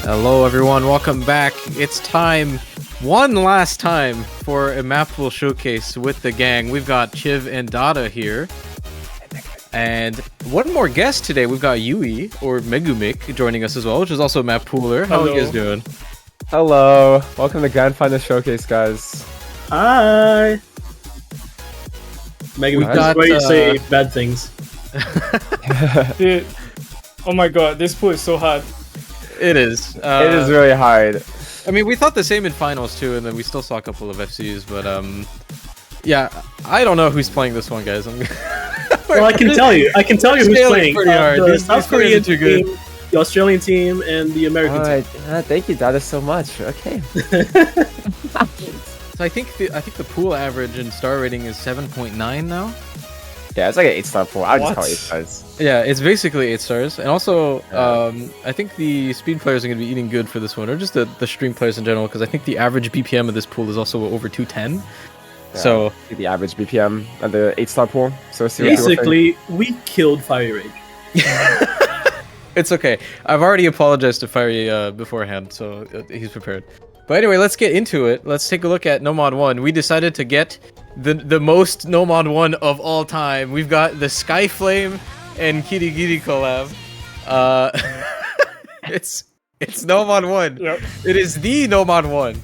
Hello, everyone. Welcome back. It's time, one last time, for a map pool showcase with the gang. We've got Chiv and Dada here. And one more guest today. We've got Yui, or Megumik, joining us as well, which is also a map pooler. How are you guys doing? Hello. Welcome to Grand Final Showcase, guys. Hi. Megan, We've this got, is where you say bad things. Dude, oh my god, this pool is so hard. It is. It is really hard. I mean, we thought the same in finals too, and then we still saw a couple of FCs, but yeah, I don't know who's playing this one, guys. Well, I can tell you. I can tell you who's playing. Pretty hard. The These South Koreans Korean are good. team, the Australian team, and the American team. Thank you, Dada, so much. Okay. So I think the pool average in star rating is 7.9 now. Yeah, it's like an 8-star pool. I would just What? call it 8 stars. Yeah, it's basically 8 stars, and also I think the speed players are going to be eating good for this one, or just the stream players in general, because I think the average BPM of this pool is also over 210. Yeah, So the average BPM of the 8-star pool. So see what people think. Basically, we killed Fiery Rage. it's okay. I've already apologized to Fiery beforehand, so he's prepared. But anyway, let's get into it. Let's take a look at Nomad 1. We decided to get the most Nomad 1 of all time. We've got the Skyflame and Kirigiri collab. It's Nomad 1. Yep. It is the Nomad 1.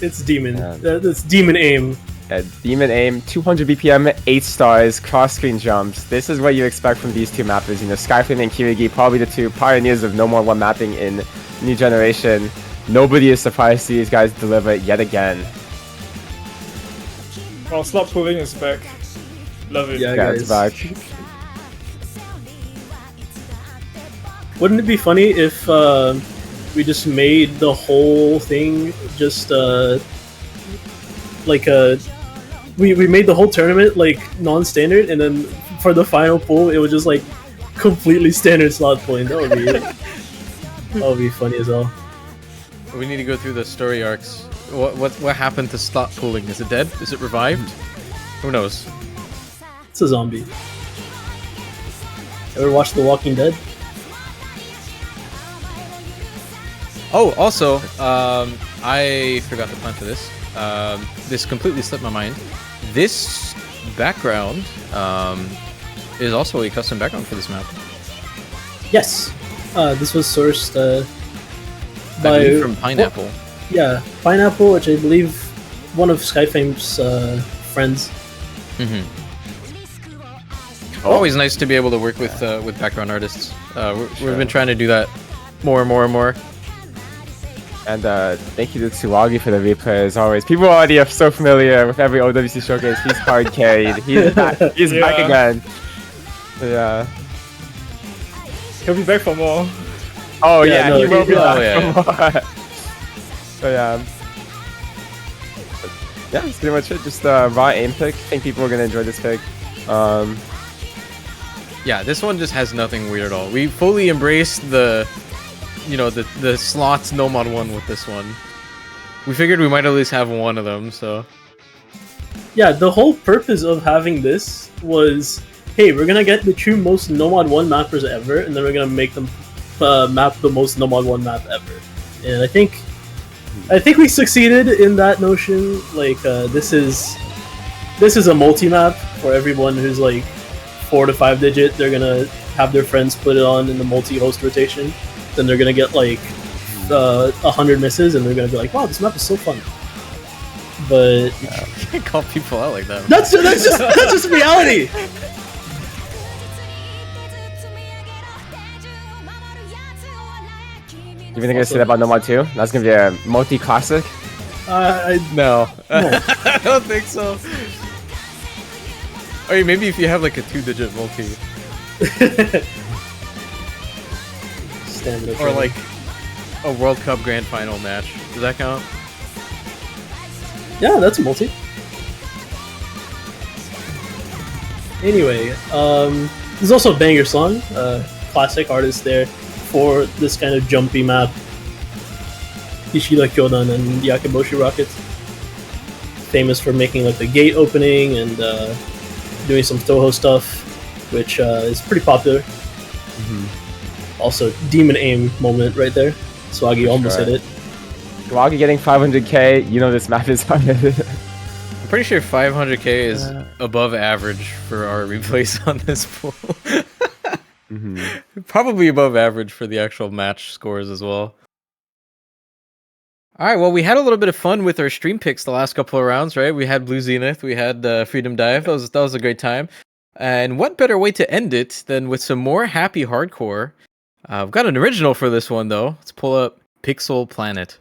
It's Demon. Yeah. It's Demon Aim. Demon Aim, 200 BPM, 8 stars, cross-screen jumps. This is what you expect from these two mappers. You know, Skyflame and Kirigi, probably the two pioneers of No More 1 mapping in New Generation. Nobody is surprised to see these guys deliver it yet again. Oh, slot pulling is back. Love it. Yeah, Yeah, it's back. Wouldn't it be funny if we just made the whole thing just like we made the whole tournament like non-standard, and then for the final pool it was just like completely standard slot pulling. That would be funny as well. We need to go through the story arcs. What happened to slot pooling? Is it dead? Is it revived? Who knows? It's a zombie. Ever watched The Walking Dead? Oh, also, I forgot to plan for this. This completely slipped my mind. This background is also a custom background for this map. Yes. This was sourced I by believe from Pineapple. Yeah, Pineapple, which I believe one of Skyflame's friends. Mm-hmm. Always nice to be able to work with background artists. We've been trying to do that more and more and more. And thank you to Tsuwagi for the replay as always. People already are so familiar with every OWC showcase. He's hard carried. He's back. He's back again. Yeah. He'll be back for more. Oh Yeah, yeah, no, he will be yeah. back for more. So yeah. Yeah, that's pretty much it. Just raw aim pick. I think people are gonna enjoy this pick. Yeah, this one just has nothing weird at all. We fully embraced the slots Nomad 1 with this one. We figured we might at least have one of them, so... Yeah, the whole purpose of having this was, hey, we're gonna get the two most Nomad 1 mappers ever, and then we're gonna make them map the most Nomad 1 map ever. And I think we succeeded in that notion. Like, this is a multi-map for everyone who's like 4 to 5 digit. They're gonna have their friends put it on in the multi-host rotation. Then they're gonna get like 100 misses, and they're gonna be like, "Wow, this map is so fun." But You can't call people out like that. that's just reality. You think I say that about Nomad 2? That's gonna be a multi-classic. No. No. I don't think so. Or maybe if you have like a 2-digit multi. Standard Or like a World Cup Grand Final match. Does that count? yeah, that's a multi. Anyway, there's also a banger song, classic artist there for this kind of jumpy map. Ishida Kyodan and Yakeboshi Rockets, famous for making like the gate opening and doing some Toho stuff, which is pretty popular. Also, demon aim moment right there. Swaggy almost sure. hit it. Swaggy getting 500k. You know this map is hard. I'm pretty sure 500k is above average for our replays on this pool. Probably above average for the actual match scores as well. All right, well, we had a little bit of fun with our stream picks the last couple of rounds, right? We had Blue Zenith, we had Freedom Dive. That was a great time. And what better way to end it than with some more happy hardcore? I've got an original for this one, though. Let's pull up Pixel Planet.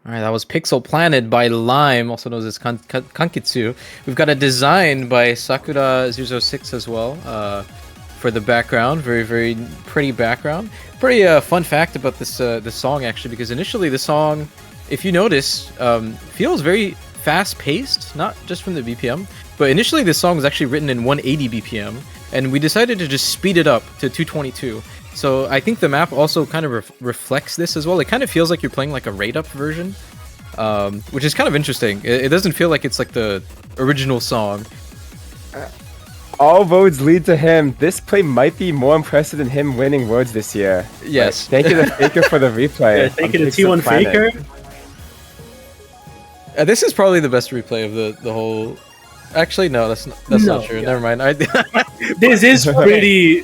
Alright, that was Pixel Planet by Lime, also known as Kankitsu. We've got a design by Sakura 006 as well, for the background. Very, very pretty background. Pretty fun fact about this song, actually, because initially the song, if you notice, feels very fast-paced, not just from the BPM, but initially this song was actually written in 180 BPM, and we decided to just speed it up to 222. So I think the map also kind of reflects this as well. It kind of feels like you're playing like a rate-up version, which is kind of interesting. It doesn't feel like it's like the original song. All roads lead to him. This play might be more impressive than him winning Worlds this year. Yes. Thank you to Faker for the replay. Yeah, thank you to T1 Faker. This is probably the best replay of the whole... Actually, no, that's not true. Yeah. Never mind. This is pretty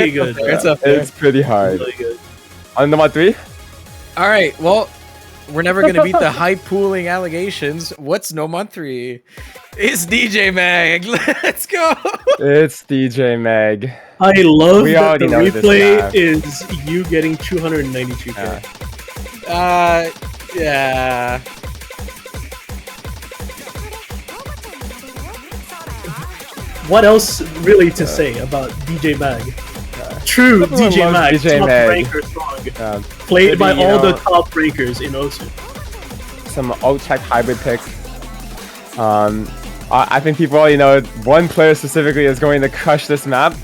good. It's pretty hard. Really good. On number 3? All right, well, we're never going to beat the high pooling allegations. What's Nomon 3? It's DJ Mag. Let's go. It's DJ Mag. I love We that already the know this replay guy. is you getting 292k. Yeah. What else really to say about DJ Mag? True Everyone DJ Mag, loves DJ top Mag. ranker song. Played by maybe, all the know, top rankers in Osu. Some alt-tech hybrid pick. I think people already know one player specifically is going to crush this map.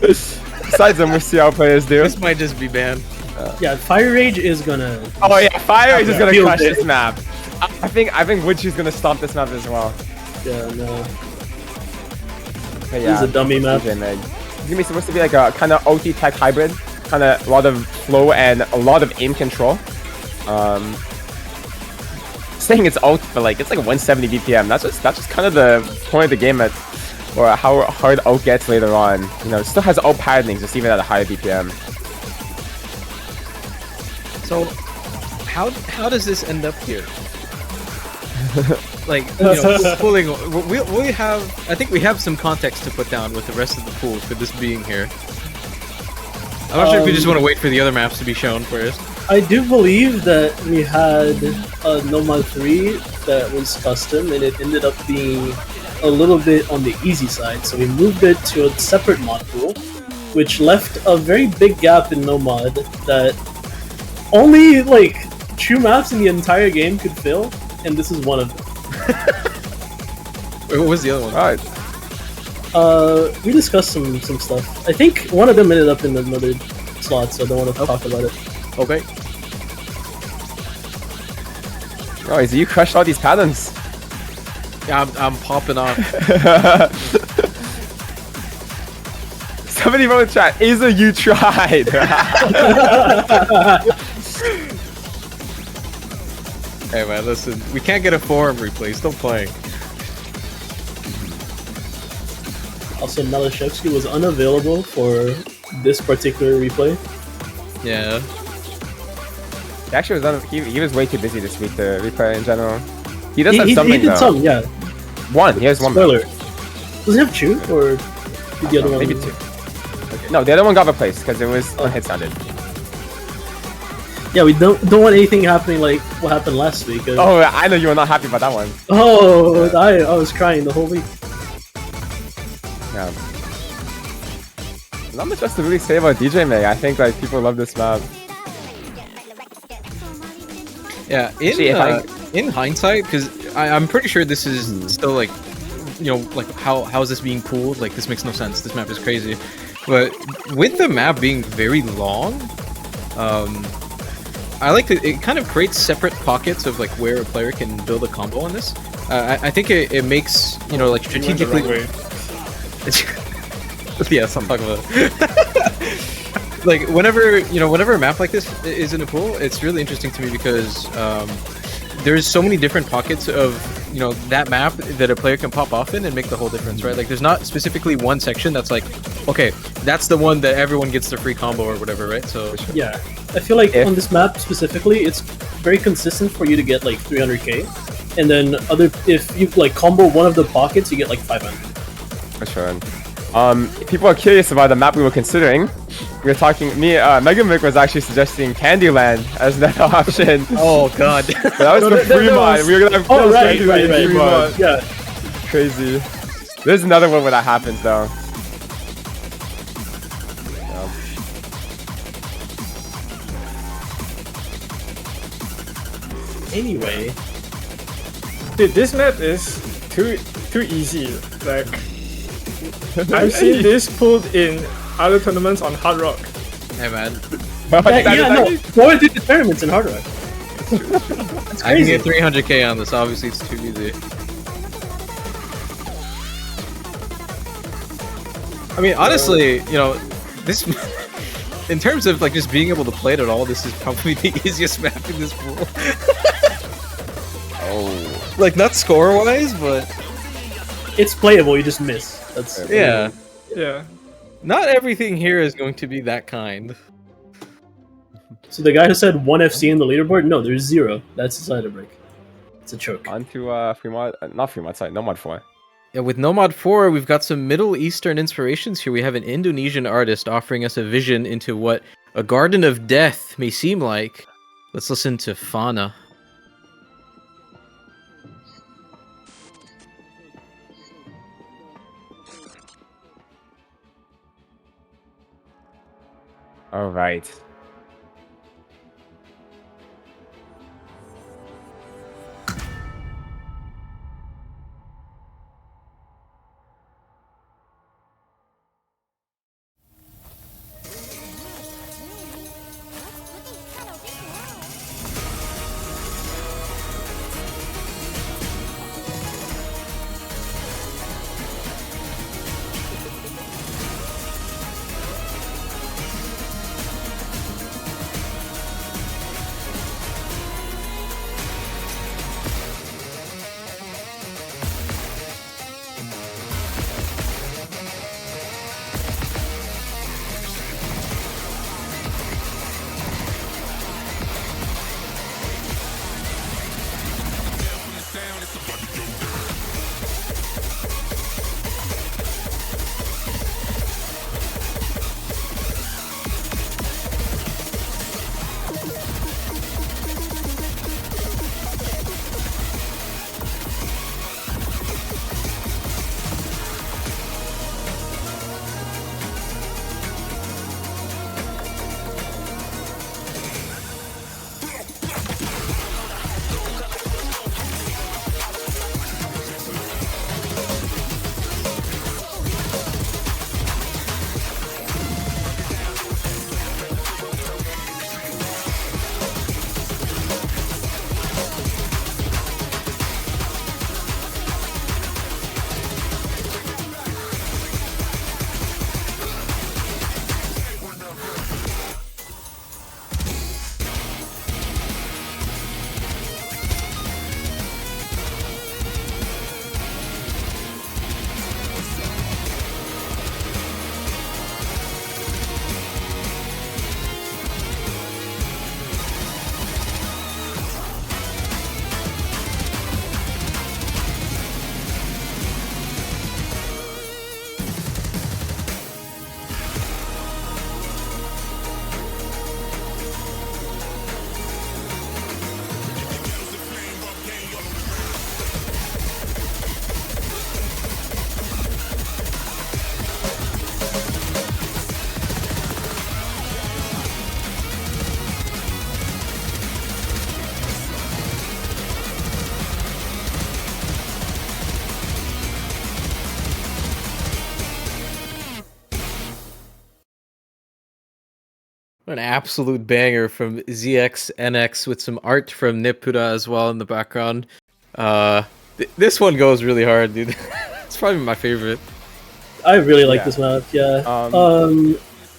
Besides them, we'll see how players do. This might just be banned. Yeah, Fire Rage is gonna. Oh yeah, Fire is just gonna Field crush it. this map. I think Witchy's gonna stomp this map as well. Yeah, no. But This is a dummy map. DJ Mag. It's gonna be supposed to be like a kind of OT tech hybrid, kind of a lot of flow and a lot of aim control. Saying it's ult, but like it's like 170 BPM. That's just kind of the point of the game. At or how hard ult gets later on. You know, it still has ult patterning, just even at a higher BPM. So, how does this end up here? Like, you know, pulling. We have. I think we have some context to put down with the rest of the pool for this being here. I'm not sure if we just want to wait for the other maps to be shown first. I do believe that we had a Nomad 3 that was custom, and it ended up being a little bit on the easy side, so we moved it to a separate mod pool, which left a very big gap in Nomad that only, like, 2 maps in the entire game could fill, and this is one of them. Wait, what was the other one? Alright. We discussed some stuff. I think one of them ended up in another slot, so I don't want to talk about it. Okay. Oh, Easy, you crushed all these patterns. Yeah, I'm popping off. Somebody wrote in chat, Aza, you tried! Hey man, listen, we can't get a forum replay, still playing. Also, Malashevsky was unavailable for this particular replay. Yeah. He actually was he was way too busy this week to replay in general. He does have He something did though. some, yeah. One, he has one. Spoiler. Does he have two, or did the other one? Maybe 2. No, the other one got replaced because it was unhit sounded. Yeah, we don't want anything happening like what happened last week. Oh, I know you were not happy about that one. Oh, I was crying the whole week. Yeah. Not much else to really say about DJ May. I think like people love this map. Yeah, in hindsight, because I'm pretty sure this is still like, you know, like how is this being pooled? Like this makes no sense. This map is crazy. But with the map being very long, I like to. It kind of creates separate pockets of like where a player can build a combo on this. I think it makes, you know, like strategically. Yes, I'm talking about. Like whenever a map like this is in a pool, it's really interesting to me because there's so many different pockets of, you know, that map that a player can pop off in and make the whole difference, right? Like there's not specifically one section that's like, okay, that's the one that everyone gets their free combo or whatever, right? So Yeah, I feel like on this map specifically, it's very consistent for you to get like 300k, and then if you like combo one of the pockets, you get like 500. For sure. People are curious about the map we were considering. We were talking. Mega Mick was actually suggesting Candyland as another option. oh god. But that was the free mod. We were gonna have Right, free mod. Yeah. Crazy. There's another one where that happens though. Anyway, Dude, this map is too easy. Like, I've seen this pulled in other tournaments on Hard Rock. Hey man, no, 4 did the tournaments in Hard Rock. That's I can crazy. get 300k on this. Obviously, it's too easy. I mean, honestly, you know, this. In terms of like just being able to play it at all, this is probably the easiest map in this pool. Oh. Like not score-wise, but It's playable, you just miss. That's yeah. Yeah. Not everything here is going to be that kind. So the guy who said 1 FC in the leaderboard, no, there's 0. That's a cider break. It's a choke. On to free mod, not free mod, sorry, no mod 4. Yeah, with Nomad 4, we've got some Middle Eastern inspirations here. We have an Indonesian artist offering us a vision into what a garden of death may seem like. Let's listen to Fauna. All right. An absolute banger from ZXNX with some art from Nipuda as well in the background. This one goes really hard, dude. It's probably my favorite. I really like Yeah. this map. Yeah.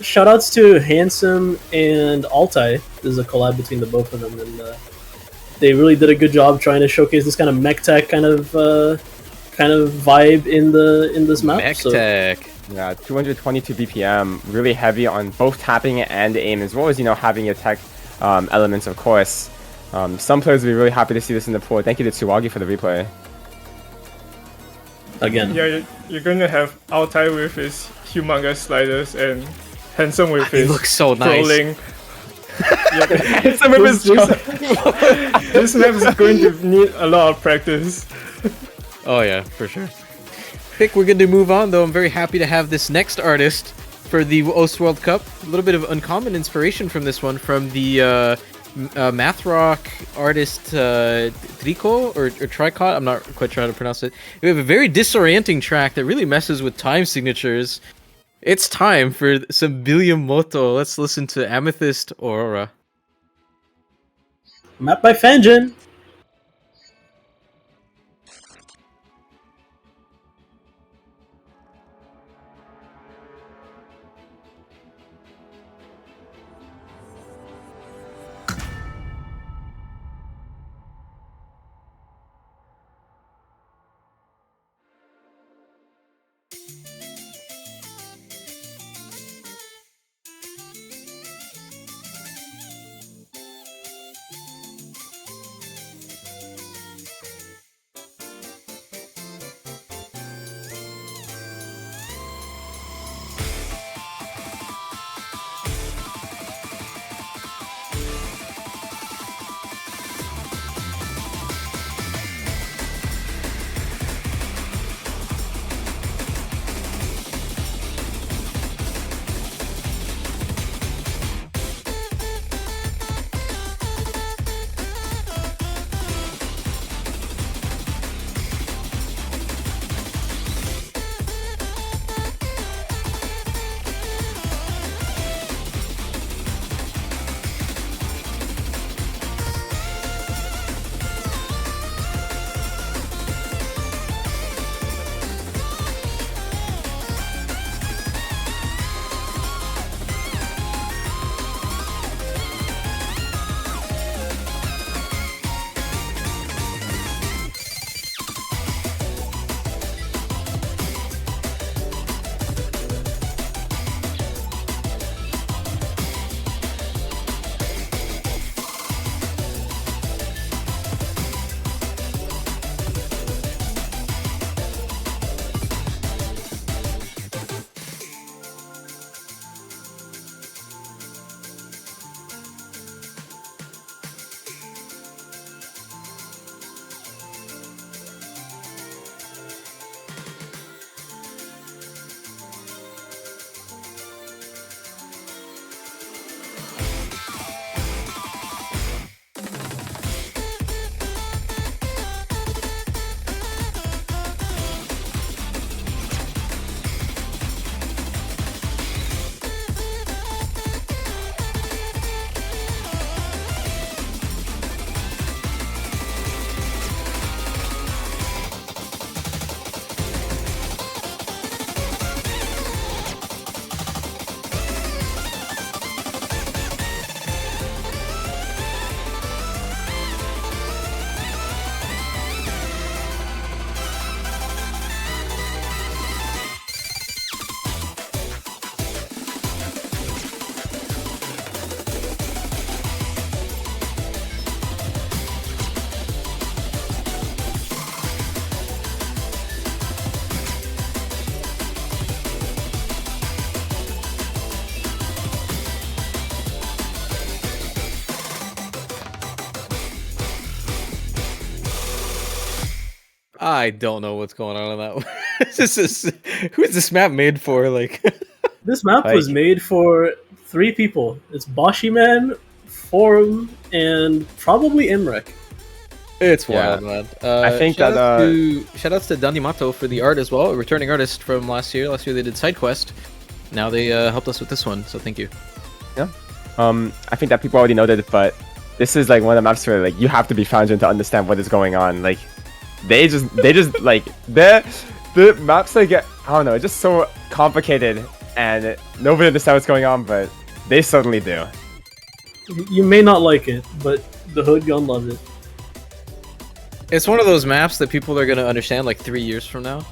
Shoutouts to Handsome and Altai. This is a collab between the both of them, and they really did a good job trying to showcase this kind of mech tech kind of vibe in this map. Mech So, tech. Yeah, 222 BPM, really heavy on both tapping and aim, as well as, having your tech elements, of course. Some players will be really happy to see this in the pool. Thank you to Tsuwagi for the replay. again, Yeah, you're going to have Altai with his humongous sliders and Handsome with He his looks so nice. trolling. Some of his This map is going to need a lot of practice. Oh yeah, for sure. I think we're going to move on, though. I'm very happy to have this next artist for the OS World Cup. A little bit of uncommon inspiration from this one, from the math rock artist Trico or Tricot. I'm not quite sure how to pronounce it. We have a very disorienting track that really messes with time signatures. It's time for some Billiam Moto. Let's listen to Amethyst Aurora. map by Fanjin. I don't know what's going on in that one. Who is this map made for? Like, This map was made for 3 people. It's Boshiman, Forum, and probably Imrek. it's Yeah. wild, man. I think shoutouts to Danimato for the art as well, a returning artist from last year. Last year they did SideQuest. Now they helped us with this one, so thank you. I think that people already noted, but this is like one of the maps where like you have to be Foundry to understand what is going on. Like they just like the maps like I don't know, it's just so complicated and nobody understands what's going on, but they certainly do. You may not like it, but the hood gun loves it. It's one of those maps that people are gonna understand like 3 years from now,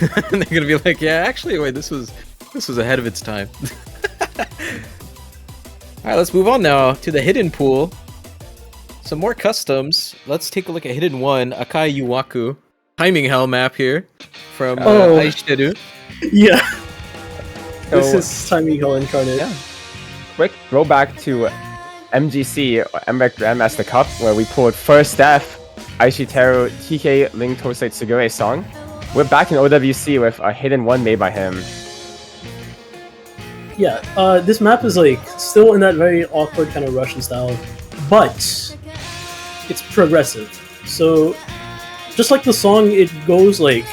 and they're gonna be like, "Yeah, actually, wait, this was ahead of its time." All right, let's move on now to the hidden pool. Some more customs. Let's take a look at hidden 1, Akai Yuwaku, timing hell map here from Aishiru. Yeah. This So- is Timing Hell Incarnate. Yeah. Quick throwback to MGC, or MBEC Grandmaster Cup, where we pulled first F, Aishiteru TK Link Tosei Tsugure song. We're back in OWC with a hidden 1 made by him. Yeah, this map is like still in that very awkward kind of Russian style, but it's progressive. So just like the song, it goes like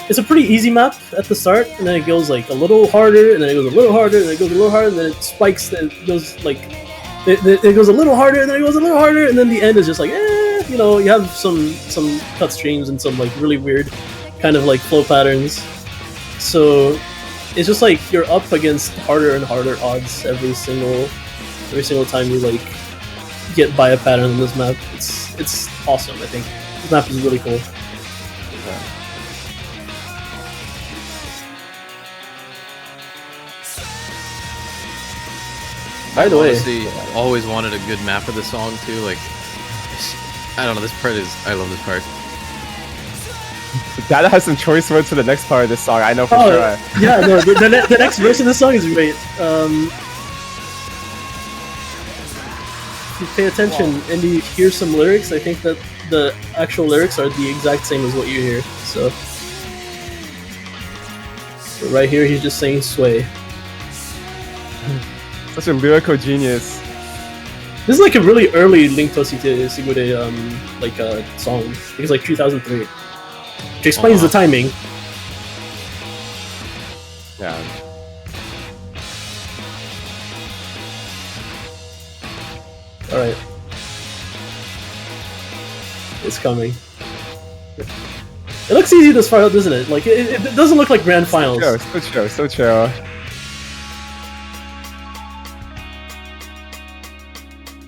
it's a pretty easy map at the start, and then it goes like a little harder, and then it goes a little harder, and then it goes a little harder, and then it spikes, and it goes like it goes a little harder, and then it goes a little harder, and then the end is just like you know, you have some cut streams and some like really weird kind of like flow patterns. So it's just like you're up against harder and harder odds every single time you like get by a pattern on this map. It's awesome. I think this map is really cool. By the way, Honestly, always wanted a good map of the song too. Like, I don't know, this part is. I love this part. Dada has some choice words for the next part of this song, I know for oh sure. yeah, no, the next verse of the song is great. If you pay attention and you hear some lyrics, I think that the actual lyrics are the exact same as what you hear. So right here, he's just saying "sway." Such a lyrical genius. This is like a really early Link to Sigure song. I think it's like 2003. Which explains the timing. Yeah. Alright. It's coming. It looks easy to start out, doesn't it? Like, it doesn't look like grand finals. So chill.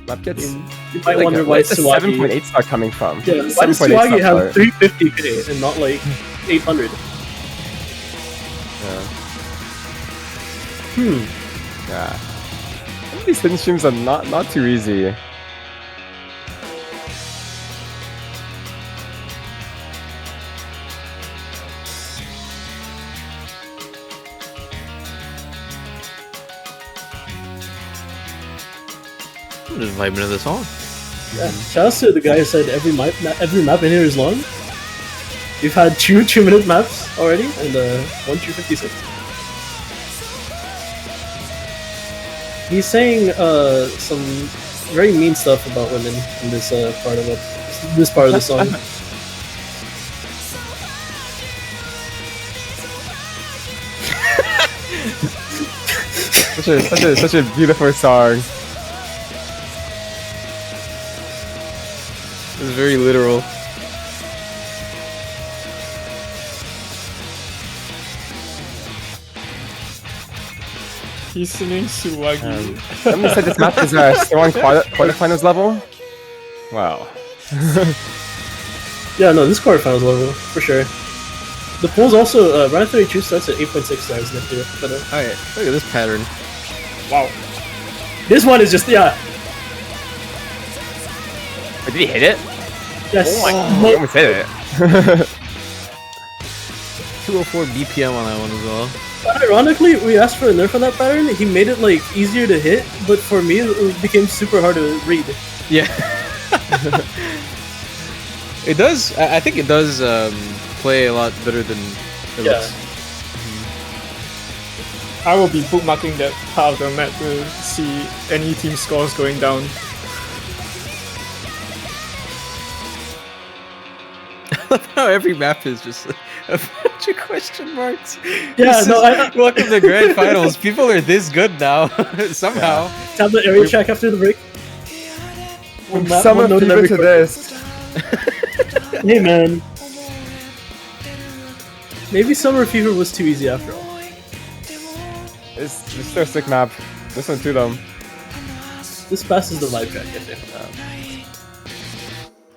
Map gets You might wonder why where's the Suwagi... 7.8 star coming from? Yeah, why does 7.8 Suwagi star have 350k and not like 800? Yeah. Some of these hidden streams are not too easy. I'm just vibing to the song. Yeah. Shout out to the guy who said every map in here is long. We've had 2 2-minute maps already, and 1 256. He's saying some very mean stuff about women in this part of the song. Such a beautiful song. It's very literal. He's singing Suwagi. Somebody said this map is still on quarterfinals level. Wow. Yeah, no, this quarterfinals level for sure. The pool's also round 32 starts at 8.6 stars next year. But Alright, look at this pattern. Wow. this one is just Wait, did he hit it? yes. Oh my! He almost hit it. 204 BPM on that one as well. Ironically, we asked for a nerf on that pattern. He made it like easier to hit, but for me, it became super hard to read. Yeah. It does. I think it does play a lot better than it Yeah. looks. I will be bookmarking that part of the map to see any team scores going down. How every map is just A bunch of question marks. Yeah, no, Welcome to grand finals. People are this good now. Somehow. Have the area check after the break. Summer One note in fever every to quarter. this. Hey man. Maybe Summer Fever was too easy after all. It's still a sick map. This one too, though. This passes the vibe check, I think.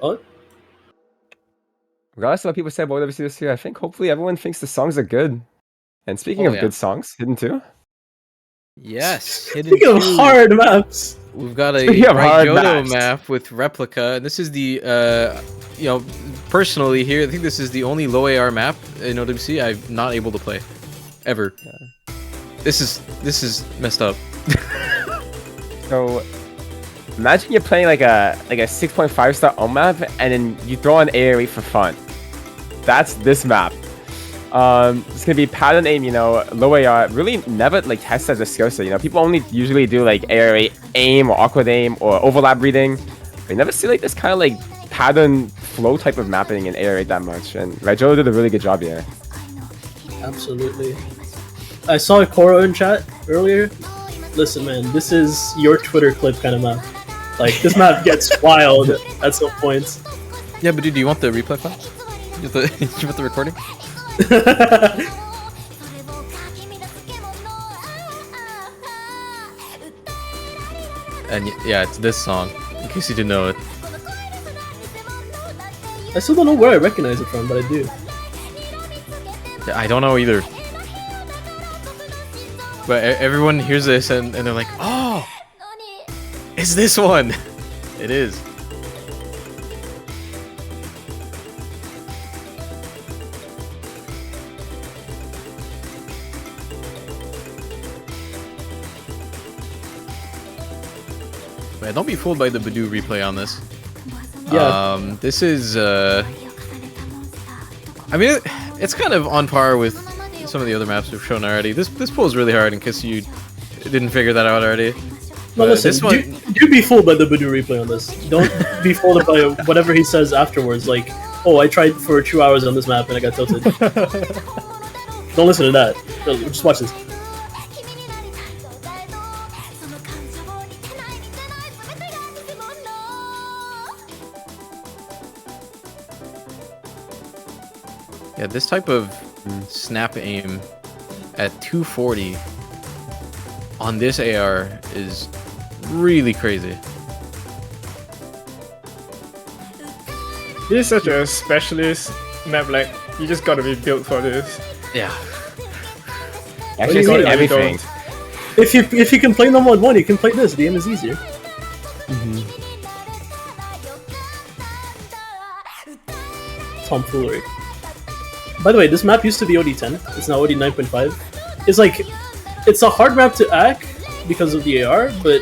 Oh? Regardless of what people say about WC this year, I think hopefully everyone thinks the songs are good. And speaking Oh, of yeah. good songs, Hidden 2. Yes. Speaking of hard maps. We've got a Speaking of hard Ryoto maps. map with replica, and this is the personally here, I think this is the only low AR map in OWC I'm not able to play ever. This is messed up. So imagine you're playing like a 6.5 star on map, and then you throw an AoE for fun. That's this map. It's gonna be pattern aim, low AR. Really never like tested as a skill set. People only usually do like AoE aim or awkward aim or overlap reading. But you never see like this kind of like pattern flow type of mapping in AoE that much. And Ryoto did a really good job here. Absolutely. I saw a Koro in chat earlier. Listen, man, this is your Twitter clip kind of map. Like, this map gets wild at some points. Yeah, but dude, do you want the replay file? You want the recording? And yeah, it's this song, in case you didn't know it. I still don't know where I recognize it from, but I do. Yeah, I don't know either. But everyone hears this and they're like, oh, it's this one. It is. Man, don't be fooled by the Badoo replay on this. Yeah. This is, I mean, it's kind of on par with some of the other maps we've shown already. This pulls really hard in case you didn't figure that out already. No, listen, this one, do be fooled by the Badoo replay on this. Don't be fooled by whatever he says afterwards, like, oh, I tried for 2 hours on this map and I got tilted. Don't listen to that. No, just watch this. yeah, this type of snap aim at 240 on this AR is really crazy. This is such a specialist map, like, you just gotta be built for this. Yeah. Actually, you see mean? everything. If you can play No Mod 1, you can play this. The aim is easier. Tomfoolery. By the way, this map used to be OD10. It's now OD 9.5. It's like, it's a hard map to act because of the AR, but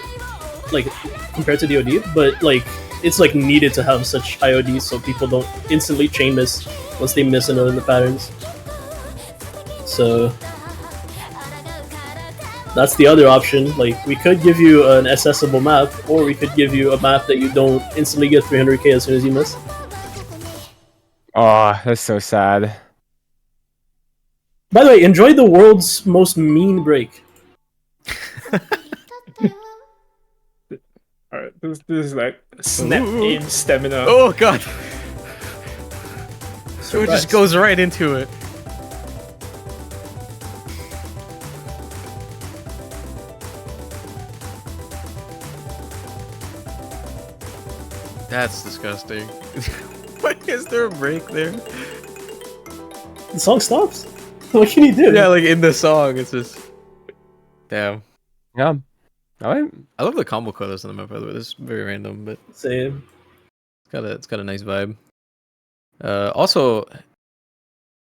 like compared to the OD, but like it's like needed to have such high OD so people don't instantly chain miss once they miss another of the patterns. So that's the other option. Like, we could give you an accessible map, or we could give you a map that you don't instantly get 300k as soon as you miss. Oh, that's so sad. By the way, enjoy the world's most mean break. Alright, this is like snap aim stamina. Oh god. So it Surprise. just goes right into it. That's disgusting. Why is there a break there? The song stops. What can you do? Yeah, like in the song, it's just damn. Yeah. Alright. I love the combo colors on the map, by the way. This is very random, but Same. it's got a nice vibe. Also,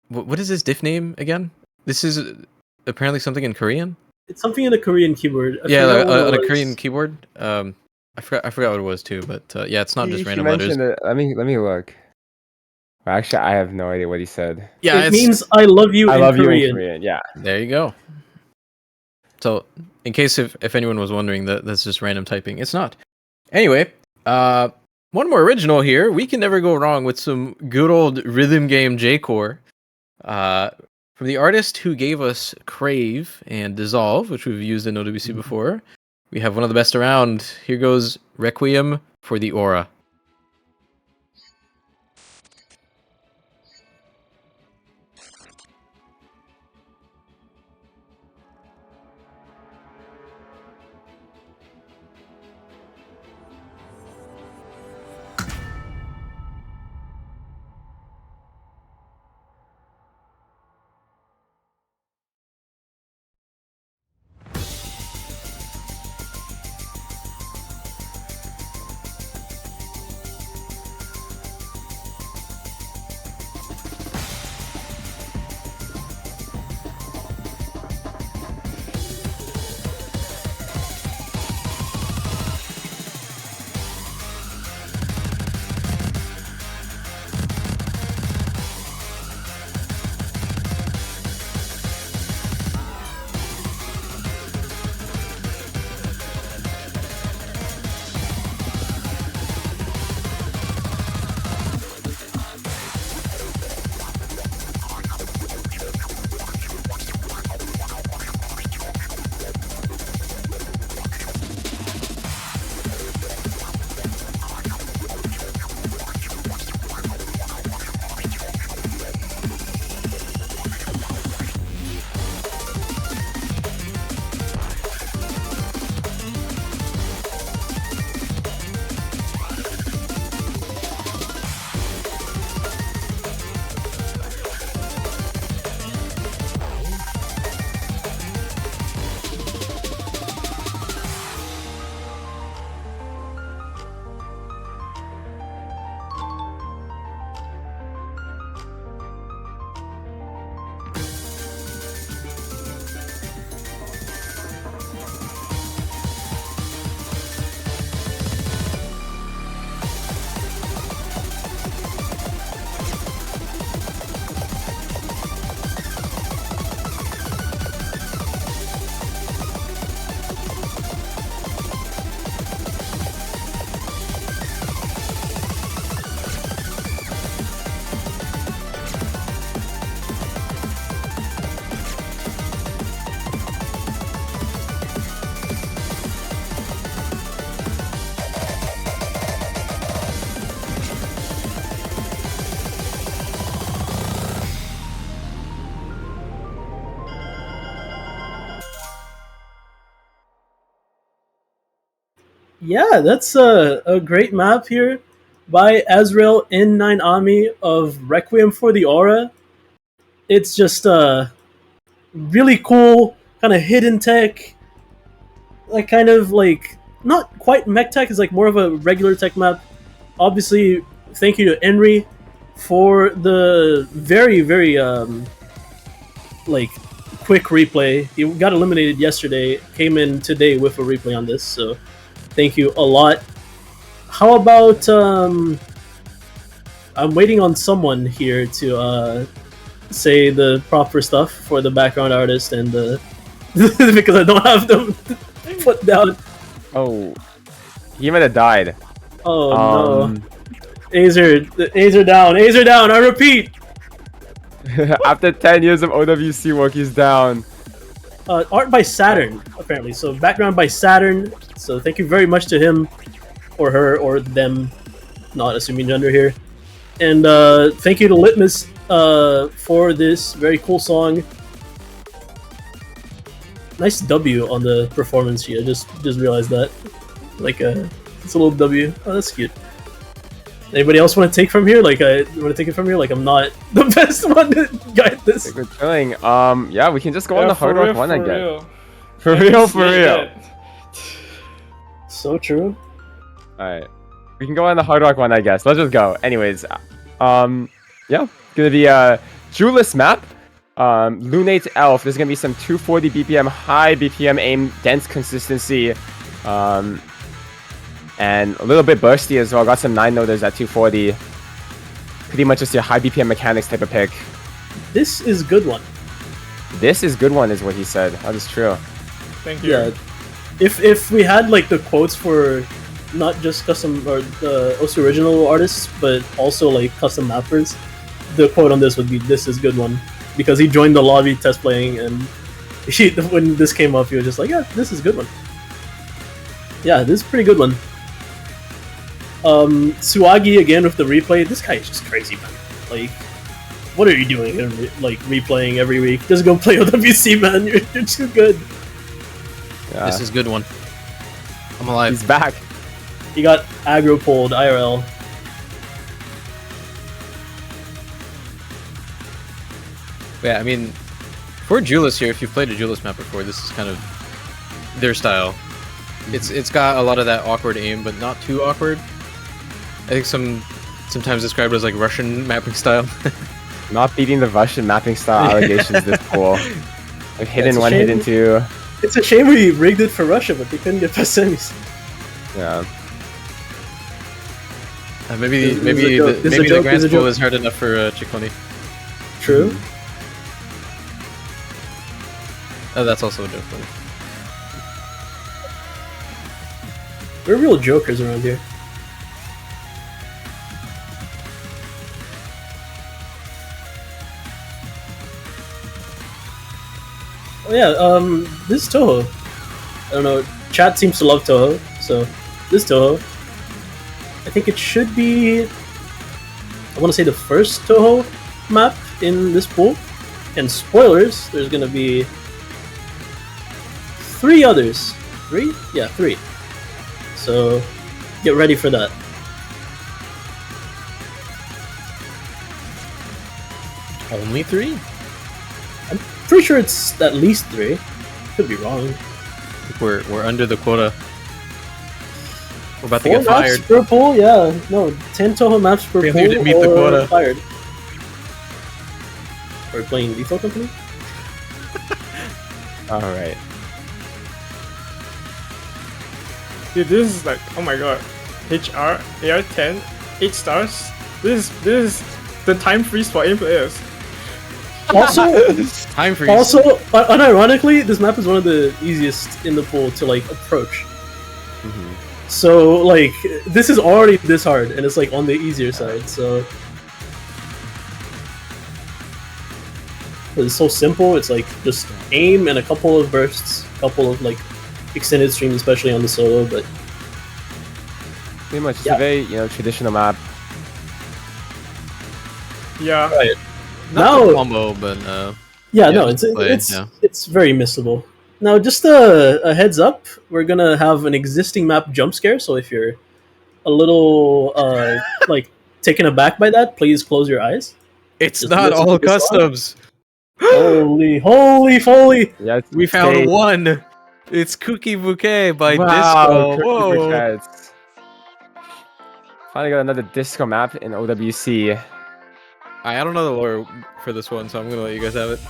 what is this diff name again? This is apparently something in Korean. It's something in a Korean keyboard. I Yeah, forgot what it on a was. Korean keyboard. I forgot what it was too, but yeah, it's not just He random letters. mentioned it. Let me look. Well, actually, I have no idea what he said. Yeah, It it's, means I love you I in love Korean. you in Korean. Yeah. there you go. So, in case if anyone was wondering that that's just random typing, it's not. Anyway, one more original here. We can never go wrong with some good old rhythm game J-Core. From the artist who gave us Crave and Dissolve, which we've used in OWC before, we have one of the best around. Here goes Requiem for the Aura. Yeah, that's a great map here by Azrael N9 Ami of Requiem for the Aura. It's just really cool, kind of hidden tech, like kind of like not quite mech tech, it's like more of a regular tech map. Obviously, thank you to Enri for the very, very like quick replay. He got eliminated yesterday, came in today with a replay on this, so thank you a lot. How about I'm waiting on someone here to say the proper stuff for the background artist and the because I don't have them put down. Oh, he might have died. Oh no. Azer down, Azer down, I repeat! After 10 years of OWC work, he's down. Art by Saturn, apparently. So background by Saturn. So thank you very much to him, or her, or them, not assuming gender here. And thank you to Litmus for this very cool song. Nice W on the performance sheet. I just realized that. Like it's a little W. Oh, that's cute. Anybody else want to take from here? Like, want to take it from here? Like, I'm not the best one to guide this. We're chilling. Yeah, we can just go on the Hard Rock one again. For real. So true. Alright. We can go on the Hard Rock one, I guess. Let's just go. Anyways, yeah. Gonna be a Jeweless map. Lunate Elf. There's gonna be some 240 BPM, high BPM aim, dense consistency. And a little bit bursty as well. Got some 9-noters at 240. Pretty much just your high BPM mechanics type of pick. This is good one. This is good one is what he said. That is true. Thank you. Yeah. If we had like the quotes for not just custom or the also original artists, but also like custom mappers, the quote on this would be "This is good one." because he joined the lobby test playing, and when this came up, he was just like, "Yeah, this is a good one." Yeah, this is a pretty good one. Suagi again with the replay. This guy is just crazy, man. Like, what are you doing? Like replaying every week? Just go play OWC, man. You're too good. Yeah. This is a good one. I'm alive. He's back. He got aggro pulled IRL. Yeah, I mean, for Julius here, if you've played a Julius map before, this is kind of their style. It's got a lot of that awkward aim, but not too awkward. I think sometimes described as like Russian mapping style. Not beating the Russian mapping style allegations this cool. Like hidden a one, shame. hidden two. It's a shame we rigged it for Russia, but they couldn't get past semis. Yeah. Maybe This is maybe a joke, this is a the joke, Grand this is a School joke. is hard enough for Ciccone. True. Oh, that's also a joke. We're real jokers around here. Oh yeah, this is Toho. I don't know, chat seems to love Toho, so this is Toho. I think it should be, I want to say the first Toho map in this pool. And spoilers, there's gonna be 3 others. 3? Yeah, 3. So get ready for that. Only 3? Pretty sure it's at least 3. Could be wrong. We're under the quota. We're about to 4 get maps fired. per pool? Yeah, no, 10 Toho maps per Failure pool to meet the or quota. fired. Are we playing Lethal Company? Alright. Dude, this is like, oh my god. HR, AR10, 8 stars. This is the time freeze for aim players. Also, Time freeze. also, unironically, this map is one of the easiest in the pool to like approach. So like, this is already this hard, and it's like on the easier side. So it's so simple. It's like just aim and a couple of bursts, a couple of like extended streams, especially on the solo. But Pretty much, it's Yeah. a very, traditional map. Yeah. right Not now, the combo, but yeah, Yeah, no, just play, yeah. it's very missable. Now, just a heads up, we're gonna have an existing map jump scare. So if you're a little like taken aback by that, please close your eyes. it's Just not listen all to this song. customs. Holy foley! Yeah, it's We found fake. one. It's Cookie Bouquet by Wow, Disco. Cookie Whoa. Bouquets. Finally got another disco map in OWC. I don't know the lore for this one, so I'm gonna let you guys have it.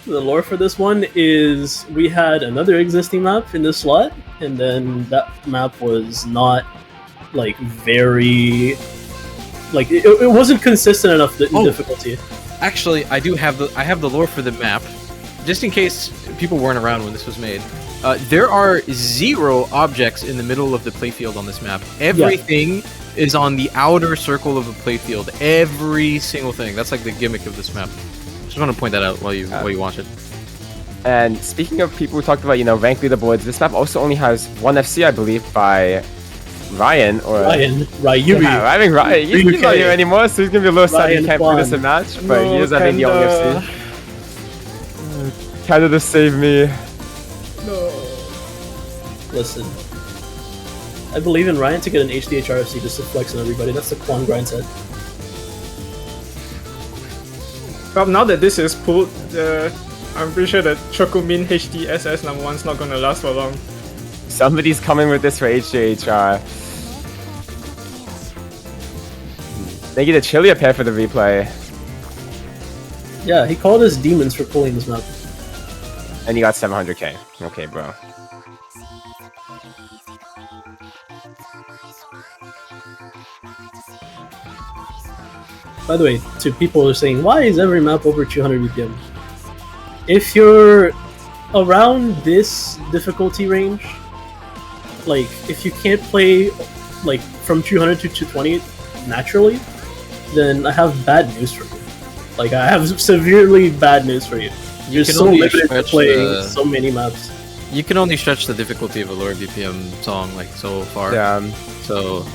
The lore for this one is we had another existing map in this slot, and then that map was not like very like it wasn't consistent enough in Oh. difficulty. Actually, I have the lore for the map, just in case people weren't around when this was made. There are 0 objects in the middle of the playfield on this map. Everything is on the outer circle of the playfield. Every single thing. That's like the gimmick of this map. Just want to point that out while you watch it. And speaking of people who talked about, rank leaderboards, this map also only has 1 FC, I believe, by Ryan. Or Ryuri. Yeah, I think Ryan. He's not UK. here anymore, so he's gonna be a little sad he Ryan can't play this Kwan. a match. But No, he is, I think, the only Panda. FC. Canada save me. No. Listen, I believe in Ryan to get an HDHRFC just to flex on everybody. That's the Quan grind set. Well, now that this is pulled, I'm pretty sure that Chocomin HDSS number 1's not gonna last for long. Somebody's coming with this for HJHR. They get a Chili pair for the replay. Yeah, he called us demons for pulling this map. And you got 700k. Okay, bro. By the way, to people who are saying, why is every map over 200 BPM? If you're around this difficulty range, like, if you can't play, like, from 200 to 220 naturally, then I have bad news for you. Like, I have severely bad news for you. You're can so only limited to stretch playing the- so many maps. You can only stretch the difficulty of a lower BPM song like so far. Yeah. So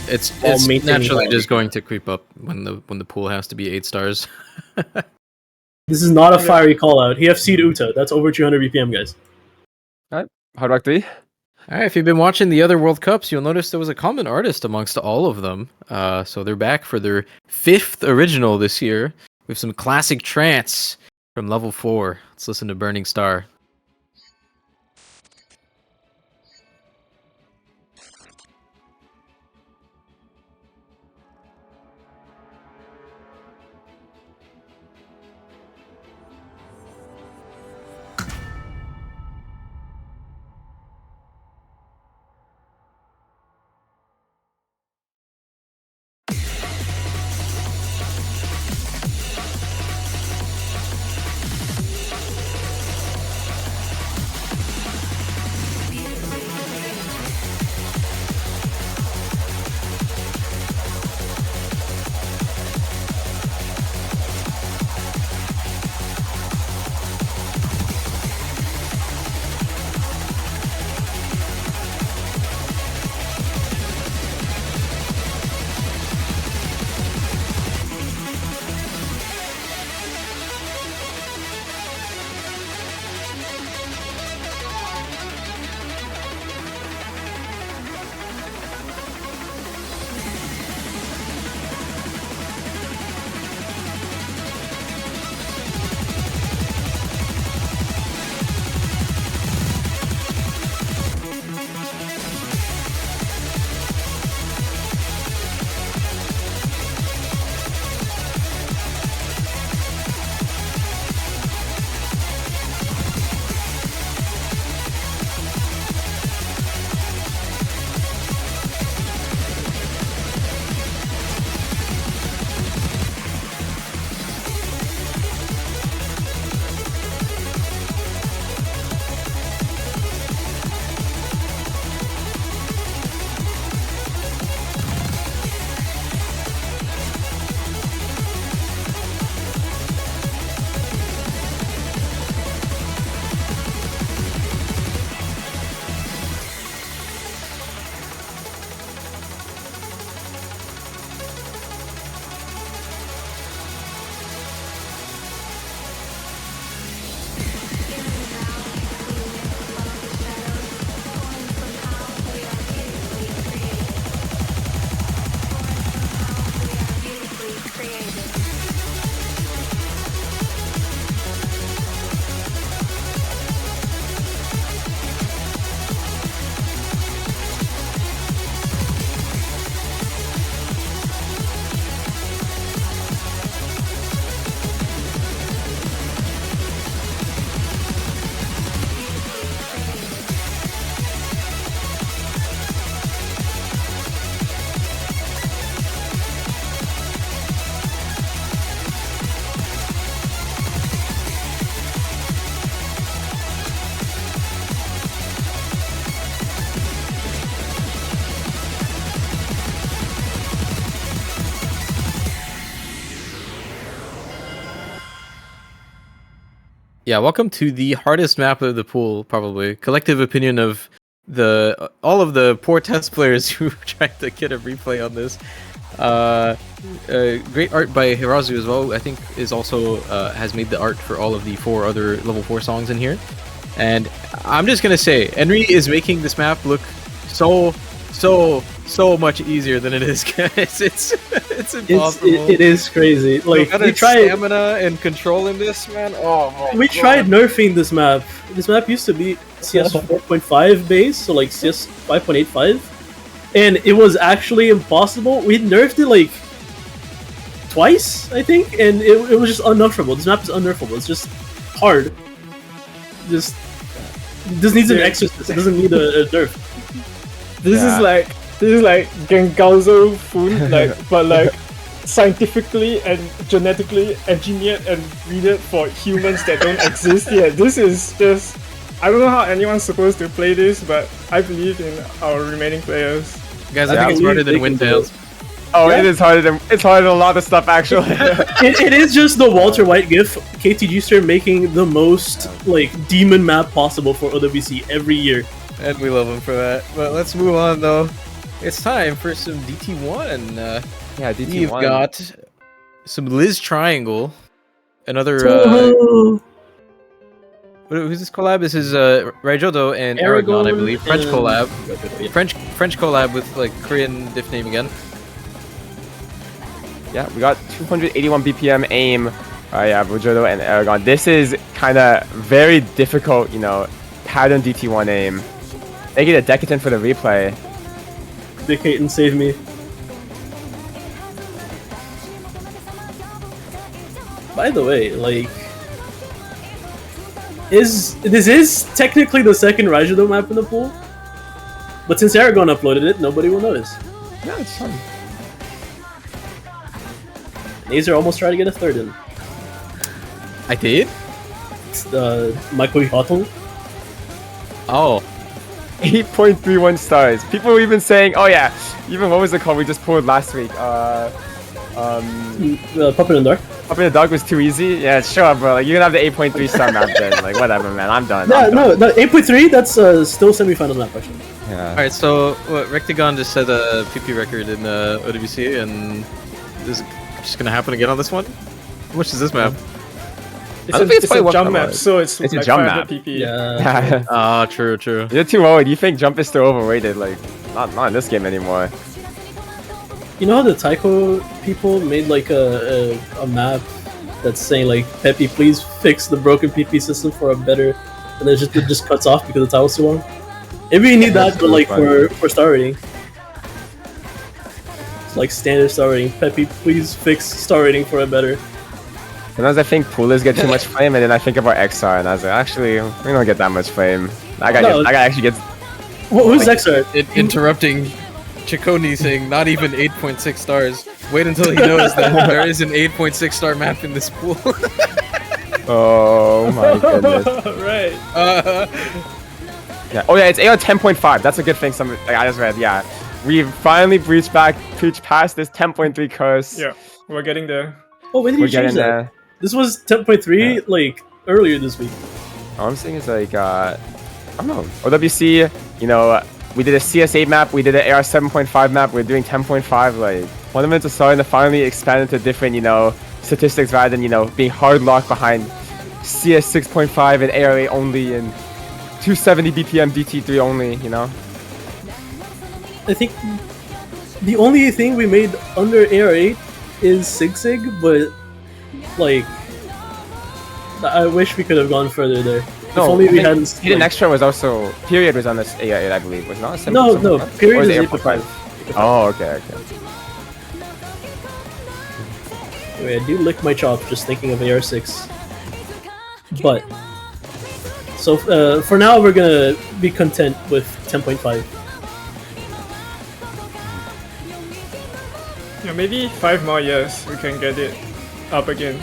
it's maintaining naturally quality. just going to creep up when the pool has to be 8 stars. This is not a fiery call out. He FC'd Uta. That's over 200 BPM, guys. Hard Rock 3. Alright, if you've been watching the other World Cups, you'll notice there was a common artist amongst all of them. So they're back for their 5th original this year with some classic trance from level 4. Let's listen to Burning Star. Yeah, welcome to the hardest map of the pool, probably. Collective opinion of all of the poor test players who tried to get a replay on this. Great art by Hirazu as well. I think is also has made the art for all of the 4 other level 4 songs in here. And I'm just gonna say, Henry is making this map look so much easier than it is, guys. It's impossible. It is crazy. Like, we tried stamina and control in this, man. Oh my We tried nerfing this map. This map used to be CS 4.5 base, so like CS 5.85, and it was actually impossible. We nerfed it like twice, I think, and it was just unnerfable. This map is unnerfable. It's just hard. Just needs an exorcist. It doesn't need a nerf. This is like Gengalzo food, like but like scientifically and genetically engineered and breeded for humans that don't exist yet. This is just, I don't know how anyone's supposed to play this, but I believe in our remaining players. Guys, I Yeah, think it's harder than Windtails. Oh, Yeah. it is harder than a lot of stuff actually. It is just the Walter White gif. KTG Star making the most like demon map possible for OWC every year. And we love him for that. But let's move on though. It's time for some DT1. Yeah, DT1. We've got some Liz Triangle. Another who's this collab? This is Raijodo and Aragon, I believe. French and- collab. Yeah. French collab with like Korean diff name again. Yeah, we got 281 BPM aim. Yeah, Raijodo and Aragon. This is kind of very difficult, you know, pattern DT1 aim. They get a Decadent for the replay. Dictate and save me. By the way, like, this is technically the second Raijudo map in the pool, but since Aragon uploaded it, nobody will notice. Yeah, it's fun. Nazer almost tried to get a third in. I did? It's Michael Hottle. Oh. 8.31 stars. People were even saying, oh yeah, even what was the call we just pulled last week? Puppet in the Dark. Up in the Dog was too easy? Yeah, sure, bro. Like, you can have the 8.3 star map then. Like, whatever, man. I'm done. Yeah, I'm done. no, 8.3, that's still semifinals map, actually. Yeah. Alright, so Rectagon just set a PP record in OWC, and this is just gonna happen again on this one? How much is this map? It's I don't a, think it's it's quite a what jump that map, was. so it's It's a like jump 500 map. PP. Yeah. Ah, true, true. You're too old. You think Jump is still overrated? Like, not in this game anymore. You know how the Taiko people made like a map that's saying like, Peppy, please fix the broken PP system for a better, and then it just cuts off because the title's too long. Maybe you need that, but like for star rating. It's like standard star rating. Peppy, please fix star rating for a better. Sometimes I think poolers get too much flame, and then I think about XR, and I was like, actually, we don't get that much flame. That guy actually gets. Who's XR? Interrupting Chaconi saying not even 8.6 stars. Wait until he knows that there is an 8.6 star map in this pool. Oh my goodness. Right. Yeah. Oh yeah, it's AR 10.5. That's a good thing. I just read. Yeah, we've finally breached past this 10.3 curse. Yeah, we're getting there. Oh, when did We're you change getting that? there. This was 10.3 Yeah. like earlier this week. All I'm saying is like, I don't know. OWC, you know, we did a CS8 map, we did an AR 7.5 map, we're doing 10.5. Like, tournaments are starting to finally expand into different, you know, statistics rather than, you know, being hard locked behind CS 6.5 and AR 8 only and 270 BPM DT3 only, you know? I think the only thing we made under AR8 is Sig, but like, I wish we could have gone further there. If only we hadn't. Hidden Extra was also, Period was on this AR8, I believe. Was it not? No, Period is AR 8.5. Oh, okay. Anyway, I do lick my chop just thinking of AR6. But so for now, we're gonna be content with 10.5. Yeah, maybe 5 more years we can get it up again.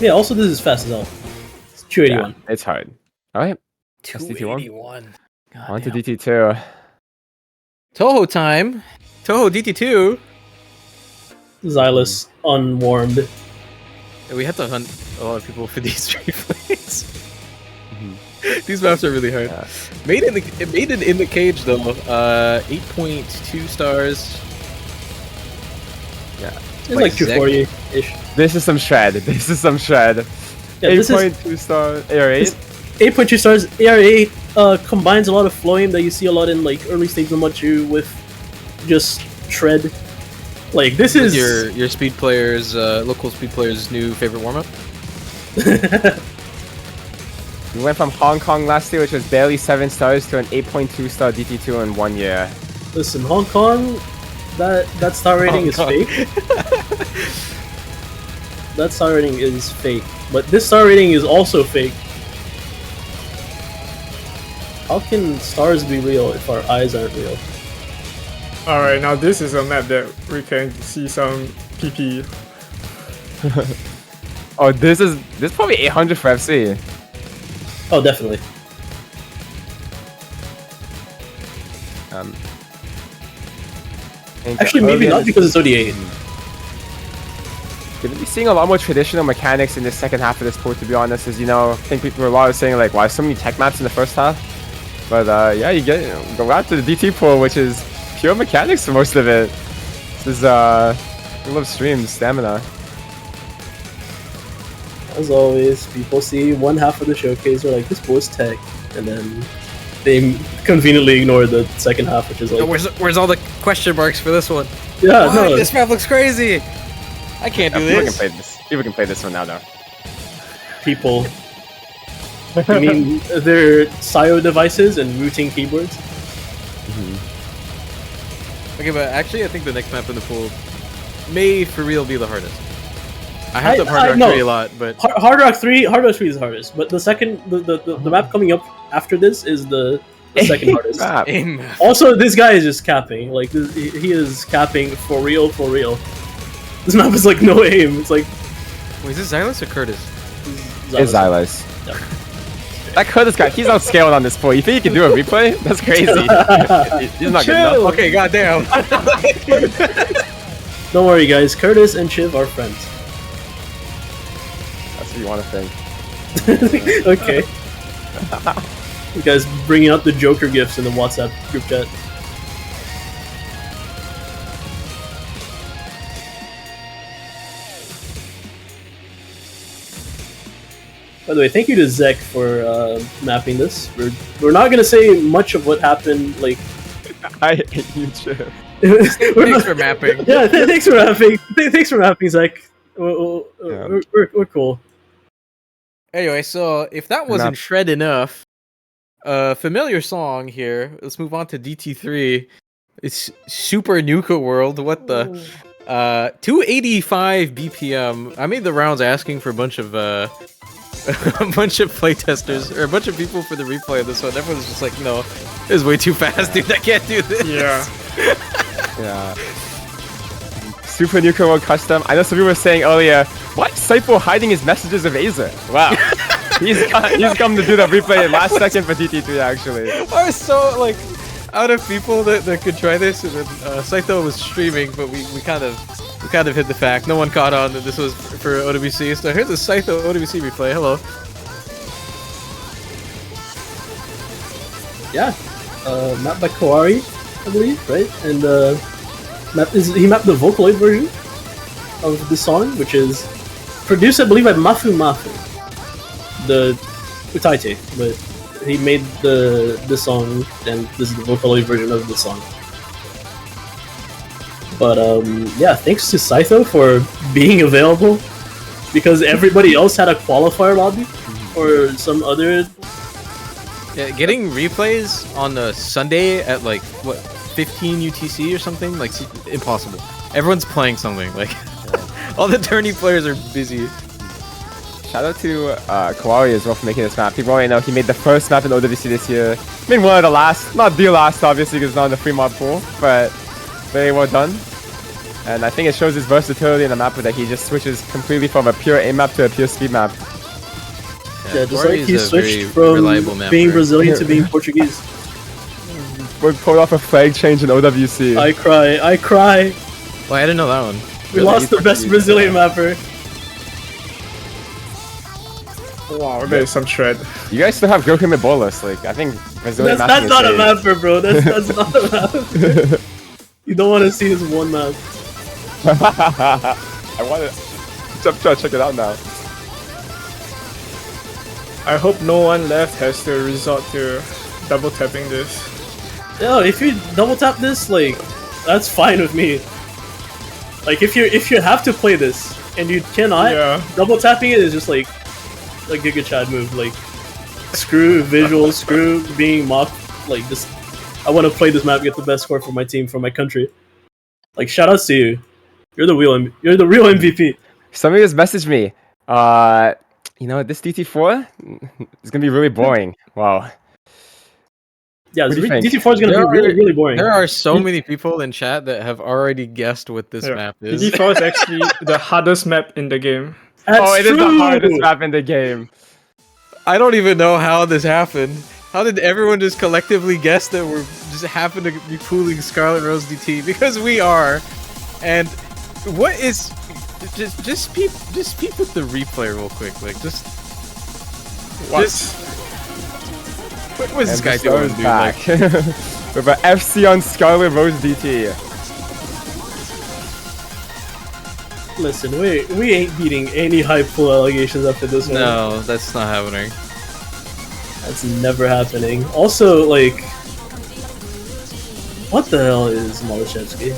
Yeah. Also, this is fast as hell. It's 281. Yeah, it's hard. Alright. That's DT1. 281. On to DT2. Toho time. Toho DT2. Xylus unwarmed. We had to hunt a lot of people for these replays. These maps are really hard. Yeah. It made it in the cage though. 8.2 stars. Yeah. It's like 240-ish. This is some shred. Yeah, this is 8.2 star AR8. 8.2 stars. AR8 combines a lot of flowing that you see a lot in like early stage Number with just shred. Like this is Your speed players, local speed players' new favorite warm up. We went from Hong Kong last year, which was barely 7 stars, to an 8.2 star DT2 in 1 year. Listen, Hong Kong, that star rating is fake. That star rating is fake, but this star rating is also fake. How can stars be real if our eyes aren't real? Alright, now this is a map that we can see some PP. Oh, this is probably 800 for FC. Oh, definitely. Actually, maybe not because it's ODA. You're gonna be seeing a lot more traditional mechanics in the second half of this port, to be honest. As you know, I think people were a lot of saying like, why so many tech maps in the first half? But yeah, you go out to the DT pool, which is pure mechanics for most of it. This is full of streams, stamina. As always, people see one half of the showcase, they're like, this pool is tech, and then they conveniently ignore the second half, which is like, Where's all the question marks for this one? yeah, Why? no, This map looks crazy. I can't do People can this. play this. People can play this one now, though. people. I mean, they're SIO devices and routing keyboards. Okay, but actually, I think the next map in the pool may for real be the hardest. I have to Hard Rock know. 3 a lot, but Hard Rock 3 is the hardest, but the second, the map coming up after this is the second hardest. Map. aim. Also, this guy is just capping. Like, he is capping for real, for real. This map is like no aim. It's like Wait, is this Xylus or Curtis? It's Xylus. Yeah. That Curtis guy, he's outscaled on this point. You think he can do a replay? That's crazy. He's not good enough. Okay, goddamn. Don't worry, guys. Curtis and Chiv are friends. That's what you want to think. Okay. You guys bringing out the Joker gifts in the WhatsApp group chat. By the way, thank you to Zek for mapping this. We're not gonna say much of what happened. Like, I hate you, Chip. Thanks for mapping. Yeah, thanks for mapping. Thanks for mapping, Zek. We're cool. Anyway, so if that wasn't shred enough, familiar song here. Let's move on to DT3. It's Super Nuka World. What the? 285 BPM. I made the rounds asking for a bunch of playtesters or a bunch of people for the replay of this one. Everyone's just like, no, this is way too fast, dude. I can't do this. Yeah. Yeah. Super Nuka World Custom. I know some people were saying earlier, why is Saipo hiding his messages of Azer? Wow. he's come to do the replay last second for DT3 actually. Are so like out of people that could try this, and then Saito was streaming, but we kind of hit the fact. No one caught on that this was for OWC. So here's the Saito OWC replay. Hello. Yeah, mapped by Kawari, I believe, right? And he mapped the Vocaloid version of the song, which is produced, I believe, by Mafu Mafu, the Utaite, but he made the song, and this is the Vocaloid version of the song. But yeah, thanks to Saito for being available, because everybody else had a qualifier lobby or some other. Yeah, getting replays on a Sunday at like what 15 UTC or something, like impossible. Everyone's playing something. Like all the tourney players are busy. Shout out to Kawari as well for making this map. People already know he made the first map in OWC this year. Made one of the last, not the last obviously because it's not in the free mod pool, but very well done. And I think it shows his versatility in the map that he just switches completely from a pure aim map to a pure speed map. Yeah, just Kawari like he is a switched very from reliable mapper. being Brazilian to being Portuguese. We pulled off a flag change in OWC. I cry. Well, I didn't know that one. We lost the best Brazilian mapper. Wow, there's some shred. You guys still have Goku Bolas. Like, I think Brazilian That's mapping not a is mapper, bro. That's not a map. You don't want to see this one map. I want to try to check it out now. I hope no one left has to resort to double tapping this. Yo, if you double tap this, like, that's fine with me. Like, if you have to play this and you cannot, Yeah. double tapping it is just like Giga Chad move. Like, screw visuals, screw being mocked. Like, just I want to play this map, get the best score for my team, for my country. Like, shout out to you. You're the real MVP. Somebody just messaged me. You know, this DT4 is gonna be really boring. Wow. Yeah, What do you think? DT4 is gonna be really, really boring. There are so many people in chat that have already guessed what this Yeah. map is. DD4 is actually the hardest map in the game. That's Oh, it is the true. hardest map in the game. I don't even know how this happened. How did everyone just collectively guess that we're just happen to be pooling Scarlet Rose DT? Because we are. And what is just peep with the replay real quick. Like just what was this guy doing, dude? Back. With an FC on Scarlet Rose DT. Listen, we ain't beating any hype full allegations after this one. No, that's not happening. That's never happening. Also, like, what the hell is Malashevsky?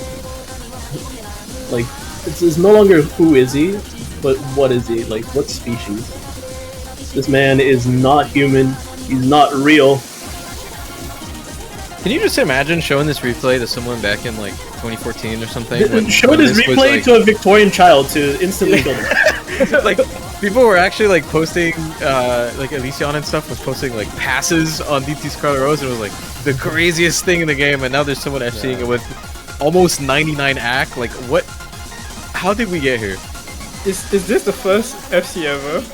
Like, it's no longer who is he, but what is he? Like, what species? This man is not human. He's not real. Can you just imagine showing this replay to someone back in like 2014 or something? Show this replay to a Victorian child to instantly kill them. Like people were actually like posting, like Elysion and stuff was posting like passes on DT Scarlet Rose, and it was like the craziest thing in the game. And now there's someone FCing it with almost 99 AC. Like what? How did we get here? Is this the first FC ever?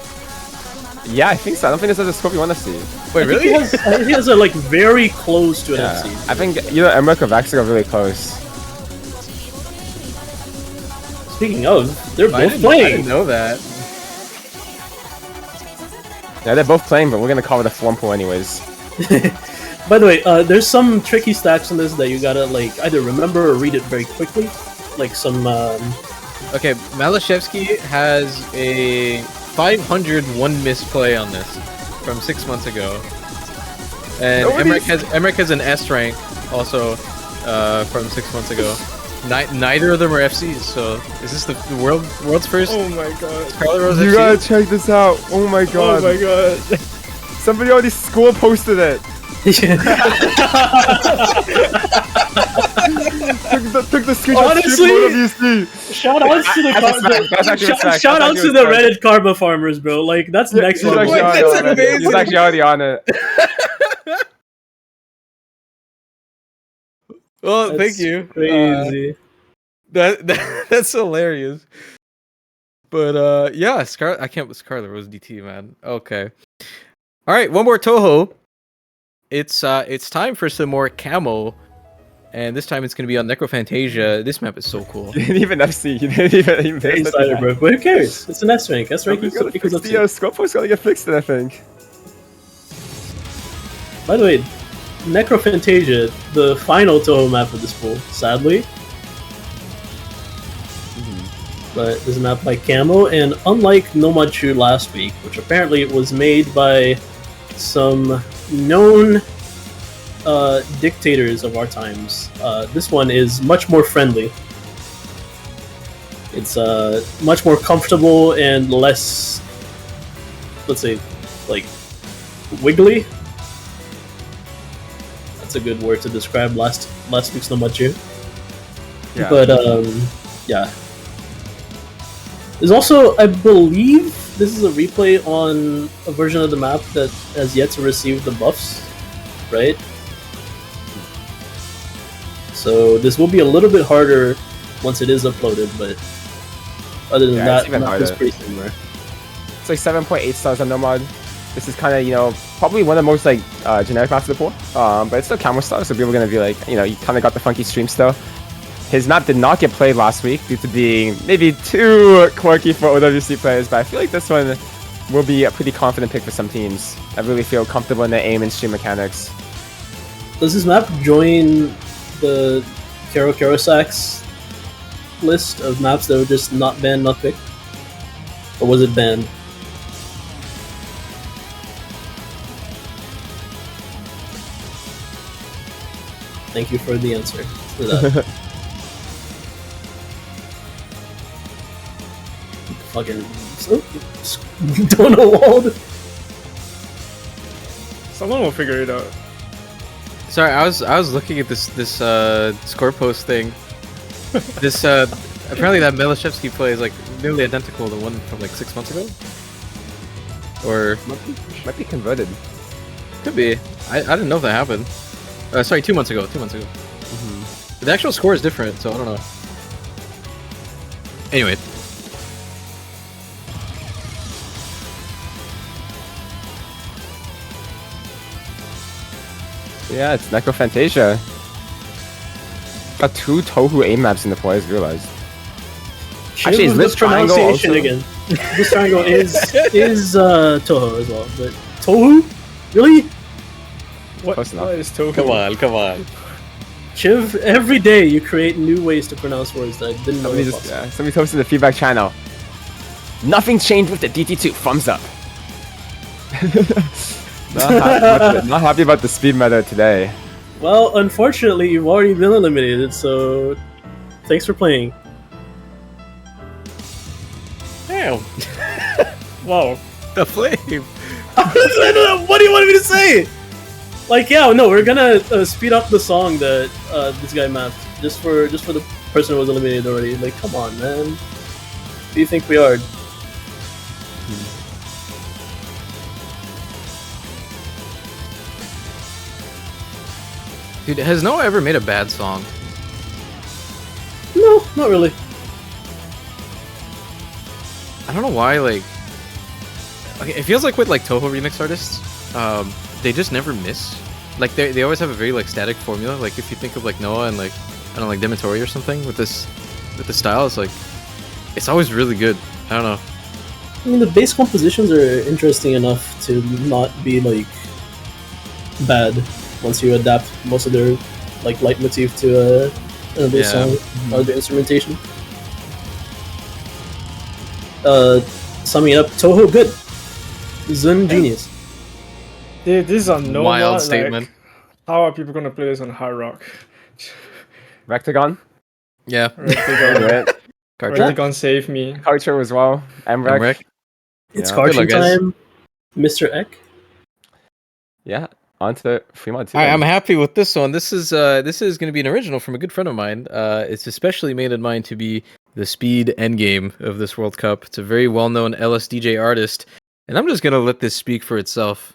Yeah, I think so. I don't think this is a scope you want to see. Wait, really? I think he has a like very close to an Yeah. FC. I think Emmerich or Vaxxer are really close. Speaking of, they're I both didn't playing. know that. Yeah, they're both playing, but we're gonna call it a form pool anyways. By the way, there's some tricky stacks in this that you gotta like either remember or read it very quickly. Like some. Okay, Malashevsky has a 501 misplay on this from 6 months ago, and Emmerich has an S rank also from 6 months ago. Neither of them are FCs, so is this the world's first? Oh my god. Scarlet Rose You FC? gotta check this out. Oh my god. Oh my god. Somebody already score posted it. took the screenshot. Honestly, WC. shout outs to the shout outs to the Reddit Karma farmers, bro. Like that's next He's level. actually already on it. Well, That's thank you. Crazy. That's hilarious. But yeah, I can't with Scarlet Rose DT, man. Okay. All right, one more Toho. It's time for some more camo, and this time it's gonna be on Necrophantasia. This map is so cool. You didn't even FC. You didn't even Very excited, bro. But who cares? It's an S rank. S rank equals up The scope post gotta get fixed, I think. By the way, Necrophantasia, the final Toho map of this pool, sadly. But this is a map by Camo, and unlike Nomad Chu last week, which apparently was made by some known dictators of our times, this one is much more friendly. It's much more comfortable and less, let's say, like, wiggly. That's a good word to describe last week's Nomad Chu. Yeah. But yeah. There's also, I believe, this is a replay on a version of the map that has yet to receive the buffs, right? So this will be a little bit harder once it is uploaded, but other than that, it's even the map is harder. pretty similar. It's like 7.8 stars on Nomad. This is kind of, probably one of the most like generic maps of the pool. But it's still camo stars, so people are gonna be like, you kind of got the funky stream still. His map did not get played last week due to being maybe too quirky for OWC players, but I feel like this one will be a pretty confident pick for some teams. I really feel comfortable in the aim and stream mechanics. Does this map join the Karosak's list of maps that were just not banned, not picked? Or was it banned? Thank you for the answer for that. Fucking Donald. Someone will figure it out. Sorry, I was looking at this score post thing. This apparently that Malashevsky play is like nearly identical to the one from like 6 months ago, or Might be converted. could be. I didn't know if that happened. Sorry, 2 months ago. 2 months ago. The actual score is different, so I don't know. Anyway. Yeah, it's Necrophantasia. Got 2 Tohu A maps in the play, I just realized. Actually, is this triangle pronunciation also? again? This triangle is Toho as well, but Tohu? Really? Close enough. What is Tohu? come on. Chiv, every day you create new ways to pronounce words that I didn't know were possible. Somebody posted in the feedback channel. Nothing's changed with the DT2. Thumbs up. not happy about the speed meta today. Well, unfortunately, you've already been eliminated, so thanks for playing. Damn. Wow. The flame. What do you want me to say? Like, yeah, no, we're gonna speed up the song that this guy mapped just for the person who was eliminated already. Like, come on, man. Who do you think we are? Dude, has Noah ever made a bad song? No, not really. I don't know why, like... Okay, it feels like with, like, Toho remix artists, they just never miss. Like, they always have a very, like, static formula. Like, if you think of, like, Noah and, like, I don't know, like, Dementori or something with this style, it's, like... It's always really good. I don't know. I mean, the bass compositions are interesting enough to not be, like, bad once you adapt most of their, like, leitmotif to a bass song or the instrumentation. Summing it up, Toho good. Zun genius. Dude, this is on no Wild like, statement. how are people gonna play this on Hard Rock? Rectagon. Yeah. Rectagon, Carter. Rectagon save me. Culture as well. MREC. Emrek. It's Yeah. cartoon Good luck, guys. time, Mr. Eck. Yeah. On to Fremont 2. I'm happy with this one. This is going to be an original from a good friend of mine. It's especially made in mind to be the speed endgame of this World Cup. It's a very well-known LSDJ artist, and I'm just going to let this speak for itself.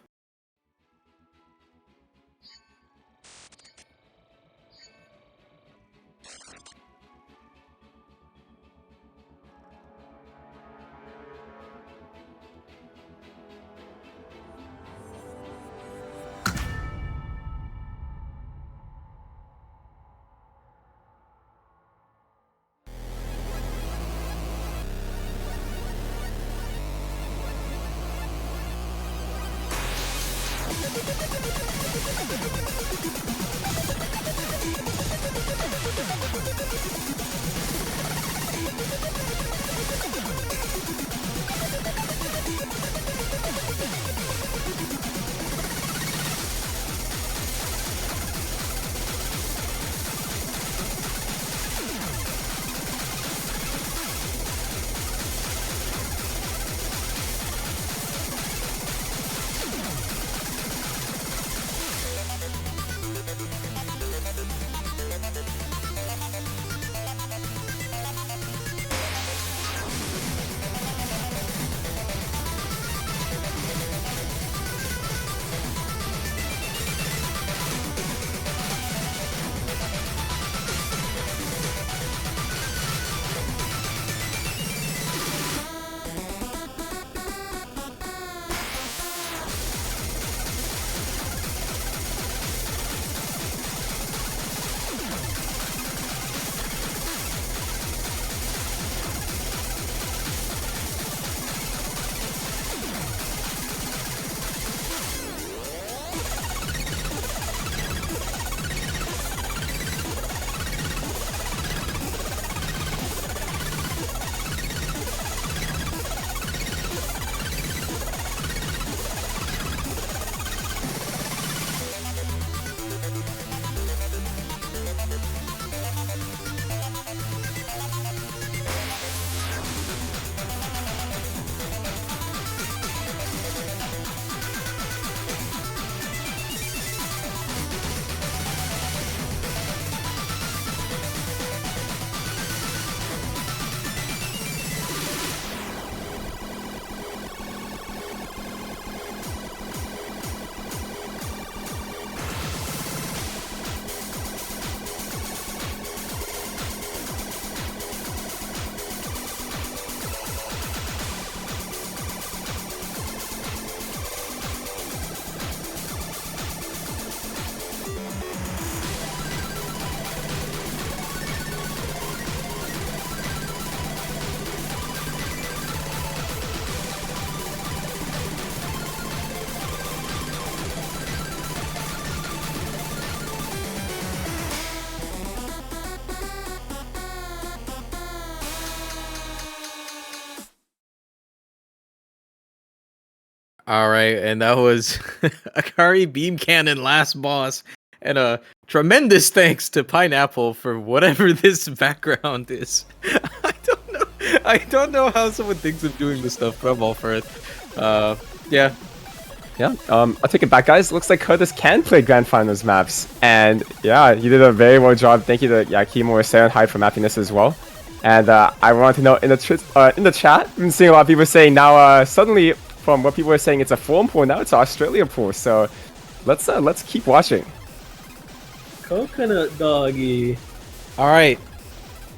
All right, and that was Akari Beam Cannon last boss, and a tremendous thanks to Pineapple for whatever this background is. I don't know how someone thinks of doing this stuff, but I'm all for it. Yeah. Yeah, I'll take it back, guys. Looks like Curtis can play Grand Finals maps, and yeah, you did a very well job. Thank you to Kimo or Saren Hyde for mapping this as well. And I want to know in the chat, I'm seeing a lot of people saying now suddenly from what people are saying it's a foreign pool, now it's an Australia pool. So let's keep watching. Coconut doggy. All right,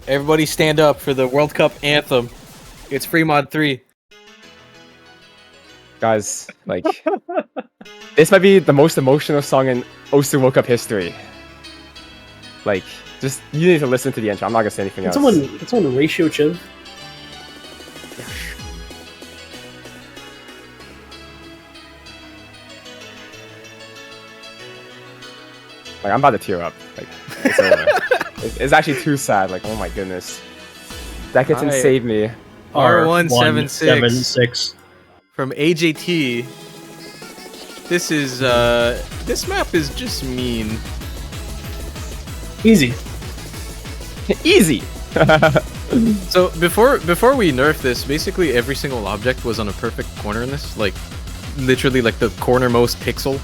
everybody stand up for the World Cup anthem. It's Free Mod 3. Guys, like, this might be the most emotional song in Osu World Cup history. Like, just, you need to listen to the intro. I'm not gonna say anything else. Can someone ratio Chiv? Like, I'm about to tear up. Like, it's over. It's actually too sad. Like, oh my goodness. Dekaton save me. R176 from AJT. This is this map is just mean. Easy. Easy. So before we nerf this, basically every single object was on a perfect corner in this, like literally like the cornermost pixel.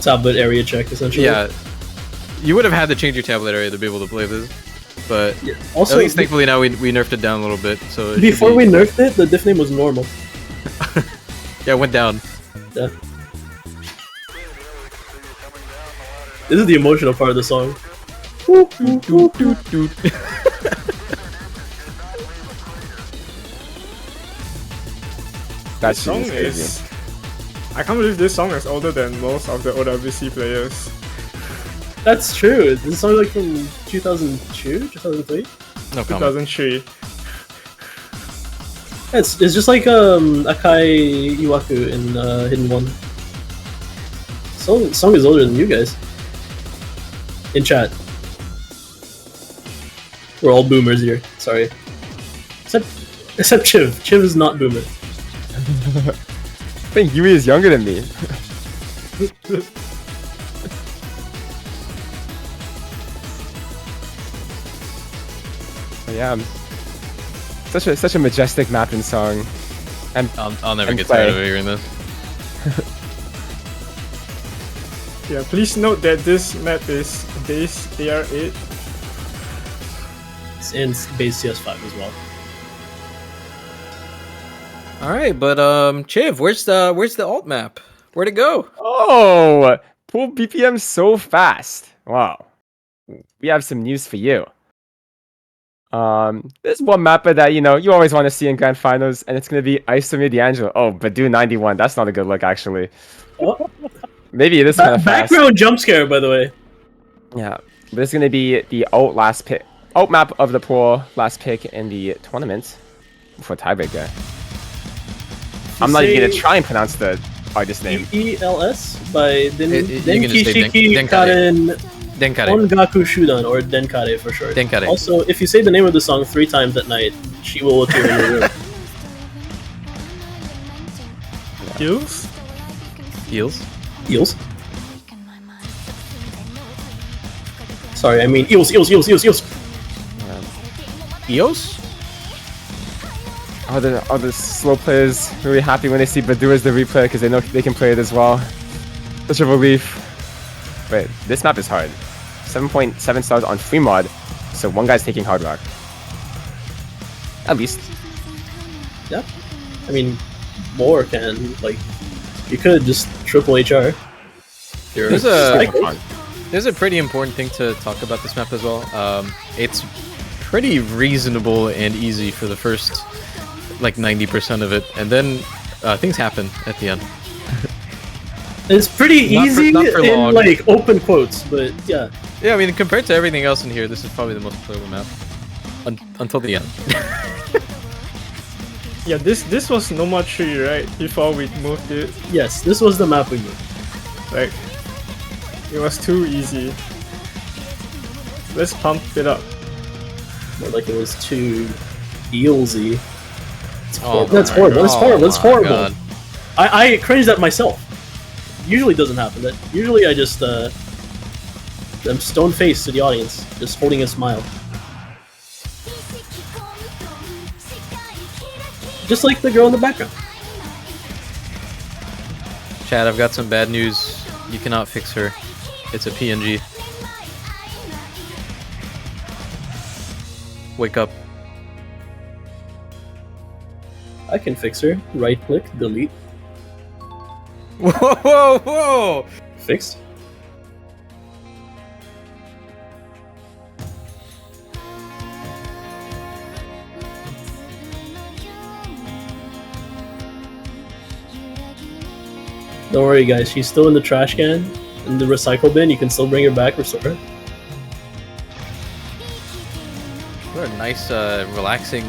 Tablet area check essentially. Yeah, you would have had to change your tablet area to be able to play this, but yeah. Also, at least thankfully now we nerfed it down a little bit. So before we nerfed it, the diff name was normal. Yeah, it went down. Yeah. This is the emotional part of the song. That song is. I can't believe this song is older than most of the OWC players. That's true. This song is like from 2002, 2003. No comment. 2003. It's just like Akai Iwaku in Hidden One. Song is older than you guys. In chat. We're all boomers here. Sorry. Except Chiv. Chiv is not boomer. I think Yui is younger than me. Yeah. Such a majestic mapping song. And I'll never get tired of hearing this. Yeah, please note that this map is base AR8. It's in base CS5 as well. All right, but Chiv, where's the alt map? Where'd it go? Oh, pool BPM so fast. Wow. We have some news for you. There's one mapper that you always want to see in Grand Finals, and it's gonna be Isomir D'Angelo. Oh, Badu 91. That's not a good look, actually. Oh. Maybe it is kind of fast. Background jump scare, by the way. Yeah, but it's gonna be the alt map of the pool last pick in the tournament for tiebreaker. I'm not even gonna try and pronounce the artist name. ELS by Denkishiki Karen Denkare. Ongaku Shudan, or Denkare for short. Denkare. Also, if you say the name of the song 3 times at night, she will appear in your room. Heels? Heels? Eels? Sorry, I mean eels. Eos? All the slow players really happy when they see Badu as the replay because they know they can play it as well. Such a relief. But this map is hard. 7.7 stars on free mod, so one guy's taking Hard Rock. At least. Yeah. I mean, more can, like, you could just triple HR. There's a pretty important thing to talk about this map as well. It's pretty reasonable and easy for the first like 90% of it, and then things happen at the end. It's pretty easy not for in long. like open quotes, but yeah. Yeah, I mean, compared to everything else in here, this is probably the most playable map until the end. Yeah, this was Noma 3, right? Before we moved it. Yes, this was the map we used. Like, it was too easy. Let's pump it up. More like it was too eelsy. Oh That's horrible. That's horrible. That's horrible. God. I cringed at myself. Usually doesn't happen. That usually I just I'm stone faced to the audience, just holding a smile. Just like the girl in the background. Chad, I've got some bad news. You cannot fix her. It's a PNG. Wake up. I can fix her. Right click, delete, Whoa, whoa, whoa! fixed. Don't worry, guys. She's still in the trash can, in the recycle bin. You can still bring her back, restore her. What a nice, relaxing,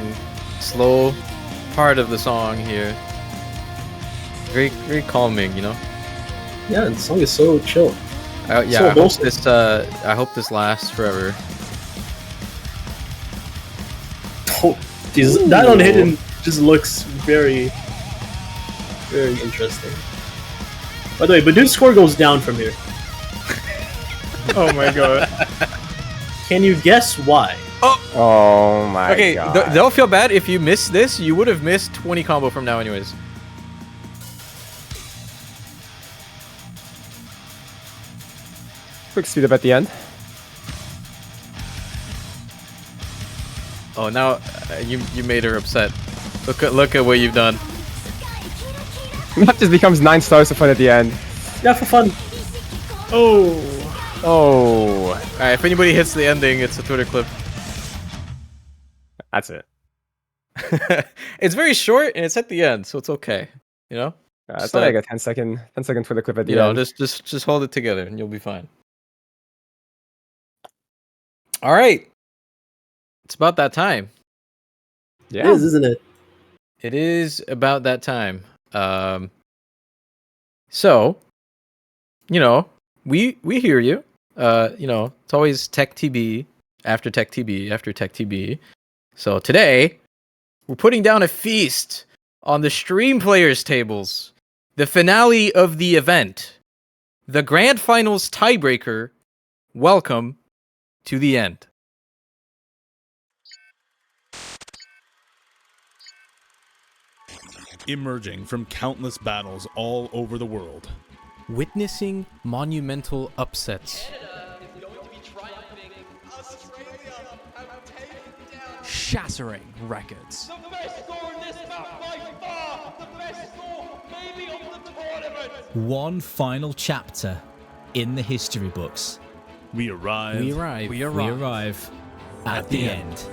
slow part of the song here. Very, very calming, you know. Yeah, the song is so chill. Yeah, So I hope this. I hope this lasts forever. Oh, Jesus, that on hidden just looks very, very interesting. By the way, Badu's score goes down from here. Oh my god. Can you guess why? Oh my Okay, god. don't feel bad if you missed this. You would have missed 20 combo from now, anyways. Quick speed up at the end. Oh, now you made her upset. Look at what you've done. Map just becomes 9 stars of fun at the end. Yeah, for fun. Oh. Oh, Alright, if anybody hits the ending, it's a Twitter clip. that's it. It's very short and it's at the end, so it's okay. You know? It's Just, not like a 10 second Twitter clip at the You know, end. just hold it together and you'll be fine. Alright. It's about that time. It Yeah. is, isn't it? It is about that time. So, you know, we hear you. You know, it's always Tech TB after Tech TB after Tech TB. So today, we're putting down a feast on the stream players tables. The finale of the event. The grand finals tiebreaker. Welcome to the end. Emerging from countless battles all over the world. Witnessing monumental upsets. Shattering records. The best score in this map by far! The best score maybe of the tournament! One final chapter in the history books. We arrive. We arrive at the end.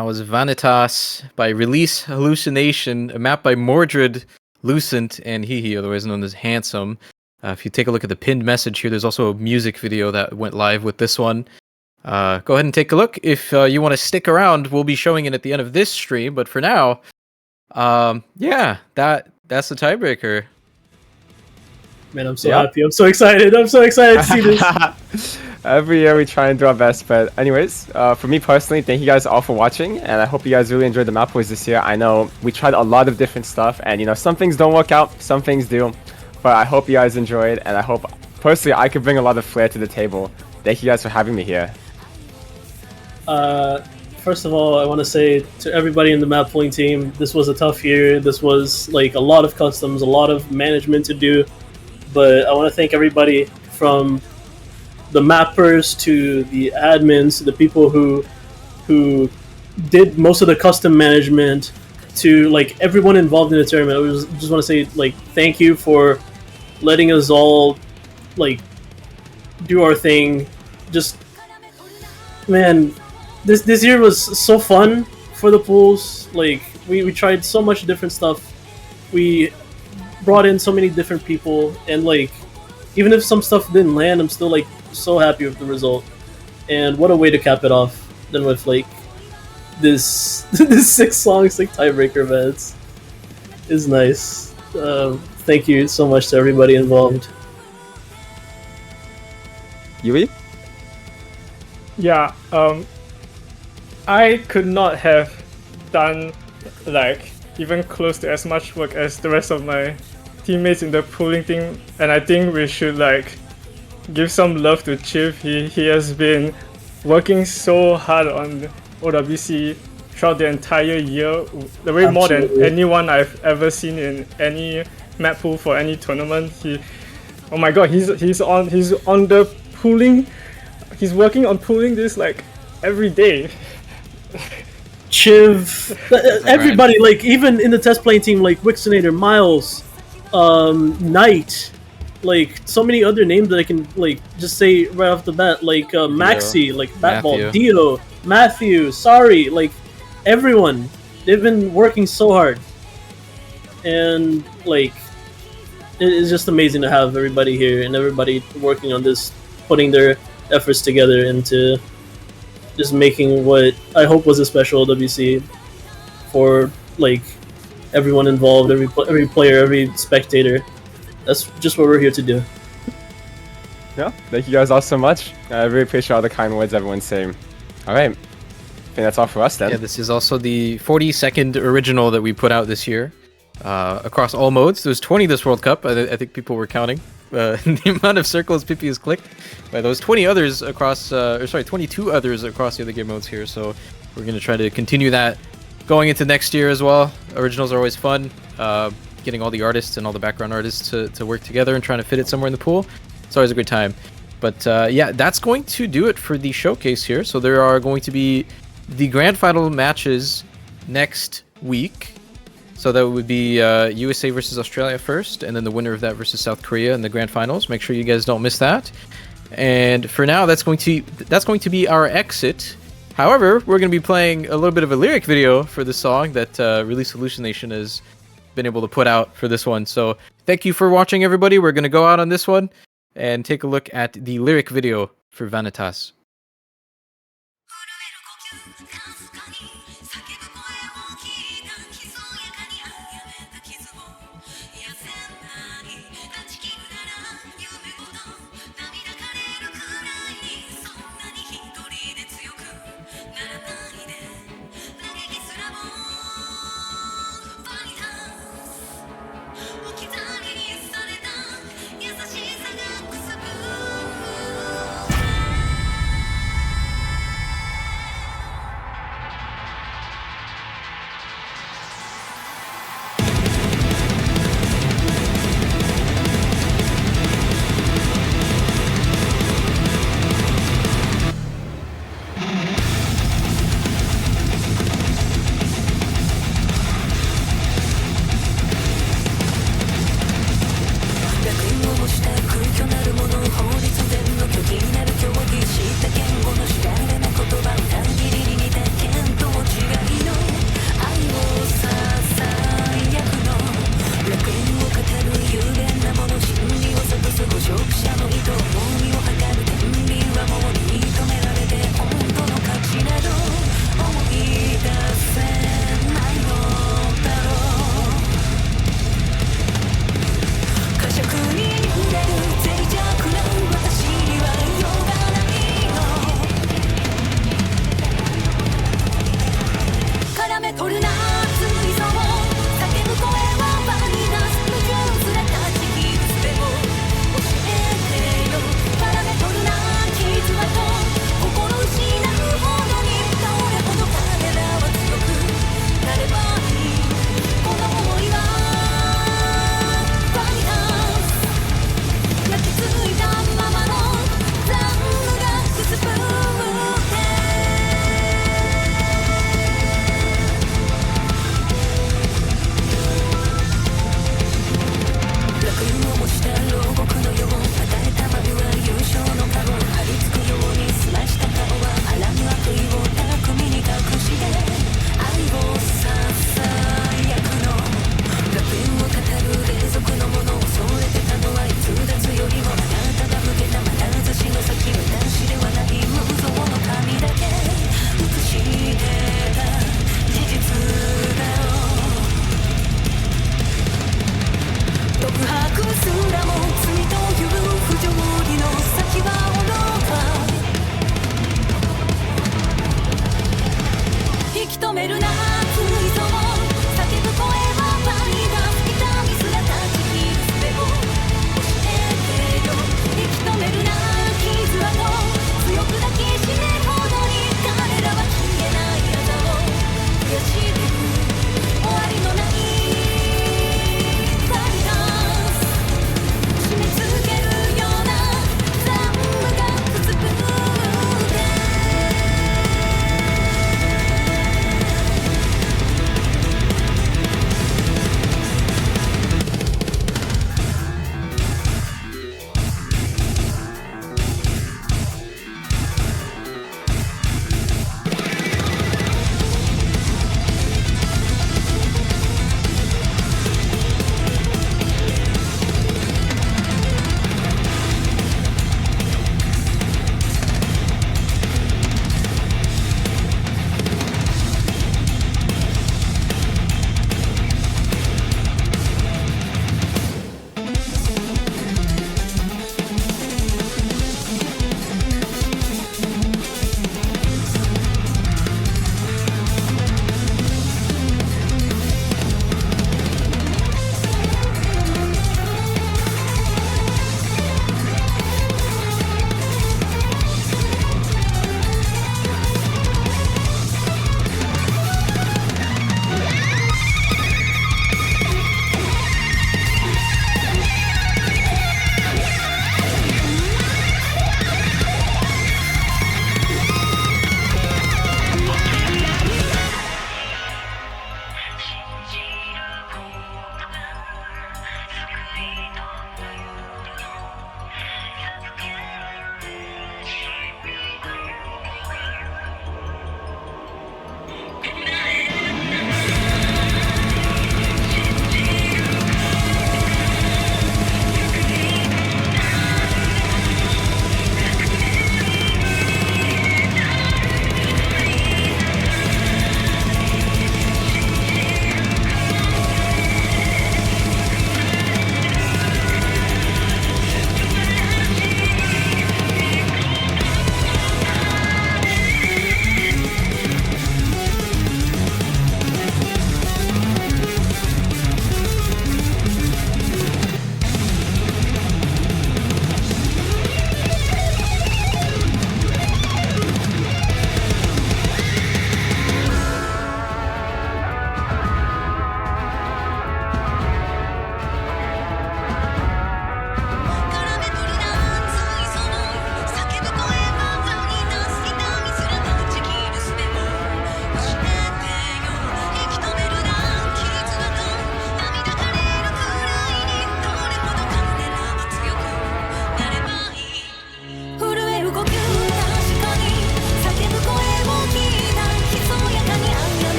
That was Vanitas by Release Hallucination, a map by Mordred, Lucent, and Hihi, otherwise known as Handsome. If you take a look at the pinned message here, there's also a music video that went live with this one. Go ahead and take a look. If you want to stick around, we'll be showing it at the end of this stream. But for now, yeah, that's the tiebreaker. Man, I'm so happy. I'm so excited. I'm so excited to see this. Every year we try and do our best, but anyways, for me personally, thank you guys all for watching, and I hope you guys really enjoyed the map quiz this year. I know we tried a lot of different stuff, and you know, some things don't work out, some things do, but I hope you guys enjoyed, and I hope personally I could bring a lot of flair to the table. Thank you guys for having me here. First of all, I want to say to everybody in the map pulling team, this was a tough year. This was like a lot of customs, a lot of management to do, but I want to thank everybody from the mappers to the admins, to the people who did most of the custom management, to like everyone involved in the tournament. I just want to say like thank you for letting us all like do our thing. Just man, this year was so fun for the pools. Like we tried so much different stuff. We brought in so many different people, and like even if some stuff didn't land, I'm still like so happy with the result. And what a way to cap it off than with like this this 6-song tiebreaker, man. It's nice. Thank you so much to everybody involved. Yui? Yeah, I could not have done like even close to as much work as the rest of my teammates in the pooling team, and I think we should like give some love to Chiv. He has been working so hard on OWC throughout the entire year, way more than anyone I've ever seen in any map pool for any tournament. Oh my god, he's on the pooling. He's working on pooling this like every day. Chiv, everybody, like even in the test playing team, like Wixinator, Miles, Knight, like so many other names that I can like just say right off the bat, like Maxi, like Batball, Dio, Matthew, sorry, like everyone, they've been working so hard, and like it's just amazing to have everybody here and everybody working on this, putting their efforts together into just making what I hope was a special WC for like everyone involved, every player, every spectator. That's just what we're here to do. Yeah, thank you guys all so much. I really appreciate all the kind words everyone's saying. Alright, I think that's all for us then. Yeah, this is also the 42nd original that we put out this year. Across all modes. There's 20 this World Cup. I think people were counting the amount of circles Pippi has clicked. By those 20 others across, 22 others across the other game modes here. So we're going to try to continue that going into next year as well. Originals are always fun. Getting all the artists and all the background artists to work together and trying to fit it somewhere in the pool. It's always a good time. But yeah, that's going to do it for the showcase here. So there are going to be the grand final matches next week. So that would be USA versus Australia first, and then the winner of that versus South Korea in the grand finals. Make sure you guys don't miss that. And for now, that's going to be our exit. However, we're going to be playing a little bit of a lyric video for the song that Release Hallucination has been able to put out for this one. So thank you for watching, everybody. We're going to go out on this one and take a look at the lyric video for Vanitas.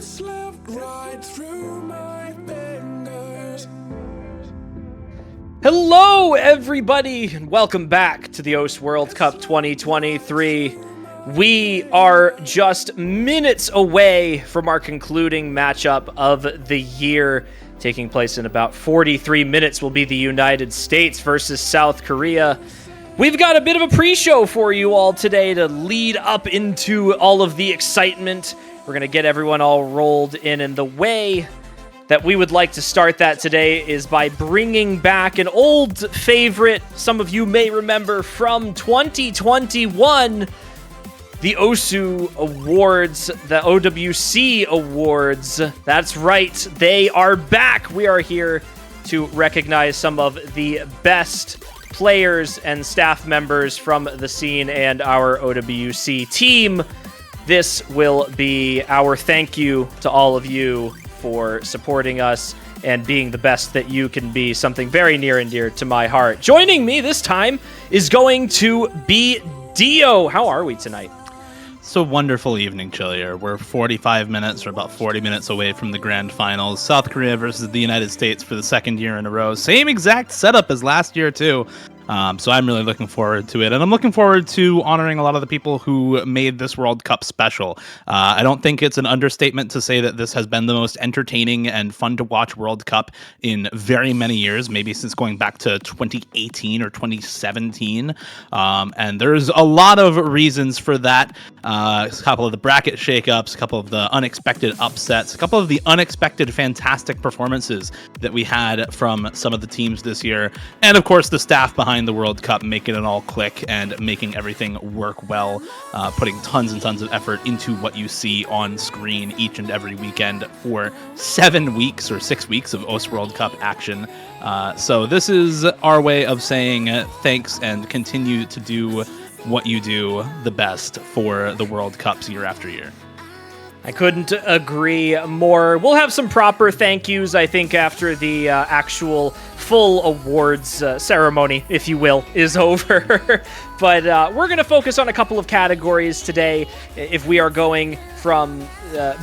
slipped right through my fingers. Hello, everybody, and welcome back to the OS World Cup 2023. We are just minutes away from our concluding matchup of the year. Taking place in about 43 minutes will be the United States versus South Korea. We've got a bit of a pre-show for you all today to lead up into all of the excitement. We're going to get everyone all rolled in, and the way that we would like to start that today is by bringing back an old favorite some of you may remember from 2021, the OSU Awards, the OWC Awards. That's right, they are back. We are here to recognize some of the best players and staff members from the scene and our OWC team. This will be our thank you to all of you for supporting us and being the best that you can be, something very near and dear to my heart. Joining me this time is going to be Dio. How are we tonight? It's a wonderful evening, Chillier. We're 45 minutes or about 40 minutes away from the grand finals. South Korea versus the United States for the second year in a row. Same exact setup as last year, too. So I'm really looking forward to it. And I'm looking forward to honoring a lot of the people who made this World Cup special. I don't think it's an understatement to say that this has been the most entertaining and fun to watch World Cup in very many years, maybe since going back to 2018 or 2017. And there's a lot of reasons for that. A couple of the bracket shakeups, a couple of the unexpected upsets, a couple of the unexpected fantastic performances that we had from some of the teams this year. And of course, the staff behind the World Cup making it all click and making everything work well, putting tons and tons of effort into what you see on screen each and every weekend for 7 weeks or 6 weeks of OS World Cup action. So this is our way of saying thanks and continue to do what you do the best for the World Cups year after year. I couldn't agree more. We'll have some proper thank yous, I think, after the actual full awards ceremony, if you will, is over. But we're going to focus on a couple of categories today. If we are going from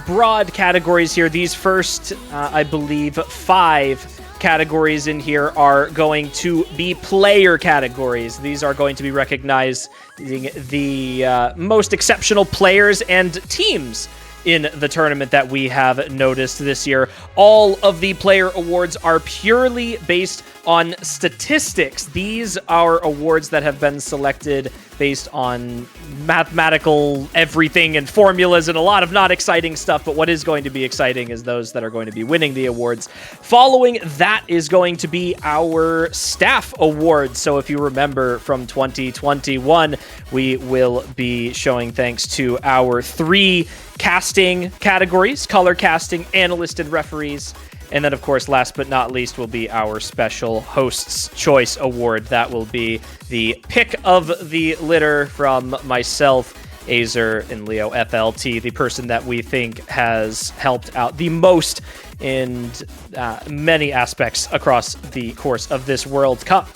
broad categories here, these first, I believe, 5 categories in here are going to be player categories. These are going to be recognizing the most exceptional players and teams in the tournament that we have noticed this year. All of the player awards are purely based on statistics. These are awards that have been selected based on mathematical everything and formulas and a lot of not exciting stuff, but what is going to be exciting is those that are going to be winning the awards. Following that is going to be our staff awards. So if you remember from 2021, we will be showing thanks to our 3 casting categories: color casting, analyst, and referees. And then, of course, last but not least will be our special Host's Choice Award. That will be the pick of the litter from myself, Azer, and Leo FLT, the person that we think has helped out the most in many aspects across the course of this World Cup.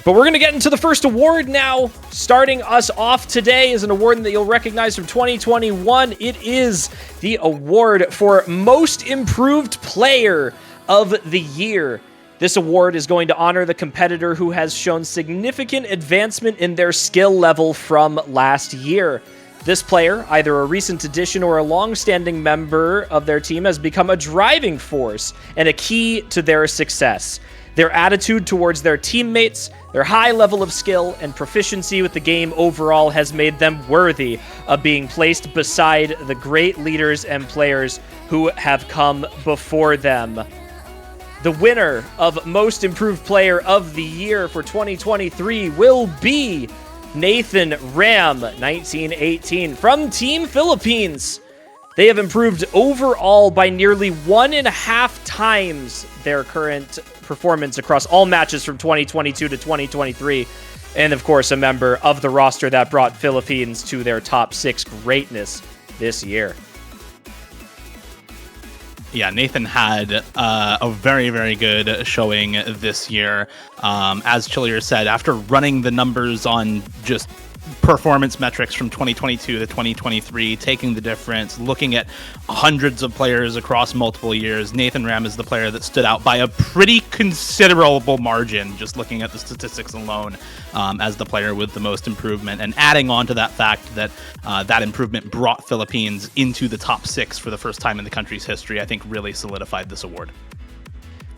But we're going to get into the first award now. Starting us off today is an award that you'll recognize from 2021. It is the award for Most Improved Player of the Year. This award is going to honor the competitor who has shown significant advancement in their skill level from last year. This player, either a recent addition or a long-standing member of their team, has become a driving force and a key to their success. Their attitude towards their teammates, their high level of skill, and proficiency with the game overall has made them worthy of being placed beside the great leaders and players who have come before them. The winner of Most Improved Player of the Year for 2023 will be Nathan Ram, 1918, from Team Philippines. They have improved overall by nearly 1.5 times their current performance across all matches from 2022 to 2023. And of course, a member of the roster that brought Philippines to their top 6 greatness this year. Yeah, Nathan had a very, very good showing this year. As Chillier said, after running the numbers on just performance metrics from 2022 to 2023, taking the difference, looking at hundreds of players across multiple years, Nathan Ram is the player that stood out by a pretty considerable margin, just looking at the statistics alone, as the player with the most improvement. And adding on to that fact that that improvement brought Philippines into the top 6 for the first time in the country's history, I think really solidified this award.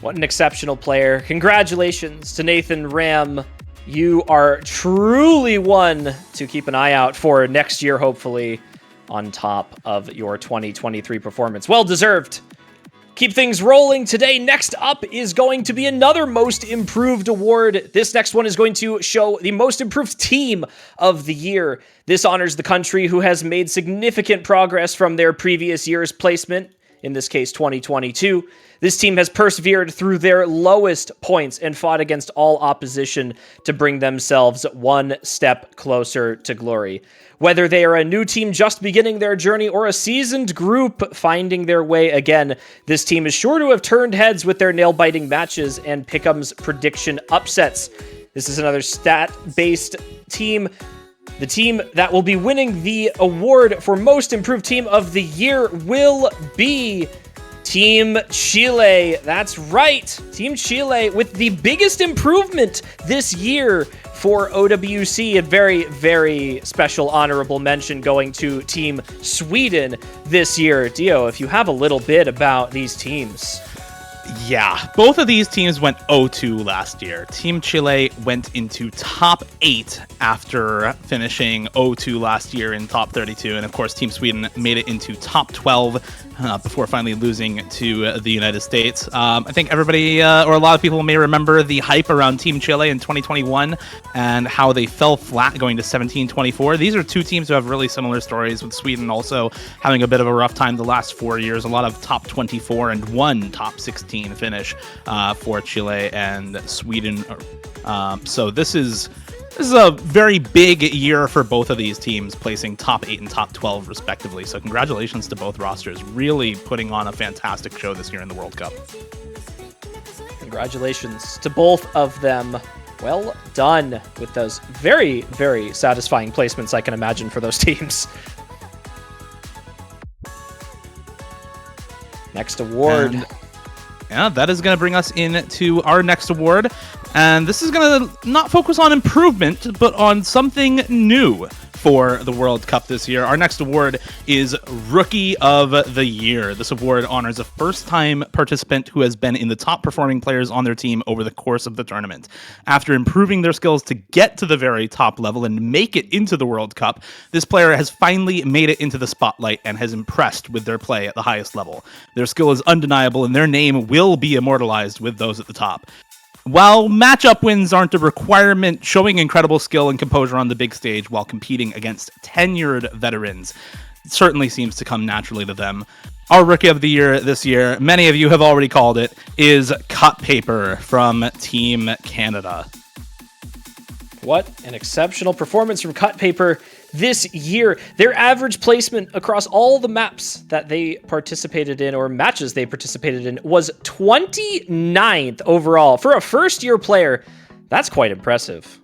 What an exceptional player. Congratulations to Nathan Ram. You are truly one to keep an eye out for next year, hopefully, on top of your 2023 performance. Well deserved. Keep things rolling today. Next up is going to be another Most Improved award. This next one is going to show the Most Improved Team of the Year. This honors the country who has made significant progress from their previous year's placement, in this case 2022. This team has persevered through their lowest points and fought against all opposition to bring themselves one step closer to glory. Whether they are a new team just beginning their journey or a seasoned group finding their way again, this team is sure to have turned heads with their nail-biting matches and Pick'em's prediction upsets. This is another stat-based team. The team that will be winning the award for Most Improved Team of the Year will be Team Chile. That's right. Team Chile with the biggest improvement this year for OWC. A very, very special honorable mention going to Team Sweden this year. Dio, if you have a little bit about these teams. Yeah, both of these teams went 0-2 last year. Team Chile went into top 8 after finishing 0-2 last year in top 32. And of course, Team Sweden made it into top 12 before finally losing to the United States. I think everybody, or a lot of people may remember the hype around Team Chile in 2021 and how they fell flat going to 17-24. These are two teams who have really similar stories, with Sweden also having a bit of a rough time the last 4 years. A lot of top 24 and one top 16 finish for Chile and Sweden. So this is a very big year for both of these teams, placing top 8 and top 12 respectively. So congratulations to both rosters, really putting on a fantastic show this year in the World Cup. Congratulations to both of them. Well done with those very, very satisfying placements, I can imagine, for those teams. Next award. And yeah, that is going to bring us into our next award. And this is going to not focus on improvement, but on something new for the World Cup this year. Our next award is Rookie of the Year. This award honors a first-time participant who has been in the top performing players on their team over the course of the tournament. After improving their skills to get to the very top level and make it into the World Cup, this player has finally made it into the spotlight and has impressed with their play at the highest level. Their skill is undeniable, and their name will be immortalized with those at the top. While matchup wins aren't a requirement, showing incredible skill and composure on the big stage while competing against tenured veterans certainly seems to come naturally to them. Our Rookie of the Year this year, many of you have already called it, is Cut Paper from Team Canada. What an exceptional performance from Cut Paper this year. Their average placement across all the maps that they participated in, or matches they participated in, was 29th overall. For a first-year player, that's quite impressive.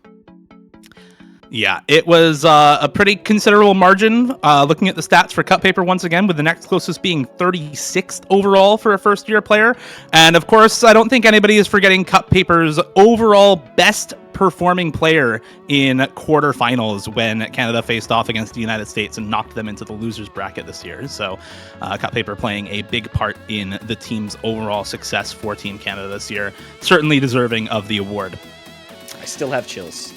Yeah, it was a pretty considerable margin. Looking at the stats for Cut Paper once again, with the next closest being 36th overall for a first-year player. And of course, I don't think anybody is forgetting Cut Paper's overall best performing player in quarterfinals when Canada faced off against the United States and knocked them into the losers bracket this year. So Cut Paper playing a big part in the team's overall success for Team Canada this year. Certainly deserving of the award. I still have chills.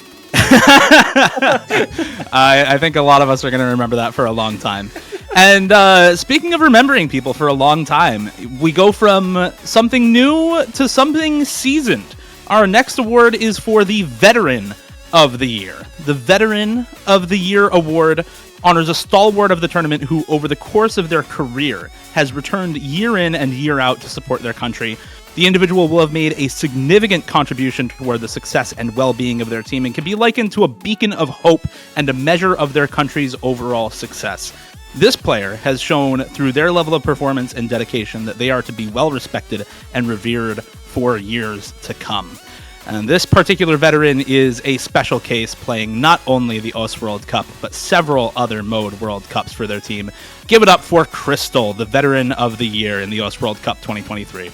I think a lot of us are going to remember that for a long time. And speaking of remembering people for a long time, we go from something new to something seasoned. Our next award is for the Veteran of the Year. The Veteran of the Year award honors a stalwart of the tournament who, over the course of their career, has returned year in and year out to support their country. The individual will have made a significant contribution toward the success and well-being of their team and can be likened to a beacon of hope and a measure of their country's overall success. This player has shown through their level of performance and dedication that they are to be well respected and revered for years to come. And this particular veteran is a special case, playing not only the OS World Cup, but several other Mode World Cups for their team. Give it up for Crystal, the veteran of the year in the OS World Cup 2023.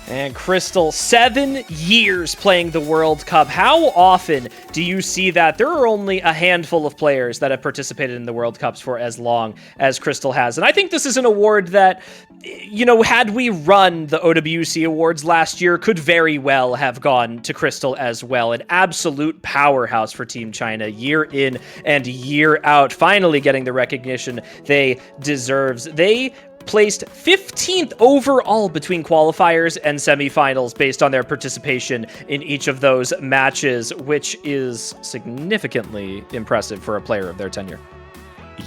And Crystal, 7 years playing the World Cup. How often do you see that? There are only a handful of players that have participated in the World Cups for as long as Crystal has. And I think this is an award that, you know, had we run the OWC Awards last year, could very well have gone to Crystal as well. An absolute powerhouse for Team China, year in and year out, finally getting the recognition they deserves. They placed 15th overall between qualifiers and semifinals based on their participation in each of those matches, which is significantly impressive for a player of their tenure.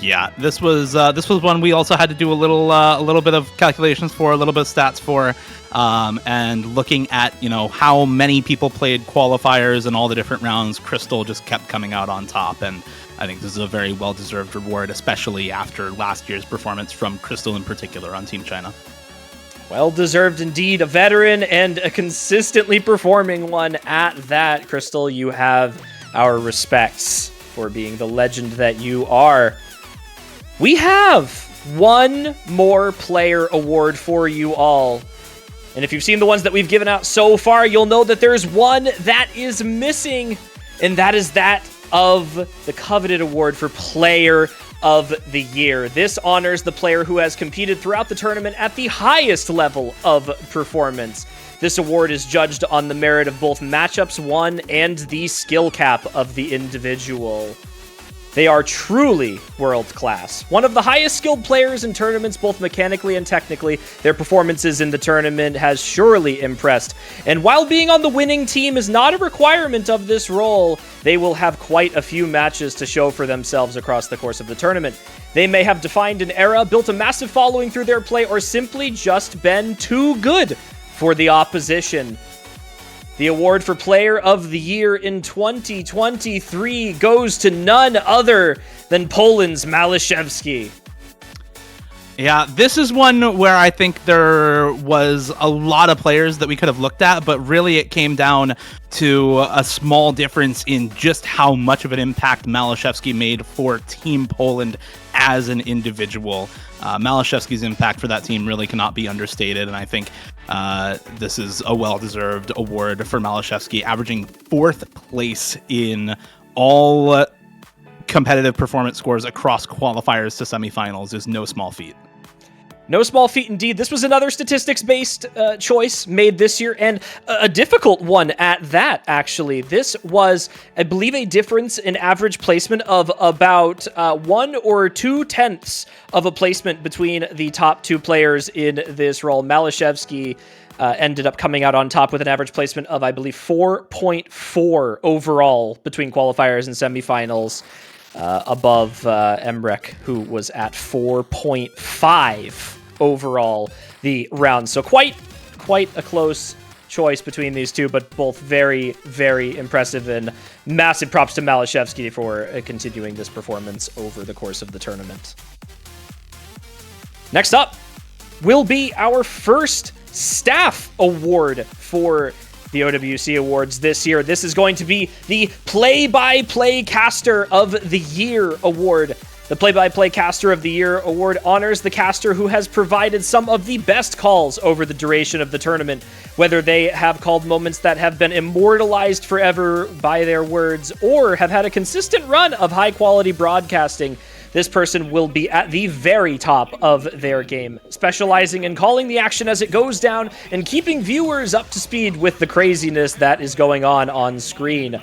Yeah, this was one we also had to do a little bit of calculations for, a little bit of stats for, and looking at, you know, how many people played qualifiers and all the different rounds. Crystal just kept coming out on top, and I think this is a very well-deserved reward, especially after last year's performance from Crystal in particular on Team China. Well-deserved indeed, a veteran and a consistently performing one at that. Crystal, you have our respects for being the legend that you are. We have one more player award for you all. And if you've seen the ones that we've given out so far, you'll know that there's one that is missing, and that is that of the coveted award for Player of the Year. This honors the player who has competed throughout the tournament at the highest level of performance. This award is judged on the merit of both matchups won and the skill cap of the individual. They are truly world-class. One of the highest skilled players in tournaments, both mechanically and technically. Their performances in the tournament has surely impressed. And while being on the winning team is not a requirement of this role, they will have quite a few matches to show for themselves across the course of the tournament. They may have defined an era, built a massive following through their play, or simply just been too good for the opposition. The award for Player of the Year in 2023 goes to none other than Poland's Malashevsky. Yeah, this is one where I think there was a lot of players that we could have looked at, but really it came down to a small difference in just how much of an impact Malashevsky made for Team Poland as an individual. Malashevsky's impact for that team really cannot be understated, and I think this is a well-deserved award for Malashevsky. Averaging 4th place in all competitive performance scores across qualifiers to semifinals is no small feat. No small feat indeed. This was another statistics-based choice made this year, and a difficult one at that, actually. This was, I believe, a difference in average placement of about 1 or 2/10 of a placement between the top two players in this role. Malashevsky ended up coming out on top with an average placement of, I believe, 4.4 overall between qualifiers and semifinals, above Emrek, who was at 4.5 overall the round. So quite a close choice between these two, but both very, very impressive, and massive props to Malashevsky for continuing this performance over the course of the tournament. Next up will be our first staff award for the OWC Awards this year. This is going to be the Play-by-Play Caster of the Year award. The Play-by-Play Caster of the Year award honors the caster who has provided some of the best calls over the duration of the tournament, whether they have called moments that have been immortalized forever by their words or have had a consistent run of high-quality broadcasting. This person will be at the very top of their game, specializing in calling the action as it goes down and keeping viewers up to speed with the craziness that is going on screen.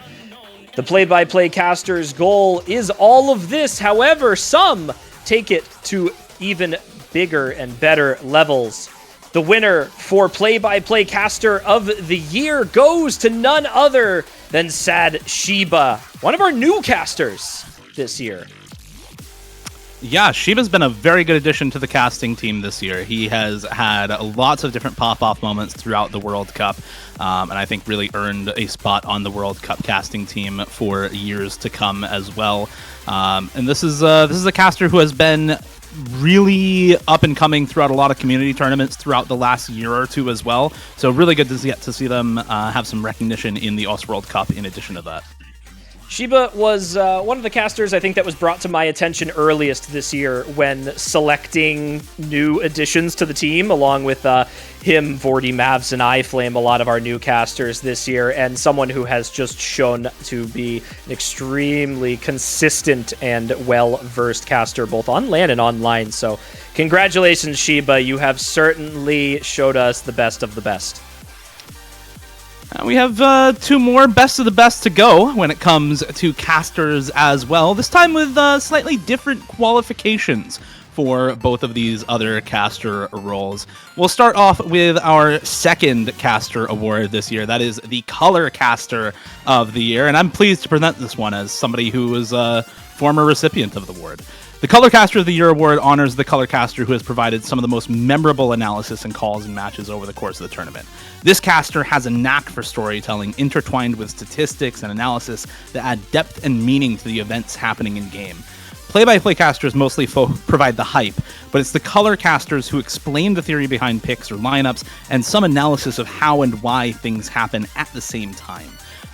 The play-by-play caster's goal is all of this. However, some take it to even bigger and better levels. The winner for Play-by-Play Caster of the Year goes to none other than Sad Shiba, one of our new casters this year. Yeah, Shiba's been a very good addition to the casting team this year. He has had lots of different pop-off moments throughout the World Cup, and I think really earned a spot on the World Cup casting team for years to come as well. And this is a caster who has been really up and coming throughout a lot of community tournaments throughout the last year or two as well. So really good to get to see them have some recognition in the OS World Cup in addition to that. Shiba was one of the casters I think that was brought to my attention earliest this year when selecting new additions to the team, along with him, Vorty, Mavs, and iFlame, a lot of our new casters this year, and someone who has just shown to be an extremely consistent and well-versed caster, both on LAN and online. So congratulations, Shiba. You have certainly showed us the best of the best. We have two more best of the best to go when it comes to casters as well, this time with slightly different qualifications for both of these other caster roles. We'll start off with our second caster award this year. That is the Color Caster of the Year, and I'm pleased to present this one as somebody who was a former recipient of the award. The Color Caster of the Year award honors the color caster who has provided some of the most memorable analysis and calls and matches over the course of the tournament. This caster has a knack for storytelling intertwined with statistics and analysis that add depth and meaning to the events happening in game. Play-by-play casters mostly provide the hype, but it's the color casters who explain the theory behind picks or lineups and some analysis of how and why things happen at the same time.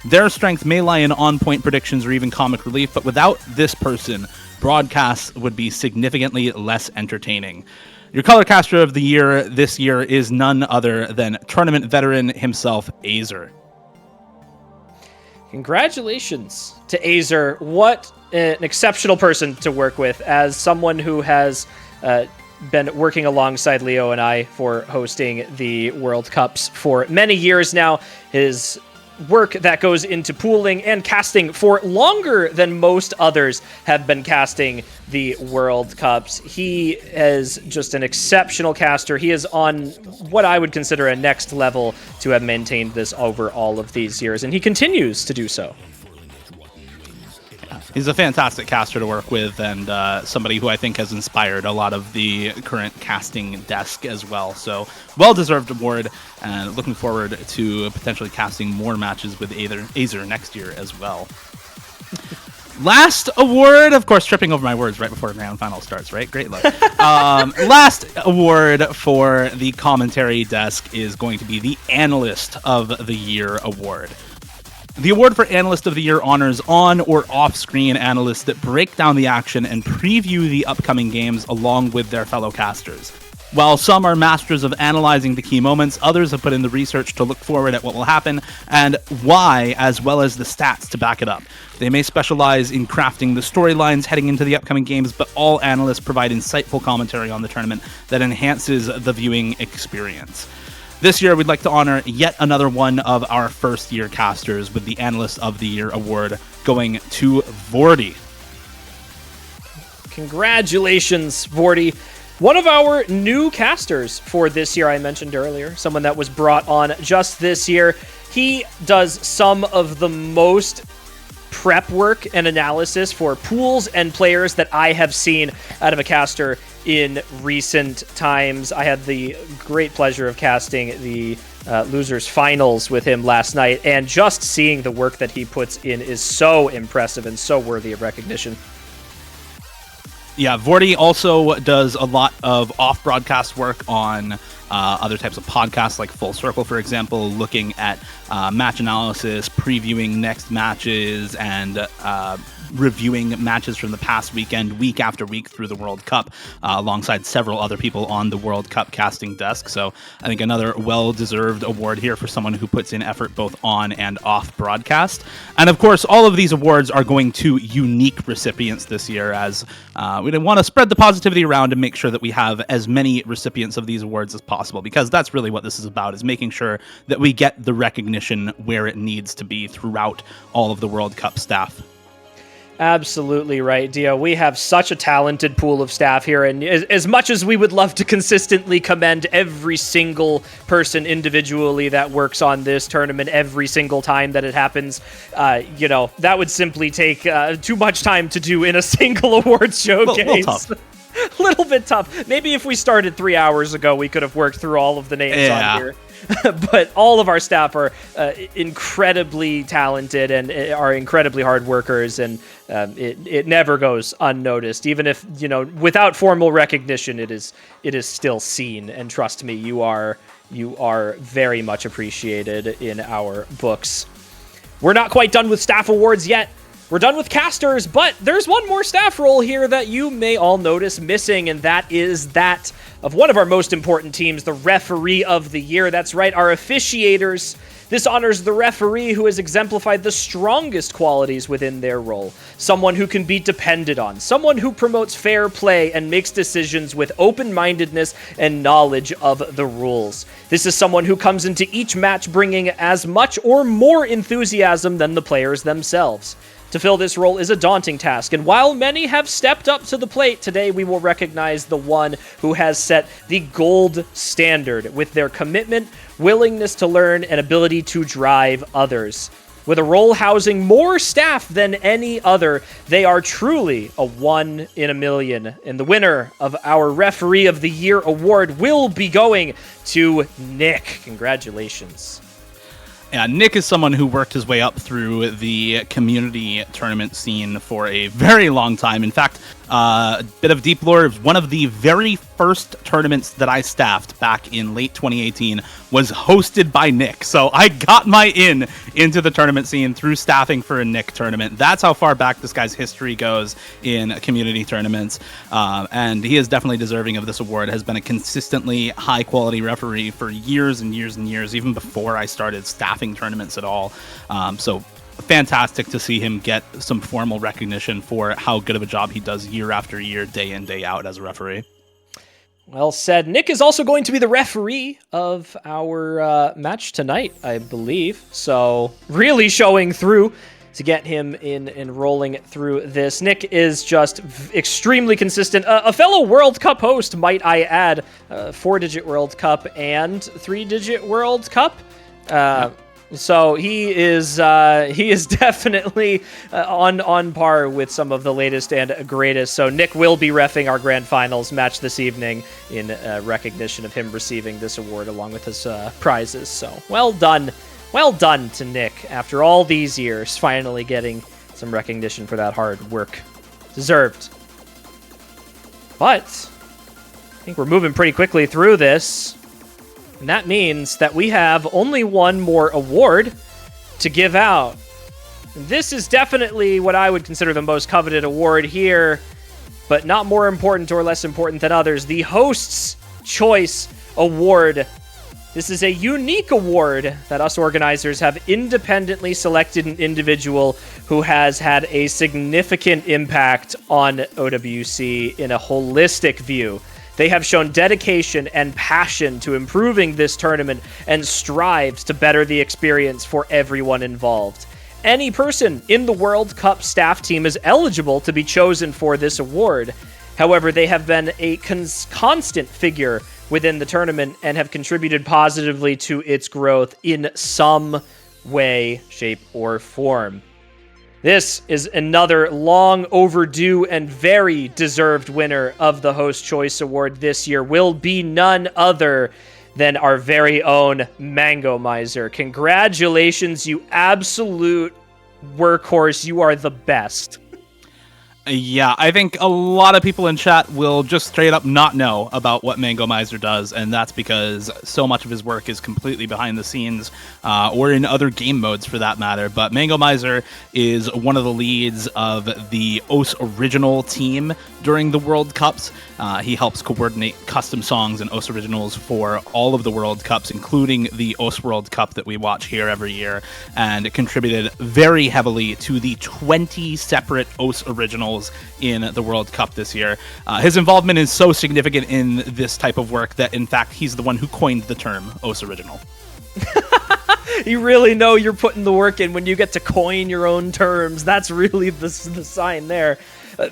Their strength may lie in on-point predictions or even comic relief, but without this person, broadcasts would be significantly less entertaining. Your Color Caster of the Year this year is none other than tournament veteran himself, Azer. Congratulations to Azer. What an exceptional person to work with, as someone who has been working alongside Leo and I for hosting the World Cups for many years now. His work that goes into pooling and casting for longer than most others have been casting the World Cups. He is just an exceptional caster. He is on what I would consider a next level to have maintained this over all of these years, and he continues to do so. He's a fantastic caster to work with, and somebody who I think has inspired a lot of the current casting desk as well. So, well-deserved award, and looking forward to potentially casting more matches with Azer next year as well. Last award, of course, tripping over my words right before the grand final starts, right? Great luck. Last award for the commentary desk is going to be the Analyst of the Year award. The award for Analyst of the Year honors on or off-screen analysts that break down the action and preview the upcoming games along with their fellow casters. While some are masters of analyzing the key moments, others have put in the research to look forward at what will happen and why, as well as the stats to back it up. They may specialize in crafting the storylines heading into the upcoming games, but all analysts provide insightful commentary on the tournament that enhances the viewing experience. This year, we'd like to honor yet another one of our first-year casters with the Analyst of the Year award going to Vorty. Congratulations, Vorty. One of our new casters for this year, I mentioned earlier, someone that was brought on just this year. He does some of the most prep work and analysis for pools and players that I have seen out of a caster in recent times. I had the great pleasure of casting the losers finals with him last night, and just seeing the work that he puts in is so impressive and so worthy of recognition. Yeah, Vorty also does a lot of off-broadcast work on other types of podcasts like Full Circle, for example, looking at match analysis, previewing next matches, and reviewing matches from the past weekend, week after week through the World Cup, alongside several other people on the World Cup casting desk. So I think another well-deserved award here for someone who puts in effort both on and off broadcast. And of course, all of these awards are going to unique recipients this year, as we want to spread the positivity around and make sure that we have as many recipients of these awards as possible, because that's really what this is about, is making sure that we get the recognition where it needs to be throughout all of the World Cup staff. Absolutely right, Dio. We have such a talented pool of staff here, and as much as we would love to consistently commend every single person individually that works on this tournament every single time that it happens, that would simply take too much time to do in a single awards showcase. A little bit tough. Maybe if we started 3 hours ago, we could have worked through all of the names on here. but all of our staff are incredibly talented and are incredibly hard workers, and it never goes unnoticed. Even if, without formal recognition, it is still seen. And trust me, you are very much appreciated in our books. We're not quite done with staff awards yet. We're done with casters, but there's one more staff role here that you may all notice missing, and that is that of one of our most important teams, the Referee of the Year. That's right, our officiators. This honors the referee who has exemplified the strongest qualities within their role. Someone who can be depended on. Someone who promotes fair play and makes decisions with open-mindedness and knowledge of the rules. This is someone who comes into each match bringing as much or more enthusiasm than the players themselves. To fill this role is a daunting task, and while many have stepped up to the plate, today we will recognize the one who has set the gold standard with their commitment, willingness to learn, and ability to drive others. With a role housing more staff than any other, they are truly a 1 in a million. And the winner of our Referee of the Year award will be going to Nick. Congratulations. Yeah, Nick is someone who worked his way up through the community tournament scene for a very long time. In fact, a bit of deep lore, one of the very first tournaments that I staffed back in late 2018 was hosted by Nick. So I got my into the tournament scene through staffing for a Nick tournament. That's how far back this guy's history goes in community tournaments. And he is definitely deserving of this award, has been a consistently high quality referee for years and years and years, even before I started staffing tournaments at all. So fantastic to see him get some formal recognition for how good of a job he does year after year, day in, day out as a referee. Well said. Nick is also going to be the referee of our match tonight, I believe. So really showing through to get him in and rolling through this. Nick is just extremely consistent. A fellow World Cup host, might I add. 4-digit World Cup and 3-digit World Cup. So he is definitely on par with some of the latest and greatest. So Nick will be reffing our grand finals match this evening in recognition of him receiving this award along with his prizes. So well done to Nick after all these years, finally getting some recognition for that hard work. Deserved. But I think we're moving pretty quickly through this. And that means that we have only one more award to give out. This is definitely what I would consider the most coveted award here, but not more important or less important than others. The Host's Choice Award. This is a unique award that us organizers have independently selected an individual who has had a significant impact on OWC in a holistic view. They have shown dedication and passion to improving this tournament and strives to better the experience for everyone involved. Any person in the World Cup staff team is eligible to be chosen for this award. However, they have been a constant figure within the tournament and have contributed positively to its growth in some way, shape, or form. This is another long overdue and very deserved winner of the Host Choice Award this year. Will be none other than our very own Mango Miser. Congratulations, you absolute workhorse. You are the best. Yeah, I think a lot of people in chat will just straight up not know about what Mango Miser does, and that's because so much of his work is completely behind the scenes, or in other game modes for that matter. But Mango Miser is one of the leads of the OS Original team during the World Cups. He helps coordinate custom songs and OS Originals for all of the World Cups, including the OS World Cup that we watch here every year, and contributed very heavily to the 20 separate OS Originals in the World Cup this year. His involvement is so significant in this type of work that, in fact, he's the one who coined the term OS Original. You really know you're putting the work in when you get to coin your own terms. That's really the sign there.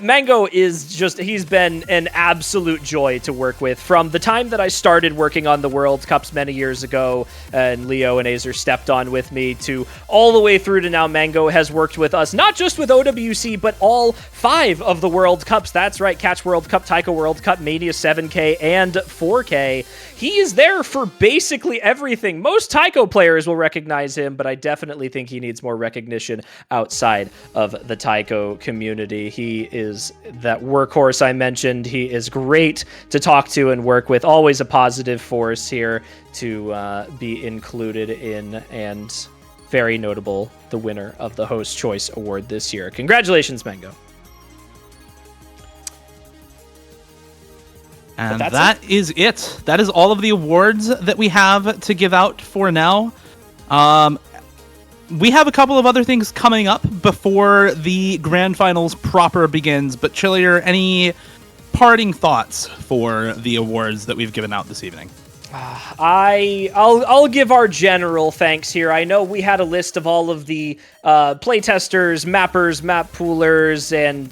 Mango is just, he's been an absolute joy to work with from the time that I started working on the World Cups many years ago, and Leo and Azer stepped on with me, to all the way through to now. Mango has worked with us, not just with OWC, but all 5 of the World Cups. That's right, Catch World Cup, Taiko World Cup, Mania 7K, and 4K. He is there for basically everything. Most Taiko players will recognize him, but I definitely think he needs more recognition outside of the Taiko community. He is that workhorse I mentioned. He is great to talk to and work with. Always a positive force here to be included in, and very notable, the winner of the Host Choice Award this year. Congratulations, Mango. And that is it. That is all of the awards that we have to give out for now. We have a couple of other things coming up before the grand finals proper begins, but Chillier, any parting thoughts for the awards that we've given out this evening? I'll give our general thanks here. I know we had a list of all of the playtesters, mappers, map poolers, and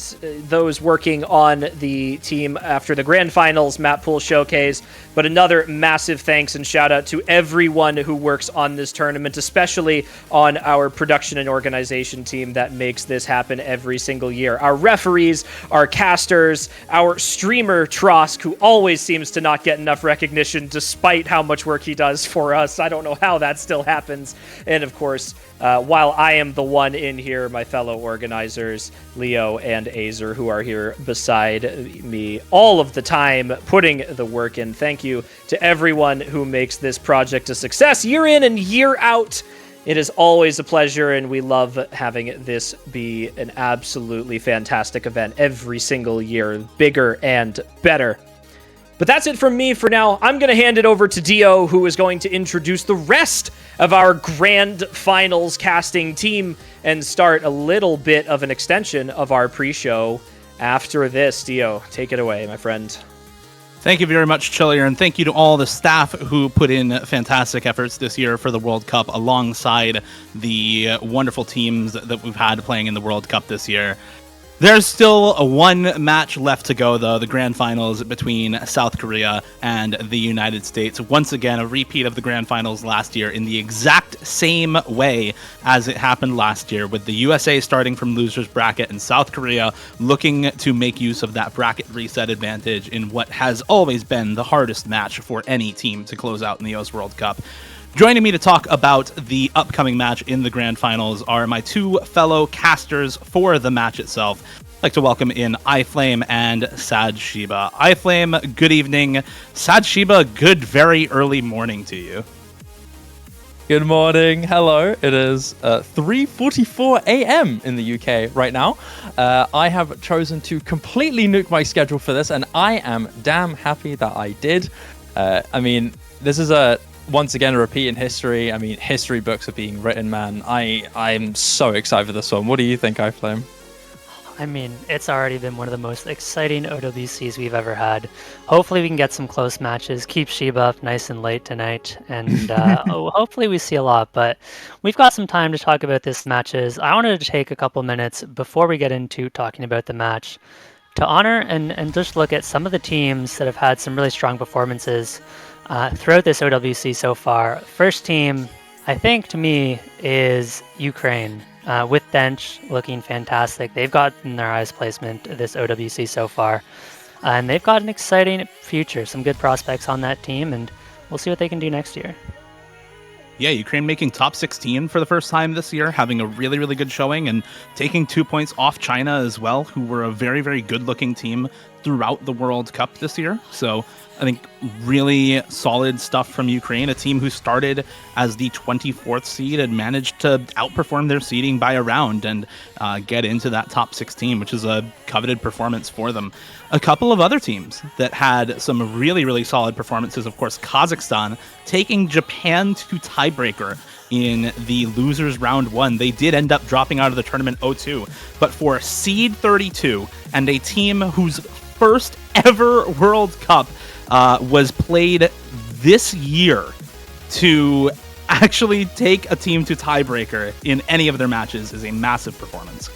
those working on the team after the Grand Finals Map Pool Showcase, but another massive thanks and shout out to everyone who works on this tournament, especially on our production and organization team that makes this happen every single year. Our referees, our casters, our streamer Trosk, who always seems to not get enough recognition despite how much work he does for us. I don't know how that still happens. And of course, while I am the one in here, my fellow organizers, Leo and Azer, who are here beside me all of the time, putting the work in. Thank you to everyone who makes this project a success year in and year out. It is always a pleasure, and we love having this be an absolutely fantastic event every single year, bigger and better. But that's it from me for now. I'm going to hand it over to Dio, who is going to introduce the rest of our grand finals casting team and start a little bit of an extension of our pre-show after this. Dio, take it away, my friend. Thank you very much, Chillier, and thank you to all the staff who put in fantastic efforts this year for the World Cup alongside the wonderful teams that we've had playing in the World Cup this year. There's still one match left to go, though, the grand finals between South Korea and the United States. Once again, a repeat of the grand finals last year in the exact same way as it happened last year, with the USA starting from loser's bracket and South Korea looking to make use of that bracket reset advantage in what has always been the hardest match for any team to close out in the OS World Cup. Joining me to talk about the upcoming match in the grand finals are my 2 fellow casters for the match itself. I'd like to welcome in iFlame and Sad Shiba. iFlame, good evening. Sad Shiba, good very early morning to you. Good morning. Hello. It is 3:44 a.m. in the UK right now. I have chosen to completely nuke my schedule for this, and I am damn happy that I did. I mean, this is once again a repeat in history. I mean, history books are being written, man. I'm so excited for this one. What do you think, iFlame? I mean, it's already been one of the most exciting OWCs we've ever had. Hopefully we can get some close matches, keep Shiba up nice and late tonight, and hopefully we see a lot. But we've got some time to talk about this matches. I wanted to take a couple minutes before we get into talking about the match to honor and just look at some of the teams that have had some really strong performances throughout this OWC so far. First team, I think, to me, is Ukraine. With Bench looking fantastic. They've gotten their highest placement this OWC so far. And they've got an exciting future, some good prospects on that team, and we'll see what they can do next year. Yeah, Ukraine making top 16 for the first time this year, having a really, really good showing, and taking 2 points off China as well, who were a very, very good-looking team throughout the World Cup this year. So I think really solid stuff from Ukraine, a team who started as the 24th seed and managed to outperform their seeding by a round and get into that top 16, which is a coveted performance for them. A couple of other teams that had some really, really solid performances, of course, Kazakhstan taking Japan to tiebreaker in the losers round 1. They did end up dropping out of the tournament 0-2, but for seed 32 and a team whose first ever World Cup was played this year, to actually take a team to tiebreaker in any of their matches is a massive performance.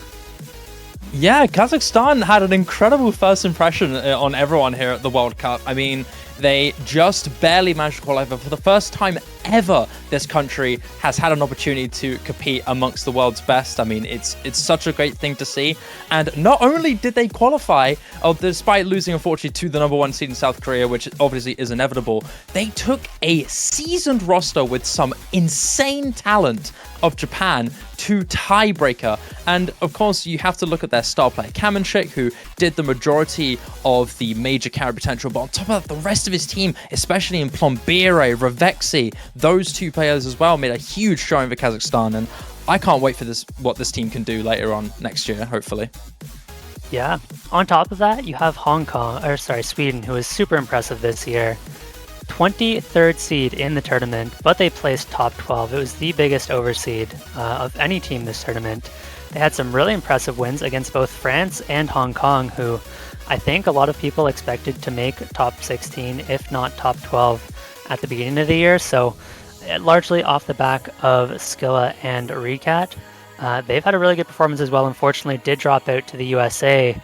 Yeah, Kazakhstan had an incredible first impression on everyone here at the World Cup. I mean, they just barely managed to qualify. For the first time ever, this country has had an opportunity to compete amongst the world's best. I mean, it's such a great thing to see. And not only did they qualify, despite losing, unfortunately, to the #1 seed in South Korea, which obviously is inevitable, they took a seasoned roster with some insane talent of Japan to tiebreaker. And of course, you have to look at their star player, Kamenchik, who did the majority of the major carry potential. But on top of that, the rest of his team, especially in Plombire, Ravexi, those two players as well made a huge showing for Kazakhstan. And I can't wait for what this team can do later on next year, hopefully. Yeah. On top of that, you have Sweden, who is super impressive this year. 23rd seed in the tournament, but they placed top 12. It was the biggest overseed of any team this tournament. They had some really impressive wins against both France and Hong Kong, who I think a lot of people expected to make top 16, if not top 12 at the beginning of the year. So largely off the back of Skilla and Recat. They've had a really good performance as well. Unfortunately, did drop out to the USA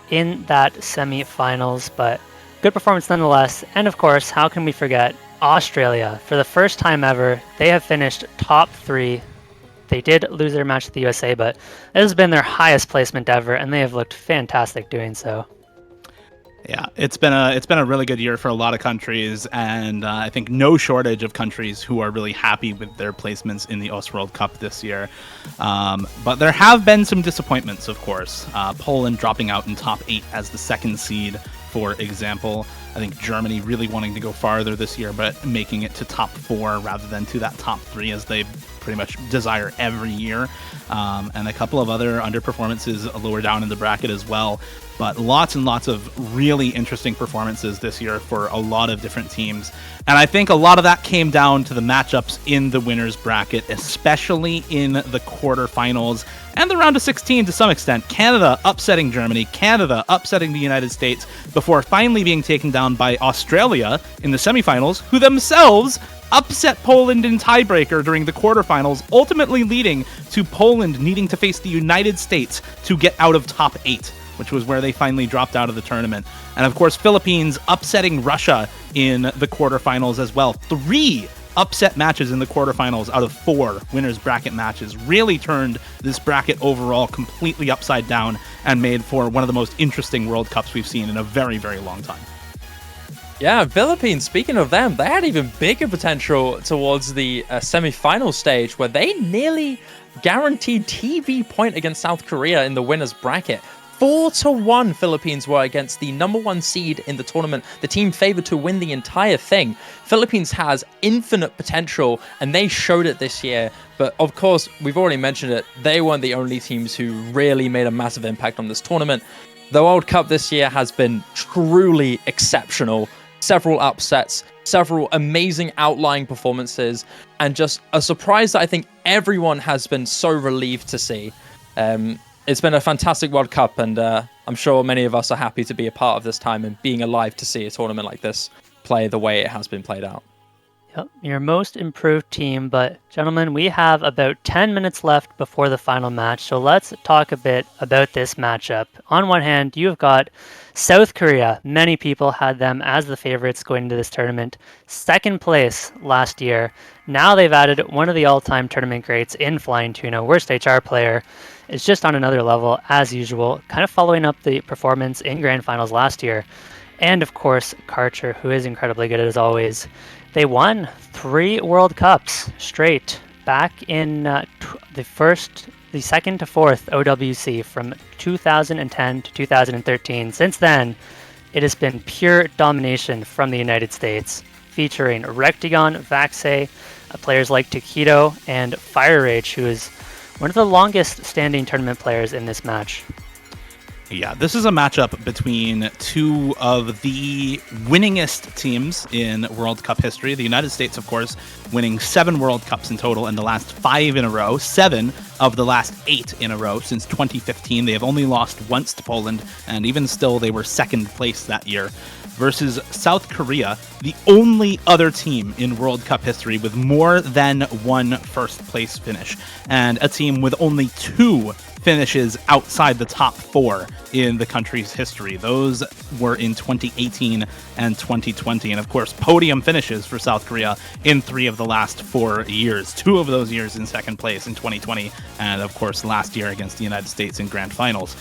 in that semi-finals, but good performance nonetheless. And of course, how can we forget Australia? For the first time ever, they have finished top 3. They did lose their match to the USA, but this has been their highest placement ever, and they have looked fantastic doing so. Yeah, it's been a really good year for a lot of countries, and I think no shortage of countries who are really happy with their placements in the OS World Cup this year. But there have been some disappointments, of course. Poland dropping out in top 8 as the second seed, for example. I think Germany really wanting to go farther this year, but making it to top 4 rather than to that top 3 as they pretty much desire every year. And a couple of other underperformances lower down in the bracket as well. But lots and lots of really interesting performances this year for a lot of different teams. And I think a lot of that came down to the matchups in the winners bracket, especially in the quarterfinals and the round of 16 to some extent. Canada upsetting Germany, Canada upsetting the United States, before finally being taken down by Australia in the semifinals, who themselves upset Poland in tiebreaker during the quarterfinals, ultimately leading to Poland needing to face the United States to get out of top 8, which was where they finally dropped out of the tournament. And of course, Philippines upsetting Russia in the quarterfinals as well. 3 upset matches in the quarterfinals out of 4 winners bracket matches really turned this bracket overall completely upside down and made for one of the most interesting World Cups we've seen in a very, very long time. Yeah, Philippines, speaking of them, they had even bigger potential towards the semi-final stage, where they nearly guaranteed TV point against South Korea in the winners bracket. 4-1 Philippines were against the #1 seed in the tournament, the team favored to win the entire thing. Philippines has infinite potential, and they showed it this year. But of course, we've already mentioned it, they weren't the only teams who really made a massive impact on this tournament. The World Cup this year has been truly exceptional. Several upsets, several amazing outlying performances, and just a surprise that I think everyone has been so relieved to see. It's been a fantastic World Cup, and I'm sure many of us are happy to be a part of this time and being alive to see a tournament like this play the way it has been played out. Yep, your most improved team, but gentlemen, we have about 10 minutes left before the final match, so let's talk a bit about this matchup. On one hand, you've got South Korea. Many people had them as the favorites going into this tournament. Second place last year. Now they've added one of the all-time tournament greats in Flying Tuna, worst HR player. It's just on another level, as usual, kind of following up the performance in Grand Finals last year. And of course, Karcher, who is incredibly good as always. They won 3 World Cups straight back in the 2nd to 4th OWC from 2010 to 2013. Since then, it has been pure domination from the United States, featuring Rectigon, Vaxei, players like Taquito, and Fire Rage, who is one of the longest standing tournament players in this match. Yeah, this is a matchup between 2 of the winningest teams in World Cup history. The United States, of course, winning 7 World Cups in total in the last 5 in a row, 7 of the last 8 in a row since 2015. They have only lost once to Poland, and even still, they were second place that year. Versus South Korea, the only other team in World Cup history with more than 1 first place finish, and a team with only 2 finishes outside the top 4 in the country's history. Those were in 2018 and 2020. And of course, podium finishes for South Korea in 3 of the last 4 years. 2 of those years in second place in 2020. And of course, last year against the United States in grand finals.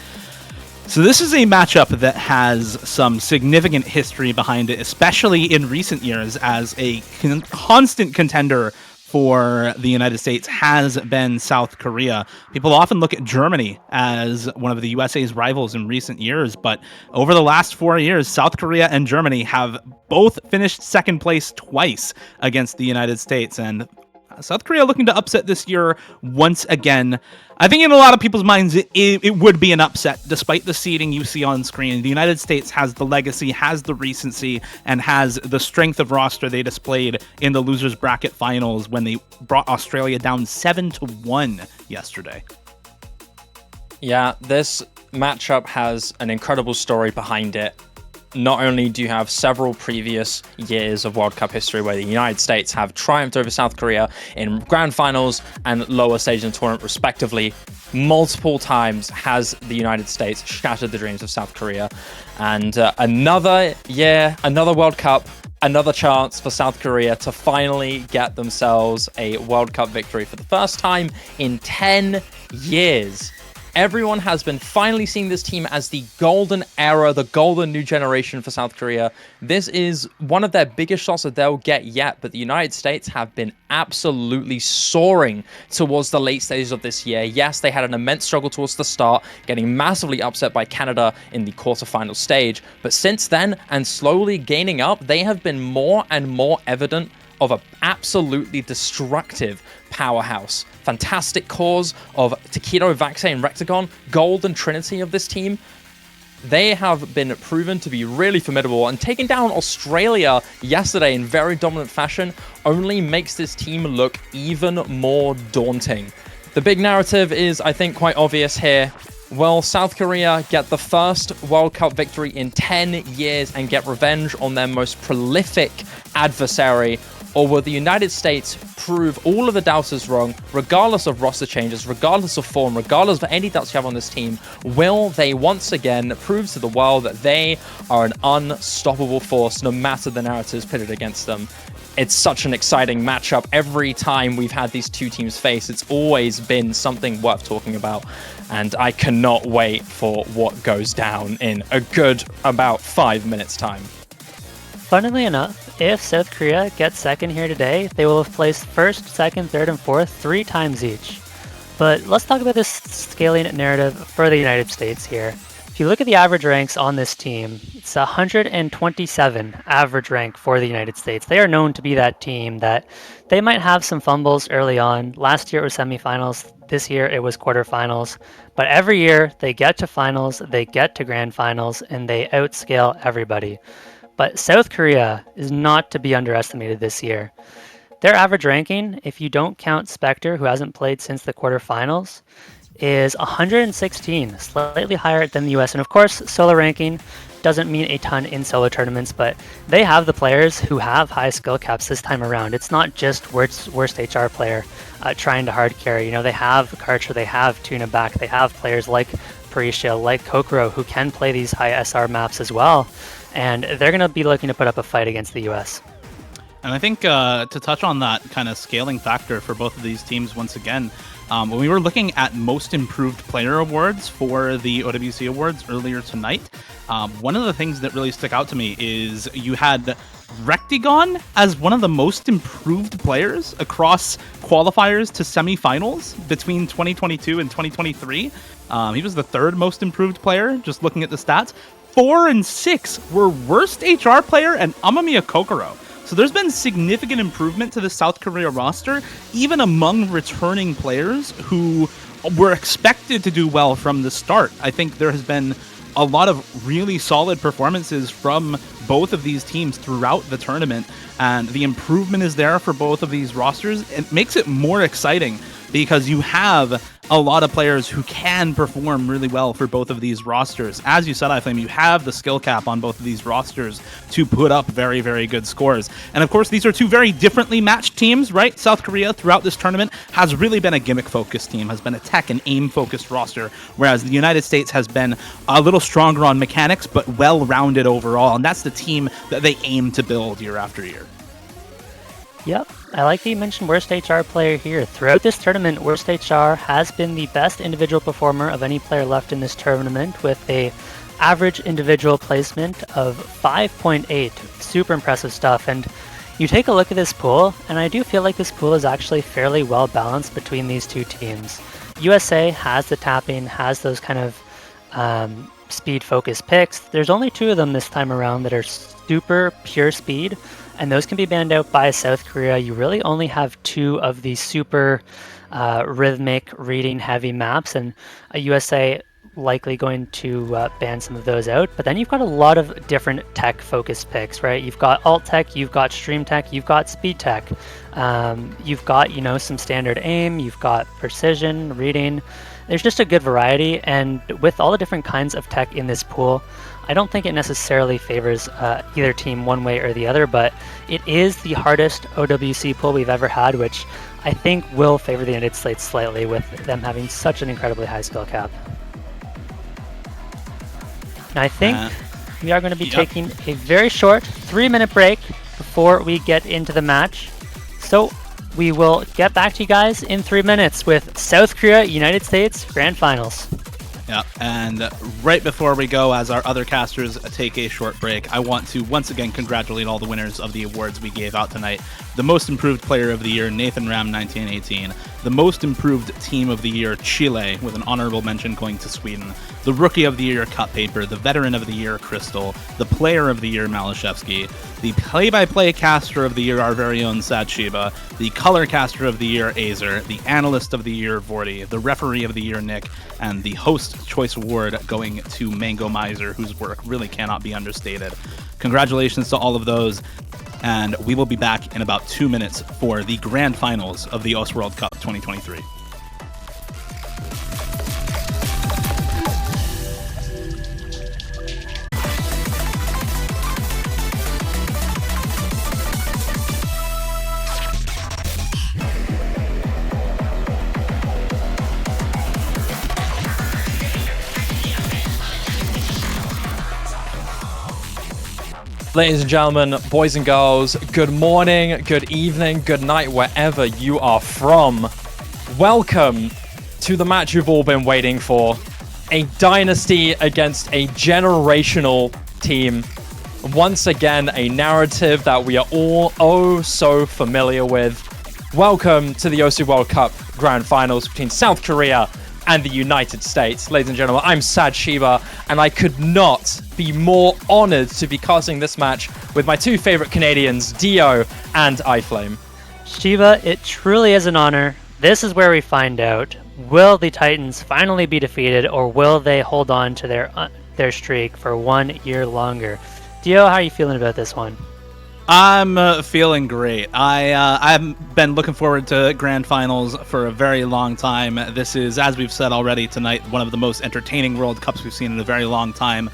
So this is a matchup that has some significant history behind it, especially in recent years, as a constant contender for the United States has been South Korea. People often look at Germany as one of the USA's rivals in recent years, but over the last 4 years, South Korea and Germany have both finished second place twice against the United States, and South Korea looking to upset this year once again. I think in a lot of people's minds, it would be an upset, despite the seeding you see on screen. The United States has the legacy, has the recency, and has the strength of roster they displayed in the losers bracket finals when they brought Australia down 7-1 yesterday. Yeah, this matchup has an incredible story behind it. Not only do you have several previous years of World Cup history where the United States have triumphed over South Korea in grand finals and lower stage in the tournament respectively, multiple times has the United States shattered the dreams of South Korea. And another year, another World Cup, another chance for South Korea to finally get themselves a World Cup victory for the first time in 10 years. Everyone has been finally seeing this team as the golden era, the golden new generation for South Korea. This is one of their biggest shots that they'll get yet, but the United States have been absolutely soaring towards the late stages of this year. Yes, they had an immense struggle towards the start, getting massively upset by Canada in the quarterfinal stage, but since then, and slowly gaining up, they have been more and more evident of an absolutely destructive powerhouse. Fantastic cores of Takedo, Vaxei, and Rectagon, golden trinity of this team. They have been proven to be really formidable, and taking down Australia yesterday in very dominant fashion only makes this team look even more daunting. The big narrative is, I think, quite obvious here. Will South Korea get the first World Cup victory in 10 years and get revenge on their most prolific adversary? Or will the United States prove all of the doubters wrong, regardless of roster changes, regardless of form, regardless of any doubts you have on this team? Will they once again prove to the world that they are an unstoppable force, no matter the narratives pitted against them? It's such an exciting matchup. Every time we've had these two teams face, it's always been something worth talking about. And I cannot wait for what goes down in a good about 5 minutes' time. Funnily enough, if South Korea gets second here today, they will have placed first, second, third, and fourth 3 times each. But let's talk about this scaling narrative for the United States here. If you look at the average ranks on this team, it's 127 average rank for the United States. They are known to be that team that they might have some fumbles early on. Last year it was semifinals. This year it was quarterfinals. But every year they get to finals, they get to grand finals, and they outscale everybody. But South Korea is not to be underestimated this year. Their average ranking, if you don't count Spectre, who hasn't played since the quarterfinals, is 116, slightly higher than the US. And of course, solo ranking doesn't mean a ton in solo tournaments, but they have the players who have high skill caps this time around. It's not just worst HR player trying to hard carry. You know, they have Karcher, they have Tuna back, they have players like Parisha, like Kokoro, who can play these high SR maps as well. And they're going to be looking to put up a fight against the US. And I think to touch on that kind of scaling factor for both of these teams once again, when we were looking at most improved player awards for the OWC awards earlier tonight, one of the things that really stuck out to me is you had Rectagon as one of the most improved players across qualifiers to semifinals between 2022 and 2023. He was the 3rd most improved player, just looking at the stats. 4 and 6 were worst HR player and Amamiya Kokoro. So there's been significant improvement to the South Korea roster, even among returning players who were expected to do well from the start. I think there has been a lot of really solid performances from both of these teams throughout the tournament, and the improvement is there for both of these rosters. It makes it more exciting because you have a lot of players who can perform really well for both of these rosters. As you said, iFlame, you have the skill cap on both of these rosters to put up very, very good scores. And of course, these are two very differently matched teams, right? South Korea throughout this tournament has really been a gimmick-focused team, has been a tech and aim-focused roster, whereas the United States has been a little stronger on mechanics, but well-rounded overall. And that's the team that they aim to build year after year. Yep, I like that you mentioned Worst HR player here. Throughout this tournament, Worst HR has been the best individual performer of any player left in this tournament with a average individual placement of 5.8. Super impressive stuff. And you take a look at this pool, and I do feel like this pool is actually fairly well balanced between these two teams. USA has the tapping, has those kind of speed-focused picks. There's only 2 of them this time around that are super pure speed, and those can be banned out by South Korea. You really only have 2 of these super rhythmic, reading-heavy maps, and USA likely going to ban some of those out. But then you've got a lot of different tech-focused picks, right? You've got alt tech, you've got stream tech, you've got speed tech, you've got, you know, some standard aim, you've got precision, reading. There's just a good variety, and with all the different kinds of tech in this pool, I don't think it necessarily favors either team one way or the other, but it is the hardest OWC pool we've ever had, which I think will favor the United States slightly with them having such an incredibly high skill cap. Now I think we are going to be taking a very short 3-minute break before we get into the match. So we will get back to you guys in 3 minutes with South Korea, United States Grand Finals. Yeah, and right before we go, as our other casters take a short break, I want to once again congratulate all the winners of the awards we gave out tonight. The Most Improved Player of the Year, Nathan Ram 1918. The Most Improved Team of the Year, Chile, with an honorable mention going to Sweden. The Rookie of the Year, Cut Paper. The Veteran of the Year, Crystal. The Player of the Year, Malashevsky. The Play-by-Play Caster of the Year, our very own Sad Shiba. The Color Caster of the Year, Azer. The Analyst of the Year, Vorty. The Referee of the Year, Nick. And the Host Choice Award going to Mango Miser, whose work really cannot be understated. Congratulations to all of those. And we will be back in about 2 minutes for the grand finals of the OS World Cup 2023. Ladies and gentlemen, boys and girls, good morning, good evening, good night, wherever you are from. Welcome to the match you've all been waiting for. A dynasty against a generational team. Once again, a narrative that we are all oh so familiar with. Welcome to the OC World Cup Grand Finals between South Korea and the United States. Ladies and gentlemen, I'm Sad Shiba, and I could not be more honored to be casting this match with my 2 favorite Canadians, Dio and iFlame. Shiba, it truly is an honor. This is where we find out, will the Titans finally be defeated, or will they hold on to their streak for 1 year longer? Dio, how are you feeling about this one? I'm feeling great. I've been looking forward to grand finals for a very long time. This is, as we've said already tonight, one of the most entertaining World Cups we've seen in a very long time.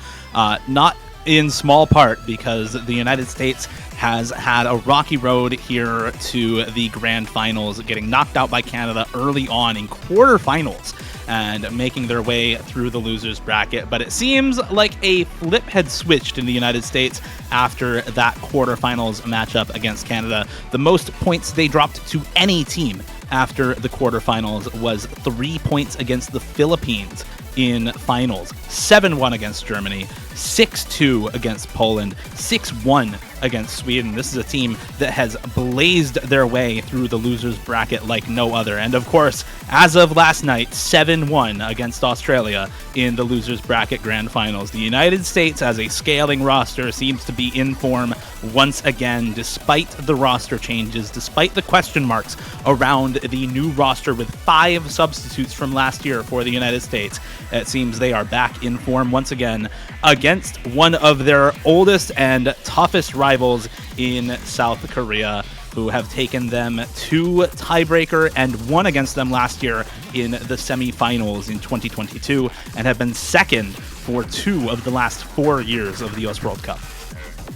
Not in small part because the United States has had a rocky road here to the grand finals, getting knocked out by Canada early on in quarterfinals and making their way through the losers bracket. But it seems like a flip had switched in the United States after that quarterfinals matchup against Canada. The most points they dropped to any team after the quarterfinals was 3 points against the Philippines in finals, 7-1 against Germany, 6-2 against Poland, 6-1 against Sweden. This is a team that has blazed their way through the losers bracket like no other. And of course, as of last night, 7-1 against Australia in the losers bracket grand finals. The United States, as a scaling roster, seems to be in form once again, despite the roster changes, despite the question marks around the new roster with 5 substitutes from last year for the United States. It seems they are back in form once again against one of their oldest and toughest rivals in South Korea. who have taken them to tiebreaker and won against them last year in the semifinals in 2022, and have been second for 2 of the last 4 years of the US World Cup.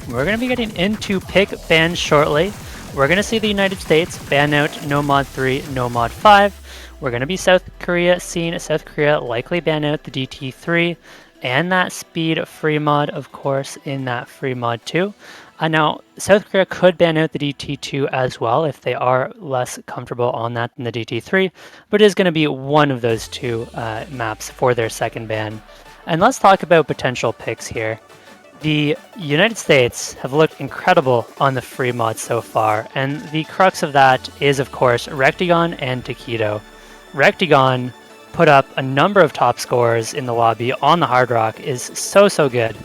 We're going to be getting into pick bans shortly. We're going to see the United States ban out No Mod 3, No Mod 5. We're going to be South Korea, seeing South Korea likely ban out the DT3 and that speed free mod, of course, in that free mod 2. Now, South Korea could ban out the DT2 as well if they are less comfortable on that than the DT3, but it is going to be one of those 2 maps for their second ban. And let's talk about potential picks here. The United States have looked incredible on the free mod so far, and the crux of that is, of course, Rectagon and Taquito. Rectagon put up a number of top scores in the lobby on the Hard Rock, is so good.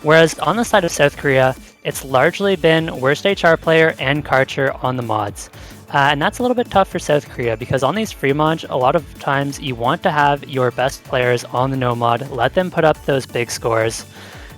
Whereas on the side of South Korea, it's largely been Worst HR Player and Karcher on the mods. And that's a little bit tough for South Korea, because on these free mods, a lot of times you want to have your best players on the no mod, let them put up those big scores.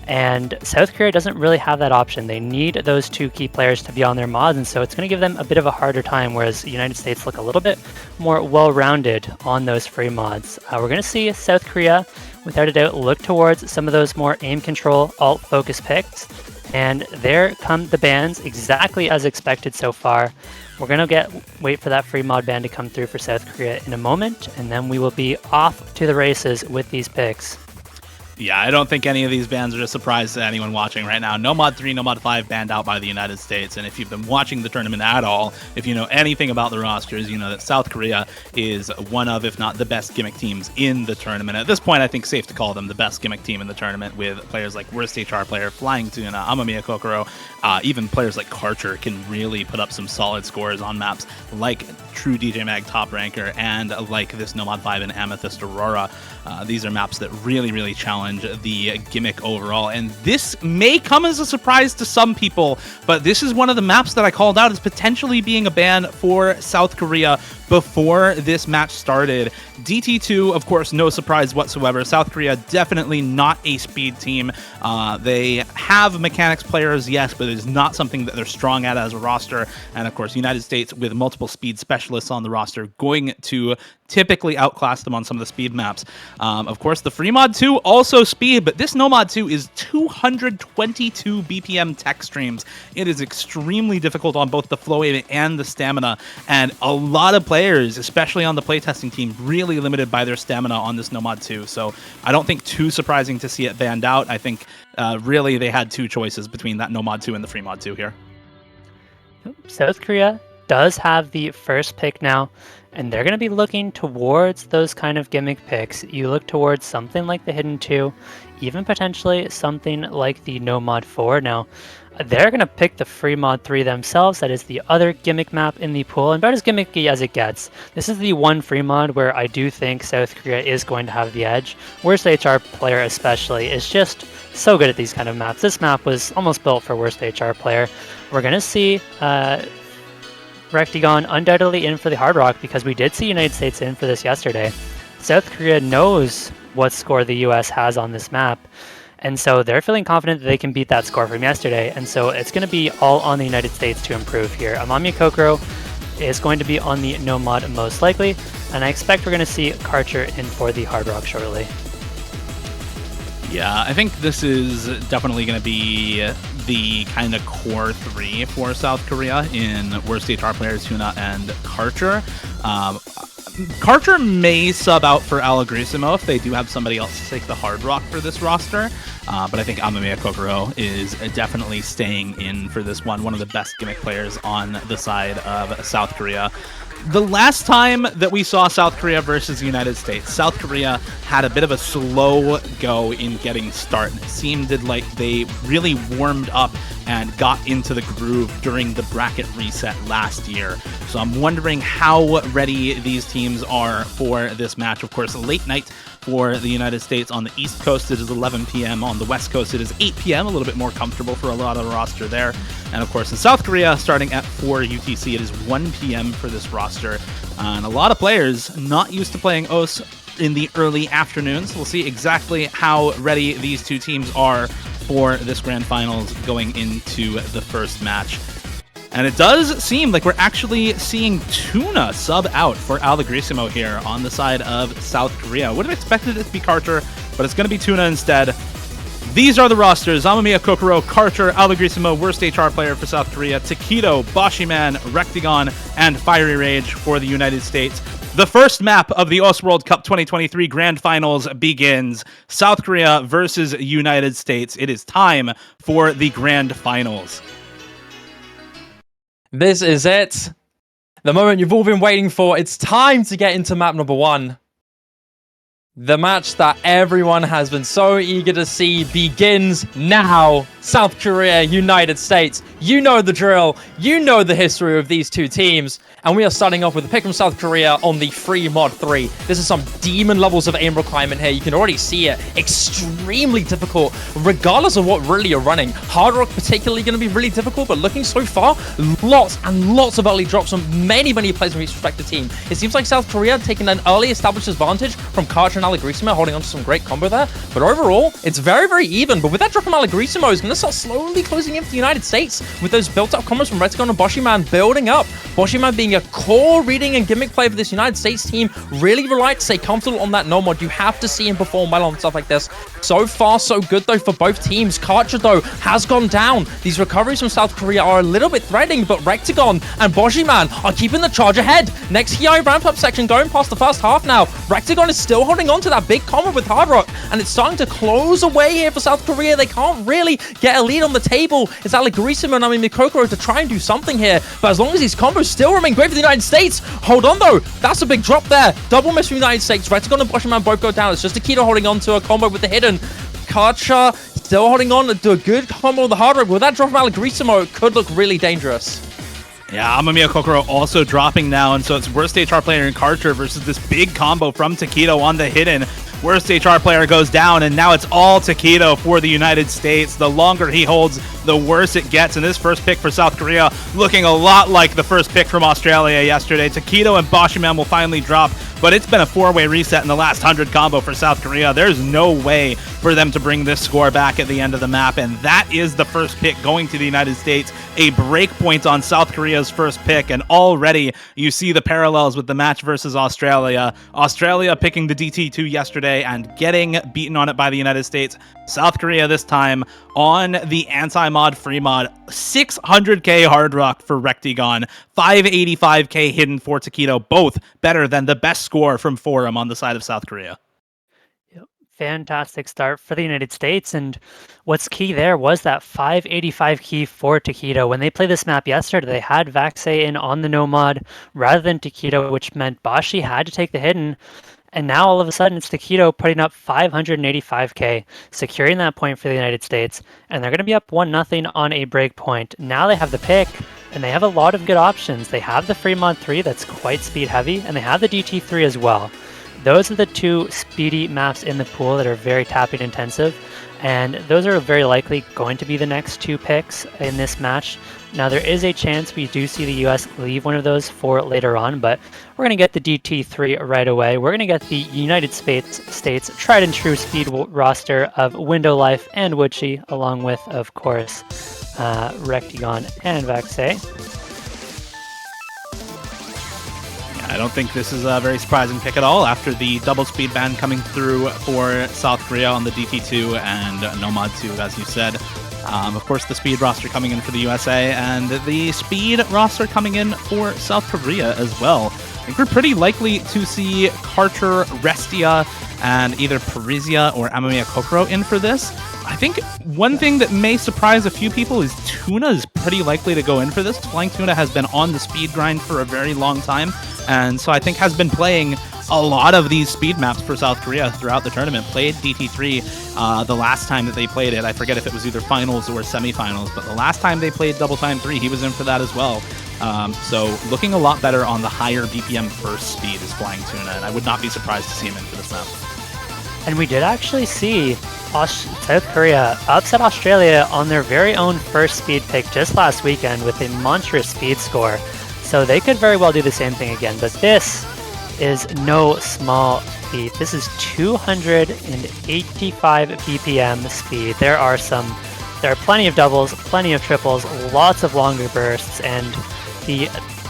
And South Korea doesn't really have that option. They need those 2 key players to be on their mods, and so it's going to give them a bit of a harder time, whereas the United States look a little bit more well-rounded on those free mods. We're going to see South Korea, without a doubt, look towards some of those more aim control, alt focus picks, and there come the bans exactly as expected so far. We're going to wait for that free mod ban to come through for South Korea in a moment, and then we will be off to the races with these picks. Yeah, I don't think any of these bans are a surprise to anyone watching right now. No Mod 3, No Mod 5 banned out by the United States, and if you've been watching the tournament at all, if you know anything about the rosters, you know that South Korea is one of, if not the best gimmick teams in the tournament. At this point, I think safe to call them the best gimmick team in the tournament, with players like Worst HR Player, Flying Tuna, Amamiya Kokoro, even players like Karcher can really put up some solid scores on maps like True DJ Mag Top Ranker and like this No Mod 5 and Amethyst Aurora. These are maps that really challenge the gimmick overall, and this may come as a surprise to some people, but this is one of the maps that I called out as potentially being a ban for South Korea before this match started. DT2, of course, no surprise whatsoever. South Korea definitely not a speed team. They have mechanics players, yes, but it is not something that they're strong at as a roster. And of course, United States with multiple speed specialists on the roster going to typically outclass them on some of the speed maps. Of course, the free mod 2 also speed, but this no mod 2 is 222 BPM tech streams. It is extremely difficult on both the flow wave and the stamina, and a lot of players, especially on the playtesting team, really limited by their stamina on this no mod 2. So I don't think too surprising to see it banned out. I think really they had 2 choices between that no mod 2 and the free mod 2 here. South Korea does have the first pick now, and they're going to be looking towards those kind of gimmick picks. You look towards something like the Hidden 2, even potentially something like the No Mod 4. Now, they're going to pick the free mod 3 themselves. That is the other gimmick map in the pool, and about as gimmicky as it gets. This is the one free mod where I do think South Korea is going to have the edge. Worst HR Player especially is just so good at these kind of maps. This map was almost built for Worst HR Player. We're going to see Rectagon undoubtedly in for the Hard Rock, because we did see United States in for this yesterday. South Korea knows what score the US has on this map, and so they're feeling confident that they can beat that score from yesterday, and so it's going to be all on the United States to improve here. Amamiya Kokoro is going to be on the no mod most likely, and I expect we're going to see Karcher in for the Hard Rock shortly. Yeah, I think this is definitely going to be the kind of core 3 for South Korea in Worst HR Players, Tuna, and Karcher. Karcher may sub out for Allegrisimo if they do have somebody else to take the Hard Rock for this roster, but I think Amamiya Kokoro is definitely staying in for this one of the best gimmick players on the side of South Korea. The last time that we saw South Korea versus the United States, South Korea had a bit of a slow go in getting started. It seemed like they really warmed up and got into the groove during the bracket reset last year. So I'm wondering how ready these teams are for this match. Of course, late night for the United States. On the East Coast, it is 11 p.m. On the West Coast, it is 8 p.m. A little bit more comfortable for a lot of the roster there. And of course, in South Korea, starting at 4 UTC, it is 1 p.m. for this roster. And a lot of players not used to playing OS in the early afternoons. We'll see exactly how ready these two teams are for this grand finals going into the first match. And it does seem like we're actually seeing Tuna sub out for Allegrisimo here on the side of South Korea. Would have expected it to be Carter, but it's going to be Tuna instead. These are the rosters: Amamiya Kokoro, Carter, Allegrisimo, worst HR player for South Korea, Takedo, Boshiman, Rectagon, and Fiery Rage for the United States. The first map of the OS World Cup 2023 Grand Finals begins. South Korea versus United States. It is time for the Grand Finals. This is it. The moment you've all been waiting for. It's time to get into map number 1. The match that everyone has been so eager to see begins now. South Korea, United States. You know the drill. You know the history of these two teams. And we are starting off with a pick from South Korea on the free mod 3. This is some demon levels of aim requirement here. You can already see it. Extremely difficult, regardless of what really you're running. Hard Rock particularly going to be really difficult, but looking so far, lots and lots of early drops from many players from each respective team. It seems like South Korea taking an early established advantage from Karcher and Allegrisimo, holding on to some great combo there. But overall, it's very even. But with that drop from Allegrisimo, is going to start slowly closing in for the United States with those built-up combos from Rectagon and Boshiman building up. Boshiman being a core reading and gimmick play for this United States team, really rely to stay comfortable on that no mod. You have to see him perform well on stuff like this. So far, so good though for both teams. Karcher though has gone down. These recoveries from South Korea are a little bit threatening, but Rectagon and Boshiman are keeping the charge ahead. Next HI ramp-up section going past the first half now. Rectagon is still holding on to that big combo with Hard Rock, and it's starting to close away here for South Korea. They can't really get a lead on the table. It's Allegrisimo and Amamiya Kokoro to try and do something here, but as long as these combos still remain great for the United States. Hold on though, that's a big drop there. Double miss from the United States. Rectagon and Boshiman both go down. It's just Takedo holding on to a combo with the hidden. Karcher still holding on to a good combo with the Hard Rock. With that drop from Allegrisimo, it could look really dangerous. Yeah, Amamiya Kokoro also dropping now, and so it's worst HR player in Karcher versus this big combo from Takedo on the hidden. Worst HR player goes down, and now it's all Takedo for the United States. The longer he holds, the worse it gets. And this first pick for South Korea looking a lot like the first pick from Australia yesterday. Takedo and Boshiman will finally drop, but it's been a 4-way reset in the last 100 combo for South Korea. There's no way for them to bring this score back at the end of the map, and that is the first pick going to the United States. A breakpoint on South Korea's first pick, and already you see the parallels with the match versus Australia. Australia picking the DT2 yesterday and getting beaten on it by the United States. South Korea this time on the anti-mod free mod. 600k Hard Rock for Rectagon, 585k hidden for Takedo, both better than the best score from Forum on the side of South Korea. Fantastic start for the United States, and what's key there was that 585 key for Takedo. When they played this map yesterday, they had Vaxei in on the no mod rather than Takedo, which meant Boshi had to take the hidden. And now all of a sudden it's Takedo putting up 585k, securing that point for the United States, and they're going to be up 1-0 on a break point. Now they have the pick, and they have a lot of good options. They have the free mod 3 that's quite speed heavy, and they have the DT3 as well. Those are the two speedy maps in the pool that are very tapping intensive, and those are very likely going to be the next two picks in this match. Now there is a chance we do see the US leave one of those for later on, but we're going to get the DT3 right away. We're going to get the United States tried and true speed roster of Window Life and Woodchi, along with, of course, Rectagon and Vaxei. I don't think this is a very surprising pick at all after the double speed ban coming through for South Korea on the DT2 and Nomad 2, as you said. Of course, the speed roster coming in for the USA and the speed roster coming in for South Korea as well. I think we're pretty likely to see Karcher, Restia, and either Parisia or Amamiya Kokoro in for this. I think one thing that may surprise a few people is Tuna is pretty likely to go in for this. Flying Tuna has been on the speed grind for a very long time, and so I think has been playing a lot of these speed maps for South Korea throughout the tournament. Played DT3 the last time that they played it. I forget if it was either finals or semifinals, but the last time they played Double Time 3, he was in for that as well. So looking a lot better on the higher BPM burst speed is Flying Tuna, and I would not be surprised to see him in for this map. And we did actually see South Korea upset Australia on their very own first speed pick just last weekend with a monstrous speed score. So they could very well do the same thing again, but this is no small feat. This is 285 BPM speed. There are some there are plenty of doubles, plenty of triples, lots of longer bursts, and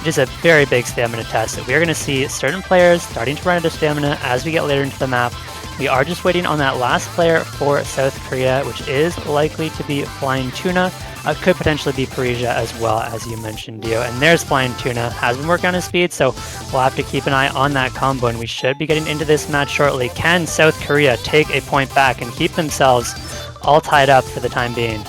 just a very big stamina test. We are going to see certain players starting to run out of stamina as we get later into the map. We are just waiting on that last player for South Korea, which is likely to be Flying Tuna. Could potentially be Parisia as well, as you mentioned, Dio. And there's Flying Tuna, has been working on his speed, so we'll have to keep an eye on that combo, and we should be getting into this match shortly. Can South Korea take a point back and keep themselves all tied up for the time being?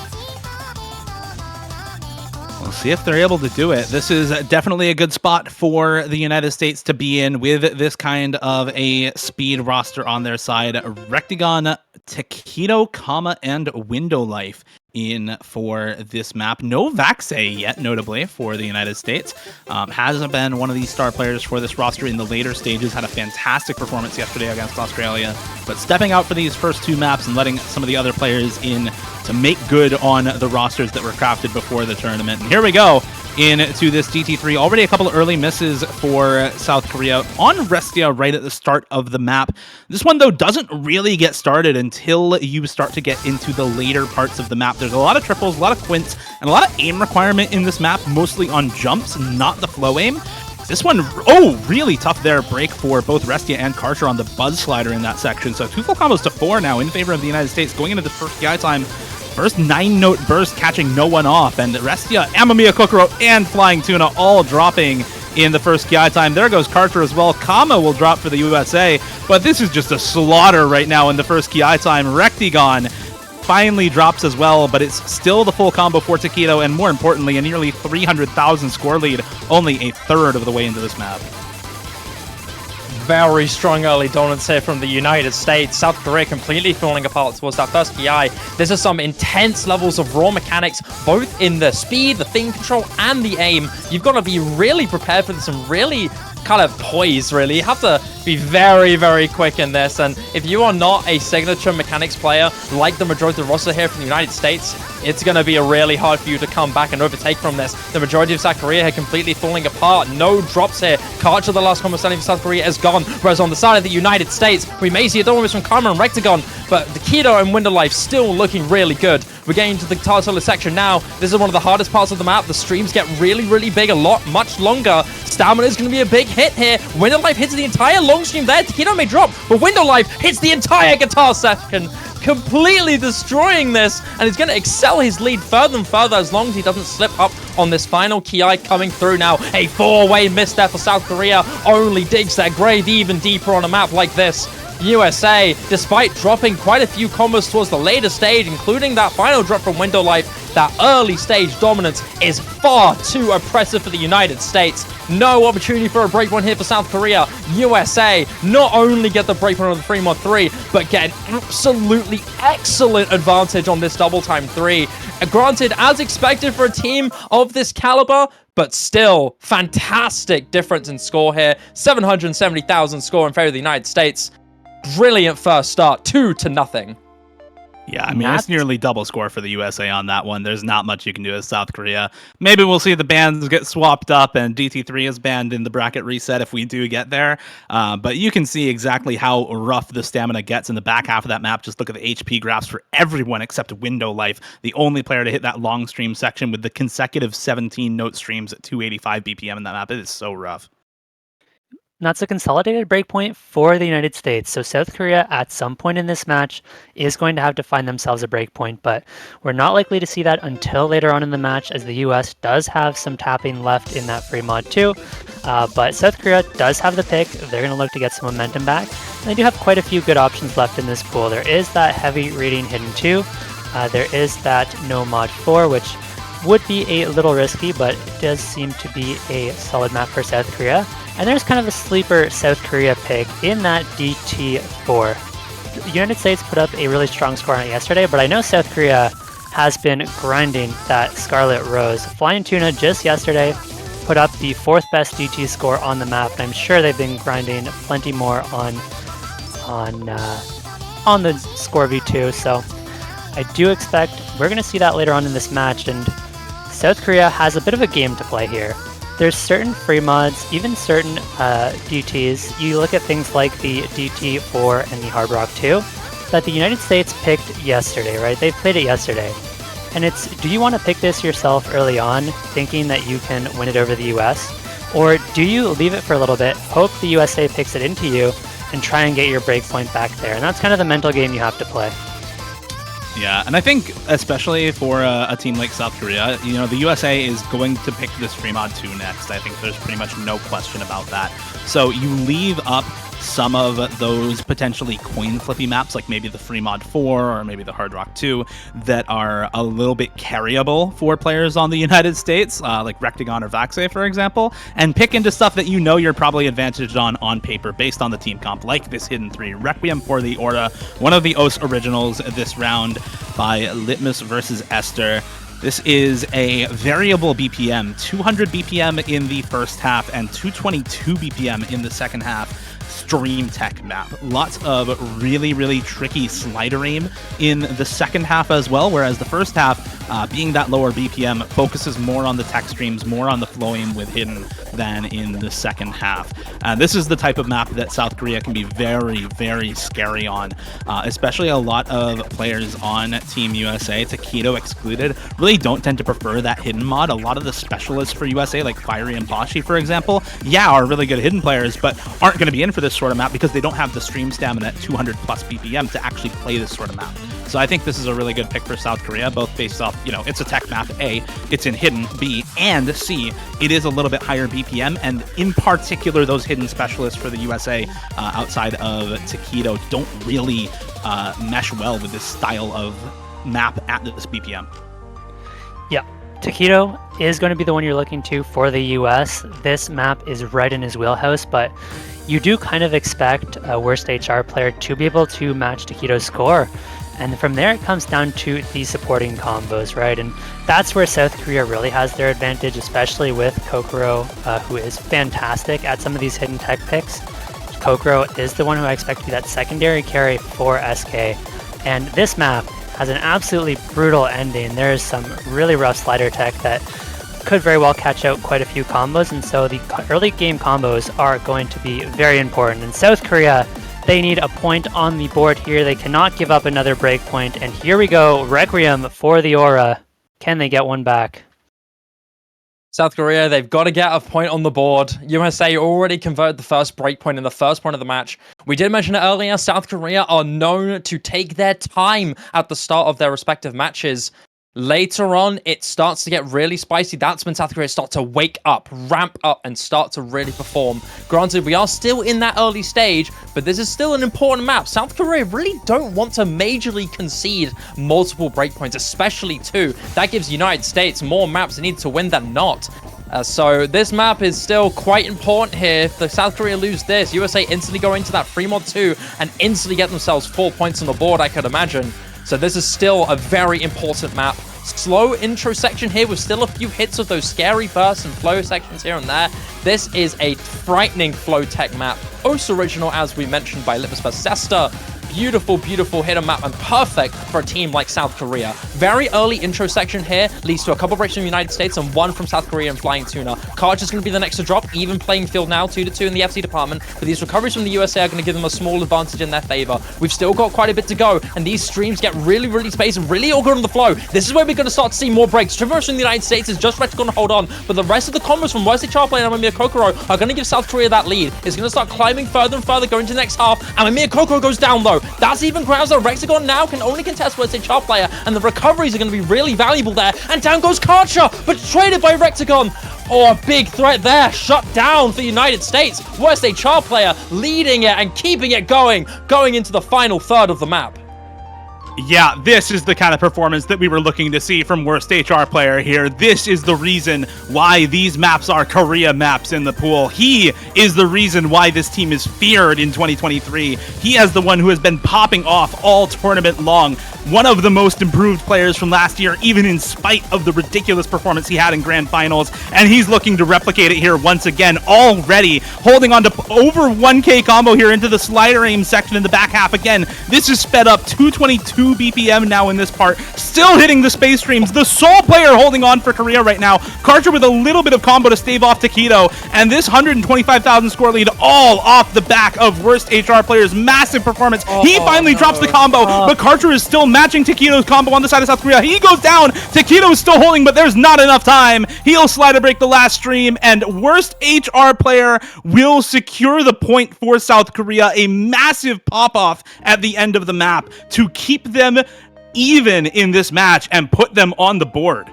We'll see if they're able to do it. This is definitely a good spot for the United States to be in with this kind of a speed roster on their side. Rectagon, Taquito, Kama, and Window Life in for this map. No Vaxei yet, notably, for the United States. Hasn't been one of these star players for this roster in the later stages. Had a fantastic performance yesterday against Australia. But stepping out for these first two maps and letting some of the other players in to make good on the rosters that were crafted before the tournament. And here we go into this DT3. Already a couple of early misses for South Korea on Restia right at the start of the map. This one, though, doesn't really get started until you start to get into the later parts of the map. There's a lot of triples, a lot of quints, and a lot of aim requirement in this map, mostly on jumps, not the flow aim. This one, really tough there break for both Restia and Karcher on the Buzz Slider in that section. So 2 full combos to 4 now in favor of the United States going into the first PI time. First 9-note burst catching no one off, and Restia, Amamiya Kokoro, and Flying Tuna all dropping in the first KI time. There goes Karcher as well. Kama will drop for the USA, but this is just a slaughter right now in the first KI time. Rectagon finally drops as well, but it's still the full combo for Taquito, and more importantly, a nearly 300,000 score lead, only a third of the way into this map. Very strong early dominance here from the United States. South Korea completely falling apart towards that first PI. This is some intense levels of raw mechanics, both in the speed, the thing control, and the aim. You've got to be really prepared for this and really kind of poised, really. You have to be very, very quick in this, and if you are not a signature mechanics player like the majority of the roster here from the United States, it's going to be really hard for you to come back and overtake from this. The majority of South Korea here completely falling apart. No drops here. Karcher, the last combo standing for South Korea, is gone, whereas on the side of the United States, we may see a double miss from Karma and Rectagon, but the Taquito and Window Life still looking really good. We're getting to the Tartula section now. This is one of the hardest parts of the map. The streams get really, really big, much longer. Stamina is going to be a big hit here. Window Life hits the entire long stream there. Taquito may drop, but Window Life hits the entire guitar section, completely destroying this, and he's going to excel his lead further and further as long as he doesn't slip up on this final Ki coming through now. A 4-way miss there for South Korea only digs their grave even deeper on a map like this. USA, despite dropping quite a few combos towards the later stage, including that final drop from Window Life, that early stage dominance is far too oppressive for the United States. No opportunity for a breakpoint here for South Korea. USA not only get the breakpoint on the 3-mod-3, but get an absolutely excellent advantage on this double time 3. Granted, as expected for a team of this caliber, but still, fantastic difference in score here. 770,000 score in favor of the United States. Brilliant first start, 2-0. Yeah, I mean, it's nearly double score for the USA on that one. There's not much you can do as South Korea. Maybe we'll see the bans get swapped up and DT3 is banned in the bracket reset if we do get there. But you can see exactly how rough the stamina gets in the back half of that map. Just look at the HP graphs for everyone except Window Life, the only player to hit that long stream section with the consecutive 17-note streams at 285 BPM in that map. It is so rough. That's a consolidated breakpoint for the United States. So South Korea, at some point in this match, is going to have to find themselves a breakpoint, but we're not likely to see that until later on in the match, as the US does have some tapping left in that free mod too. But South Korea does have the pick. They're going to look to get some momentum back. And they do have quite a few good options left in this pool. There is that heavy reading hidden too. There is that no mod 4, which would be a little risky, but it does seem to be a solid map for South Korea. And there's kind of a sleeper South Korea pick in that DT4. The United States put up a really strong score on it yesterday, but I know South Korea has been grinding that Scarlet Rose. Flying Tuna just yesterday put up the 4th best DT score on the map, and I'm sure they've been grinding plenty more on the score V2, so I do expect we're going to see that later on in this match, and South Korea has a bit of a game to play here. There's certain free mods, even certain DTs. You look at things like the DT4 and the Hard Rock 2 that the United States picked yesterday, right? They played it yesterday. And it's, do you want to pick this yourself early on, thinking that you can win it over the US? Or do you leave it for a little bit, hope the USA picks it into you, and try and get your breakpoint back there? And that's kind of the mental game you have to play. Yeah, and I think especially for a team like South Korea, you know, the USA is going to pick this Fremod 2 next. I think there's pretty much no question about that. So you leave up some of those potentially coin flippy maps, like maybe the Fremod 4 or maybe the Hard Rock 2, that are a little bit carryable for players on the United States, like Rectagon or Vaxei, for example, and pick into stuff that you know you're probably advantaged on paper based on the team comp, like this Hidden 3, Requiem for the Aura, one of the OS originals this round by Litmus versus Esther. This is a variable BPM, 200 BPM in the first half and 222 BPM in the second half. Stream Tech map. Lots of really, really tricky slider aim in the second half as well, whereas the first half, being that lower BPM, focuses more on the tech streams, more on the flow aim with Hidden than in the second half. This is the type of map that South Korea can be very, very scary on, especially a lot of players on Team USA, Takedo excluded, really don't tend to prefer that Hidden mod. A lot of the specialists for USA, like Fiery and Bashi, for example, are really good Hidden players, but aren't going to be in for this sort of map because they don't have the stream stamina at 200 plus BPM to actually play this sort of map. So I think this is a really good pick for South Korea, both based off, you know, it's a tech map, A, it's in Hidden, B, and C, it is a little bit higher BPM, and in particular, those Hidden specialists for the USA outside of Takedo don't really mesh well with this style of map at this BPM. Yeah, Takedo is going to be the one you're looking to for the US. This map is right in his wheelhouse, but you do kind of expect a worst HR player to be able to match Takedo's score. And from there, it comes down to the supporting combos, right? And that's where South Korea really has their advantage, especially with Kokoro, who is fantastic at some of these hidden tech picks. Kokoro is the one who I expect to be that secondary carry for SK. And this map has an absolutely brutal ending. There's some really rough slider tech that could very well catch out quite a few combos, and so the early game combos are going to be very important. And South Korea, they need a point on the board here. They cannot give up another breakpoint, and here we go, Requiem for the Aura. Can they get one back? South Korea, they've got to get a point on the board. USA already converted the first breakpoint in the first point of the match. We did mention it earlier, South Korea are known to take their time at the start of their respective matches. Later on, it starts to get really spicy. That's when South Korea start to wake up, ramp up, and start to really perform. Granted, we are still in that early stage, but this is still an important map. South Korea really don't want to majorly concede multiple breakpoints, especially two. That gives United States more maps they need to win than not. So this map is still quite important here. If the South Korea lose this, USA instantly go into that Fremod 2 and instantly get themselves 4 points on the board, I could imagine. So this is still a very important map. Slow intro section here with still a few hits of those scary bursts and flow sections here and there. This is a frightening flow tech map. OS original, as we mentioned, by Litmus vs. Esther. Beautiful, beautiful hidden map and perfect for a team like South Korea. Very early intro section here leads to a couple breaks from the United States and one from South Korea and Flying Tuna. Karch is going to be the next to drop, even playing field now, 2-2 in the FC department. But these recoveries from the USA are going to give them a small advantage in their favor. We've still got quite a bit to go, and these streams get really, really spaced and really all good on the flow. This is where we're going to start to see more breaks. Triverse from the United States is just going to hold on, but the rest of the combos from Wesley Charplay and Amamiya Kokoro are going to give South Korea that lead. It's going to start climbing further and further, going to the next half. Amamiya Kokoro goes down though. That's even grounds that Rexagon now can only contest Wesley Charplayer, and the recoveries are going to be really valuable there. And down goes Karcher, but traded by Rexagon. Oh, a big threat there. Shut down for the United States. Wesley Charplayer leading it and keeping it going into the final third of the map. Yeah, this is the kind of performance that we were looking to see from Worst HR Player here. This is the reason why these maps are Korea maps in the pool. He is the reason why this team is feared in 2023. He is the one who has been popping off all tournament long. One of the most improved players from last year, even in spite of the ridiculous performance he had in Grand Finals. And he's looking to replicate it here once again, already holding on to over 1K combo here into the slider aim section in the back half again. This is sped up 222 2 BPM now in this part. Still hitting the space streams. The sole player holding on for Korea right now. Karcher with a little bit of combo to stave off Taquito. And this 125,000 score lead all off the back of Worst HR Player's massive performance. He finally drops the combo, but Karcher is still matching Taquito's combo on the side of South Korea. He goes down. Taquito is still holding, but there's not enough time. He'll slide to break the last stream, and Worst HR Player will secure the point for South Korea. A massive pop-off at the end of the map to keep them even in this match and put them on the board.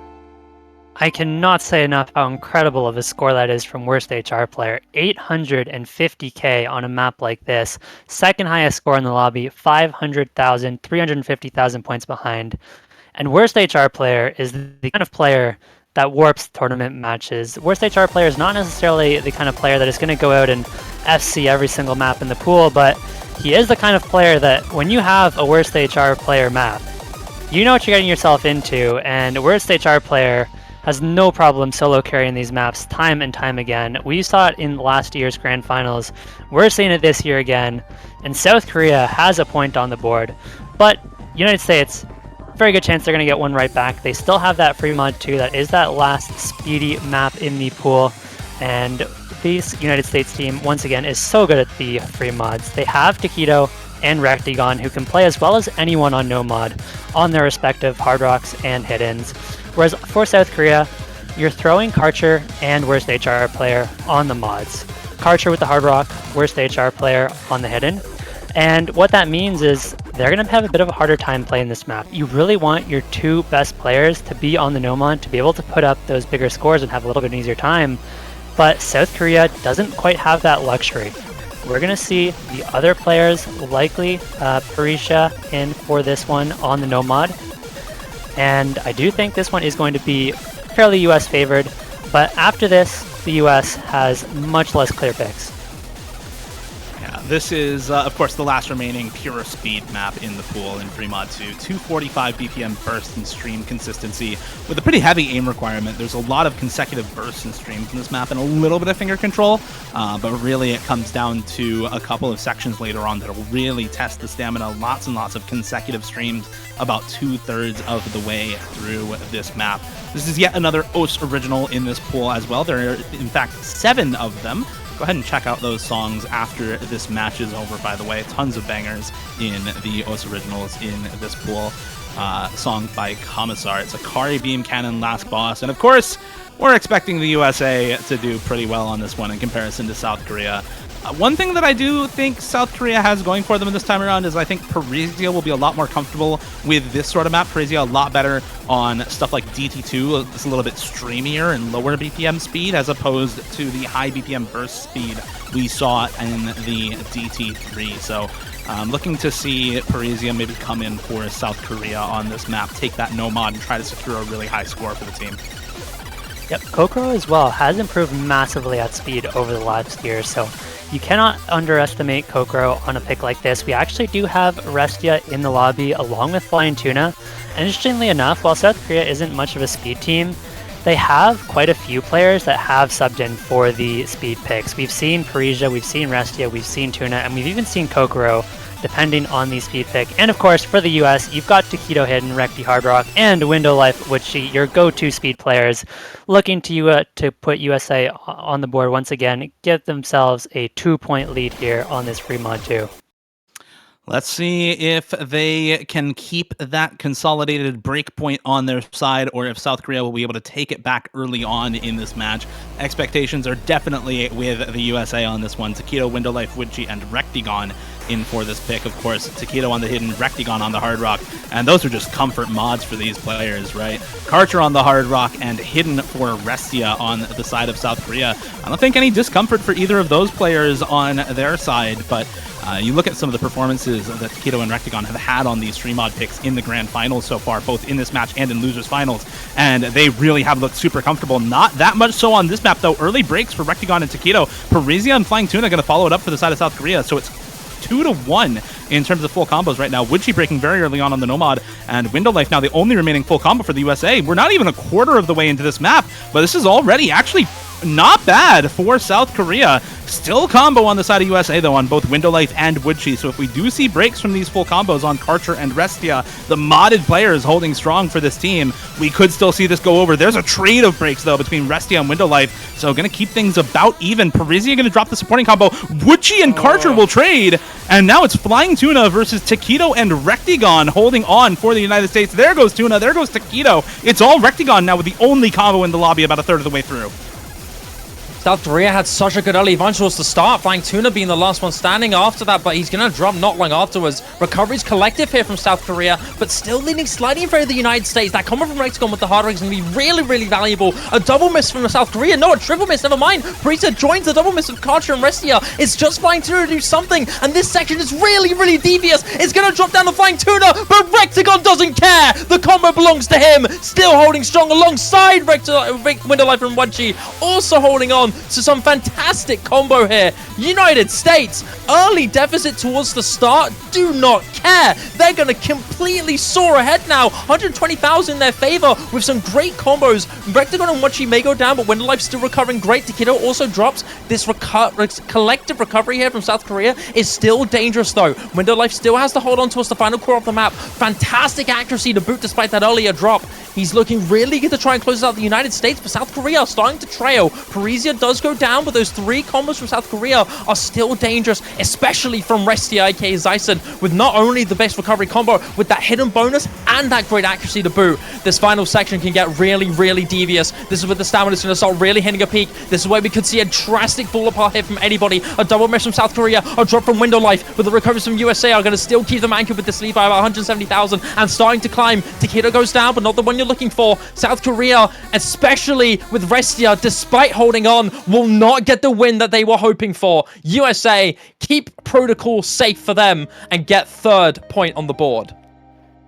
I cannot say enough how incredible of a score that is from Worst HR Player. 850k on a map like this. Second highest score in the lobby, 500,000, 350,000 points behind. And Worst HR Player is the kind of player that warps tournament matches. Worst HR Player is not necessarily the kind of player that is going to go out and FC every single map in the pool, but he is the kind of player that when you have a Worst HR Player map, you know what you're getting yourself into, and Worst HR Player has no problem solo carrying these maps time and time again. We saw it in last year's Grand Finals. We're seeing it this year again, and South Korea has a point on the board, but United States, very good chance they're going to get one right back. They still have that free mod 2. That is that last speedy map in the pool. And this United States team, once again, is so good at the free mods. They have Taquito and Rectigon, who can play as well as anyone on no mod on their respective Hard Rocks and Hiddens. Whereas for South Korea, you're throwing Karcher and Worst HR Player on the mods. Karcher with the Hard Rock, Worst HR Player on the Hidden. And what that means is they're going to have a bit of a harder time playing this map. You really want your two best players to be on the Nomon to be able to put up those bigger scores and have a little bit easier time. But South Korea doesn't quite have that luxury. We're going to see the other players, likely Parisha in for this one on the Nomad. And I do think this one is going to be fairly US favored. But after this, the US has much less clear picks. This is, of course, the last remaining pure speed map in the pool in Free Mod 2. 245 BPM burst and stream consistency with a pretty heavy aim requirement. There's a lot of consecutive bursts and streams in this map and a little bit of finger control, but really it comes down to a couple of sections later on that will really test the stamina. Lots and lots of consecutive streams about 2/3 of the way through this map. This is yet another OS original in this pool as well. There are, in fact, 7 of them. Go ahead and check out those songs after this match is over, by the way. Tons of bangers in the OS Originals in this pool. Song by Commissar. It's Akari Beam Cannon Last Boss. And of course, we're expecting the USA to do pretty well on this one in comparison to South Korea. One thing that I do think South Korea has going for them this time around is I think Parisia will be a lot more comfortable with this sort of map. Parisia a lot better on stuff like DT2. It's a little bit streamier and lower BPM speed as opposed to the high BPM burst speed we saw in the DT3. So looking to see Parisia maybe come in for South Korea on this map, take that no mod and try to secure a really high score for the team. Yep, Kokoro as well has improved massively at speed over the last year, so you cannot underestimate Kokoro on a pick like this. We actually do have Restia in the lobby along with Flying Tuna, and interestingly enough, while South Korea isn't much of a speed team, they have quite a few players that have subbed in for the speed picks. We've seen Parisia, we've seen Restia, we've seen Tuna, and we've even seen Kokoro, depending on the speed pick. And of course, for the US, you've got Taquito Hidden, Recti Hard Rock, and Window Life Witchy, your go-to speed players, looking to put USA on the board once again, get themselves a 2-point lead here on this free mod 2. Let's see if they can keep that consolidated breakpoint on their side or if South Korea will be able to take it back early on in this match. Expectations are definitely with the USA on this one. Taquito, Window Life, Witchy, and Rectigon in for this pick. Of course, Taquito on the Hidden, Rectigon on the Hard Rock, and those are just comfort mods for these players, right? Karcher on the Hard Rock and Hidden for Restia on the side of South Korea. I don't think any discomfort for either of those players on their side, but you look at some of the performances that Taquito and Rectigon have had on these stream mod picks in the Grand Finals so far, both in this match and in Losers Finals, and they really have looked super comfortable. Not that much so on this map, though. Early breaks for Rectigon and Taquito. Parisia and Flying Tuna going to follow it up for the side of South Korea, so it's 2-1 in terms of full combos right now. Witchy breaking very early on the Nomad, and Window Life now the only remaining full combo for the USA. We're not even a quarter of the way into this map, but this is already actually not bad for South Korea. Still combo on the side of USA, though, on both Window Life and Woodchi. So if we do see breaks from these full combos on Karcher and Restia, the modded players holding strong for this team, we could still see this go over. There's a trade of breaks, though, between Restia and Window Life. So going to keep things about even. Parisia going to drop the supporting combo. Woodchi and Karcher will trade. And now it's Flying Tuna versus Taquito and Rectigon holding on for the United States. There goes Tuna. There goes Taquito. It's all Rectigon now with the only combo in the lobby about a third of the way through. South Korea had such a good early advantage towards the start, Flying Tuna being the last one standing after that, but he's going to drop not long afterwards. Recovery's collective here from South Korea, but still leaning slightly in favor of the United States. That combo from Rectigon with the hard rig is going to be really, really valuable. A double miss from South Korea. No, a triple miss, never mind. Parisa joins the double miss of Karcher and Restia. It's just Flying Tuna to do something, and this section is really, really devious. It's going to drop down the Flying Tuna, but Rectigon doesn't care. The combo belongs to him. Still holding strong alongside Window Life and Woodchi, also holding on to some fantastic combo here. United States, early deficit towards the start, do not care. They're going to completely soar ahead now. 120,000 in their favor with some great combos. Rectigon and Woodchi may go down, but Window Life still recovering great. Taquito also drops. This collective recovery here from South Korea is still dangerous, though. Window Life still has to hold on towards the final core of the map. Fantastic accuracy to boot despite that earlier drop. He's looking really good to try and close out the United States, but South Korea starting to trail. Parisia does go down, but those three combos from South Korea are still dangerous, especially from Restia, aka Zyson, with not only the best recovery combo, with that hidden bonus and that great accuracy to boot. This final section can get really, really devious. This is where the stamina is going to start really hitting a peak. This is where we could see a drastic fall apart here from anybody. A double miss from South Korea, a drop from Window Life, but the recoveries from USA are going to still keep them anchored with this lead by about 170,000 and starting to climb. Taquito goes down, but not the one you're looking for. South Korea, especially with Restia, despite holding on, will not get the win that they were hoping for. USA keep protocol safe for them and get third point on the board.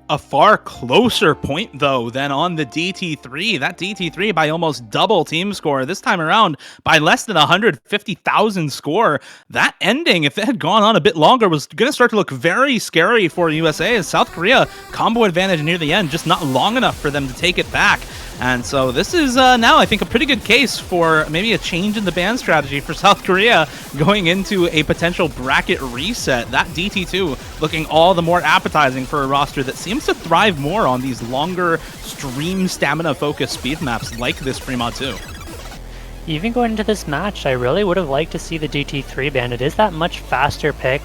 A far closer point, though, than on the DT3. That DT3 by almost double team score. This time around, by less than 150,000 score. That ending, if it had gone on a bit longer, was going to start to look very scary for USA, as South Korea combo advantage near the end, just not long enough for them to take it back. And so this is now, I think, a pretty good case for maybe a change in the ban strategy for South Korea going into a potential bracket reset. That DT2 looking all the more appetizing for a roster that seems to thrive more on these longer stream stamina-focused speed maps like this Fremont 2. Even going into this match, I really would have liked to see the DT3 ban. It is that much faster pick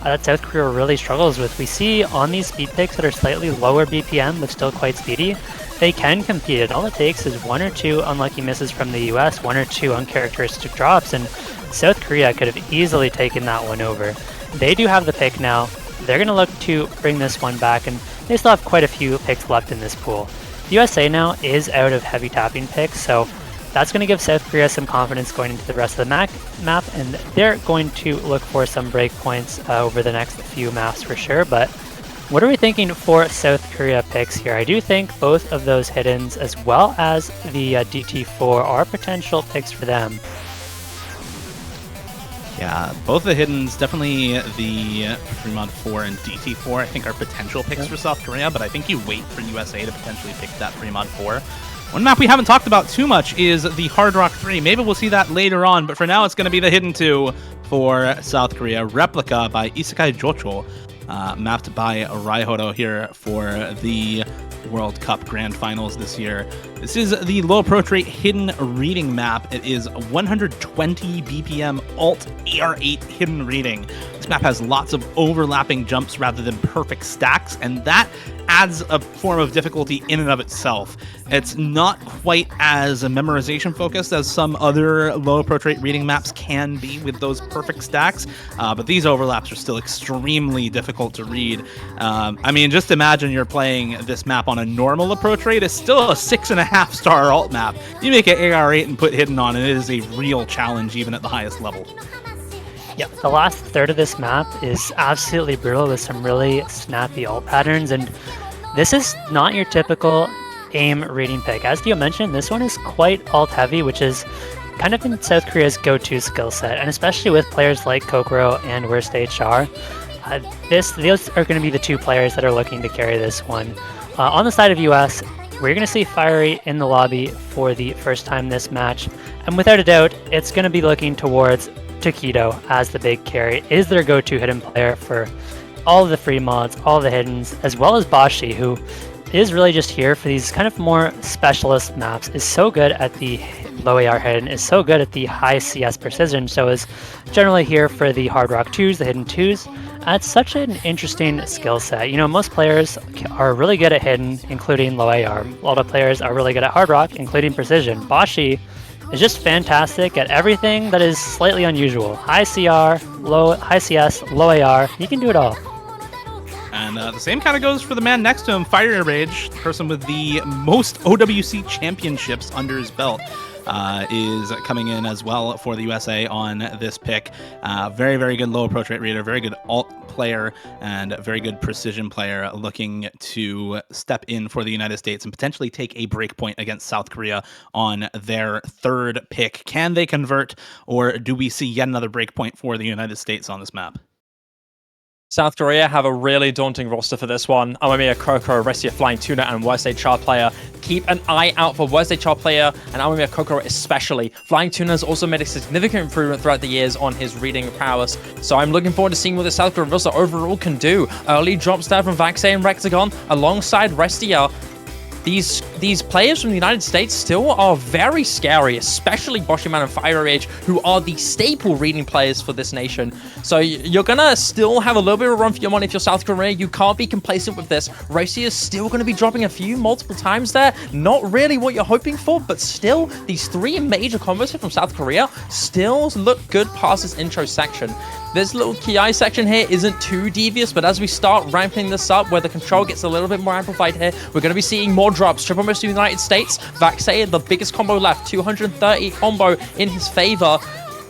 that South Korea really struggles with. We see on these speed picks that are slightly lower BPM but still quite speedy, they can compete. And all it takes is one or two unlucky misses from the US, one or two uncharacteristic drops, and South Korea could have easily taken that one over. They do have the pick now. They're going to look to bring this one back, and they still have quite a few picks left in this pool. The USA now is out of heavy tapping picks, so that's going to give South Korea some confidence going into the rest of the map, and they're going to look for some breakpoints over the next few maps for sure. But what are we thinking for South Korea picks here? I do think both of those hiddens as well as the DT4 are potential picks for them. Yeah, both the hiddens, definitely the Fremont 4 and DT4, I think are potential picks for South Korea, but I think you wait for USA to potentially pick that Fremont 4. One map we haven't talked about too much is the Hard Rock 3. Maybe we'll see that later on, but for now it's going to be the hidden 2 for South Korea. Replica by Isekai Jocho, mapped by Raihodo here for the World Cup Grand Finals this year. This is the low approach rate hidden reading map. It is 120 BPM alt AR8 hidden reading. This map has lots of overlapping jumps rather than perfect stacks, and that adds a form of difficulty in and of itself. It's not quite as memorization focused as some other low approach rate reading maps can be with those perfect stacks, but these overlaps are still extremely difficult to read. I mean, just imagine you're playing this map on a normal approach rate. It's still a 6.5 star alt map. You make an AR8 and put hidden on, and it is a real challenge even at the highest level. Yeah, the last third of this map is absolutely brutal with some really snappy ult patterns, and this is not your typical aim reading pick. As Dio mentioned, this one is quite alt heavy, which is kind of in South Korea's go-to skill set, and especially with players like Kokoro and Worst HR, those are going to be the two players that are looking to carry this one. On the side of US, we're going to see Fiery in the lobby for the first time this match, and without a doubt, it's going to be looking towards Takedo as the big carry is their go-to hidden player for all of the free mods, all of the hiddens, as well as Bashi, who is really just here for these kind of more specialist maps, is so good at the low AR hidden, is so good at the high CS precision, so is generally here for the Hard Rock 2s, the hidden 2s. It's such an interesting skill set. You know, most players are really good at hidden, including low AR. A lot of players are really good at Hard Rock, including precision. Bashi is just fantastic at everything that is slightly unusual. High CR, high CS, low AR, he can do it all. And the same kind of goes for the man next to him, Fire Rage, the person with the most OWC championships under his belt. Is coming in as well for the USA on this pick. Very, very good low approach rate reader, very good alt player, and very good precision player looking to step in for the United States and potentially take a break point against South Korea on their third pick. Can they convert, or do we see yet another break point for the United States on this map? South Korea have a really daunting roster for this one. Amamiya Kokoro, Restia Flying Tuna, and Wednesday Char Player. Keep an eye out for Wednesday Char Player and Amamiya Kokoro especially. Flying Tuna has also made a significant improvement throughout the years on his reading prowess, so I'm looking forward to seeing what the South Korean roster overall can do. Early drops there from Vaxei and Rexagon alongside Restia. These players from the United States still are very scary, especially Boshiman and Fire Rage, who are the staple reading players for this nation. So you're gonna still have a little bit of a run for your money if you're South Korea. You can't be complacent with this. Racy is still gonna be dropping a few multiple times there. Not really what you're hoping for, but still, these three major combos from South Korea still look good past this intro section. This little Ki section here isn't too devious, but as we start ramping this up, where the control gets a little bit more amplified here, we're going to be seeing more drops. Triple Miss to the United States. Vaxei, the biggest combo left, 230 combo in his favor.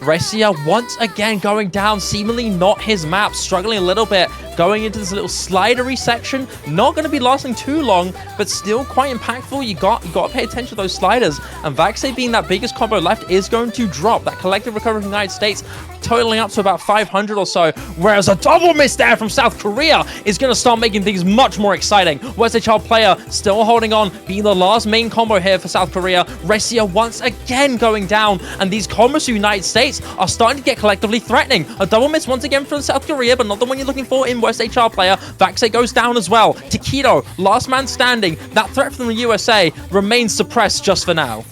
Restia once again going down, seemingly not his map, struggling a little bit, going into this little slidery section. Not going to be lasting too long, but still quite impactful. You got to pay attention to those sliders. And Vaxei being that biggest combo left is going to drop. That collective recovery from the United States totaling up to about 500 or so, whereas a double miss there from South Korea is going to start making things much more exciting. Wednesday Child Player still holding on, being the last main combo here for South Korea. Restia once again going down, and these combos to the United States are starting to get collectively threatening. A double miss once again from South Korea, but not the one you're looking for in Wednesday Child Player. Vaxei goes down as well. Takedo, last man standing. That threat from the USA remains suppressed just for now.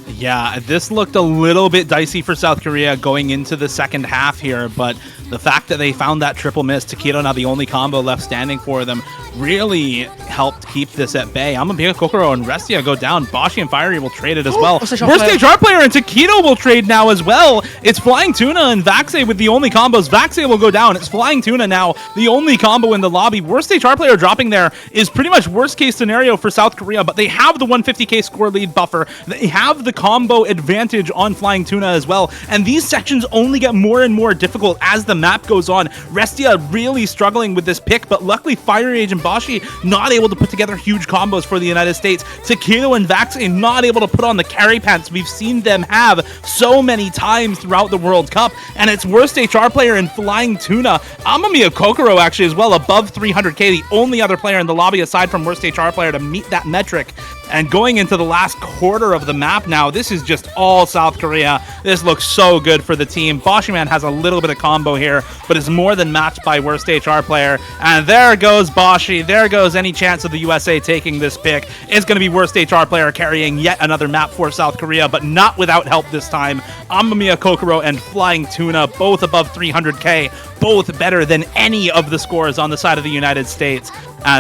Yeah, this looked a little bit dicey for South Korea going into the second half here, but the fact that they found that triple miss, Takedo now the only combo left standing for them, really helped keep this at bay. Amamiya Kokoro and Restia go down. Bashi and Fiery will trade it as well. Worst Stage Art Player and Takedo will trade now as well. It's Flying Tuna and Vaxei with the only combos. Vaxei will go down. It's Flying Tuna now, the only combo in the lobby. Worst Stage Art Player dropping there is pretty much worst case scenario for South Korea, but they have the 150k score lead buffer. They have the combo advantage on Flying Tuna as well, and these sections only get more and more difficult as the map goes on. Restia really struggling with this pick, but luckily Fire Age and Bashi not able to put together huge combos for the United States. Takedo and Vaxei not able to put on the carry pants we've seen them have so many times throughout the World Cup, and it's Worst HR Player and Flying Tuna. Amamiya Kokoro actually as well, above 300k, the only other player in the lobby aside from Worst HR Player to meet that metric. And going into the last quarter of the map now, this is just all South Korea. This looks so good for the team. Boshiman has a little bit of combo here, but is more than matched by Worst HR Player. And there goes Bashi. There goes any chance of the USA taking this pick. It's going to be Worst HR Player carrying yet another map for South Korea, but not without help this time. Amamiya Kokoro and Flying Tuna, both above 300k, both better than any of the scores on the side of the United States.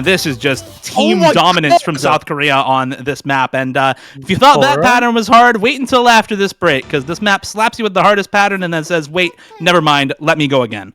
This is just team dominance from South Korea on this map. And if you thought that pattern was hard, wait until after this break, because this map slaps you with the hardest pattern and then says, wait, never mind, let me go again.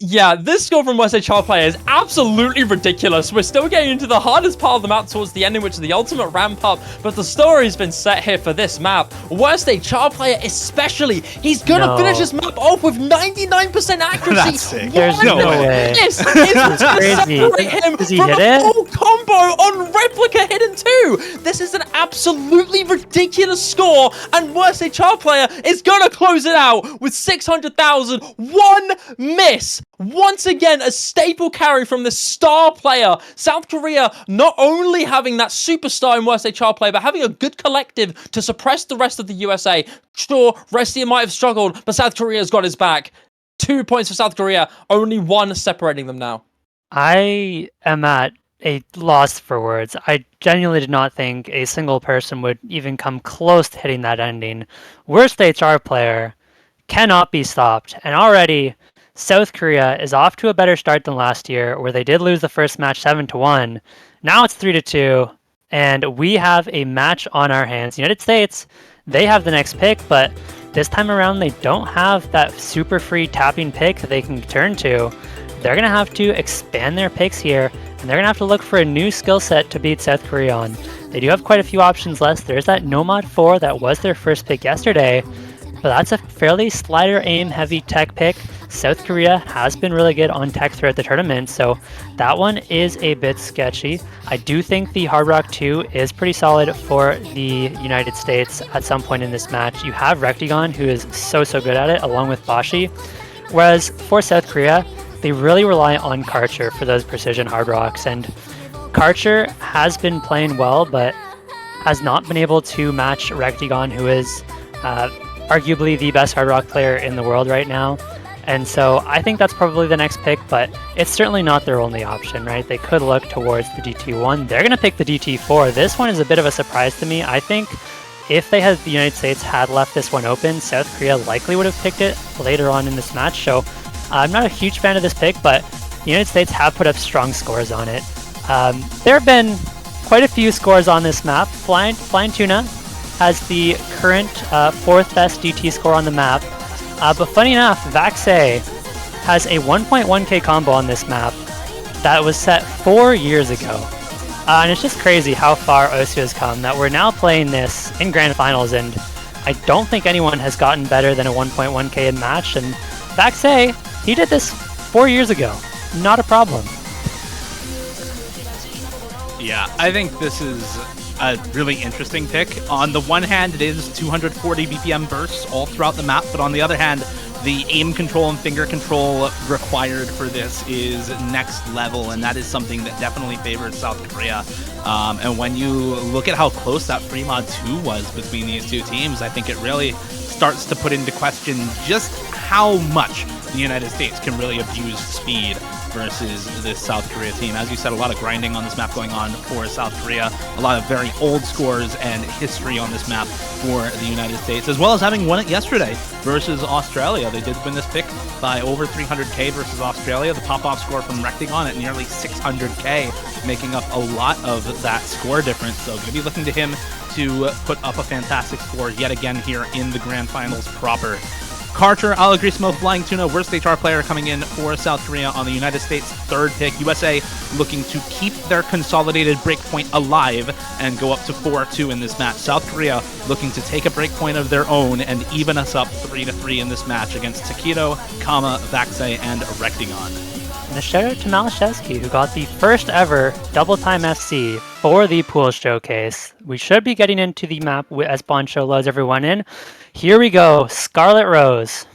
Yeah, this score from Wednesday Child Player is absolutely ridiculous. We're still getting into the hardest part of the map towards the ending, which is the ultimate ramp up, but the story's been set here for this map. Wednesday Child Player especially, he's gonna finish this map off with 99% accuracy. That's sick. There's no way. This is what's gonna separate him from a full combo on Replica Hidden 2. This is an absolutely ridiculous score, and Wednesday Child Player is gonna close it out with 600,000, one miss. Once again, a staple carry from the star player. South Korea not only having that superstar in Worst HR player, but having a good collective to suppress the rest of the USA. Sure, Restia might have struggled, but South Korea's got his back. 2 points for South Korea, only one separating them now. I am at a loss for words. I genuinely did not think a single person would even come close to hitting that ending. Worst HR player cannot be stopped, and already South Korea is off to a better start than last year, where they did lose the first match 7-1. Now it's 3-2, and we have a match on our hands. United States, they have the next pick, but this time around they don't have that super free tapping pick that they can turn to. They're going to have to expand their picks here, and they're going to have to look for a new skill set to beat South Korea on. They do have quite a few options left. There's that Nomad 4 that was their first pick yesterday, but that's a fairly slider aim heavy tech pick. South Korea has been really good on tech throughout the tournament, so that one is a bit sketchy. I do think the Hard Rock 2 is pretty solid for the United States at some point in this match. You have Rectigon, who is so good at it, along with Bashi. Whereas for South Korea, they really rely on Karcher for those precision Hard Rocks, and Karcher has been playing well, but has not been able to match Rectigon, who is arguably the best Hard Rock player in the world right now. And so I think that's probably the next pick, but it's certainly not their only option, right? They could look towards the DT1. They're going to pick the DT4. This one is a bit of a surprise to me. I think if the United States had left this one open, South Korea likely would have picked it later on in this match. So I'm not a huge fan of this pick, but the United States have put up strong scores on it. There have been quite a few scores on this map. Flying Tuna has the current 4th best DT score on the map. But funny enough, Vaxei has a 1.1k combo on this map that was set 4 years ago. And it's just crazy how far Osu has come, that we're now playing this in Grand Finals, and I don't think anyone has gotten better than a 1.1k in match, and Vaxei, he did this 4 years ago. Not a problem. Yeah, I think this is a really interesting pick. On the one hand, it is 240 BPM bursts all throughout the map, but on the other hand, the aim control and finger control required for this is next level, and that is something that definitely favors South Korea. And when you look at how close that free mod 2 was between these two teams, I think it really starts to put into question just how much the United States can really abuse speed versus this South Korea team. As you said, a lot of grinding on this map going on for South Korea, a lot of very old scores and history on this map for the United States, as well as having won it yesterday versus Australia. They did win this pick by over 300k versus Australia. The pop-off score from Rectigon at nearly 600k, making up a lot of that score difference. So going to be looking to him to put up a fantastic score yet again here in the Grand Finals proper. Karcher, Alagrismo, Flying Tuna, worst HR player coming in for South Korea on the United States' 3rd pick. USA looking to keep their consolidated breakpoint alive and go up to 4-2 in this match. South Korea looking to take a breakpoint of their own and even us up 3-3 in this match against Takedo, Kama, Vaxei, and Rectigon. And a shout out to Malashevsky, who got the first ever double time FC for the pool showcase. We should be getting into the map as Boncho loads everyone in. Here we go, Scarlet Rose.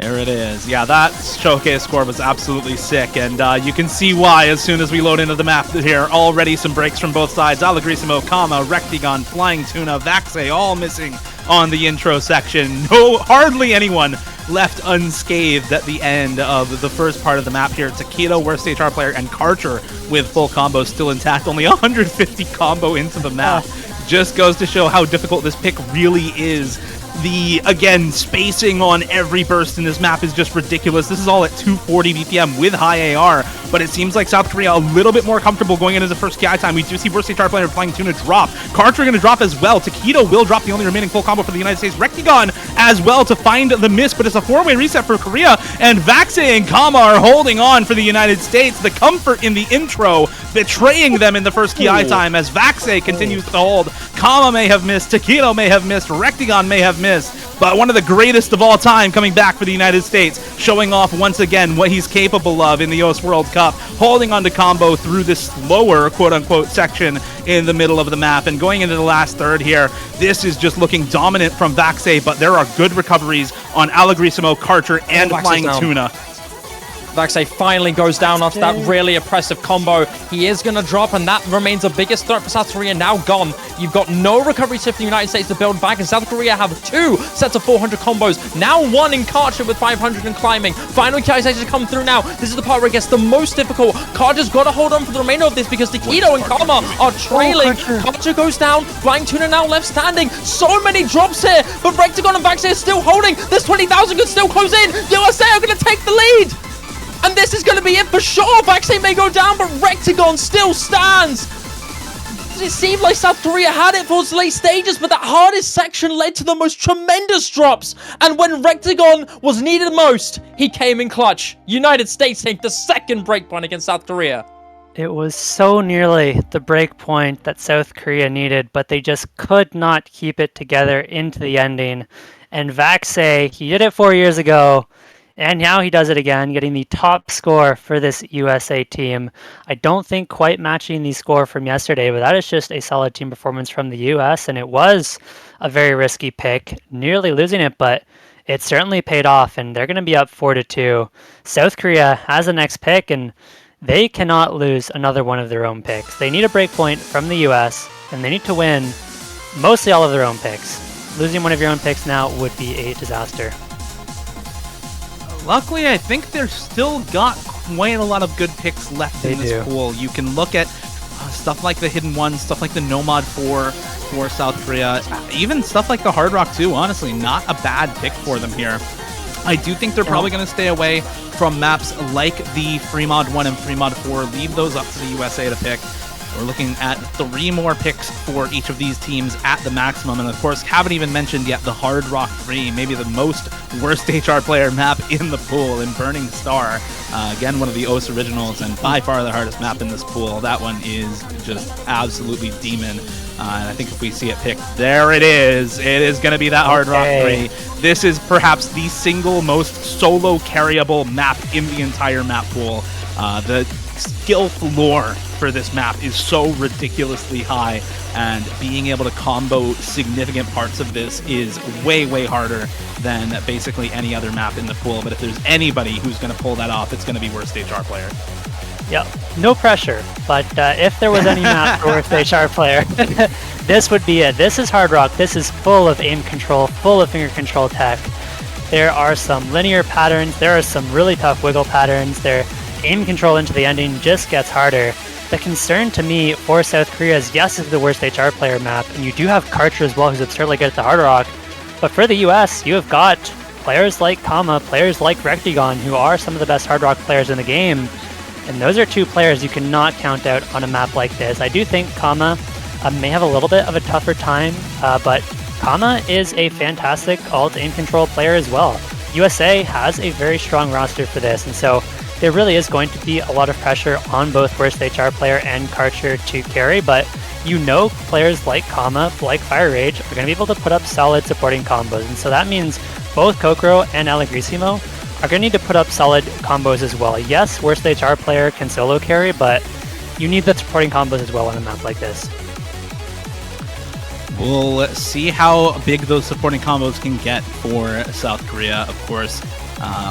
Here it is. Yeah, that showcase score was absolutely sick, and you can see why as soon as we load into the map here. Already some breaks from both sides. Alagrisimo, Kama, Rectigon, Flying Tuna, Vaxei, all missing on the intro section. Hardly anyone left unscathed at the end of the first part of the map here. Takedo, worst HR player, and Karcher with full combos still intact. Only 150 combo into the map. Just goes to show how difficult this pick really is. The, again, spacing on every burst in this map is just ridiculous. This is all at 240 BPM with high AR, but it seems like South Korea a little bit more comfortable going into the first KI time. We do see worst HR player Flying Tuna drop. Karcher going to drop as well. Takedo will drop the only remaining full combo for the United States. Rectigon as well to find the miss, but it's a 4-way reset for Korea, and Vaxei and Kama are holding on for the United States. The comfort in the intro betraying them in the first KI time as Vaxei continues to hold. Kama may have missed, Takedo may have missed, Rectigon may have missed, but one of the greatest of all time coming back for the United States, showing off once again what he's capable of in the US World Cup, holding on to combo through this slower quote-unquote section in the middle of the map, and going into the last third here, this is just looking dominant from Vaxei, but there are good recoveries on Alagrisimo, Karcher, and Flying Tuna. Vaxei finally goes down after that really oppressive combo. He is going to drop, and that remains the biggest threat for South Korea now gone. You've got no recovery shift in the United States to build back, and South Korea have 2 sets of 400 combos. Now 1 in Karcher with 500 and climbing. Final Kiyoshi come through now. This is the part where it gets the most difficult. Karcher's got to hold on for the remainder of this because Takedo and Kama are trailing. Karcher goes down. Flying Tuna now left standing. So many drops here, but Rectagon and Vaxei are still holding. This 20,000 could still close in. USA are going to take the lead. And this is going to be it for sure. Vaxei may go down, but Rectagon still stands. It seemed like South Korea had it for its late stages, but that hardest section led to the most tremendous drops. And when Rectagon was needed most, he came in clutch. United States take the second breakpoint against South Korea. It was so nearly the break point that South Korea needed, but they just could not keep it together into the ending. And Vaxei, he did it 4 years ago, and now he does it again, getting the top score for this USA team. I don't think quite matching the score from yesterday, but that is just a solid team performance from the US, and it was a very risky pick, nearly losing it, but it certainly paid off, and they're going to be up 4-2. South Korea has the next pick, and they cannot lose another one of their own picks. They need a break point from the US, and they need to win mostly all of their own picks. Losing one of your own picks now would be a disaster. Luckily, I think they've still got quite a lot of good picks left in this pool. You can look at stuff like the Hidden One, stuff like the Nomad 4 for South Korea, even stuff like the Hard Rock 2, honestly, not a bad pick for them here. I do think they're probably going to stay away from maps like the Fremod 1 and Fremod 4, leave those up to the USA to pick. We're looking at 3 more picks for each of these teams at the maximum. And of course, haven't even mentioned yet the Hard Rock 3, maybe the most worst HR player map in the pool in Burning Star. Again, one of the OS originals and by far the hardest map in this pool. That one is just absolutely demon. And I think if we see it picked, there it is. It is going to be that Hard Rock 3. This is perhaps the single most solo carryable map in the entire map pool. The skill floor for this map is so ridiculously high, and being able to combo significant parts of this is way, way harder than basically any other map in the pool. But if there's anybody who's going to pull that off, it's going to be Worst HR Player. Yep, no pressure, but if there was any map for Worst HR Player, this would be it. This is Hard Rock. This is full of aim control, full of finger control tech. There are some linear patterns. There are some really tough wiggle patterns. Their aim control into the ending just gets harder. The concern to me for South Korea is, yes, it's the Worst HR Player map, and you do have Karcher as well, who's absurdly good at the Hard Rock, but for the US, you have got players like Kama, players like Rectagon, who are some of the best Hard Rock players in the game, and those are 2 players you cannot count out on a map like this. I do think Kama may have a little bit of a tougher time, but Kama is a fantastic alt aim control player as well. USA has a very strong roster for this, and so there really is going to be a lot of pressure on both Worst HR Player and Karcher to carry, but you know players like Kama, like Fire Rage, are going to be able to put up solid supporting combos, and so that means both Kokoro and Allegrissimo are going to need to put up solid combos as well. Yes, Worst HR Player can solo carry, but you need the supporting combos as well on a map like this. We'll see how big those supporting combos can get for South Korea, of course.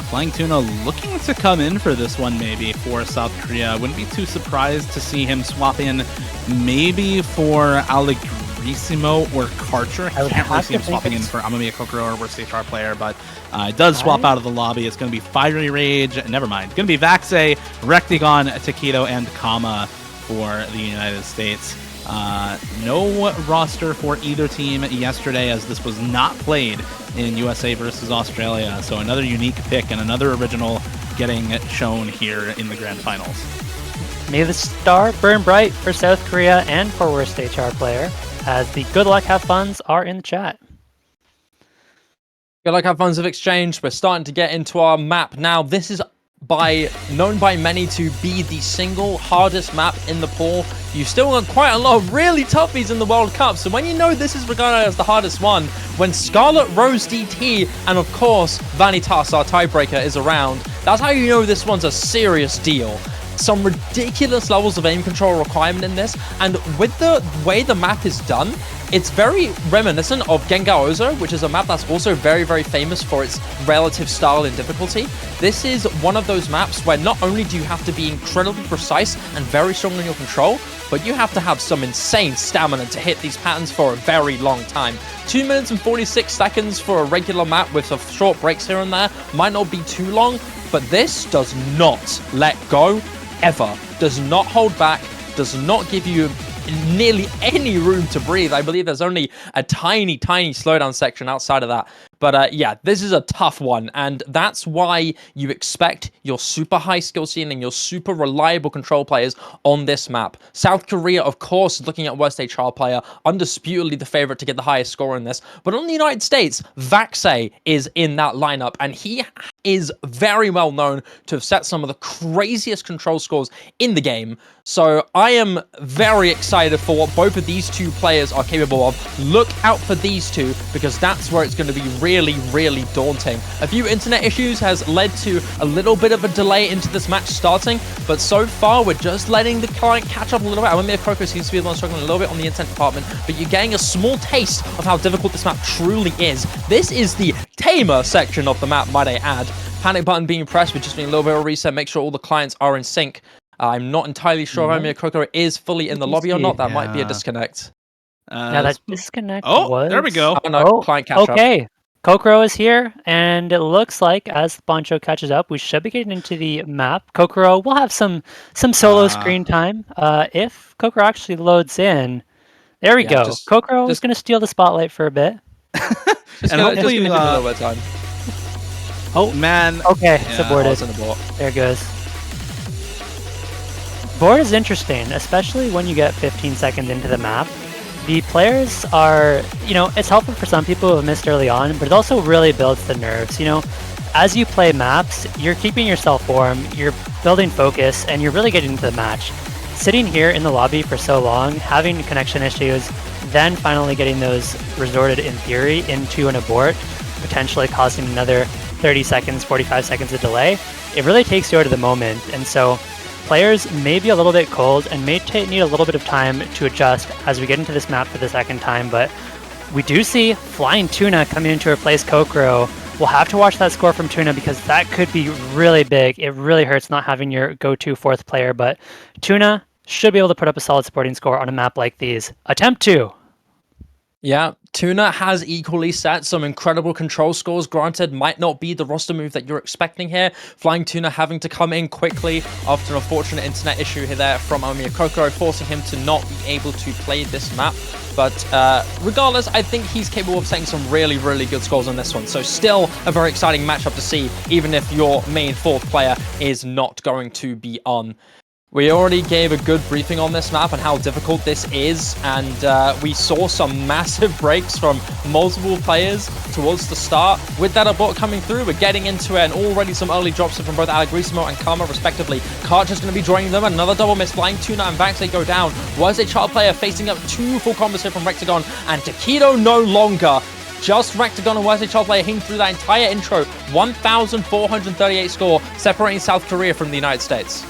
Flying Tuna looking to come in for this one maybe for South Korea. Wouldn't be too surprised to see him swap in maybe for Allegrissimo or Karcher. I can't really see him swapping in for Amamiya Kokoro or Worst HR Player, but it does swap out of the lobby. It's going to be Fiery Rage. Never mind. It's going to be Vaxei, Rectagon, Takedo, and Kama for the United States. No roster for either team yesterday, as this was not played in USA versus Australia. So another unique pick and another original getting shown here in the grand finals. May the star burn bright for South Korea and for Worst HR Player, as the good luck have funs are in the chat. Good luck have funs have exchanged. We're starting to get into our map now. This is known by many to be the single hardest map in the pool. You've still got quite a lot of really toughies in the World Cup, so when you know this is regarded as the hardest one, when Scarlet Rose DT and of course Vanitas, our tiebreaker, is around, that's how you know this one's a serious deal. some ridiculous levels of aim control requirement in this, and with the way the map is done, it's very reminiscent of Gengar Ozo, which is a map that's also very, very famous for its relative style and difficulty. This is one of those maps where not only do you have to be incredibly precise and very strong in your control, but you have to have some insane stamina to hit these patterns for a very long time. 2 minutes and 46 seconds for a regular map with some short breaks here and there might not be too long, but this does not let go ever. Does not hold back, does not give you nearly any room to breathe. I believe there's only a tiny slowdown section outside of that. But yeah, this is a tough one, and that's why you expect your super high skill ceiling, your super reliable control players on this map. South Korea, of course, looking at Worst HR player, undisputedly the favorite to get the highest score in this. But on the United States, Vaxei is in that lineup, and he is very well known to have set some of the craziest control scores in the game. So I am very excited for what both of these two players are capable of. Look out for these two, because that's where it's going to be really daunting. A few internet issues has led to a little bit of a delay into this match starting, but so far we're just letting the client catch up a little bit. Amamiya Koko seems to be the one struggling a little bit on the internet department, but you're getting a small taste of how difficult this map truly is. This is the tamer section of the map, might I add. Panic button being pressed with just a little bit of a reset, make sure all the clients are in sync. I'm not entirely sure if Amamiya Koko is fully in the lobby or not. That might be a disconnect. Yeah, that disconnect was... there we go. Oh, no, client catch okay. up. Kokoro is here, and it looks like as Bancho catches up, we should be getting into the map. Kokoro will have some solo screen time. If Kokoro actually loads in, there we go. Kokoro is going to steal the spotlight for a bit. And hopefully, a little bit of time. Oh man! Okay, it's aborted. There it goes. Board is interesting, especially when you get 15 seconds into the map. The players are, it's helpful for some people who have missed early on, but it also really builds the nerves. As you play maps, you're keeping yourself warm, you're building focus, and you're really getting into the match. Sitting here in the lobby for so long, having connection issues, then finally getting those resorted in theory into an abort, potentially causing another 30 seconds, 45 seconds of delay, it really takes you out of the moment. And so players may be a little bit cold and may need a little bit of time to adjust as we get into this map for the second time, but we do see Flying Tuna coming in to replace Kokoro. We'll have to watch that score from Tuna because that could be really big. It really hurts not having your go-to fourth player, but Tuna should be able to put up a solid supporting score on a map like these. Attempt 2. Yeah, Tuna has equally set some incredible control scores. Granted, might not be the roster move that you're expecting here. Flying Tuna having to come in quickly after an unfortunate internet issue here there from Amamiya Koko, forcing him to not be able to play this map. But regardless, I think he's capable of setting some really good scores on this one. So still a very exciting matchup to see, even if your main fourth player is not going to be on. We already gave a good briefing on this map and how difficult this is, and we saw some massive breaks from multiple players towards the start. With that abort coming through, we're getting into it, and already some early drops from both Allegrisimo and Karma, respectively. Karcher's going to be joining them. Another double miss. Flying Tuna and Vaxei go down. Was a child player facing up 2 full combos here from Rectagon, and Takedo no longer. Just Rectagon and Wesley Child player hitting through that entire intro. 1,438 score, separating South Korea from the United States.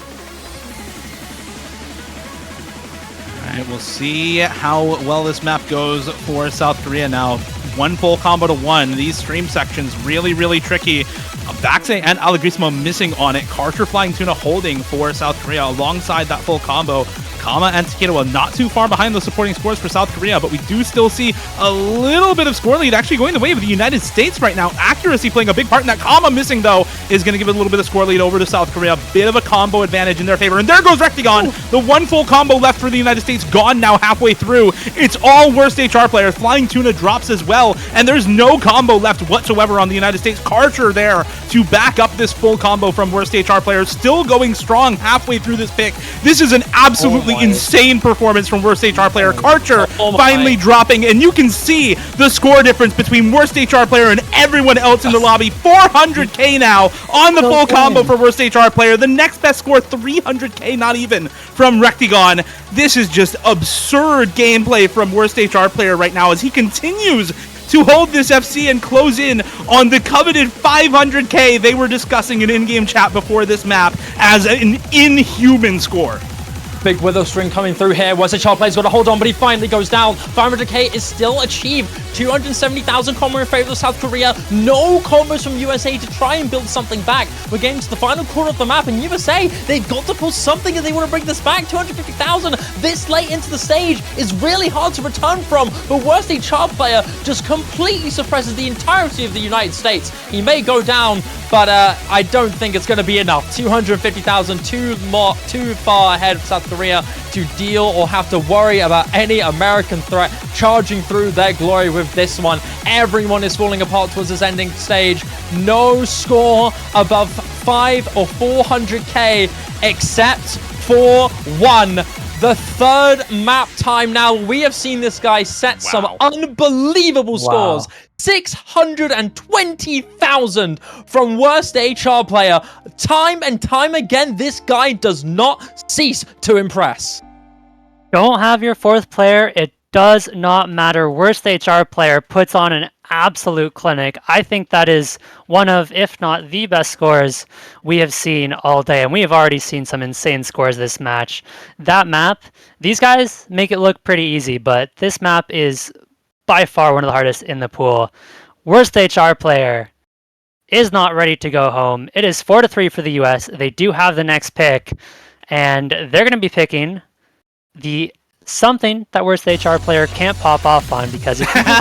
Alright, we'll see how well this map goes for South Korea now. 1 full combo to 1. These stream sections really tricky. Vaxei and Allegrisimo missing on it. Karcher, Flying Tuna holding for South Korea alongside that full combo. Kama and Takedo not too far behind the supporting scores for South Korea, but we do still see a little bit of score lead actually going the way of the United States right now. Accuracy playing a big part in that. Kama missing, though, is going to give a little bit of score lead over to South Korea. Bit of a combo advantage in their favor. And there goes Rectagon. The 1 full combo left for the United States gone now halfway through. It's all Worst HR players. Flying Tuna drops as well, and there's no combo left whatsoever on the United States. Karcher there to back up this full combo from Worst HR players. Still going strong halfway through this pick. This is an absolutely insane performance from Worst HR player. Karcher finally dropping, and you can see the score difference between Worst HR player and everyone else in the lobby. 400k now on the full combo for Worst HR player. The next best score, 300k, not even, from Rectagon. This is just absurd gameplay from Worst HR player right now as he continues to hold this FC and close in on the coveted 500k they were discussing in in-game chat before this map as an inhuman score. Big Wither String coming through here. Wesley Child player's got to hold on, but he finally goes down. 500k is still achieved. 270,000 combo in favor of South Korea. No combos from USA to try and build something back. We're getting to the final quarter of the map, and USA, they've got to pull something if they want to bring this back. 250,000 this late into the stage is really hard to return from. But Wesley Child player just completely suppresses the entirety of the United States. He may go down, but I don't think it's going to be enough. 250,000, too far ahead of South Korea to deal or have to worry about any American threat charging through their glory with this one. Everyone is falling apart towards this ending stage. No score above 5 or 400k except for one. The third map time now. We have seen this guy set some unbelievable scores. 620,000 from worst HR player. Time and time again, this guy does not cease to impress. Don't have your fourth player. It does not matter. Worst HR player puts on an absolute clinic. I think that is one of, if not the best scores we have seen all day. And we have already seen some insane scores this match. That map, these guys make it look pretty easy, but this map is by far one of the hardest in the pool. Worst HR player is not ready to go home. It is 4-3 for the US. They do have the next pick, and they're going to be picking the something that worst HR player can't pop off on, because if you give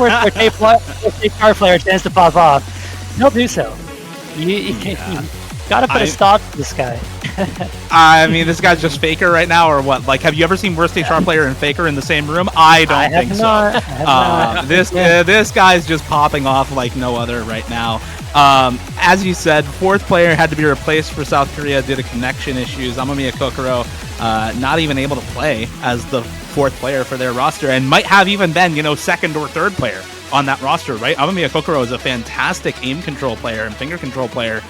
worst HR player a chance to pop off, he'll do so. You gotta put a stop to this guy. I mean, this guy's just Faker right now, or what? Like, have you ever seen worst HR player and Faker in the same room? I don't think so. This guy's just popping off like no other right now. As you said, fourth player had to be replaced for South Korea due to connection issues. Amamiya Kokoro not even able to play as the fourth player for their roster, and might have even been, second or third player on that roster, right? Amamiya Kokoro is a fantastic aim control player and finger control player.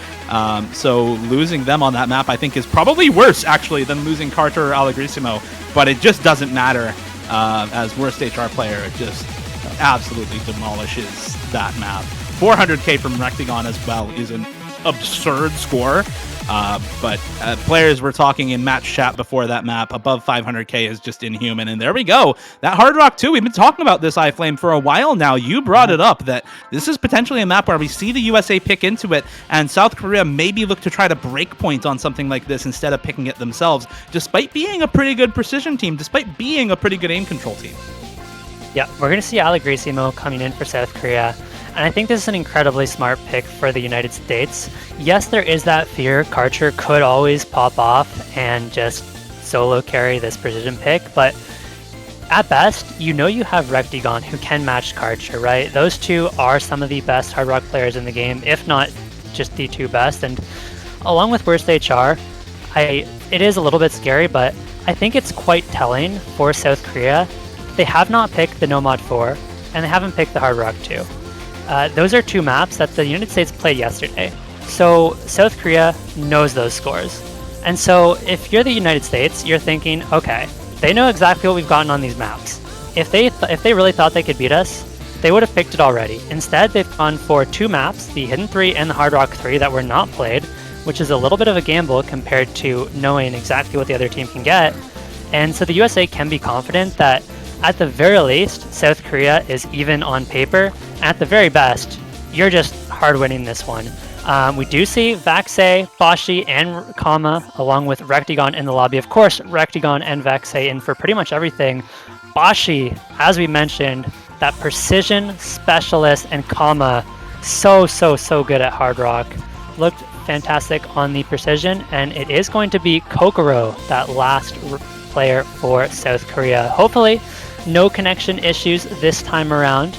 So losing them on that map, I think, is probably worse, actually, than losing Carter or Allegrissimo. But it just doesn't matter, as worst HR player. It just absolutely demolishes that map. 400k from Rectagon as well is an absurd score. But players were talking in match chat before that map, above 500k is just inhuman. And there we go. That Hard Rock 2, we've been talking about this, iFlame, for a while now. You brought it up that this is potentially a map where we see the USA pick into it, and South Korea maybe look to try to break point on something like this instead of picking it themselves, despite being a pretty good precision team, despite being a pretty good aim control team. Yeah, we're going to see Allegrissimo coming in for South Korea. And I think this is an incredibly smart pick for the United States. Yes, there is that fear Karcher could always pop off and just solo carry this precision pick, but at best, you have Rectagon who can match Karcher, right? Those two are some of the best Hard Rock players in the game, if not just the two best. And along with Worst HR, it is a little bit scary, but I think it's quite telling for South Korea. They have not picked the Nomad 4, and they haven't picked the Hard Rock 2. Those are two maps that the United States played yesterday. So South Korea knows those scores. And so if you're the United States, you're thinking, okay, they know exactly what we've gotten on these maps. If they really thought they could beat us, they would have picked it already. Instead, they've gone for two maps, the Hidden 3 and the Hard Rock 3, that were not played, which is a little bit of a gamble compared to knowing exactly what the other team can get. And so the USA can be confident that at the very least, South Korea is even on paper. At the very best, you're just hard winning this one. We do see Vaxei, Bashi, and Kama, along with Rectagon in the lobby. Of course, Rectagon and Vaxei in for pretty much everything. Bashi, as we mentioned, that precision specialist, and Kama, so good at Hard Rock. Looked fantastic on the precision, and it is going to be Kokoro, that last player for South Korea. Hopefully, no connection issues this time around.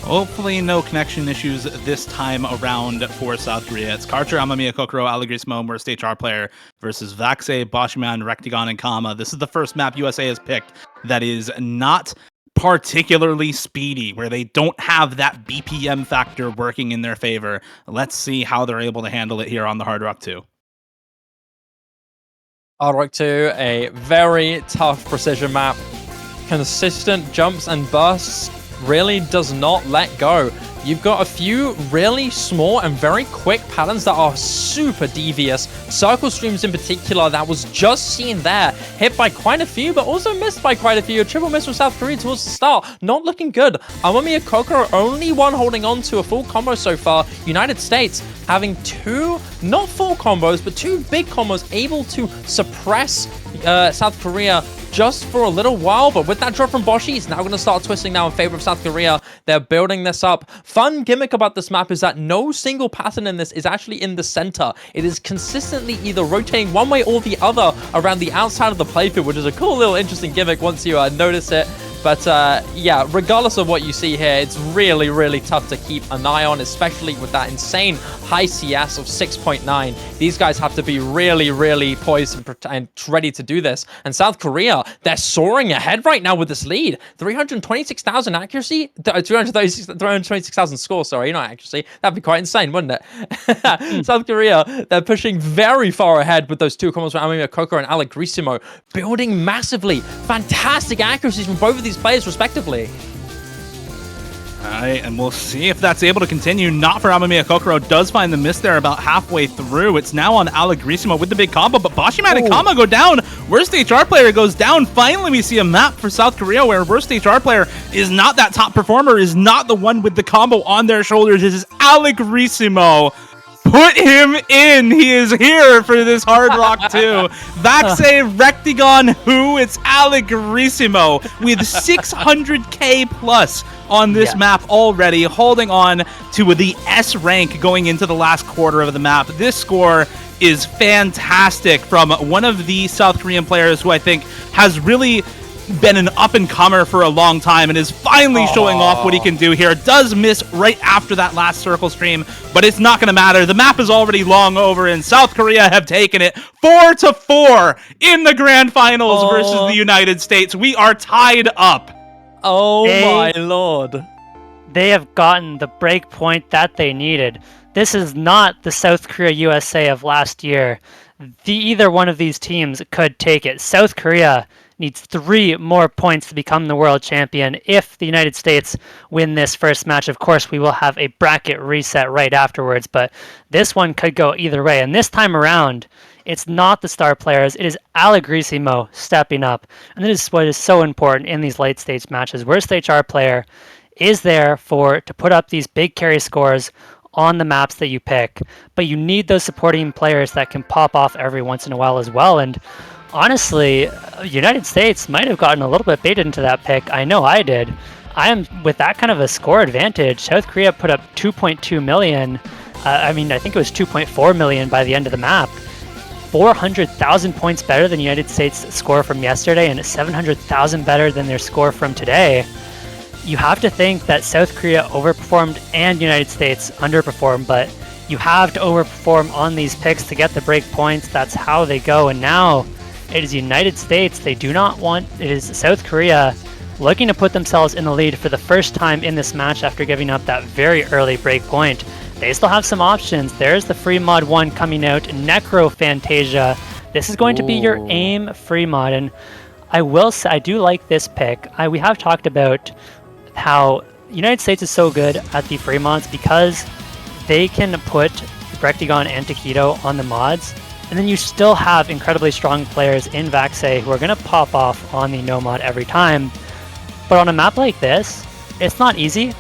Hopefully no connection issues this time around for South Korea. It's Karcher, Amamiya Kokoro, Allegrissimo, worst HR player, versus Vaxei, Boschman, Rectagon, and Kama. This is the first map USA has picked that is not particularly speedy, where they don't have that BPM factor working in their favor. Let's see how they're able to handle it here on the Hard Rock 2. Hard Rock 2, a very tough precision map. consistent jumps and bursts really does not let go. You've got a few really small and very quick patterns that are super devious. Circle streams in particular that was just seen there. Hit by quite a few, but also missed by quite a few. A triple miss from South Korea towards the start. Not looking good. Amamiya Kokoro, only one holding on to a full combo so far. United States having two, not full combos, but two big combos able to suppress South Korea just for a little while, but with that drop from Boshi, he's now going to start twisting now in favor of South Korea. They're building this up. Fun gimmick about this map is that no single pattern in this is actually in the center. It is consistently either rotating one way or the other around the outside of the playfield, which is a cool little interesting gimmick once you notice it. But yeah, regardless of what you see here, it's really, really tough to keep an eye on, especially with that insane high CS of 6.9. These guys have to be really, really poised and ready to do this. And South Korea, they're soaring ahead right now with this lead. 326,000 accuracy, 326,000 score, sorry, not accuracy. That'd be quite insane, wouldn't it? South Korea, they're pushing very far ahead with those two combos from Amamiya Kokoro and Allegrissimo, building massively. Fantastic accuracies from both of these players respectively. Alright, and we'll see if that's able to continue. Not for Amamiya Kokoro. Does find the miss there about halfway through. It's now on Allegrissimo with the big combo, but Boshiman and Kama go down. Worst HR player goes down. Finally, we see a map for South Korea where worst HR player is not that top performer, is not the one with the combo on their shoulders. This is Allegrissimo. Put him in. He is here for this Hard Rock 2. Vaxe Rectagon who? It's Allegrissimo with 600k plus on this map already, holding on to the S rank going into the last quarter of the map. This score is fantastic from one of the South Korean players who I think has really been an up-and-comer for a long time and is finally showing off what he can do here. Does miss right after that last circle stream, but it's not going to matter. The map is already long over, and South Korea have taken it 4-4 in the grand finals versus the United States. We are tied up. Oh my lord. They have gotten the break point that they needed. This is not the South Korea USA of last year. Either one of these teams could take it. South Korea needs 3 more points to become the world champion. If the United States win this first match, of course, we will have a bracket reset right afterwards, but this one could go either way. And this time around, it's not the star players, it is Allegrissimo stepping up. And this is what is so important in these late stage matches. Worst HR player is there to put up these big carry scores on the maps that you pick, but you need those supporting players that can pop off every once in a while as well. And honestly, United States might have gotten a little bit baited into that pick. I know I did. With that kind of a score advantage, South Korea put up 2.2 million. I think it was 2.4 million by the end of the map. 400,000 points better than United States' score from yesterday, and 700,000 better than their score from today. You have to think that South Korea overperformed and United States underperformed, but you have to overperform on these picks to get the break points. That's how they go. And now it is United States. It is South Korea looking to put themselves in the lead for the first time in this match after giving up that very early break point. They still have some options. There's the free mod 1 coming out, Necro Fantasia. This is going to be your aim free mod, and I will say I do like this pick. We have talked about how United States is so good at the free mods because they can put Rectagon and Taquito on the mods, and then you still have incredibly strong players in Vaxe who are going to pop off on the no mod every time. But on a map like this, it's not easy,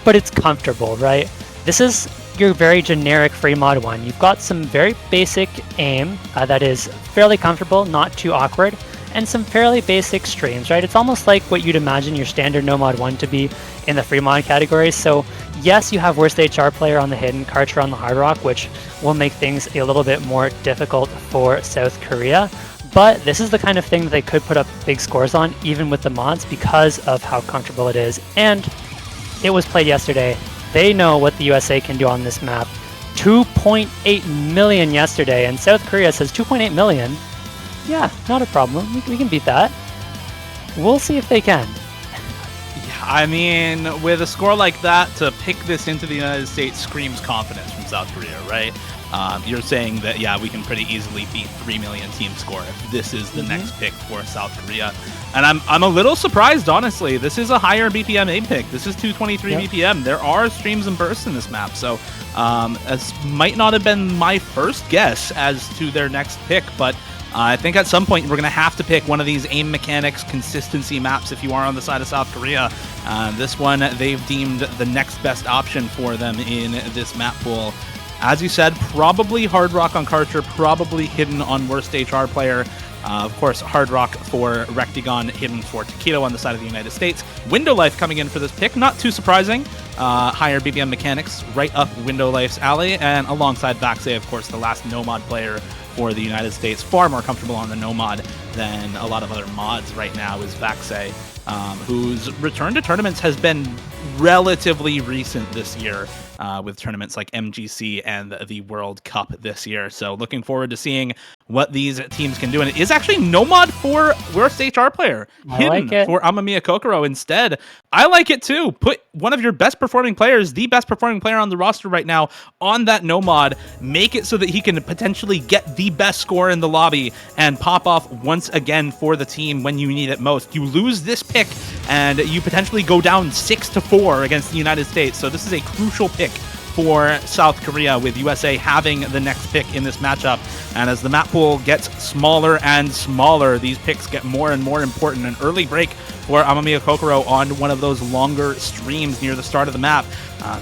but it's comfortable, right? This is your very generic free mod 1. You've got some very basic aim that is fairly comfortable, not too awkward, and some fairly basic streams, right? It's almost like what you'd imagine your standard no mod 1 to be in the free mod category. So yes, you have worst HR player on the hidden, Karcher on the hard rock, which will make things a little bit more difficult for South Korea. But this is the kind of thing that they could put up big scores on, even with the mods, because of how comfortable it is. And it was played yesterday. They know what the USA can do on this map. 2.8 million yesterday, and South Korea says 2.8 million. Yeah, not a problem. We can beat that. We'll see if they can. Yeah, I mean, with a score like that, to pick this into the United States screams confidence from South Korea, right? you're saying that, yeah, we can pretty easily beat 3 million team score if this is the next pick for South Korea. And I'm a little surprised, honestly. This is a higher BPM A pick. This is 223 BPM. There are streams and bursts in this map, so as might not have been my first guess as to their next pick, but I think at some point we're going to have to pick one of these aim mechanics consistency maps if you are on the side of South Korea. This one they've deemed the next best option for them in this map pool. As you said, probably Hard Rock on Karcher, probably Hidden on Worst HR Player. Of course, Hard Rock for Rectigon, Hidden for Taquito on the side of the United States. Window Life coming in for this pick, not too surprising. Higher BPM mechanics, right up Window Life's alley, and alongside Vaxei, of course, the last no-mod player for the United States. Far more comfortable on the no-mod than a lot of other mods right now is Vaxei, whose return to tournaments has been relatively recent this year, with tournaments like MGC and the World Cup this year. So looking forward to seeing what these teams can do. And it is actually no mod for Worst HR Player. Hidden for Amamiya Kokoro instead. I like it too. Put one of your best performing players, the best performing player on the roster right now, on that no mod. Make it so that he can potentially get the best score in the lobby and pop off once again for the team when you need it most. You lose this pick and you potentially go down 6-4 against the United States. So this is a crucial pick for South Korea, with USA having the next pick in this matchup. And as the map pool gets smaller and smaller, these picks get more and more important. An early break for Amamiya Kokoro on one of those longer streams near the start of the map.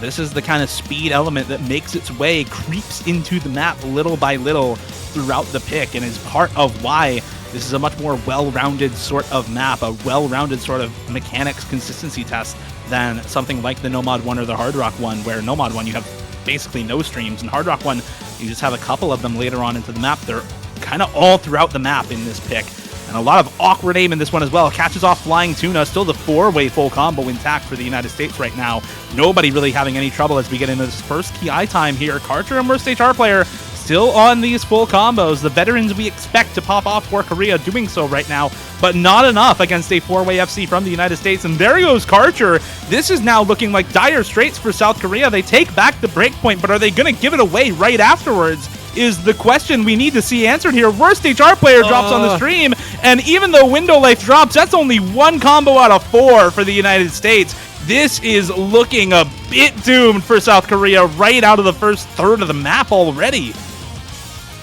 This is the kind of speed element that makes its way, creeps into the map little by little throughout the pick, and is part of why this is a much more well-rounded sort of map, a well-rounded sort of mechanics consistency test than something like the No-Mod 1 or the Hard Rock 1, where No-Mod 1 you have basically no streams, and Hard Rock 1 you just have a couple of them later on into the map. They're kind of all throughout the map in this pick, and a lot of awkward aim in this one as well. Catches off Flying Tuna, still the 4-way full combo intact for the United States right now. Nobody really having any trouble as we get into this first KI time here. Karcher and Worst HR Player still on these full combos. The veterans we expect to pop off for Korea doing so right now, but not enough against a 4-way FC from the United States. And there goes Karcher. This is now looking like dire straits for South Korea. They take back the breakpoint, but are they going to give it away right afterwards is the question we need to see answered here. Worst HR Player drops on the stream, and even though Window Life drops, that's only one combo out of 4 for the United States. This is looking a bit doomed for South Korea right out of the first third of the map already.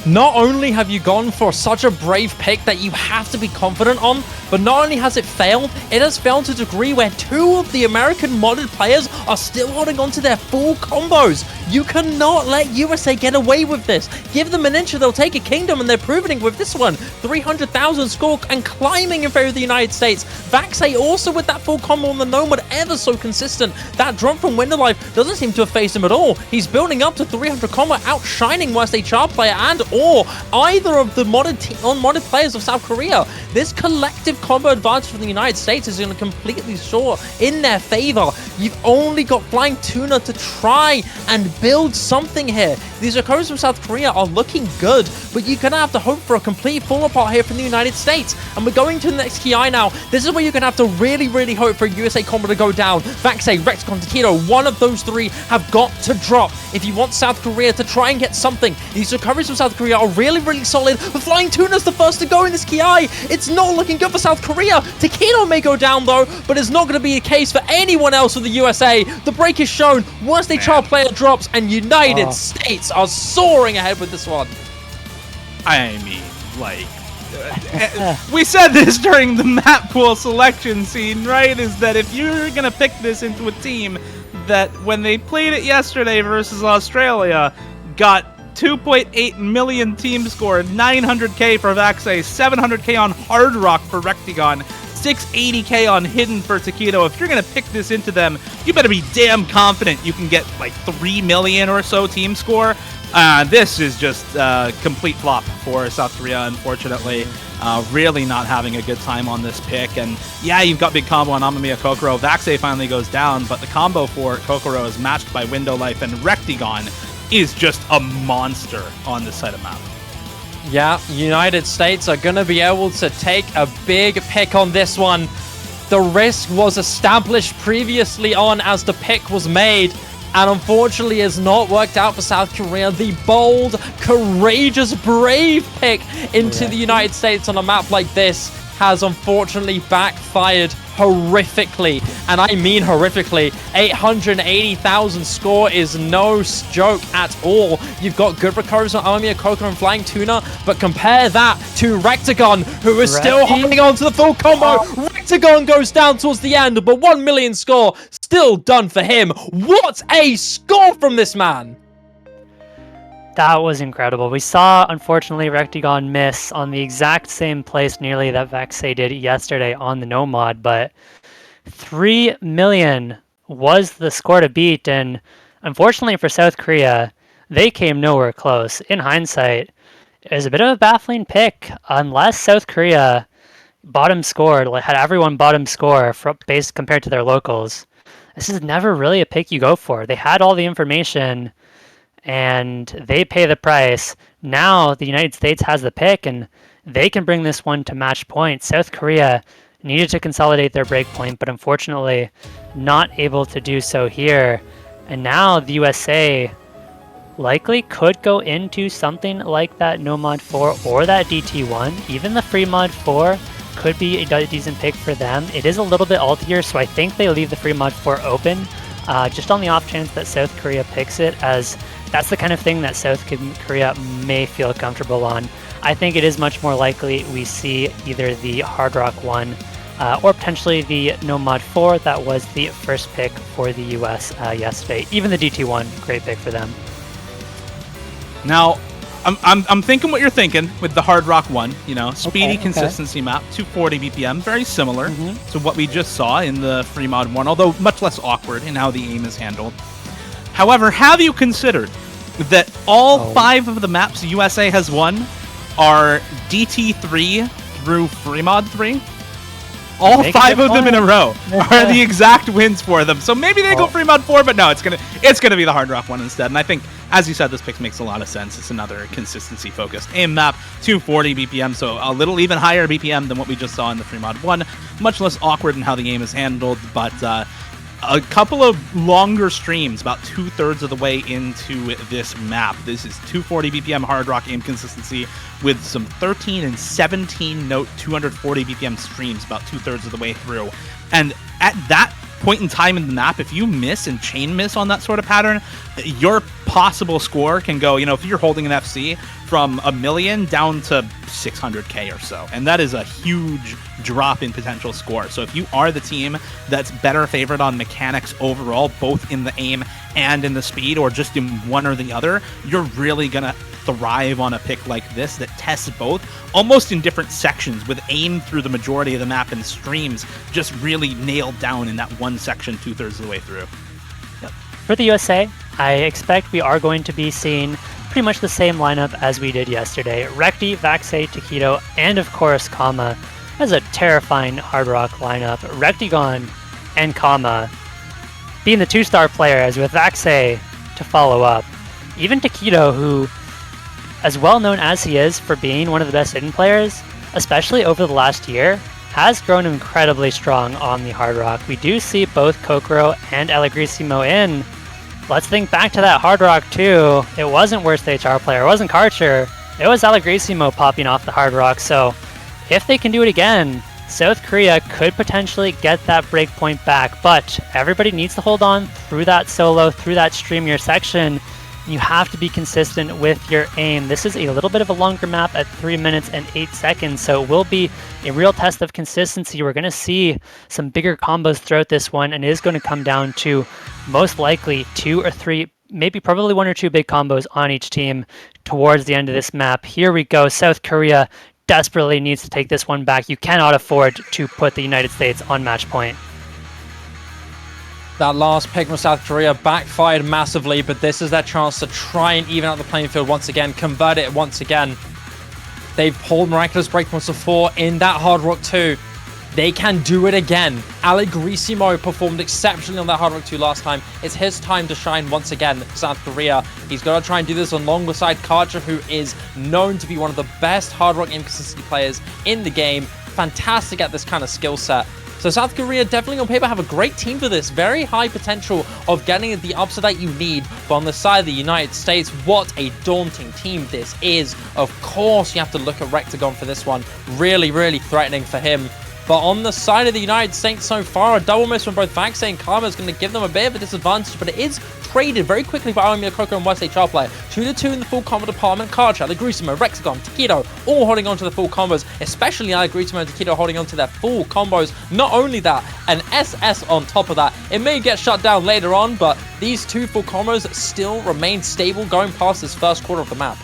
Not only have you gone for such a brave pick that you have to be confident on, but not only has it failed, it has failed to a degree where 2 of the American modded players are still holding on to their full combos. You cannot let USA get away with this. Give them an inch and they'll take a kingdom, and they're proving it with this one. 300,000 score and climbing in favor of the United States. Vaxei also with that full combo on the Nomad, ever so consistent. That drop from Window Life doesn't seem to have phased him at all. He's building up to 300 combo, outshining Worst HR Player and or either of the unmodded players of South Korea. This collective combo advantage from the United States is going to completely soar in their favor. You've only got Flying Tuna to try and build something here. These Okoros from South Korea are looking good, but you're going to have to hope for a complete fall apart here from the United States. And we're going to the next KI now. This is where you're going to have to really, really hope for a USA combo to go down. Vaxei, Rectigon, Taquito, one of those 3 have got to drop if you want South Korea to try and get something. These Okoros from South Korea are really, really solid, but Flying Tuna's the first to go in this KI. It's not looking good for South Korea. Taquito may go down though, but it's not going to be the case for anyone else for the USA. The break is shown. Once the HR Player drops, and United States are soaring ahead with this one. I mean, like, we said this during the map pool selection scene, right? Is that if you're going to pick this into a team that when they played it yesterday versus Australia, got 2.8 million team score, 900k for Vaxei, 700k on Hard Rock for Rectigon, 680k on Hidden for Taquito. If you're going to pick this into them, you better be damn confident you can get like 3 million or so team score. This is just a complete flop for South Korea, unfortunately. Really not having a good time on this pick. And yeah, you've got big combo on Amamiya Kokoro. Vaxei finally goes down, but the combo for Kokoro is matched by Window Life, and Rectigon is just a monster on this side of map. Yeah, United States are going to be able to take a big pick on this one. The risk was established previously on as the pick was made, And unfortunately, it's not worked out for South Korea. The bold, courageous, brave pick into the United States on a map like this has unfortunately backfired horrifically. And I mean horrifically. 880,000 score is no joke at all. You've got good recoveries on Omiya, Coco, and Flying Tuna, but compare that to Rectagon, who is still holding on to the full combo. Rectagon goes down towards the end, but 1 million score still done for him. What a score from this man! That was incredible. We saw, unfortunately, Rectagon miss on the exact same place nearly that Vaxei did yesterday on the Nomad, but 3 million was the score to beat, and unfortunately for South Korea, they came nowhere close. In hindsight, it was a bit of a baffling pick. Unless South Korea bottom scored, had everyone bottom score based compared to their locals, this is never really a pick you go for. They had all the information, and they pay the price. Now the United States has the pick, and they can bring this one to match point. South Korea needed to consolidate their breakpoint, but unfortunately not able to do so here. And now the USA likely could go into something like that Nomad 4 or that DT1. Even the Free Mod 4 could be a decent pick for them. It is a little bit altier, so I think they leave the Free Mod 4 open, just on the off chance that South Korea picks it, as that's the kind of thing that South Korea may feel comfortable on. I think it is much more likely we see either the Hard Rock 1 or potentially the Nomad 4 that was the first pick for the US yesterday. Even the DT1, great pick for them. Now, I'm thinking what you're thinking with the Hard Rock 1, you know, speedy consistency map, 240 BPM, very similar to what we just saw in the Free Mod 1, although much less awkward in how the aim is handled. However, have you considered that all 5 of the maps USA has won are DT3 through Free Mod 3? All 5 of them in a row are the exact wins for them. So maybe they go Free Mod 4, but no, it's gonna be the Hard Rock 1 instead. And I think, as you said, this pick makes a lot of sense. It's another consistency-focused aim map, 240 BPM, so a little even higher BPM than what we just saw in the Free Mod 1. Much less awkward in how the game is handled, but a couple of longer streams, about 2/3 of the way into this map. This is 240 BPM Hard Rock aim consistency with some 13 and 17 note 240 BPM streams, about 2/3 of the way through. And at that point in time in the map, if you miss and chain miss on that sort of pattern, your possible score can go, you know, if you're holding an FC, from 1 million down to 600k or so. And that is a huge drop in potential score. So if you are the team that's better favored on mechanics overall, both in the aim and in the speed, or just in one or the other, you're really gonna thrive on a pick like this that tests both, almost in different sections, with aim through the majority of the map and streams just really nailed down in that one section 2/3 of the way through. Yep. For the USA, I expect we are going to be seeing pretty much the same lineup as we did yesterday. Recti, Vaxei, Taquito, and of course Kama. That's a terrifying Hard Rock lineup. Rectagon and Kama being the 2-star players with Vaxei to follow up. Even Taquito, who, as well known as he is for being one of the best hidden players, especially over the last year, has grown incredibly strong on the Hard Rock. We do see both Kokoro and Elagrissimo in. Let's think back to that Hard Rock 2. It wasn't Worst HR Player, it wasn't Karcher, it was Elagrissimo popping off the Hard Rock. So if they can do it again, South Korea could potentially get that breakpoint back, but everybody needs to hold on through that solo, through that streamier section. You have to be consistent with your aim. This is a little bit of a longer map at 3 minutes and 8 seconds, so it will be a real test of consistency. We're going to see some bigger combos throughout this one, and it is going to come down to most likely 2 or 3, maybe probably 1 or 2 big combos on each team towards the end of this map. Here we go. South Korea desperately needs to take this one back. You cannot afford to put the United States on match point. That last pick from South Korea backfired massively, but this is their chance to try and even out the playing field once again, convert it once again. They've pulled miraculous breakpoints before in that Hard Rock 2. They can do it again. Elagrissimo performed exceptionally on that Hard Rock 2 last time. It's his time to shine once again for South Korea. He's got to try and do this alongside Karcher, who is known to be one of the best Hard Rock inconsistency players in the game. Fantastic at this kind of skill set. So South Korea definitely on paper have a great team for this. Very high potential of getting the upset that you need. But on the side of the United States, what a daunting team this is. Of course, you have to look at Rectagon for this one. Really, really threatening for him. But on the side of the United States so far, a double miss from both Vaxei and Karma is going to give them a bit of a disadvantage, but it is traded very quickly by Aomi Okoko and Wesley Charplayer. 2-2 in the full combo department. Karcha, Allegrisimo, Rexagon, Takedo, all holding on to the full combos, especially Allegrisimo and Takedo holding on to their full combos. Not only that, an SS on top of that. It may get shut down later on, but these two full combos still remain stable going past this first quarter of the map.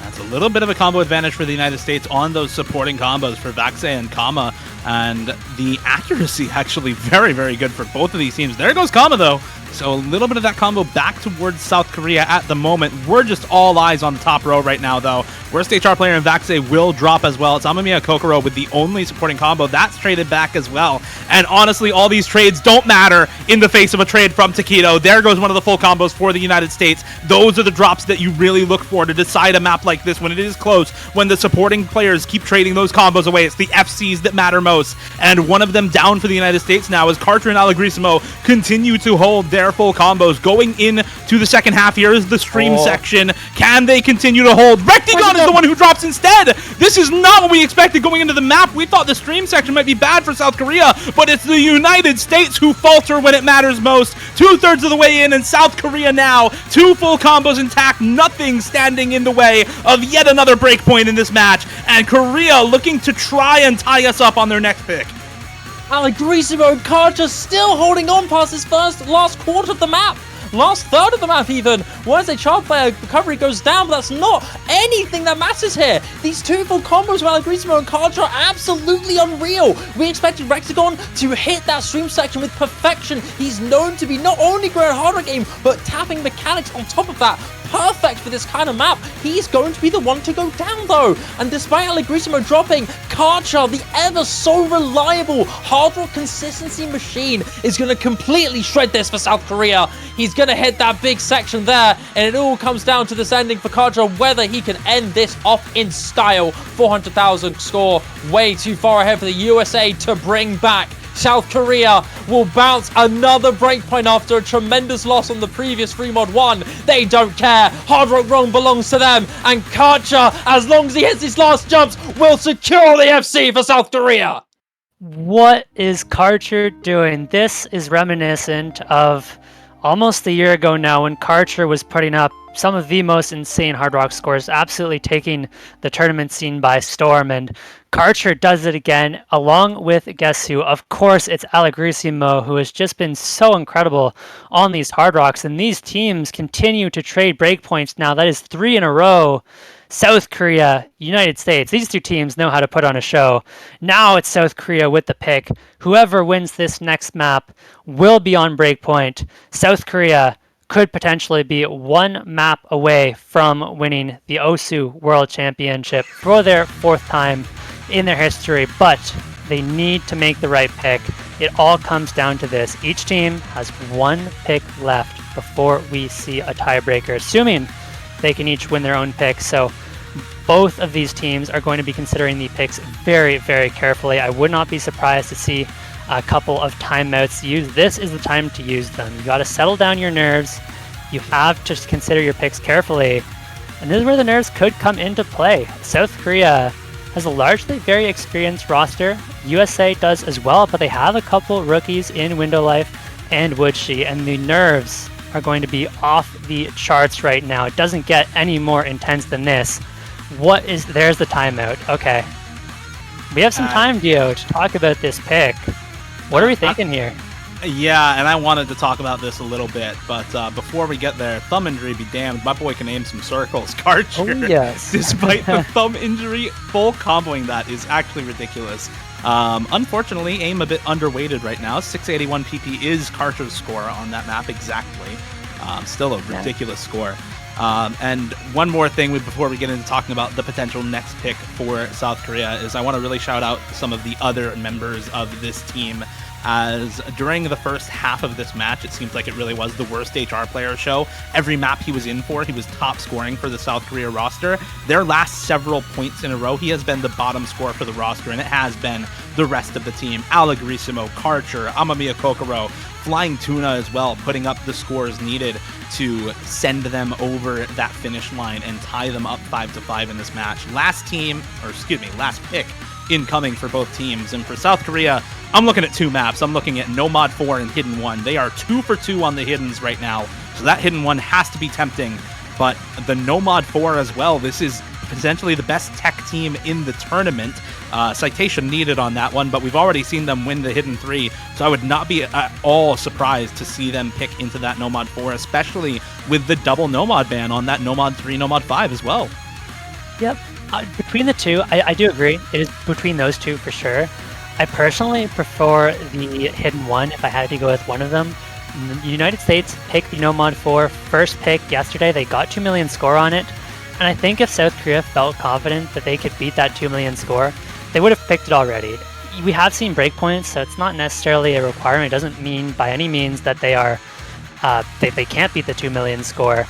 That's a little bit of a combo advantage for the United States on those supporting combos for Vaxei and Kama, and the accuracy actually very, very good for both of these teams. There goes Kama, though. So a little bit of that combo back towards South Korea at the moment. We're just all eyes on the top row right now, though. Worst HR player in Vaxei will drop as well. It's Amamiya Kokoro with the only supporting combo. That's traded back as well. And honestly, all these trades don't matter in the face of a trade from Takedo. There goes one of the full combos for the United States. Those are the drops that you really look for to decide a map like this when it is close, when the supporting players keep trading those combos away. It's the FCs that matter most. And one of them down for the United States now as Karcher and Allegrisimo continue to hold their full combos. Going into the second half, here is the stream section. Can they continue to hold? Rectagon is the one who drops instead. This is not what we expected going into the map. We thought the stream section might be bad for South Korea, but it's the United States who falter when it matters most. 2/3 of the way in, and South Korea now, two full combos intact, nothing standing in the way of yet another breakpoint in this match, and Korea looking to try and tie us up on their next pick. Allegrisimo and Karcha still holding on past this last quarter of the map. Last third of the map even. Once a child player recovery goes down, but that's not anything that matters here. These two full combos with Allegrisimo and Karcha are absolutely unreal. We expected Rexagon to hit that stream section with perfection. He's known to be not only great at hard rock game, but tapping mechanics on top of that. Perfect for this kind of map. He's going to be the one to go down though. And despite Allegrisimo dropping, Karcha, the ever so reliable hard rock consistency machine, is going to completely shred this for South Korea. He's going to hit that big section there, and it all comes down to this ending for Karcha, whether he can end this off in style. 400,000 score, way too far ahead for the USA to bring back. South Korea will bounce another breakpoint after a tremendous loss on the previous 3mod1. They don't care. Hard Rock Rome belongs to them. And Karcha, as long as he hits his last jumps, will secure the FC for South Korea. What is Karcher doing? This is reminiscent of almost a year ago now when Karcher was putting up some of the most insane hard rock scores, absolutely taking the tournament scene by storm, and Karcher does it again, along with, guess who? Of course, it's Allegrisimo, who has just been so incredible on these hard rocks, and these teams continue to trade breakpoints now. That is 3 in a row. South Korea, United States, these two teams know how to put on a show. Now it's South Korea with the pick. Whoever wins this next map will be on breakpoint. South Korea could potentially be one map away from winning the OSU World Championship for their 4th time in their history, but they need to make the right pick. It all comes down to this. Each team has one pick left before we see a tiebreaker, assuming they can each win their own pick. So both of these teams are going to be considering the picks very, very carefully. I would not be surprised to see a couple of timeouts used. This is the time to use them. You got to settle down your nerves. You have to consider your picks carefully. And this is where the nerves could come into play. South Korea has a largely very experienced roster. USA does as well, but they have a couple rookies in Window Life and Woodshi, and the nerves are going to be off the charts right now. It doesn't get any more intense than this. There's the timeout. Okay. We have some time, Dio, to talk about this pick. What are we thinking here? Yeah, and I wanted to talk about this a little bit, but before we get there, thumb injury be damned. My boy can aim some circles. Karcher, oh, yes. Despite the thumb injury, full comboing that is actually ridiculous. Unfortunately, aim a bit underweighted right now. 681 PP is Karcher's score on that map exactly. Still a ridiculous score. And one more thing before we get into talking about the potential next pick for South Korea is I want to really shout out some of the other members of this team. as during the first half of this match, it seems like it really was the worst HR player show. Every map he was in for, he was top scoring for the South Korea roster. Their last several points in a row, he has been the bottom scorer for the roster, and it has been the rest of the team. Allegrissimo, Karcher, Amamiya Kokoro, Flying Tuna as well, putting up the scores needed to send them over that finish line and tie them up 5-5 in this match. Last pick incoming for both teams. And for South Korea, I'm looking at two maps. I'm looking at Nomad 4 and Hidden 1. They are 2 for 2 on the Hiddens right now, so that Hidden 1 has to be tempting. But the Nomad 4 as well, this is potentially the best tech team in the tournament. Citation needed on that one, but we've already seen them win the Hidden 3, so I would not be at all surprised to see them pick into that Nomad 4, especially with the double Nomad ban on that Nomad 3, Nomad 5 as well. Yep. Between the two, I do agree. It is between those two for sure. I personally prefer the Hidden 1 if I had to go with one of them. The United States picked the Nomad 4 first pick yesterday. They got 2 million score on it. And I think if South Korea felt confident that they could beat that 2 million score, they would have picked it already. We have seen breakpoints, so it's not necessarily a requirement. It doesn't mean by any means that they are they can't beat the 2 million score.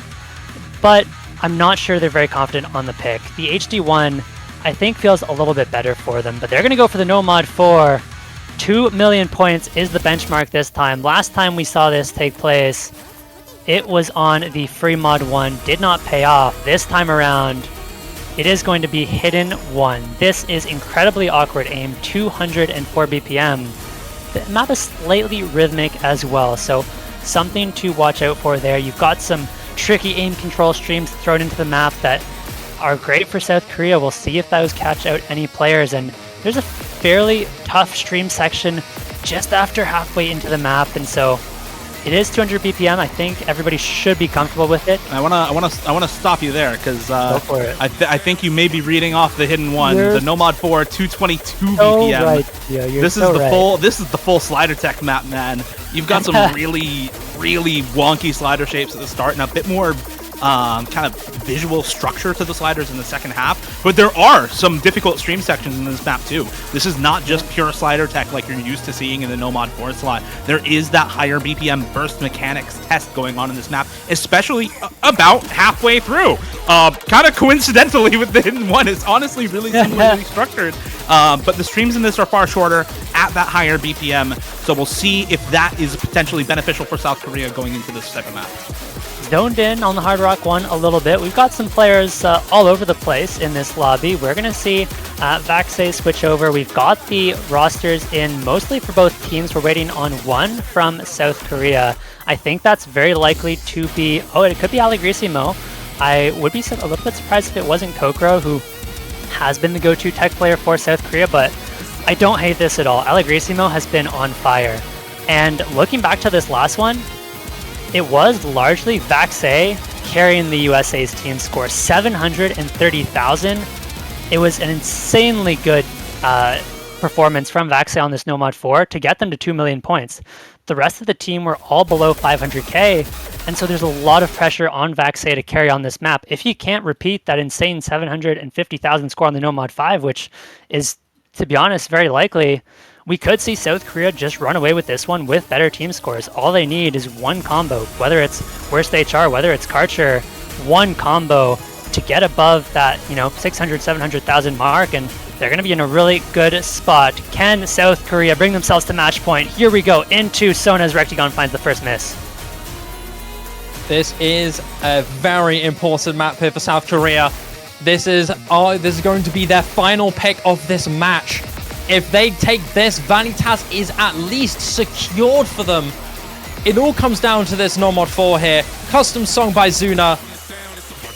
But I'm not sure they're very confident on the pick. The HD1, I think, feels a little bit better for them, but they're going to go for the Nomad 4. 2 million points is the benchmark this time. Last time we saw this take place, it was on the Free Mod 1. Did not pay off. This time around, it is going to be Hidden 1. This is incredibly awkward aim, 204 BPM. The map is slightly rhythmic as well, so something to watch out for there. You've got some tricky aim control streams thrown into the map that are great for South Korea. We'll see if those catch out any players, and there's a fairly tough stream section just after halfway into the map, and so it is 200 BPM. I think everybody should be comfortable with it. I wanna stop you there because Go for it. I think you may be reading off the Hidden 1, the Nomad 4, 222 BPM. Right. Yeah, This is the full slider tech map, man. You've got some really wonky slider shapes at the start and a bit more kind of visual structure to the sliders in the second half, but there are some difficult stream sections in this map too. This is not just pure slider tech like you're used to seeing in the Nomad 4 slot. There is that higher BPM burst mechanics test going on in this map, especially about halfway through. Kind of coincidentally with the Hidden 1, it's honestly really similarly structured, but the streams in this are far shorter at that higher BPM, so we'll see if that is potentially beneficial for South Korea going into this type of map. Zoned in on the Hard Rock 1 a little bit. We've got some players all over the place in this lobby. We're going to see Vaxei switch over. We've got the rosters in mostly for both teams. We're waiting on one from South Korea. I think that's very likely to be... Oh, it could be Allegrissimo. I would be a little bit surprised if it wasn't Kokoro, who has been the go-to tech player for South Korea, but I don't hate this at all. Allegrissimo has been on fire. And looking back to this last one, it was largely Vaxei carrying the USA's team score, 730,000. It was an insanely good performance from Vaxei on this Nomad 4 to get them to 2 million points. The rest of the team were all below 500k, and so there's a lot of pressure on Vaxei to carry on this map. If you can't repeat that insane 750,000 score on the Nomad 5, which is, to be honest, very likely, we could see South Korea just run away with this one with better team scores. All they need is one combo, whether it's Worst HR, whether it's Karcher, one combo to get above that, 600, 700,000 mark, and they're going to be in a really good spot. Can South Korea bring themselves to match point? Here we go into Sona's Rectagon finds the first miss. This is a very important map here for South Korea. This is going to be their final pick of this match. If they take this, Vanitas is at least secured for them. It all comes down to this Nomad 4 here. Custom song by Zuna.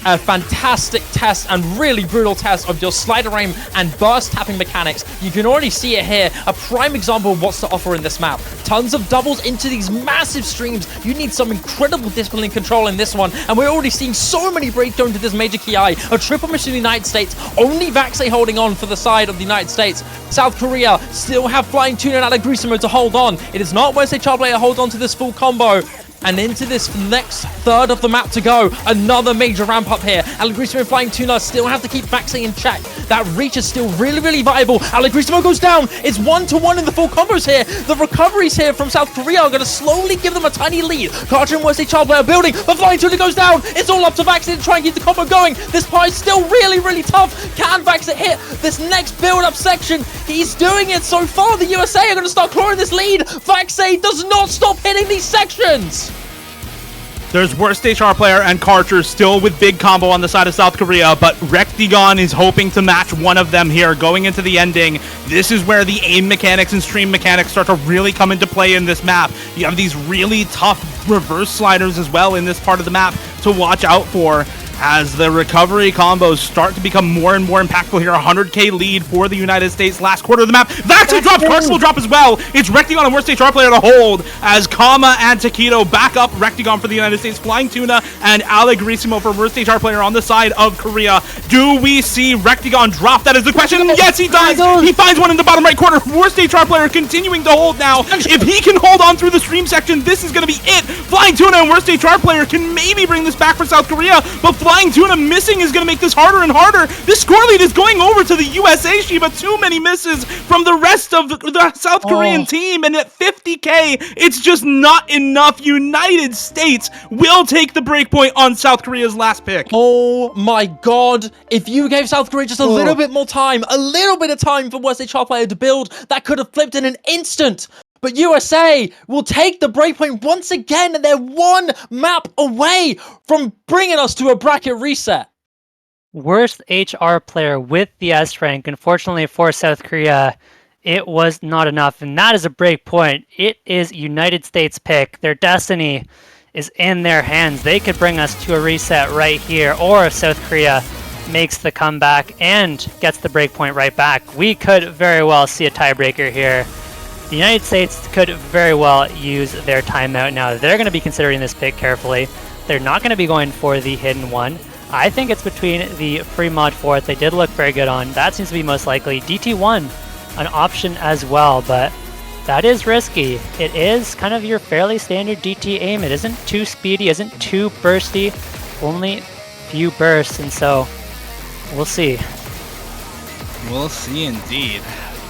A fantastic test and really brutal test of your slider aim and burst tapping mechanics. You can already see it here. A prime example of what's to offer in this map. Tons of doubles into these massive streams. You need some incredible discipline and control in this one. And we're already seeing so many breaks going to this major Ki. A triple miss in the United States. Only Vaxei holding on for the side of the United States. South Korea still have Flying Tuna and Allegrissimo to hold on. It is not Worst HR player hold on to this full combo. And into this next third of the map to go. Another major ramp up here. Allegrisimo and Flying Tuna still have to keep Vaxei in check. That reach is still really, really viable. Allegrisimo goes down. It's 1-to-1 in the full combos here. The recoveries here from South Korea are going to slowly give them a tiny lead. Karcher and Wesley Child Player building, but Flying Tuna goes down. It's all up to Vaxei to try and keep the combo going. This part is still really, really tough. Can Vaxei hit this next build-up section? He's doing it so far. The USA are going to start clawing this lead. Vaxei does not stop hitting these sections. There's Worst HR Player and Karcher still with big combo on the side of South Korea, but Rectigon is hoping to match one of them here going into the ending. This is where the aim mechanics and stream mechanics start to really come into play in this map. You have these really tough reverse sliders as well in this part of the map to watch out for as the recovery combos start to become more and more impactful here. 100k lead for the United States last quarter of the map. Vaxei drops, Karcher will drop as well. It's Rectigon and Worst HR Player to hold as Kama and Taquito back up Rectigon for the United States. Flying Tuna and Allegrisimo for Worst HR Player on the side of Korea. Do we see Rectigon drop? That is the question. Yes, he does. He finds one in the bottom right corner. Worst HR Player continuing to hold now. If he can hold on through the stream section, this is going to be it. Flying Tuna and Worst HR Player can maybe bring this back for South Korea, but Flying Tuna missing is going to make this harder and harder. This score lead is going over to the USA, Shiba. Too many misses from the rest of the South Korean team, and at 50k, it's just not enough. United States will take the breakpoint on South Korea's last pick. Oh my god. If you gave South Korea just a little bit more time, a little bit of time for Worst HR Player to build, that could have flipped in an instant. But USA will take the breakpoint once again, and they're one map away from bringing us to a bracket reset. Worst HR Player with the S rank. Unfortunately for South Korea, it was not enough, and that is a break point. It is United States pick. Their destiny is in their hands. They could bring us to a reset right here, or if South Korea makes the comeback and gets the break point right back, we could very well see a tiebreaker here. The United States could very well use their timeout now. They're going to be considering this pick carefully. They're not going to be going for the hidden one. I think it's between the free mod 4th. They did look very good on. That seems to be most likely. DT1, an option as well, but that is risky. It is kind of your fairly standard DT aim. It isn't too speedy, isn't too bursty, only few bursts, and so we'll see. We'll see indeed.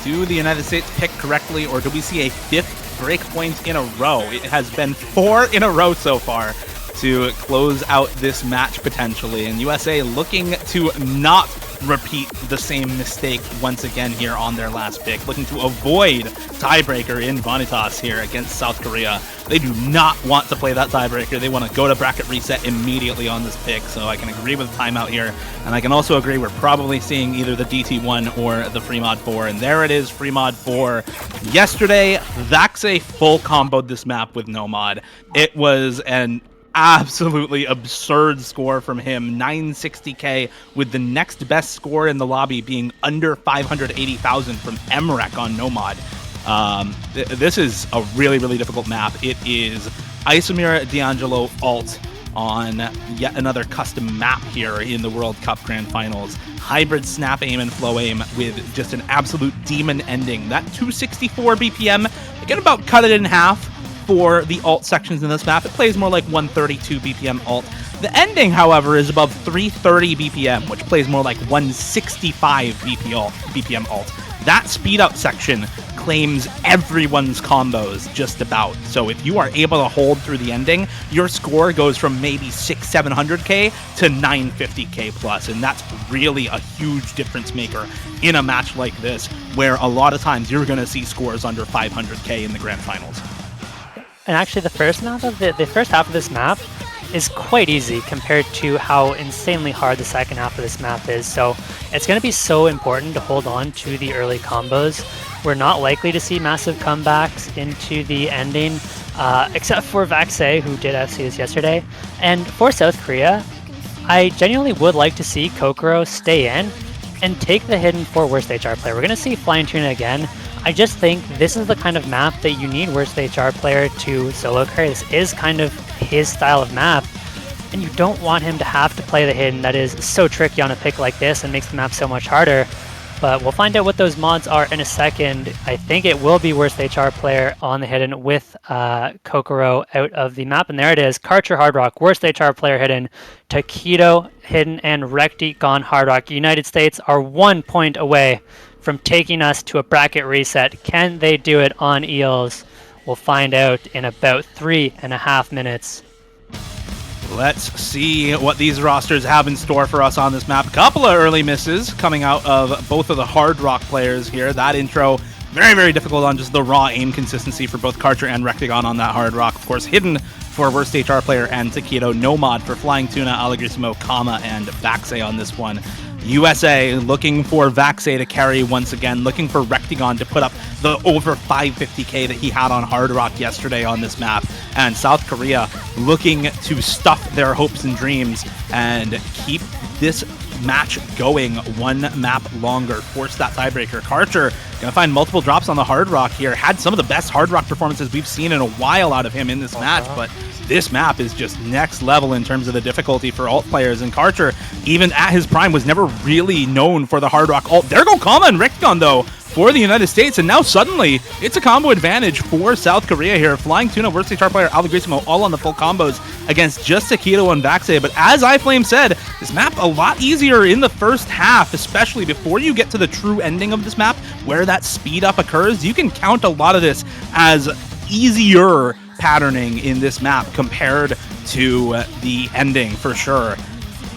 Do the United States pick correctly, or do we see a 5th breakpoint in a row? It has been 4 in a row so far to close out this match potentially, and USA looking to not repeat the same mistake once again here on their last pick, looking to avoid tiebreaker in Vanitas here against South Korea. They do not want to play that tiebreaker. They want to go to bracket reset immediately on this pick, so I can agree with timeout here, and I can also agree we're probably seeing either the DT1 or the free mod 4, and there it is, free mod 4. Yesterday, Vaxei full comboed this map with no mod. It was an absolutely absurd score from him, 960k, with the next best score in the lobby being under 580,000 from Emrek on no mod. This is a really, really difficult map. It is Isomir D'Angelo alt on yet another custom map here in the World Cup Grand Finals. Hybrid snap aim and flow aim with just an absolute demon ending. That 264 BPM, again, about cut it in half for the alt sections in this map. It plays more like 132 BPM alt. The ending, however, is above 330 BPM, which plays more like 165 BPM alt. That speed up section claims everyone's combos just about. So if you are able to hold through the ending, your score goes from maybe 600-700k to 950k plus, and that's really a huge difference maker in a match like this, where a lot of times you're going to see scores under 500k in the grand finals. And actually, the first half of this map is quite easy compared to how insanely hard the second half of this map is. So it's going to be so important to hold on to the early combos. We're not likely to see massive comebacks into the ending, except for Vaxei, who did FC this yesterday. And for South Korea, I genuinely would like to see Kokoro stay in and take the hidden for Worst HR Player. We're going to see Flying Tuna again. I just think this is the kind of map that you need Worst HR Player to solo carry. This is kind of his style of map, and you don't want him to have to play the hidden. That is so tricky on a pick like this and makes the map so much harder. But we'll find out what those mods are in a second. I think it will be worst HR player on the hidden with Kokoro out of the map. And there it is. Karcher Hard Rock, worst HR player hidden. Takedo hidden and Recti gone Hard Rock. United States are 1 point away from taking us to a bracket reset. Can they do it on Eels? We'll find out in about 3.5 minutes. Let's see what these rosters have in store for us on this map. A couple of early misses coming out of both of the Hard Rock players here. That intro, very, very difficult on just the raw aim consistency for both Karcher and Rectagon on that Hard Rock. Of course, hidden for worst HR player and Takedo. No mod for Flying Tuna, Allegrissimo, Kama, and Vaxei on this one. USA looking for Vaxei to carry once again, looking for Rectagon to put up the over 550k that he had on Hard Rock yesterday on this map. And South Korea looking to stuff their hopes and dreams and keep this match going one map longer, force that tiebreaker. Karcher gonna find multiple drops on the Hard Rock here. Had some of the best Hard Rock performances we've seen in a while out of him in this match, but this map is just next level in terms of the difficulty for alt players. And Karcher, even at his prime, was never really known for the Hard Rock alt. There go Kama and Rectagon though for the United States, and now suddenly it's a combo advantage for South Korea here. Flying Tuna, worst HR player, Allegrissimo, all on the full combos against just Takedo and Vaxei. But as iFlame said, this map a lot easier in the first half, especially before you get to the true ending of this map, where that speed up occurs. You can count a lot of this as easier patterning in this map compared to the ending for sure.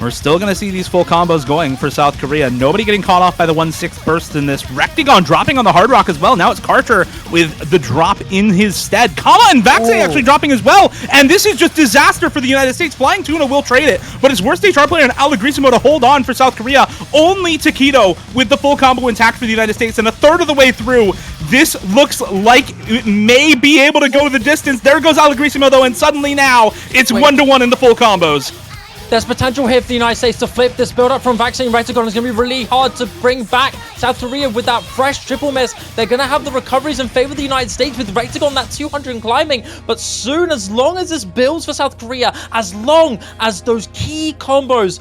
We're still going to see these full combos going for South Korea. Nobody getting caught off by the 1/6 burst in this. Rectagon dropping on the Hard Rock as well. Now it's Karcher with the drop in his stead. Kama and Vaxei actually dropping as well. And this is just disaster for the United States. Flying Tuna will trade it, but it's worst HR player and Allegrissimo to hold on for South Korea. Only Takedo with the full combo intact for the United States. And a third of the way through, this looks like it may be able to go the distance. There goes Allegrissimo though, and suddenly now it's 1-1 in the full combos. There's potential here for the United States to flip this build-up from Vaxei and Rectagon. It's going to be really hard to bring back South Korea with that fresh triple miss. They're going to have the recoveries in favor of the United States with Rectagon that 200 and climbing. But soon, as long as this builds for South Korea, as long as those key combos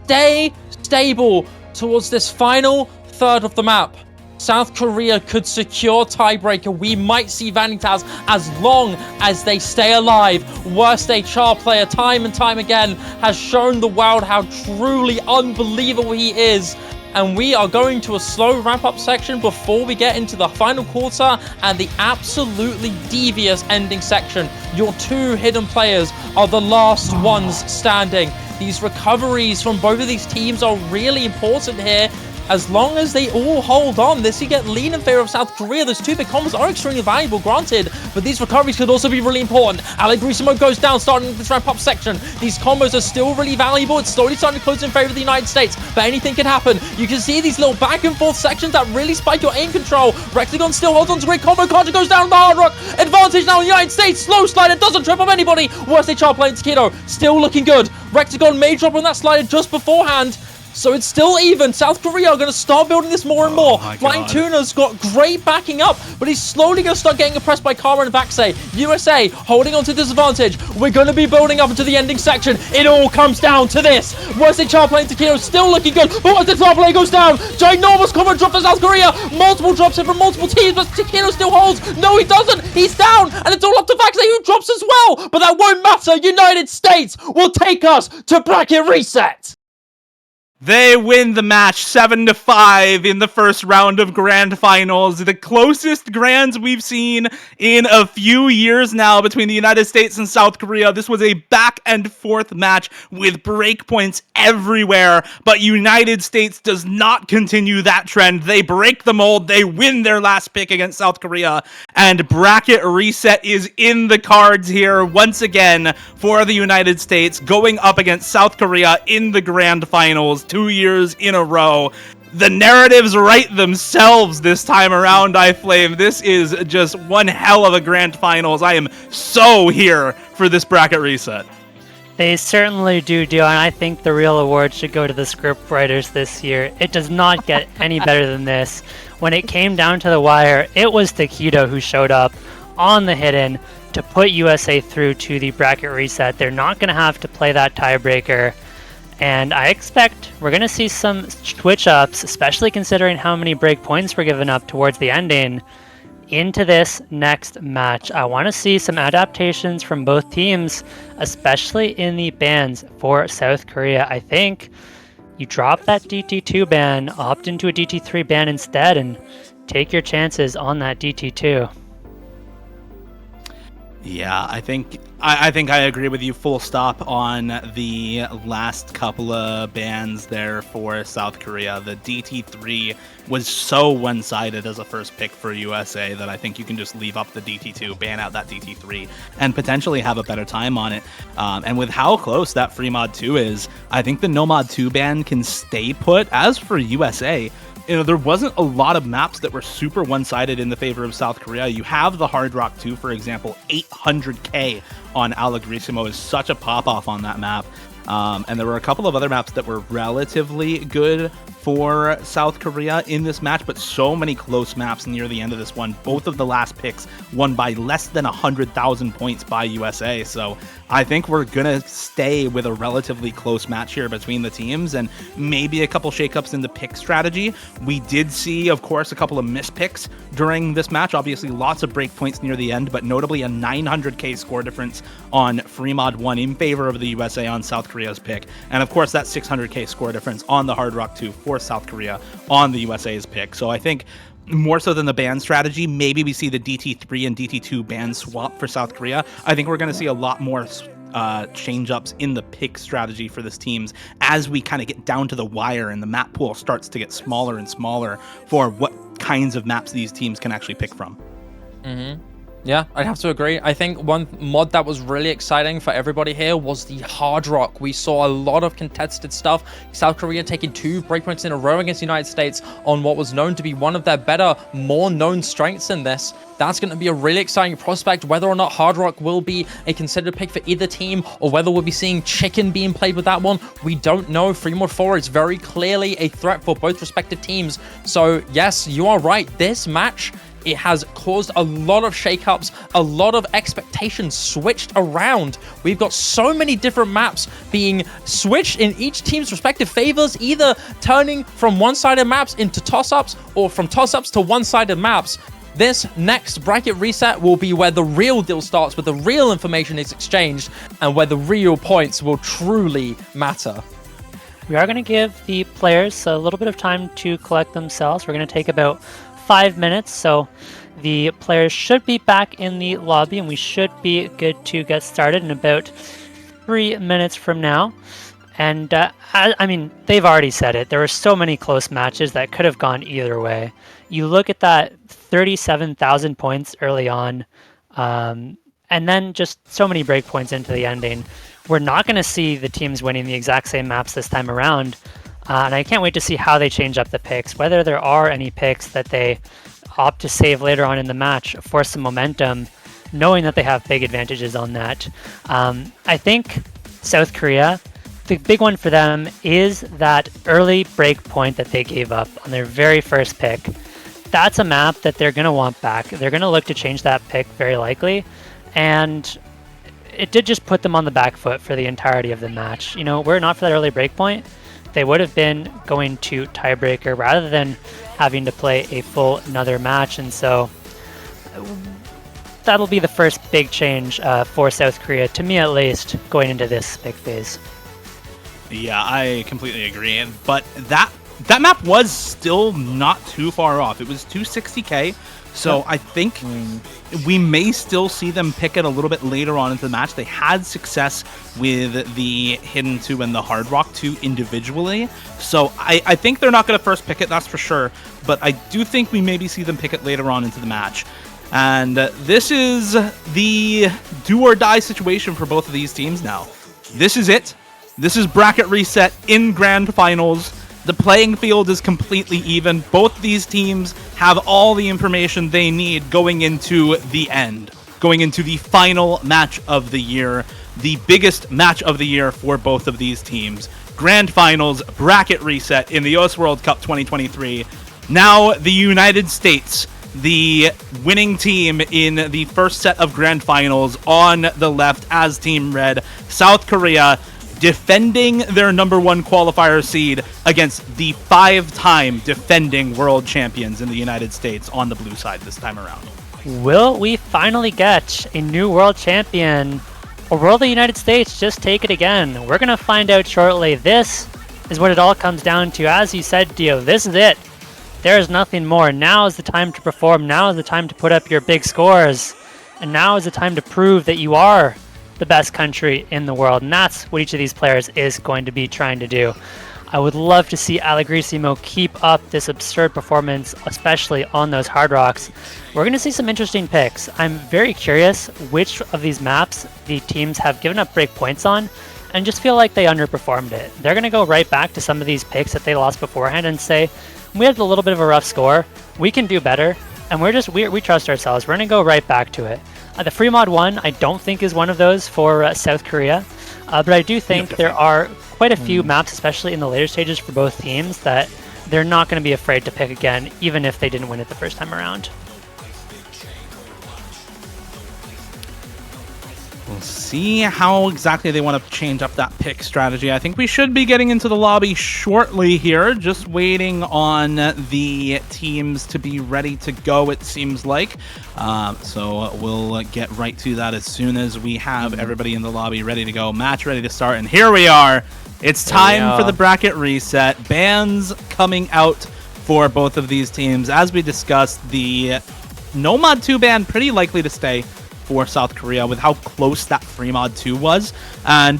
stay stable towards this final third of the map, South Korea could secure tiebreaker. We might see Vanitas as long as they stay alive. Worst HR player time and time again has shown the world how truly unbelievable he is. And we are going to a slow ramp-up section before we get into the final quarter and the absolutely devious ending section. Your two hidden players are the last ones standing. These recoveries from both of these teams are really important here. As long as they all hold on, this could get lean in favor of South Korea. Those two big combos are extremely valuable, granted, but these recoveries could also be really important. Allegrissimo goes down, starting this ramp-up section. These combos are still really valuable. It's slowly starting to close in favor of the United States, but anything can happen. You can see these little back-and-forth sections that really spike your aim control. Rectagon still holds on to great combo. Karcher goes down the Hard Rock. Advantage now in the United States. Slow slider doesn't trip up anybody. Worst HR player Takedo still looking good. Rectagon may drop on that slider just beforehand. So it's still even. South Korea are going to start building this more and more. Flying Tuna's got great backing up, but he's slowly going to start getting oppressed by Kama and Vaxei. USA holding on to disadvantage. We're going to be building up into the ending section. It all comes down to this. Worst HR playing Takedo still looking good. Worst HR play goes down. Ginormous combo drop to South Korea. Multiple drops in from multiple teams, but Takedo still holds. No, he doesn't. He's down, and it's all up to Vaxei who drops as well. But that won't matter. United States will take us to bracket reset. They win the match 7-5 in the first round of grand finals. The closest grands we've seen in a few years now between the United States and South Korea. This was a back and forth match with breakpoints everywhere, but United States does not continue that trend. They break the mold. They win their last pick against South Korea, and bracket reset is in the cards here once again for the United States, going up against South Korea in the grand finals. 2 years in a row. The narratives write themselves this time around, iFlame. This is just one hell of a grand finals. I am so here for this bracket reset. They certainly do, and I think the real award should go to the script writers this year. It does not get any better than this. When it came down to the wire, it was Takedo who showed up on the hidden to put USA through to the bracket reset. They're not going to have to play that tiebreaker. And I expect we're going to see some switch ups, especially considering how many break points we're giving up towards the ending into this next match. I want to see some adaptations from both teams, especially in the bans for South Korea. I think you drop that DT2 ban, opt into a DT3 ban instead, and take your chances on that DT2. Yeah, I think I agree with you full stop on the last couple of bans there for South Korea. The DT3 was so one-sided as a first pick for USA that I think you can just leave up the DT2, ban out that DT3, and potentially have a better time on it. And with how close that Free Mod 2 is, I think the No Mod 2 ban can stay put. As for USA, there wasn't a lot of maps that were super one-sided in the favor of South Korea. You have the Hard Rock 2, for example. 800k on Allegrissimo is such a pop-off on that map. And there were a couple of other maps that were relatively good for South Korea in this match, but so many close maps near the end of this one. Both of the last picks won by less than 100,000 points by USA. So I think we're going to stay with a relatively close match here between the teams, and maybe a couple shakeups in the pick strategy. We did see, of course, a couple of mispicks during this match. Obviously, lots of breakpoints near the end, but notably a 900k score difference on Free Mod 1 in favor of the USA on South Korea's pick. And of course, that 600k score difference on the Hard Rock 2 for South Korea on the USA's pick. So I think more so than the ban strategy, maybe we see the DT3 and DT2 ban swap for South Korea. I think we're going to see a lot more change-ups in the pick strategy for this teams as we kind of get down to the wire and the map pool starts to get smaller and smaller for what kinds of maps these teams can actually pick from. Yeah, I'd have to agree. I think one mod that was really exciting for everybody here was the Hard Rock. We saw a lot of contested stuff. South Korea taking 2 breakpoints in a row against the United States on what was known to be one of their better, more known strengths in this. That's going to be a really exciting prospect. Whether or not Hard Rock will be a considered pick for either team, or whether we'll be seeing Chicken being played with that one, we don't know. Free Mod 4 is very clearly a threat for both respective teams. So yes, you are right. This match, it has caused a lot of shakeups, a lot of expectations switched around. We've got so many different maps being switched in each team's respective favors, either turning from one-sided maps into toss-ups or from toss-ups to one-sided maps. This next bracket reset will be where the real deal starts, where the real information is exchanged, and where the real points will truly matter. We are going to give the players a little bit of time to collect themselves. We're going to take about 5 minutes, so the players should be back in the lobby, and we should be good to get started in about 3 minutes from now. And I mean, they've already said it. There were so many close matches that could have gone either way. You look at that 37,000 points early on, and then just so many breakpoints into the ending. We're not going to see the teams winning the exact same maps this time around. And I can't wait to see how they change up the picks, whether there are any picks that they opt to save later on in the match for some momentum, knowing that they have big advantages on that. I think South Korea, the big one for them is that early break point that they gave up on their very first pick. That's a map that they're going to want back. They're going to look to change that pick very likely. And it did just put them on the back foot for the entirety of the match. You know, were it not for that early break point, they would have been going to tiebreaker rather than having to play a full another match. And so that'll be the first big change for South Korea, to me at least, going into this pick phase. Yeah, I completely agree. But that map was still not too far off. It was 260k. So I think we may still see them pick it a little bit later on into the match. They had success with the Hidden 2 and the Hard Rock 2 individually. So I think they're not going to first pick it, that's for sure. But I do think we maybe see them pick it later on into the match. And this is the do-or-die situation for both of these teams now. This is it. This is bracket reset in grand finals. The playing field is completely even. Both these teams have all the information they need going into the end, going into the final match of the year, the biggest match of the year for both of these teams. Grand finals, bracket reset in the US World Cup 2023. Now the United States, the winning team in the first set of grand finals on the left as Team Red. South Korea defending their #1 qualifier seed against the 5-time defending world champions in the United States on the blue side this time around. Will we finally get a new world champion? Or will the United States just take it again? We're going to find out shortly. This is what it all comes down to. As you said, Dio, this is it. There is nothing more. Now is the time to perform. Now is the time to put up your big scores. And now is the time to prove that you are the best country in the world. And that's what each of these players is going to be trying to do. I would love to see Allegrissimo keep up this absurd performance, especially on those hard rocks. We're going to see some interesting picks. I'm very curious which of these maps the teams have given up break points on and just feel like they underperformed it. They're going to go right back to some of these picks that they lost beforehand and say, we had a little bit of a rough score, we can do better, and we trust ourselves. We're going to go right back to it. The Free Mod 1 I don't think is one of those for South Korea, but I do think there are quite a few maps, especially in the later stages for both teams, that they're not going to be afraid to pick again, even if they didn't win it the first time around. We'll see how exactly they want to change up that pick strategy. I think we should be getting into the lobby shortly here. Just waiting on the teams to be ready to go, it seems like. So we'll get right to that as soon as we have everybody in the lobby ready to go. Match ready to start. And here we are. It's time for the bracket reset. Bans coming out for both of these teams. As we discussed, the Nomad 2 ban pretty likely to stay for South Korea with how close that Free Mod 2 was. And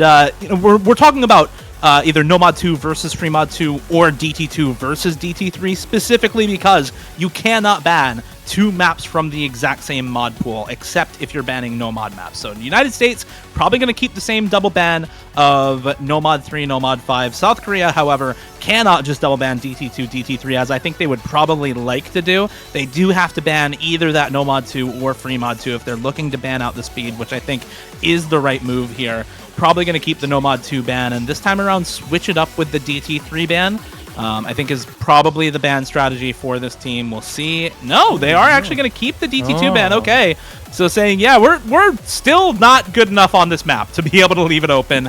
we're talking about either Nomad 2 versus Free Mod 2 or DT2 versus DT3 specifically because you cannot ban 2 maps from the exact same mod pool except if you're banning Nomad maps. So in the United States, probably going to keep the same double ban of Nomad 3, Nomad 5. South Korea, however, cannot just double ban DT2, DT3 as I think they would probably like to do. They do have to ban either that Nomad 2 or Free Mod 2 if they're looking to ban out the speed, which I think is the right move here. Probably going to keep the Nomad 2 ban and this time around switch it up with the DT3 ban. I think is probably the ban strategy for this team. We'll see. No, they are actually going to keep the DT2 ban. Okay. So saying, yeah, we're still not good enough on this map to be able to leave it open.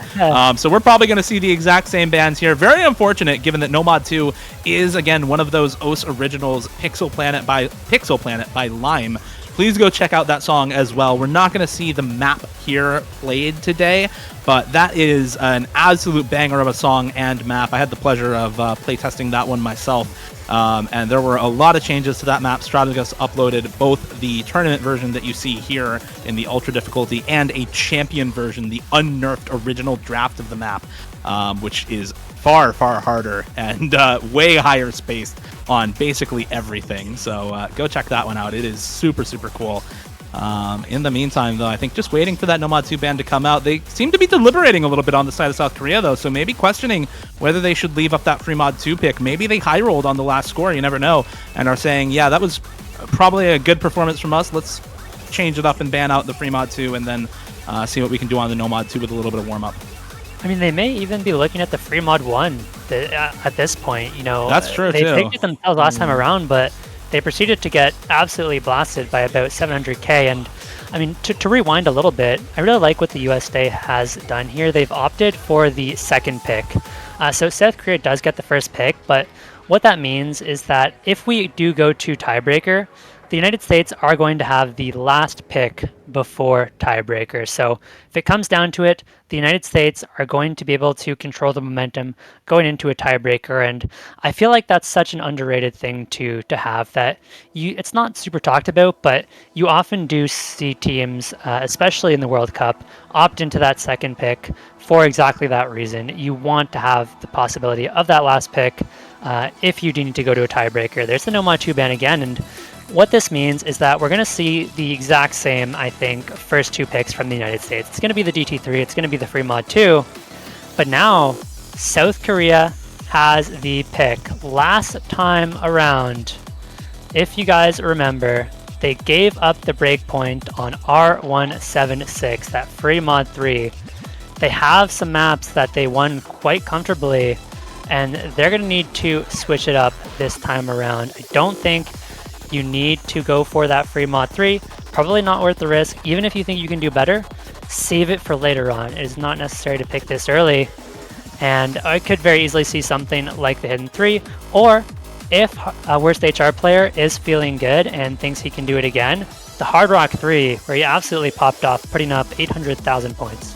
So we're probably going to see the exact same bans here. Very unfortunate given that Nomad 2 is, again, one of those OS originals, Pixel Planet by Lime. Please go check out that song as well. We're not going to see the map here played today, but that is an absolute banger of a song and map. I had the pleasure of playtesting that one myself, and there were a lot of changes to that map. Strategos uploaded both the tournament version that you see here in the ultra difficulty and a champion version, the unnerfed original draft of the map, which is far, far harder and way higher spaced on basically everything. So go check that one out. It is super, super cool. In the meantime, though, I think just waiting for that Nomad 2 ban to come out. They seem to be deliberating a little bit on the side of South Korea, though, so maybe questioning whether they should leave up that Free Mod 2 pick. Maybe they high rolled on the last score, you never know, and are saying, yeah, that was probably a good performance from us. Let's change it up and ban out the Free Mod 2 and then see what we can do on the Nomad 2 with a little bit of warm-up. I mean, they may even be looking at the Free Mod 1 at this point, you know. That's true, they picked it themselves last time around, but they proceeded to get absolutely blasted by about 700k. And I mean, to rewind a little bit, I really like what the USA has done here. They've opted for the second pick. So South Korea does get the first pick, but what that means is that if we do go to tiebreaker, the United States are going to have the last pick before tiebreaker. So if it comes down to it, the United States are going to be able to control the momentum going into a tiebreaker. And I feel like that's such an underrated thing to have, that it's not super talked about, but you often do see teams, especially in the World Cup, opt into that second pick for exactly that reason. You want to have the possibility of that last pick if you do need to go to a tiebreaker. There's the Nomad 2 ban again, and what this means is that we're going to see the exact same, I think, first 2 picks from the United States. It's going to be the DT3, it's going to be the Free Mod 2, but now South Korea has the pick. Last time around, if you guys remember, they gave up the breakpoint on R176, that Free Mod 3. They have some maps that they won quite comfortably, and they're going to need to switch it up this time around. I don't think you need to go for that Free Mod 3. Probably not worth the risk. Even if you think you can do better, save it for later on. It is not necessary to pick this early. And I could very easily see something like the Hidden 3, or if a Worst HR player is feeling good and thinks he can do it again, the Hard Rock 3, where he absolutely popped off, putting up 800,000 points.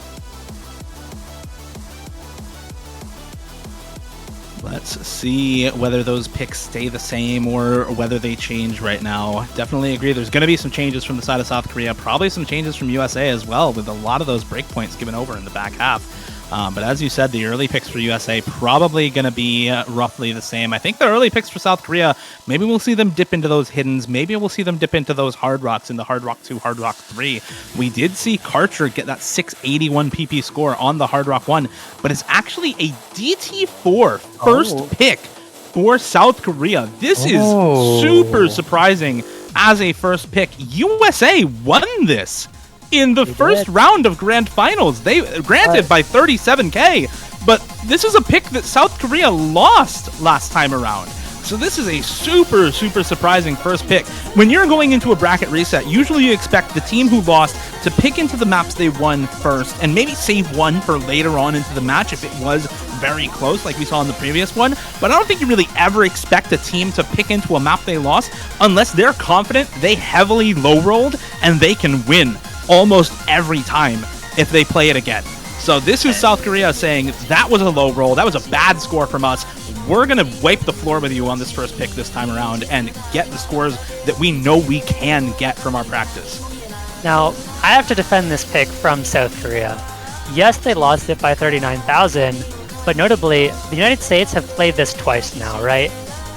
Let's see whether those picks stay the same or whether they change right now. Definitely agree. There's going to be some changes from the side of South Korea, probably some changes from USA as well, with a lot of those breakpoints given over in the back half. But as you said, the early picks for USA probably going to be roughly the same. I think the early picks for South Korea, maybe we'll see them dip into those hiddens. Maybe we'll see them dip into those Hard Rocks in the Hard Rock 2, Hard Rock 3. We did see Karcher get that 681 PP score on the Hard Rock 1, but it's actually a DT4 first pick for South Korea. This is super surprising as a first pick. USA won this in the first round of Grand Finals. They granted by 37k, but this is a pick that South Korea lost last time around. So this is a super surprising first pick. When you're going into a bracket reset, usually you expect the team who lost to pick into the maps they won first and maybe save one for later on into the match if it was very close, like we saw in the previous one. But I don't think you really ever expect a team to pick into a map they lost unless they're confident they heavily low rolled and they can win almost every time if they play it again. So this is South Korea saying that was a low roll, that was a bad score from us. We're going to wipe the floor with you on this first pick this time around and get the scores that we know we can get from our practice. Now, I have to defend this pick from South Korea. Yes, they lost it by 39,000, but notably, the United States have played this twice now, right?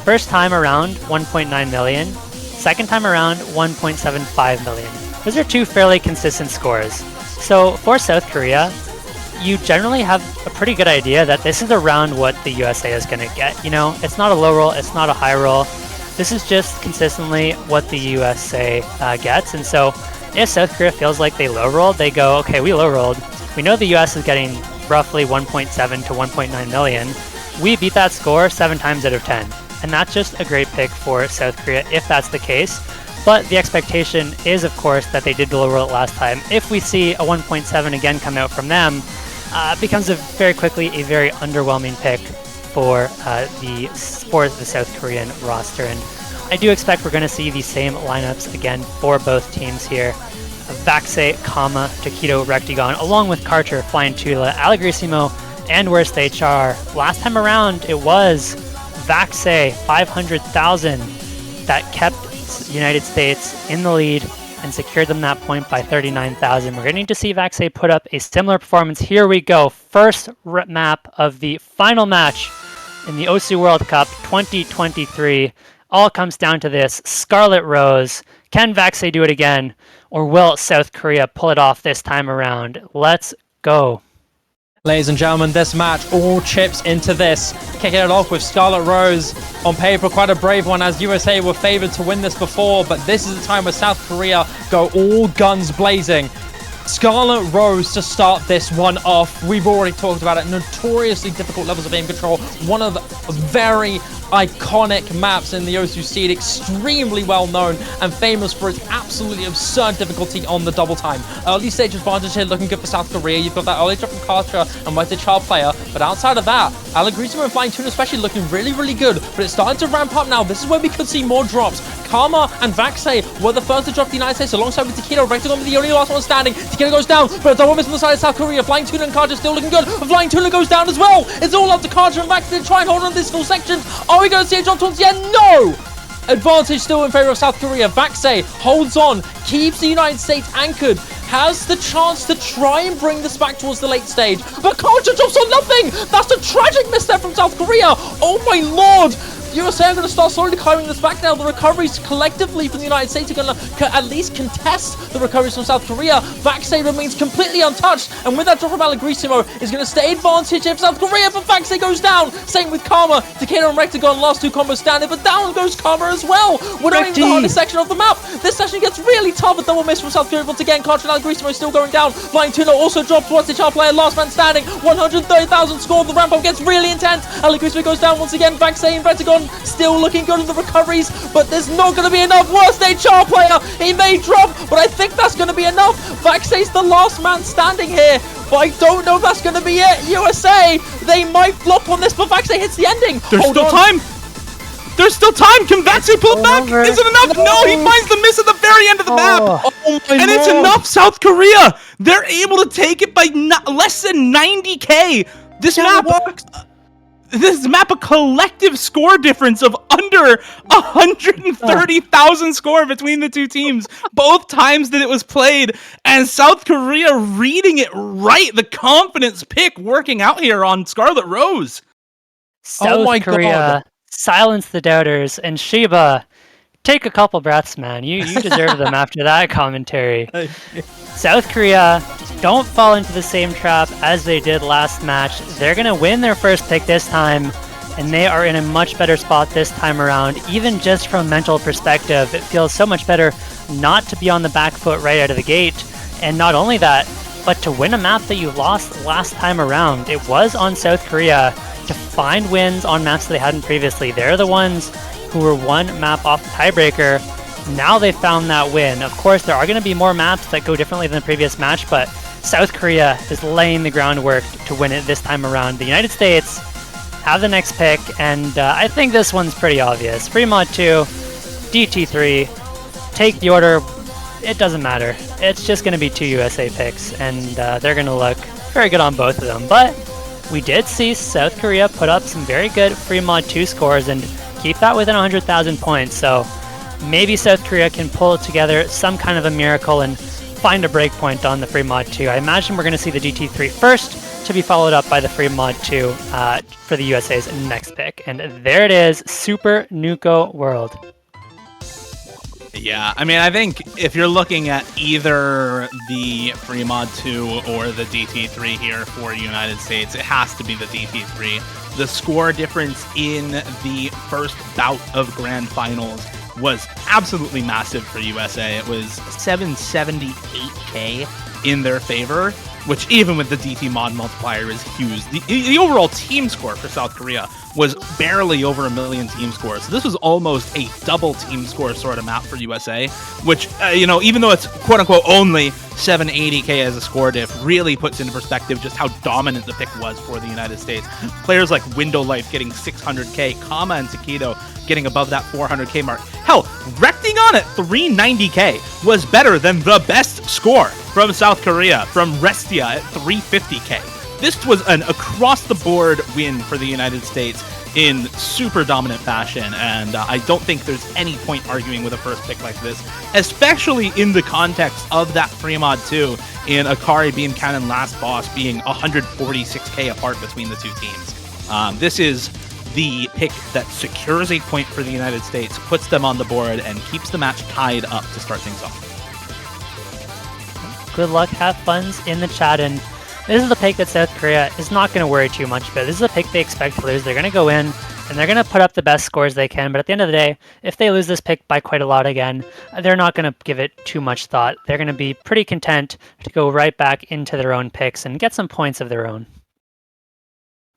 First time around, 1.9 million. Second time around, 1.75 million. Those are two fairly consistent scores. So for South Korea, you generally have a pretty good idea that this is around what the USA is going to get. You know, it's not a low roll, it's not a high roll. This is just consistently what the USA gets. And so if South Korea feels like they low rolled, they go, okay, we low rolled. We know the US is getting roughly 1.7 to 1.9 million. We beat that score 7 times out of 10. And that's just a great pick for South Korea if that's the case. But the expectation is, of course, that they did low roll it last time. If we see a 1.7 again come out from them, it becomes very quickly a very underwhelming pick for the South Korean roster. And I do expect we're going to see the same lineups again for both teams here. Vaxei, Kama, Takedo, Rectagon, along with Karcher, Flying Tula, Allegrissimo, and Worst HR. Last time around, it was Vaxei, 500,000, that kept United States in the lead and secured them that point by 39,000. We're going to need to see Vaxei put up a similar performance. Here we go. First map of the final match in the OSU World Cup 2023. All comes down to this. Scarlet Rose. Can Vaxei do it again? Or will South Korea pull it off this time around? Let's go. Ladies and gentlemen, this match all chips into this. Kicking it off with Scarlet Rose. On paper, quite a brave one, as USA were favored to win this before, but this is the time where South Korea go all guns blazing. Scarlet Rose to start this one off. We've already talked about it. Notoriously difficult levels of aim control. One of the very iconic maps in the OSU seed. Extremely well known and famous for its absolutely absurd difficulty on the double time. Early stage advantage here looking good for South Korea. You've got that early drop from Karcher and White Child player. But outside of that, Allegrissimo and Flying Tuna especially looking really good. But it's starting to ramp up now. This is where we could see more drops. Kama and Vaxei were the first to drop the United States alongside with Takedo. Rectagon with the only last one standing. Takedo goes down, but a double miss on the side of South Korea. Flying Tuna and Karcher still looking good. But Flying Tuna goes down as well. It's all up to Karcher and Vaxei to try and hold on to this full section. Are we going to see a drop towards the end? No! Advantage still in favor of South Korea. Vaxei holds on, keeps the United States anchored, has the chance to try and bring this back towards the late stage. But Karcher drops on nothing! That's a tragic miss there from South Korea! Oh my lord! USA are going to start slowly climbing this back now. The recoveries collectively from the United States are going to at least contest the recoveries from South Korea. Vaxei remains completely untouched, and with that drop from Allegrissimo is going to stay advantage if South Korea, but Vaxei goes down. Same with Kama. Takedo and Rectagon, last two combos standing, but down goes Kama as well. We're not even the hardest section of the map. This section gets really tough. A double miss from South Korea once again. Karcher and Allegrissimo still going down. Flying Tuna also drops. What's the child player? Last man standing. 130,000 score. The ramp up gets really intense. Allegrissimo goes down once again. Vaxei and Rectagon Chen still looking good at the recoveries, but there's not going to be enough. Worst HR player, he may drop, but I think that's going to be enough. Vaxei's the last man standing here, but I don't know if that's going to be it. USA, they might flop on this, but Vaxei hits the ending. There's still time. There's still time. Can Vaxei pull it back? over. Is it enough? No, he finds the miss at the very end of the map. Oh my And it's lord. enough, South Korea. They're able to take it by less than 90k. This map a collective score difference of under 130,000 score between the two teams both times that it was played, and South Korea reading it right. The confidence pick working out here on Scarlet Rose. South my Korea, God. silence the doubters, and Shiba, take a couple breaths, man. You deserve them after that commentary. South Korea, don't fall into the same trap as they did last match. They're going to win their first pick this time, and they are in a much better spot this time around. Even just from a mental perspective, it feels so much better not to be on the back foot right out of the gate. And not only that, but to win a map that you lost last time around. It was on South Korea to find wins on maps that they hadn't previously. They're the ones who were one map off the tiebreaker. Now they found that win. Of course, there are going to be more maps that go differently than the previous match, but South Korea is laying the groundwork to win it this time around. The United States have the next pick, and I think this one's pretty obvious. Fremont 2, DT3, take the order. It doesn't matter. It's just going to be 2 USA picks, and they're going to look very good on both of them. But we did see South Korea put up some very good Fremont 2 scores and keep that within 100,000 points. So maybe South Korea can pull together some kind of a miracle and find a breakpoint on the Fremont 2. I imagine we're going to see the DT3 first, to be followed up by the Fremont 2 for the USA's next pick. And there it is, Super Nuko World. Yeah, I mean, I think if you're looking at either the Fremont 2 or the DT3 here for United States, it has to be the DT3. The score difference in the first bout of Grand Finals was absolutely massive for USA. It was 778k in their favor, which even with the DT mod multiplier is huge. The overall team score for South Korea was barely over 1 million team scores. So this was almost a double team score sort of map for USA, which, even though it's quote-unquote only 780k as a score diff, really puts into perspective just how dominant the pick was for the United States. Players like Window Life getting 600k, Kama and Takedo getting above that 400k mark. Hell, Rectigon at 390k was better than the best score from South Korea, from Restia at 350k. This was an across-the-board win for the United States in super dominant fashion, and I don't think there's any point arguing with a first pick like this, especially in the context of that Fremont 2 in Akari Beam Cannon Last Boss being 146k apart between the two teams. This is the pick that secures a point for the United States, puts them on the board, and keeps the match tied up to start things off. Good luck, have funs in the chat, and this is the pick that South Korea is not going to worry too much about. This is a pick they expect to lose. They're going to go in, and they're going to put up the best scores they can, but at the end of the day, if they lose this pick by quite a lot again, they're not going to give it too much thought. They're going to be pretty content to go right back into their own picks and get some points of their own.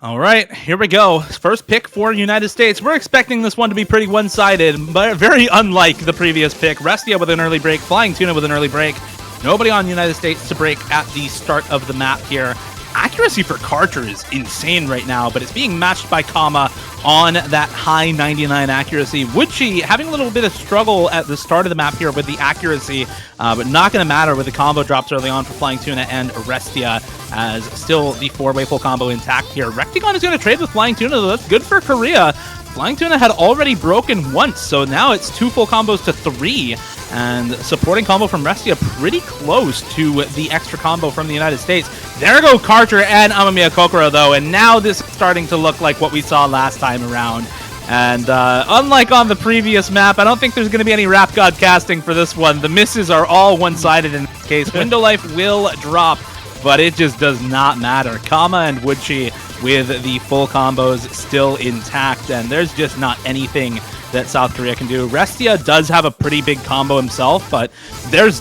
All right, here we go. First pick for United States. We're expecting this one to be pretty one-sided, but very unlike the previous pick. Restia with an early break, Flying Tuna with an early break. Nobody on United States to break at the start of the map here. Accuracy for Karcher is insane right now, but it's being matched by Kama on that high 99 accuracy. Woodchi having a little bit of struggle at the start of the map here with the accuracy, but not going to matter with the combo drops early on for Flying Tuna and Restia, as still the 4-way full combo intact here. Rectigon is going to trade with Flying Tuna, though. That's good for Korea. Flying Tuna had already broken once, so now it's 2 full combos to 3, and supporting combo from Restia pretty close to the extra combo from the United States. There go Karcher and Amamiya Kokoro, though, and now this is starting to look like what we saw last time around. And unlike on the previous map, I don't think there's going to be any Rap God casting for this one. The misses are all one-sided in this case. Window Life will drop, but it just does not matter. Kama and Woodchi with the full combos still intact, and there's just not anything that South Korea can do. Restia does have a pretty big combo himself, but there's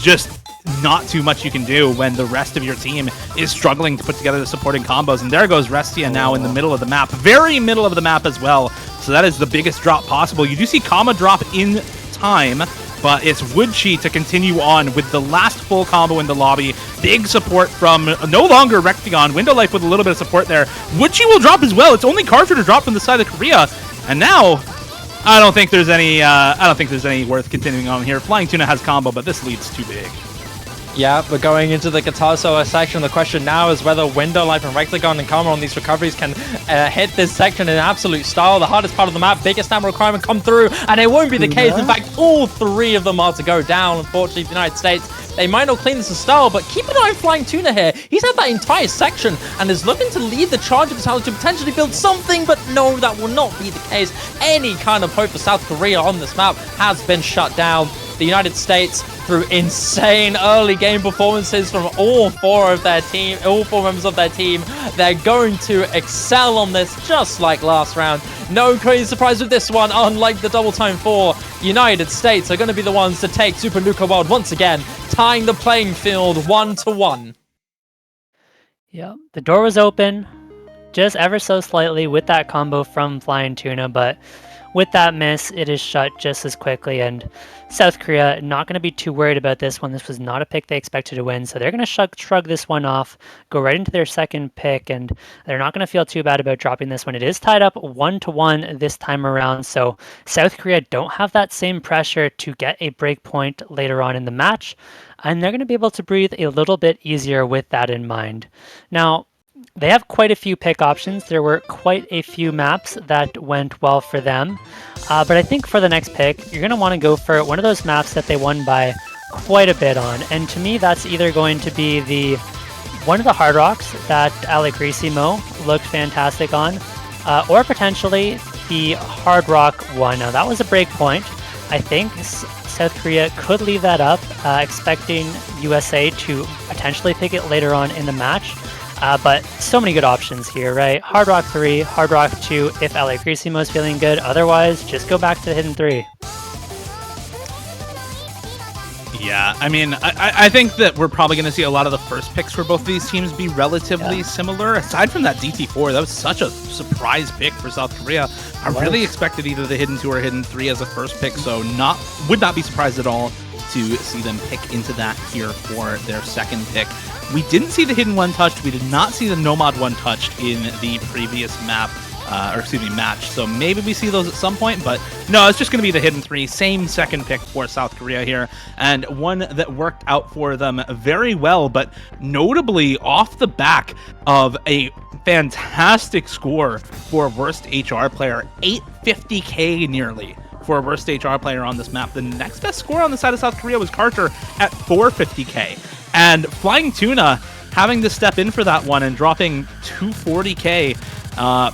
just not too much you can do when the rest of your team is struggling to put together the supporting combos. And there goes Restia now in the middle of the map, very middle of the map as well, So that is the biggest drop possible. You do see Kama drop in time, but it's Woodchi to continue on with the last full combo in the lobby. Big support from no longer Rectigon. Window Life with a little bit of support there. Woodchi will drop as well. It's only Karcher to drop from the side of Korea. And now, I don't think there's any worth continuing on here. Flying Tuna has combo, but this lead's too big. Yeah, but going into the Guitar Solo section, the question now is whether Window Life and Rectigon and Karma on these recoveries can hit this section in absolute style. The hardest part of the map, biggest stamina requirement come through, and it won't be the case. In fact, all three of them are to go down. Unfortunately, the United States, they might not clean this in style, but keep an eye on Flying Tuna here. He's had that entire section and is looking to lead the charge of Italia to potentially build something, but no, that will not be the case. Any kind of hope for South Korea on this map has been shut down. The United States, through insane early game performances from all four members of their team, they're going to excel on this just like last round. No crazy surprise with this one. Unlike the double time 4, United States are going to be the ones to take Super Nuka World once again, tying the playing field 1-1. Yeah, the door was open just ever so slightly with that combo from Flying Tuna, but with that miss, it is shut just as quickly, and South Korea not going to be too worried about this one. This was not a pick they expected to win, so they're going to shrug this one off, go right into their second pick, and they're not going to feel too bad about dropping this one. It is tied up 1-1 this time around, so South Korea don't have that same pressure to get a break point later on in the match, and they're going to be able to breathe a little bit easier with that in mind. Now, they have quite a few pick options. There were quite a few maps that went well for them. But I think for the next pick, you're going to want to go for one of those maps that they won by quite a bit on. And to me, that's either going to be one of the Hard Rocks that Alegrissimo looked fantastic on, or potentially the Hard Rock one. Now, that was a break point. I think South Korea could leave that up, expecting USA to potentially pick it later on in the match. But so many good options here, right? Hard Rock 3, Hard Rock 2 if Alegrissimo is feeling good. Otherwise, just go back to the Hidden 3. Yeah, I mean, I think that we're probably going to see a lot of the first picks for both of these teams be relatively similar. Aside from that DT4, that was such a surprise pick for South Korea. I really expected either the Hidden 2 or Hidden 3 as a first pick, so would not be surprised at all to see them pick into that here for their second pick. We didn't see the Hidden 1 touched. We did not see the Nomad 1 touched in the previous match. So maybe we see those at some point, but no, it's just going to be the Hidden 3. Same second pick for South Korea here, and one that worked out for them very well, but notably off the back of a fantastic score for worst HR player, 850k nearly for a worst HR player on this map. The next best score on the side of South Korea was Karcher at 450k. And Flying Tuna having to step in for that one and dropping 240k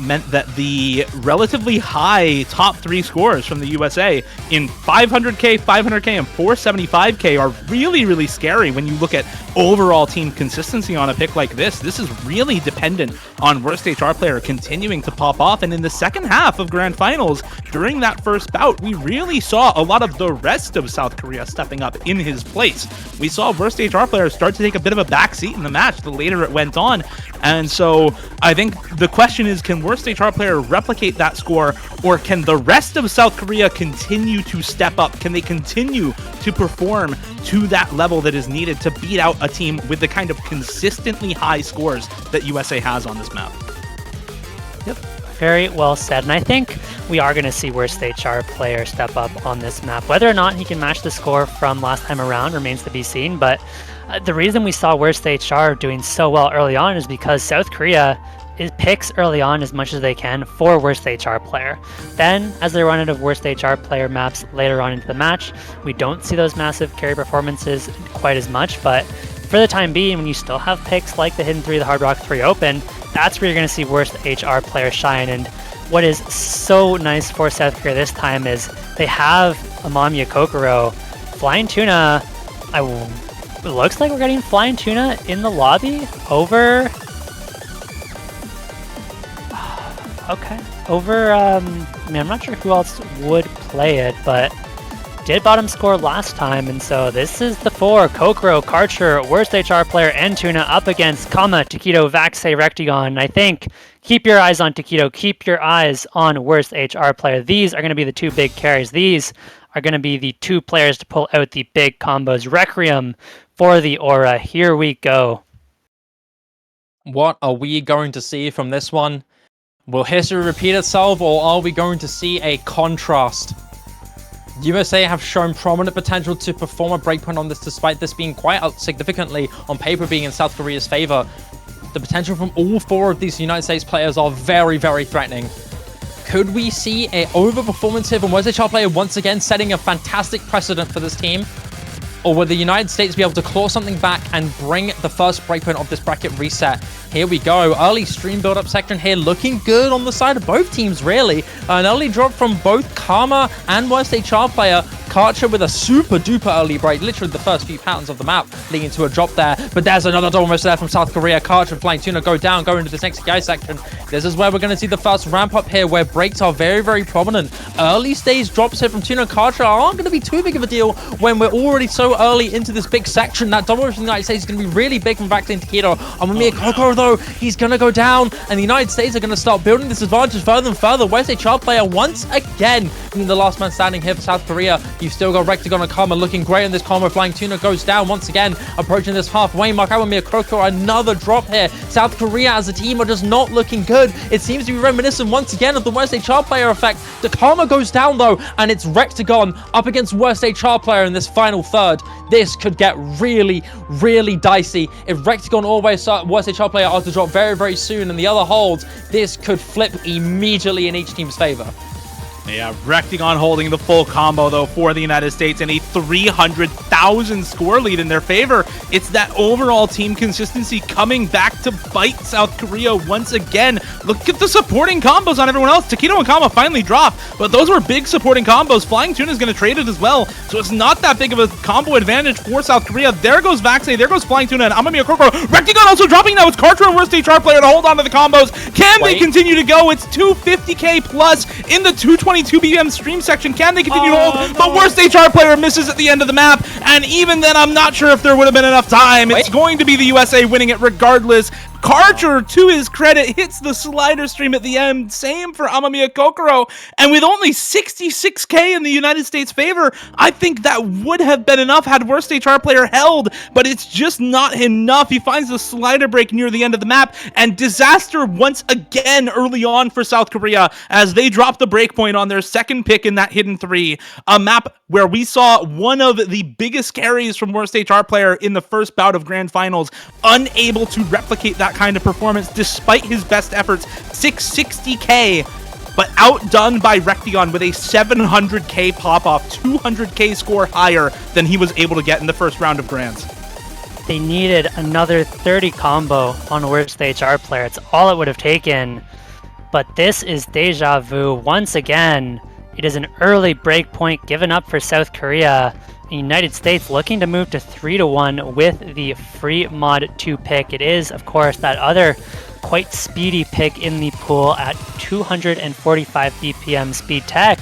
meant that the relatively high top 3 scores from the USA in 500k, 500k, and 475k are really, really scary when you look at overall team consistency on a pick like this. This is really dependent on worst HR player continuing to pop off, and in the second half of Grand Finals, during that first bout, we really saw a lot of the rest of South Korea stepping up in his place. We saw worst HR player start to take a bit of a backseat in the match the later it went on, and so I think the question is, can worst HR player replicate that score, or can the rest of South Korea continue to step up? Can they continue to perform to that level that is needed to beat out a team with the kind of consistently high scores that USA has on this map? Yep, very well said. And I think we are going to see worst HR player step up on this map. Whether or not he can match the score from last time around remains to be seen, but the reason we saw worst HR doing so well early on is because South Korea picks early on as much as they can for worst HR player. Then, as they run out of worst HR player maps later on into the match, we don't see those massive carry performances quite as much, but for the time being, when you still have picks like the Hidden 3, the Hard Rock 3 open, that's where you're going to see worst HR player shine. And what is so nice for South Korea this time is they have Amamiya Kokoro. Flying Tuna, it looks like we're getting Flying Tuna in the lobby over... Okay. I mean, I'm not sure who else would play it, but did bottom score last time, and so this is the 4. Kokoro, Karcher, worst HR player, and Tuna up against Kama, Takedo, Vaxei, Rectigon. I think keep your eyes on Taquito. Keep your eyes on Worst HR Player. These are going to be the two big carries. These are going to be the two players to pull out the big combos. Requiem for the Aura. Here we go. What are we going to see from this one? Will history repeat itself, or are we going to see a contrast? USA have shown prominent potential to perform a breakpoint on this, despite this being quite significantly on paper being in South Korea's favor. The potential from all four of these United States players are very, very threatening. Could we see an overperformance here from Worst HR Player once again, setting a fantastic precedent for this team? Or will the United States be able to claw something back and bring the first breakpoint of this bracket reset? Here we go. Early stream build-up section here, looking good on the side of both teams, really. An early drop from both Karma and Worst HR Player. Karcher with a super duper early break, literally the first few patterns of the map leading to a drop there. But there's another almost there from South Korea. Karcher and Flying Tuna go down, go into this next guy section. This is where we're going to see the first ramp up here, where breaks are very, very prominent. Early stage drops here from Tuna and Karcher aren't going to be too big of a deal when we're already so early into this big section. That double from the United States is going to be really big from back into Taquito. Amamiya Kokoro, though, he's going to go down, and the United States are going to start building this advantage further and further. Worst HR Player once again being the last man standing here for South Korea. You've still got Rectagon and Karma looking great in this combo. Flying Tuna goes down once again, approaching this halfway mark. Amamiya Kokoro, another drop here. South Korea as a team are just not looking good. It seems to be reminiscent once again of the Worst HR Player effect. The Karma goes down, though, and it's Rectagon up against Worst HR Player in this final third. This could get really, really dicey. If Rectagon or Worst HR Player are to drop very, very soon and the other holds, this could flip immediately in each team's favor. Yeah, Rectagon holding the full combo, though, for the United States, and a 300,000 score lead in their favor. It's that overall team consistency coming back to bite South Korea once again. Look at the supporting combos on everyone else. Taquito and Kama finally drop, but those were big supporting combos. Flying Tuna is going to trade it as well, so it's not that big of a combo advantage for South Korea. There goes Vaxei, there goes Flying Tuna, and Amamiya Kokoro. Rectagon also dropping now. It's Karcher and Worst HR Player to hold on to the combos. Can they continue to go? It's 250k plus in the 222 BPM stream section. Can they continue to hold? But Worst HR Player misses at the end of the map, and even then, I'm not sure if there would have been enough time. It's going to be the USA winning it regardless. Karcher, to his credit, hits the slider stream at the end. Same for Amamiya Kokoro. And with only 66k in the United States' favor, I think that would have been enough had Worst HR Player held, but it's just not enough. He finds the slider break near the end of the map, and disaster once again early on for South Korea as they drop the breakpoint on their second pick in that hidden 3. A map where we saw one of the biggest carries from Worst HR Player in the first bout of Grand Finals, unable to replicate that kind of performance despite his best efforts. 660k, but outdone by Rectagon with a 700k pop-off, 200k score higher than he was able to get in the first round of Grands. They needed another 30 combo on Worst HR Player. It's all it would have taken. But this is deja vu once again. It is an early breakpoint given up for South Korea. The United States looking to move to 3-1 with the free mod 2 pick. It is, of course, that other quite speedy pick in the pool at 245 BPM speed tech.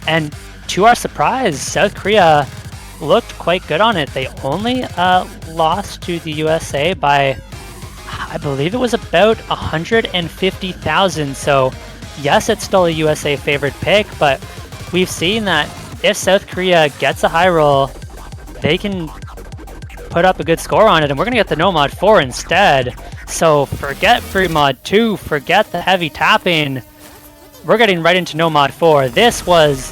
And to our surprise, South Korea looked quite good on it. They only lost to the USA by, I believe it was about 150,000. So yes, it's still a USA favored pick, but we've seen that if South Korea gets a high roll, they can put up a good score on it, and we're going to get the No Mod 4 instead. So forget Free Mod 2, forget the heavy tapping. We're getting right into No Mod 4. This was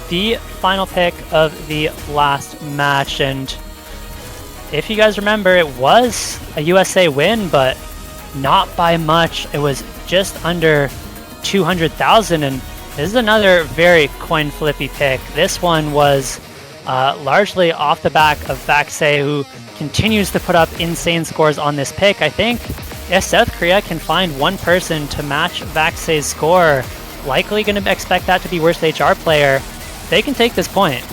the final pick of the last match, and if you guys remember, it was a USA win, but not by much. It was just under 200,000, and this is another very coin flippy pick. This one was largely off the back of Vaxei, who continues to put up insane scores on this pick. I think if South Korea can find one person to match Vaxei's score, likely going to expect that to be Worst HR Player, they can take this point.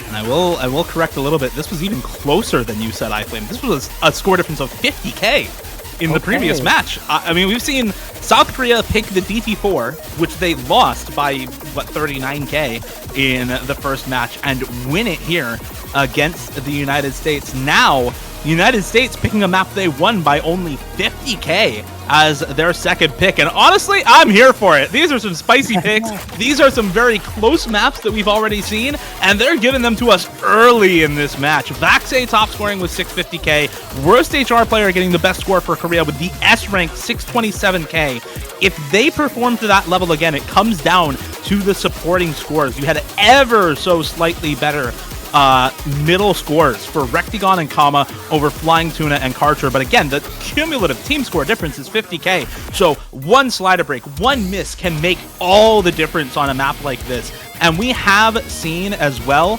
And I will correct a little bit. This was even closer than you said, iFlame. This was a score difference of 50k in the previous match. I mean, we've seen South Korea pick the DT4, which they lost by, 39k in the first match, and win it here against the United States. Now, the United States picking a map they won by only 50k as their second pick. And honestly, I'm here for it. These are some spicy picks. These are some very close maps that we've already seen, and they're giving them to us early in this match. Vaxei top scoring with 650k. Worst HR player getting the best score for Korea with the S rank 627k. If they perform to that level again, it comes down to the supporting scores. You had ever so slightly better middle scores for Rectigon and Kama over Flying Tuna and Karcher. But again, the cumulative team score difference is 50k. So one slider break, one miss can make all the difference on a map like this. And we have seen as well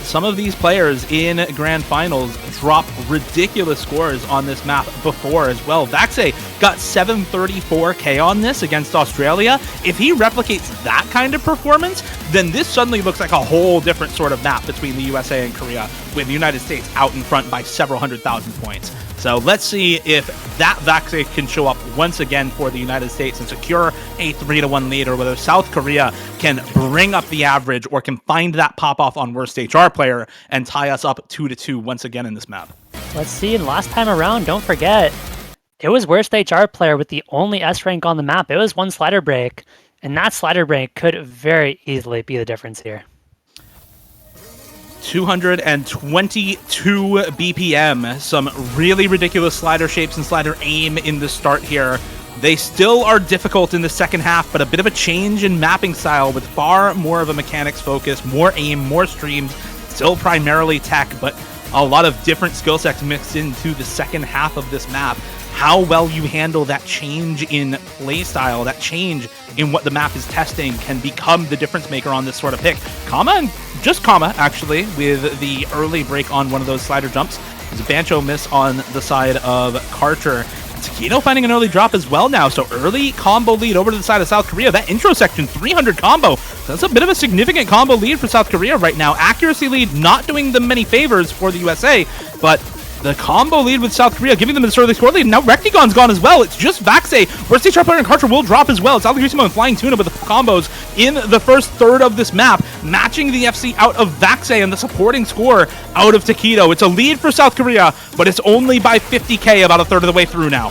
some of these players in grand finals drop ridiculous scores on this map before as well. Vaxei got 734k on this against Australia. If he replicates that kind of performance, then this suddenly looks like a whole different sort of map between the USA and Korea, with the United States out in front by several 100,000 points. So let's see if that Vaxei can show up once again for the United States and secure a 3-1 lead, or whether South Korea can bring up the average or can find that pop-off on worst HR player and tie us up 2-2 once again in this map. Let's see, and last time around, don't forget, it was worst HR player with the only S rank on the map. It was one slider break, and that slider break could very easily be the difference here. 222 BPM, some really ridiculous slider shapes and slider aim in the start here. They still are difficult in the second half, but a bit of a change in mapping style with far more of a mechanics focus, more aim, more streams, still primarily tech, but a lot of different skill sets mixed into the second half of this map. How well you handle that change in playstyle, that change in what the map is testing, can become the difference maker on this sort of pick. Kama, and just Kama actually, with the early break on one of those slider jumps. There's a Bancho miss on the side of Karcher. Takedo finding an early drop as well now, so early combo lead over to the side of South Korea. That intro section, 300 combo. That's a bit of a significant combo lead for South Korea right now. Accuracy lead not doing them many favors for the USA, but the combo lead with South Korea giving them this early score lead. Now Rectigon's gone as well. It's just Vaxei. Worst HR player and Karcher will drop as well. It's Alagrisimo and Flying Tuna with the combos in the first third of this map, matching the FC out of Vaxei and the supporting score out of Takedo. It's a lead for South Korea, but it's only by 50k about a third of the way through now.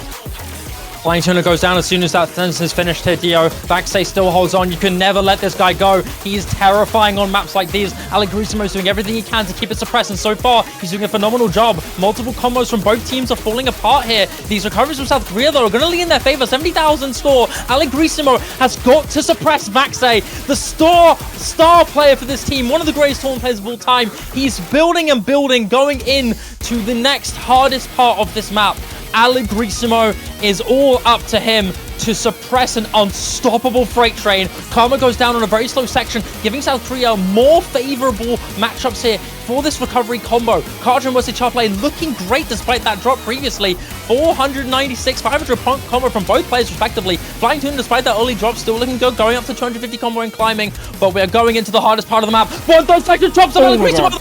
Flying Tuna goes down as soon as that sentence is finished here, Dio. Vaxei still holds on. You can never let this guy go. He's terrifying on maps like these. Alagrisimo's doing everything he can to keep it suppressed, and so far, he's doing a phenomenal job. Multiple combos from both teams are falling apart here. These recoveries from South Korea, though, are going to lean in their favor. 70,000 score. Alagrisimo has got to suppress Vaxei, the star player for this team, one of the greatest tournament players of all time. He's building and building, going in to the next hardest part of this map. Alagrisimo is all up to him to suppress an unstoppable freight train. Kama goes down on a very slow section, giving South Korea more favorable matchups here for this recovery combo. Karcher and Wesley Charplay looking great despite that drop previously. 496, 500 combo from both players respectively. Flying Tuna, despite that early drop, still looking good, going up to 250 combo and climbing. But we're going into the hardest part of the map. 1 second drops of Alagrisimo,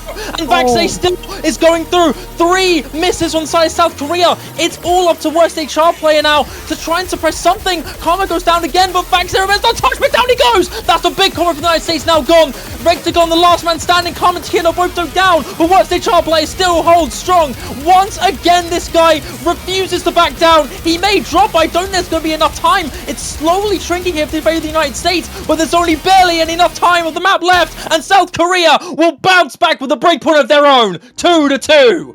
and Vaxei still is going through. 3 misses on the side of South Korea. It's all up to worst HR player now to try and suppress something. Kama goes down again, but Vaxei remains untouched, but down he goes! That's a big combo from the United States now gone. Rectigon, the last man standing. Kama and Takedo both go down, but worst HR player still holds strong. Once again, this guy refuses to back down. He may drop, I don't think there's going to be enough time. It's slowly shrinking here in favor of the United States, but there's only barely enough time of the map left, and South Korea will bounce back with a breakpoint of their own. 2-2.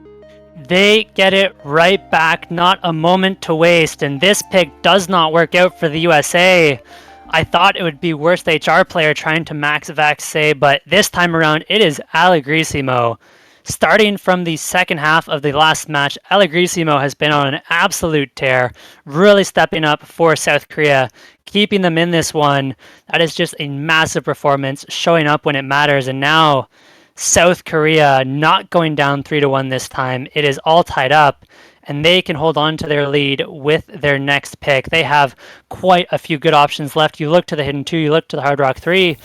They get it right back, not a moment to waste, and this pick does not work out for the USA. I thought it would be worst HR player trying to max Vaxei, but this time around it is Alagrisimo. Starting from the second half of the last match, Alagrisimo has been on an absolute tear, really stepping up for South Korea, keeping them in this one. That is just a massive performance, showing up when it matters, and now South Korea not going down 3-1 this time. It is all tied up, and they can hold on to their lead with their next pick. They have quite a few good options left. You look to the Hidden 2, you look to the Hard Rock 3.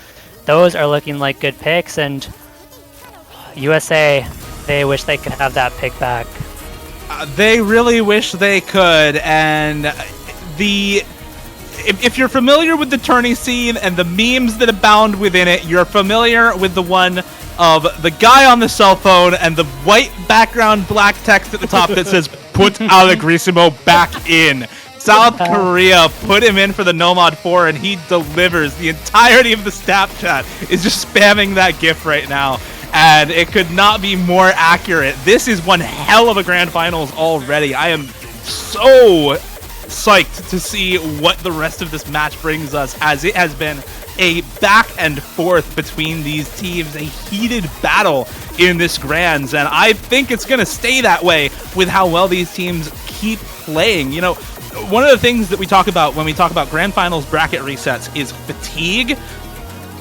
Those are looking like good picks, and USA, they wish they could have that pick back. They really wish they could, and if you're familiar with the tourney scene and the memes that abound within it, you're familiar with the one of the guy on the cell phone and the white background black text at the top that says, "Put Alagrisimo back in." South Korea put him in for the Nomad 4, and he delivers. The entirety of the Snapchat is just spamming that GIF right now, and it could not be more accurate. This is one hell of a grand finals already. I am so psyched to see what the rest of this match brings us, as it has been a back and forth between these teams, a heated battle in this Grands, and I think it's going to stay that way with how well these teams keep playing. You know, one of the things that we talk about when we talk about Grand Finals bracket resets is fatigue.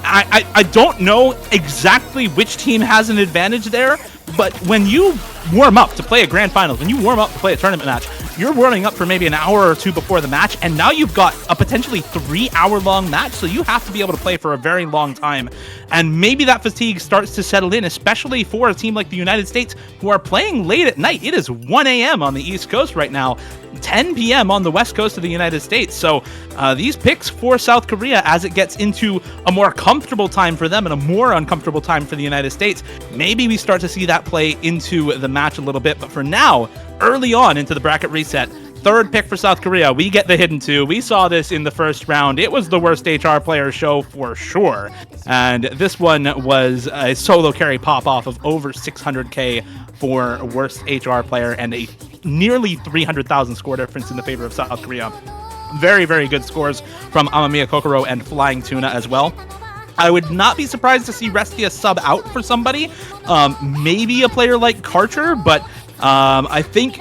I don't know exactly which team has an advantage there, but when you warm up to play a Grand Finals, when you warm up to play a tournament match, you're warming up for maybe an hour or two before the match, and now you've got a potentially 3-hour-long match, so you have to be able to play for a very long time. And maybe that fatigue starts to settle in, especially for a team like the United States, who are playing late at night. It is 1 a.m. on the East Coast right now, 10 p.m. on the West Coast of the United States. So these picks for South Korea, as it gets into a more comfortable time for them and a more uncomfortable time for the United States, maybe we start to see that play into the match a little bit. But for now, early on into the bracket reset, third pick for South Korea, we get the Hidden 2. We saw this in the first round. It was the worst HR player show for sure. And this one was a solo carry pop-off of over 600k for worst HR player and a nearly 300,000 score difference in the favor of South Korea. Very, very good scores from Amamiya Kokoro and Flying Tuna as well. I would not be surprised to see Restia sub out for somebody, maybe a player like Karcher, but I think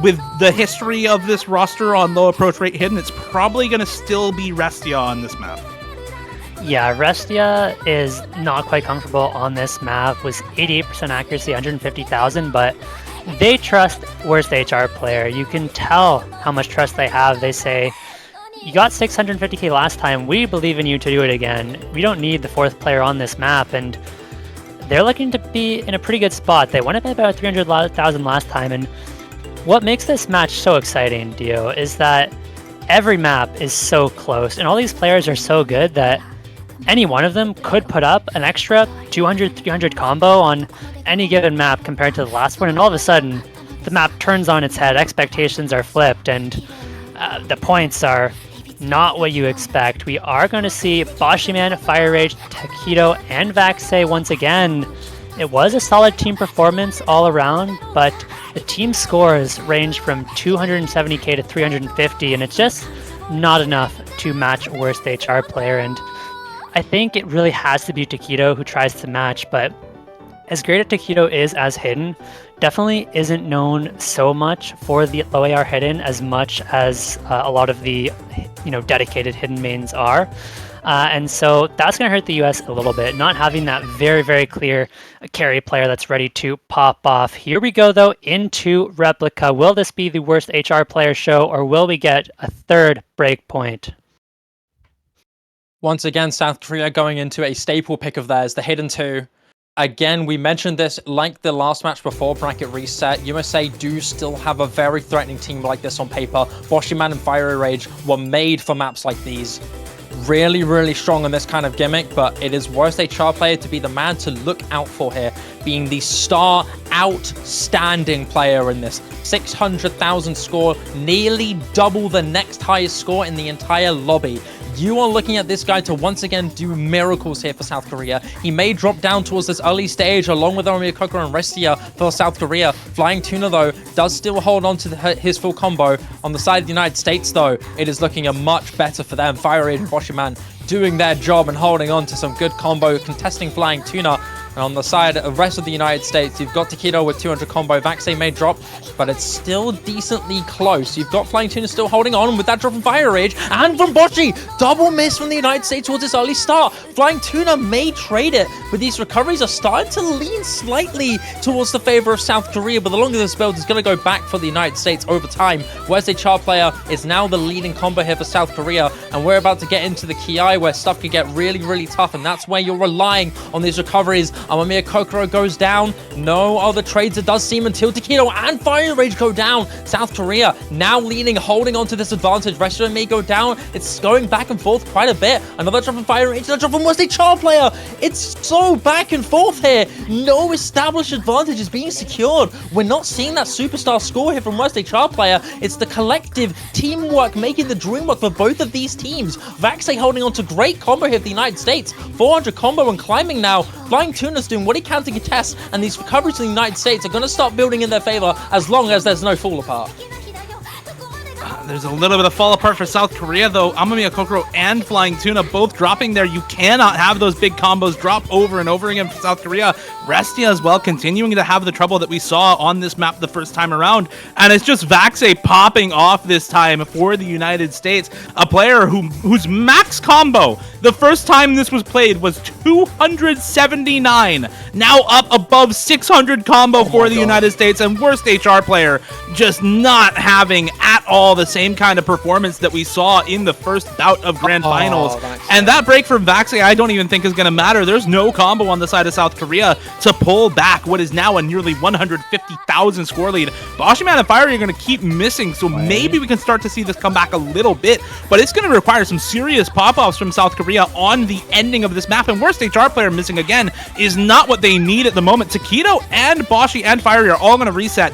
with the history of this roster on low approach rate hidden, it's probably going to still be Restia on this map. Yeah, Restia is not quite comfortable on this map, was 88% accuracy, 150,000, but they trust worst HR player. You can tell how much trust they have. They say, you got 650k last time, we believe in you to do it again. We don't need the fourth player on this map, and they're looking to be in a pretty good spot. They won it by about 300,000 last time, and what makes this match so exciting, Dio, is that every map is so close, and all these players are so good that any one of them could put up an extra 200-300 combo on any given map compared to the last one, and all of a sudden, the map turns on its head, expectations are flipped, and the points are not what you expect. We are going to see Boshiman, Fire Rage, Taquito, and Vaxei once again. It was a solid team performance all around, but the team scores range from 270k to 350, and it's just not enough to match worst HR player. And I think it really has to be Taquito who tries to match, but as great as Taquito is as hidden, definitely isn't known so much for the low AR hidden as much as a lot of the dedicated hidden mains are. And so that's going to hurt the US a little bit, not having that very, very clear carry player that's ready to pop off. Here we go, though, into Replica. Will this be the worst HR player show, or will we get a third breakpoint? Once again, South Korea going into a staple pick of theirs, the Hidden 2. Again, we mentioned this like the last match before bracket reset. USA do still have a very threatening team like this on paper. Boshiman and Fiery Rage were made for maps like these. Really, really strong on this kind of gimmick, but it is worst HR player to be the man to look out for here, being the star outstanding player in this. 600,000 score, nearly double the next highest score in the entire lobby. You are looking at this guy to once again do miracles here for South Korea. He may drop down towards this early stage along with Amamiya Kokoro and Restia for South Korea. Flying Tuna, though, does still hold on to his full combo. On the side of the United States, though, it is looking a much better for them. Fire Rage and Boshiman doing their job and holding on to some good combo, contesting Flying Tuna. And on the side of the rest of the United States, you've got Taquito with 200 combo. Vaxei may drop, but it's still decently close. You've got Flying Tuna still holding on with that drop from Fire Rage and from Bocchi. Double miss from the United States towards this early start. Flying Tuna may trade it, but these recoveries are starting to lean slightly towards the favor of South Korea. But the longer this build is going to go back for the United States over time. Whereas a Char player is now the leading combo here for South Korea, and we're about to get into the Ki where stuff could get really, really tough, and that's where you're relying on these recoveries Amamiya Kokoro goes down. No other trades, it does seem, until Takedo and Fire Rage go down. South Korea now leading, holding on to this advantage. Resta may go down. It's going back and forth quite a bit. Another drop from Fire Rage, another drop from Wesley Char player. It's so back and forth here. No established advantage is being secured. We're not seeing that superstar score here from Wesley Char player. It's the collective teamwork making the dream work for both of these teams. Vaxei holding on to great combo here for the United States. 400 combo and climbing now. Flying Tuna's doing what he can to contest, and these recoveries in the United States are going to start building in their favor as long as there's no fall apart. There's a little bit of fall apart for South Korea, though. Amamiya Kokoro and Flying Tuna both dropping there. You cannot have those big combos drop over and over again for South Korea. Restia as well, continuing to have the trouble that we saw on this map the first time around. And it's just Vaxei popping off this time for the United States. A player whose max combo the first time this was played was 279. Now up above 600 combo for the United States. And worst HR player just not having at all the same kind of performance that we saw in the first bout of Grand Finals. And that break from Vaxei I don't even think is going to matter. There's no combo on the side of South Korea to pull back what is now a nearly 150,000 score lead. Boshiman and Fiery are going to keep missing, so maybe we can start to see this come back a little bit, but it's going to require some serious pop-offs from South Korea on the ending of this map, and worst HR player missing again is not what they need at the moment. Takedo and Boshi and Fiery are all going to reset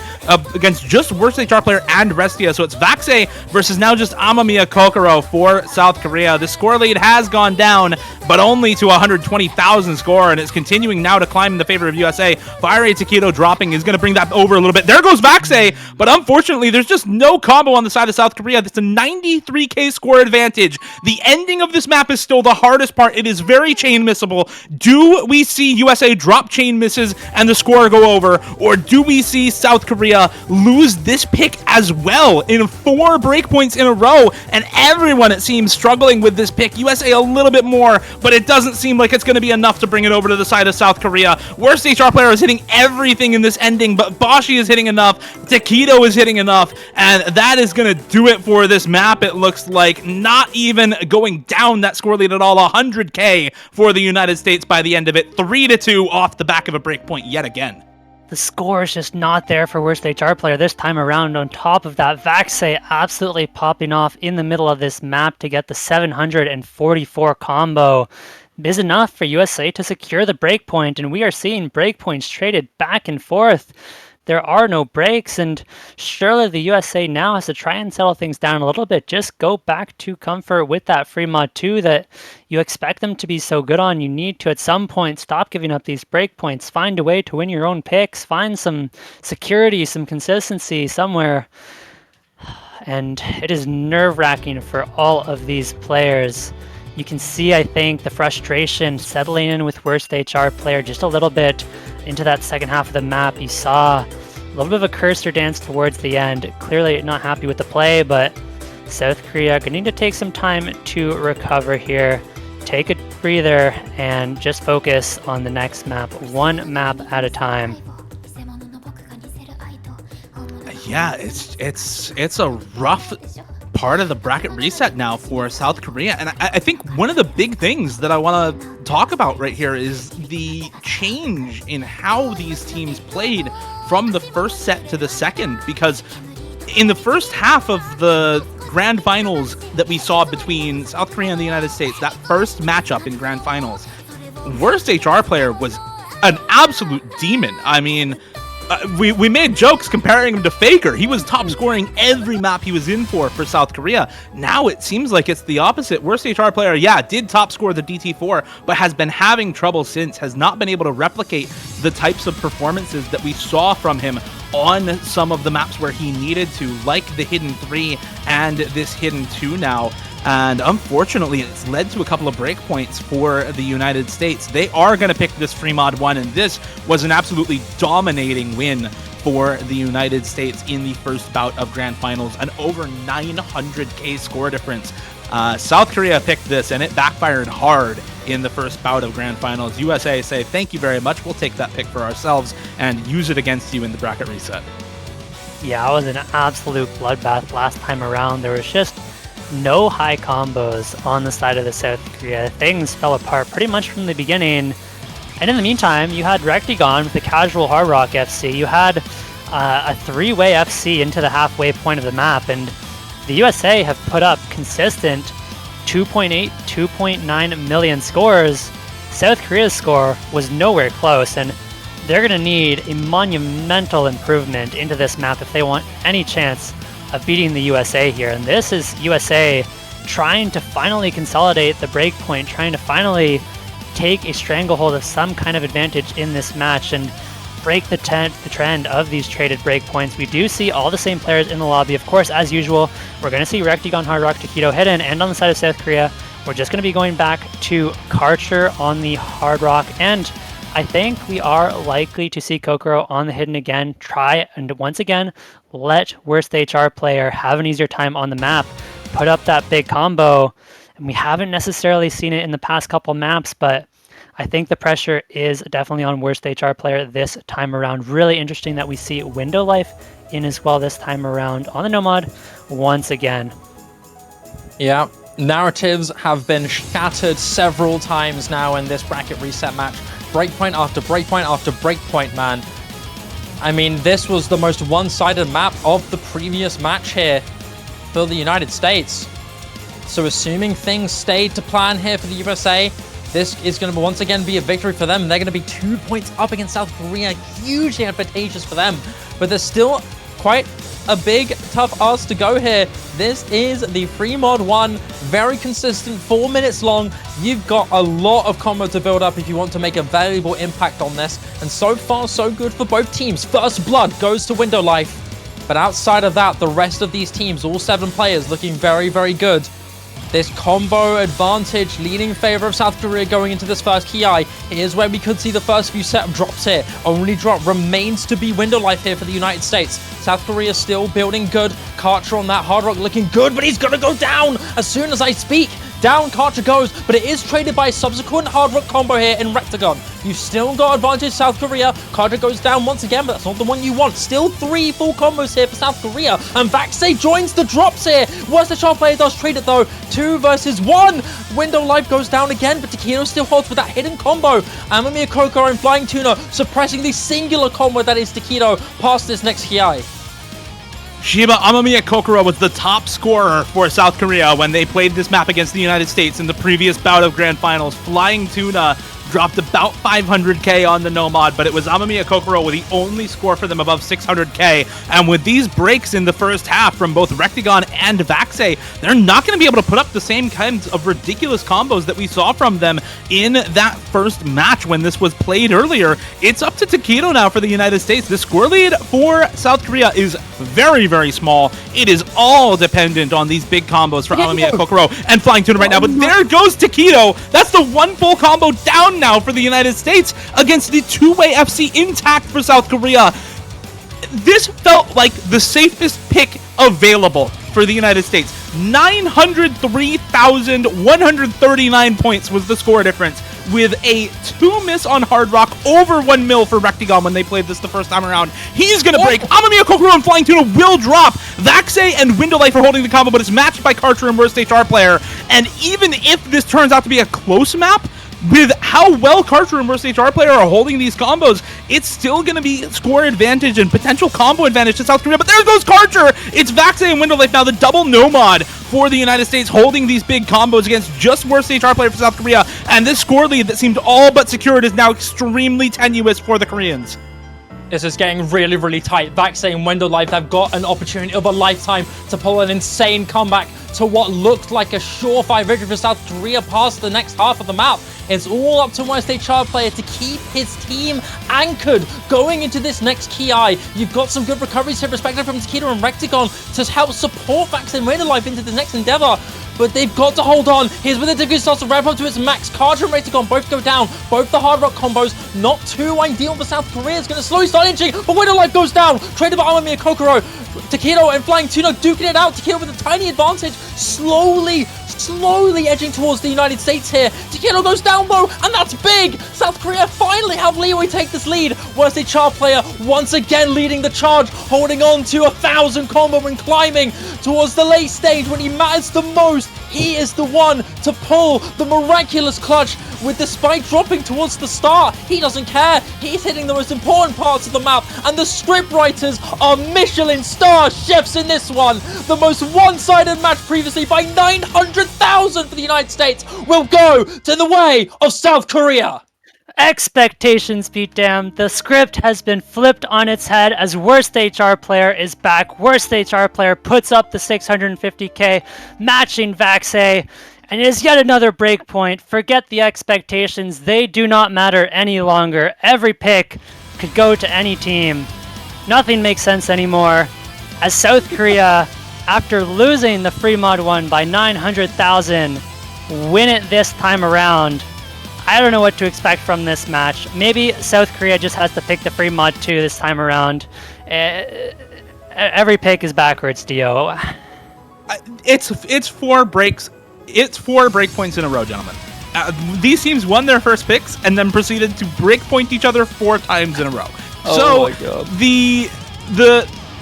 against just worst HR player and Restia, so it's Vaxei versus now just Amamiya Kokoro for South Korea. The score lead has gone down, but only to 120,000 score, and it's continuing now to climb in the favor of USA. Fiery Takedo dropping is going to bring that over a little bit. There goes Vaxei, but unfortunately, there's just no combo on the side of South Korea. That's a 93k score advantage. The ending of this map is still the hardest part. It is very chain missable. Do we see USA drop chain misses and the score go over, or do we see South Korea lose this pick as well in 4 breakpoints in a row? And everyone, it seems, struggling with this pick. USA a little bit more, but it doesn't seem like it's going to be enough to bring it over to the side of South Korea. Worst HR player is hitting everything in this ending, but Boshi is hitting enough, Takedo is hitting enough, and that is going to do it for this map. It looks like not even going down that score lead at all. 100k for the United States by the end of it. 3-2 off the back of a breakpoint yet again. The score is just not there for worst HR player this time around. On top of that, Vaxei absolutely popping off in the middle of this map to get the 744 combo is enough for USA to secure the breakpoint, and we are seeing breakpoints traded back and forth. There are no breaks, and surely the USA now has to try and settle things down a little bit. Just go back to comfort with that free mod 2 that you expect them to be so good on. You need to, at some point, stop giving up these breakpoints. Find a way to win your own picks. Find some security, some consistency somewhere. And it is nerve-wracking for all of these players. You can see, I think, the frustration settling in with worst HR player just a little bit into that second half of the map. You saw a little bit of a cursor dance towards the end. Clearly not happy with the play, but South Korea gonna need to take some time to recover here. Take a breather and just focus on the next map, one map at a time. Yeah, it's a rough part of the bracket reset now for South Korea, and I think one of the big things that I want to talk about right here is the change in how these teams played from the first set to the second, because in the first half of the Grand Finals that we saw between South Korea and the United States, that first matchup in Grand Finals, worst HR player was an absolute demon. I mean, we made jokes comparing him to Faker. He was top scoring every map he was in for South Korea. Now it seems like it's the opposite. Worst HR player, yeah, did top score the DT4, but has been having trouble since, has not been able to replicate the types of performances that we saw from him on some of the maps where he needed to, like the Hidden 3 and this Hidden 2 now. And unfortunately, it's led to a couple of breakpoints for the United States. They are going to pick this free mod 1, and this was an absolutely dominating win for the United States in the first bout of Grand Finals, an over 900k score difference. South Korea picked this, and it backfired hard in the first bout of Grand Finals. USA say, thank you very much, we'll take that pick for ourselves and use it against you in the bracket reset. Yeah, it was an absolute bloodbath last time around. There was just no high combos on the side of the South Korea. Things fell apart pretty much from the beginning. And in the meantime, you had Rectigon with the casual Hard Rock FC. You had a 3-way FC into the halfway point of the map, and the USA have put up consistent 2.8, 2.9 million scores. South Korea's score was nowhere close, and they're going to need a monumental improvement into this map if they want any chance of beating the USA here. And this is USA trying to finally consolidate the breakpoint, trying to finally take a stranglehold of some kind of advantage in this match and break the trend of these traded breakpoints. We do see all the same players in the lobby. Of course, as usual, we're going to see Rectigon, Hard Rock, Taquito hidden, and on the side of South Korea, we're just going to be going back to Karcher on the Hard Rock, and I think we are likely to see Kokoro on the hidden again, try and once again let worst HR player have an easier time on the map, put up that big combo, and we haven't necessarily seen it in the past couple maps, but I think the pressure is definitely on worst HR player this time around. Really interesting that we see Window Life in as well this time around on the Nomad once again. Yeah, narratives have been shattered several times now in this bracket reset match. Breakpoint after breakpoint after breakpoint, man. I mean, this was the most one-sided map of the previous match here for the United States. So assuming things stayed to plan here for the USA, this is going to once again be a victory for them. They're going to be 2 points up against South Korea, hugely advantageous for them. But there's still quite a big, tough ask to go here. This is the free mod 1, very consistent, 4 minutes long. You've got a lot of combo to build up if you want to make a valuable impact on this. And so far, so good for both teams. First blood goes to Window Life. But outside of that, the rest of these teams, all 7 players, looking very, very good. This combo advantage leaning in favor of South Korea going into this first Ki. Here's where we could see the first few set of drops here. Only drop remains to be Window Life here for the United States. South Korea still building good. Karcher on that Hard Rock looking good, but he's going to go down as soon as I speak. Down Karcher goes, but it is traded by a subsequent Hard Rock combo here in Rectigon. You've still got advantage South Korea. Karcher goes down once again, but that's not the one you want. Still 3 full combos here for South Korea. And Vaxei joins the drops here. Worst HR player does trade it though. 2 versus 1. Window Life goes down again, but Taquito still holds with that hidden combo. Amamiya Kokoro and Flying Tuna suppressing the singular combo that is Taquito past this next Ki. Shiba, Amamiya Kokoro was the top scorer for South Korea when they played this map against the United States in the previous bout of Grand Finals. Flying Tuna dropped about 500k on the Nomad, but it was Amamiya Kokoro with the only score for them above 600k. And with these breaks in the first half from both Rectigon and Vaxei, they're not going to be able to put up the same kinds of ridiculous combos that we saw from them in that first match when this was played earlier. It's up to Taquito now for the United States. The score lead for South Korea is very, very small. It is all dependent on these big combos for Amamiya Kokoro and Flying Tuna right now. But there goes Taquito. That's the 1 full combo down now for the United States against the 2-way FC intact for South Korea. This felt like the safest pick available for the United States. 903,139 points was the score difference, with a 2 miss on Hard Rock, over 1 mil for Rectigon when they played this the first time around. He's gonna break. Amamiya Kokoro and Flying Tuna will drop. Vaxei and Window Life are holding the combo, but it's matched by Karcher and Worst HR player. And even if this turns out to be a close map, with how well Karcher and Worst HR player are holding these combos, it's still going to be score advantage and potential combo advantage to South Korea. But there goes Karcher! It's Vaxei and Window Life now, the double Nomad for the United States, holding these big combos against just Worst HR player for South Korea. And this score lead that seemed all but secured is now extremely tenuous for the Koreans. This is getting really, really tight. Vaxei and Window Life have got an opportunity of a lifetime to pull an insane comeback to what looked like a surefire victory for South Korea past the next half of the map. It's all up to Worst HR player to keep his team anchored going into this next Ki. You've got some good recoveries here, respectively from Taquito and Rectigon, to help support Vaxei and Window Life into the next endeavor. But they've got to hold on. Here's where the difficulty starts to ramp up to its max. Karcher and Rectigon both go down. Both the Hard Rock combos not too ideal for South Korea. It's going to slowly start inching, but Window Life goes down. Traded by Amamiya Kokoro. Taquito and Flying Tuna duking it out. Taquito with a tiny advantage. Slowly edging towards the United States here. Taquito goes down low, and that's big. South Korea finally have leeway take this lead. Worst HR player once again leading the charge, holding on to 1,000 combo and climbing towards the late stage when he matters the most. He is the one to pull the miraculous clutch with the spike dropping towards the start. He doesn't care. He's hitting the most important parts of the map, and the script writers are Michelin star chefs in this one. The most one-sided match previously by 900,000 for the United States will go to the way of South Korea. Expectations be damned. The script has been flipped on its head as Worst HR Player is back. Worst HR Player puts up the 650k, matching Vaxei, and it is yet another breakpoint. Forget the expectations. They do not matter any longer. Every pick could go to any team. Nothing makes sense anymore. As South Korea, after losing the free mod 1 by 900,000, win it this time around. I don't know what to expect from this match. Maybe South Korea just has to pick the free mod 2 this time around. Every pick is backwards, Dio. It's 4 breaks. It's 4 breakpoints in a row, gentlemen. These teams won their first picks and then proceeded to breakpoint each other 4 times in a row. Oh my God.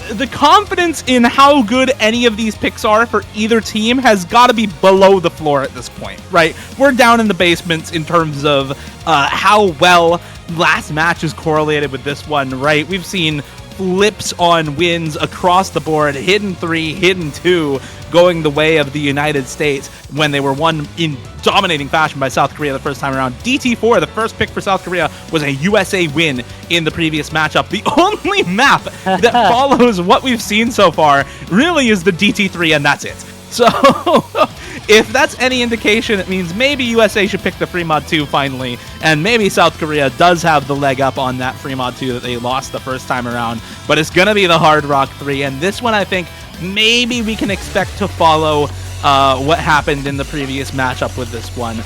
The confidence in how good any of these picks are for either team has got to be below the floor at this point, right? We're down in the basements in terms of how well last match is correlated with this one, right? We've seen flips on wins across the board, hidden 3, hidden 2, going the way of the United States when they were won in dominating fashion by South Korea the first time around. DT4, the first pick for South Korea, was a USA win in the previous matchup. The only map that follows what we've seen so far really is the DT3, and that's it. So, if that's any indication, it means maybe USA should pick the free mod 2 finally, and maybe South Korea does have the leg up on that free mod 2 that they lost the first time around, but it's going to be the Hard Rock 3, and this one I think maybe we can expect to follow what happened in the previous matchup with this one.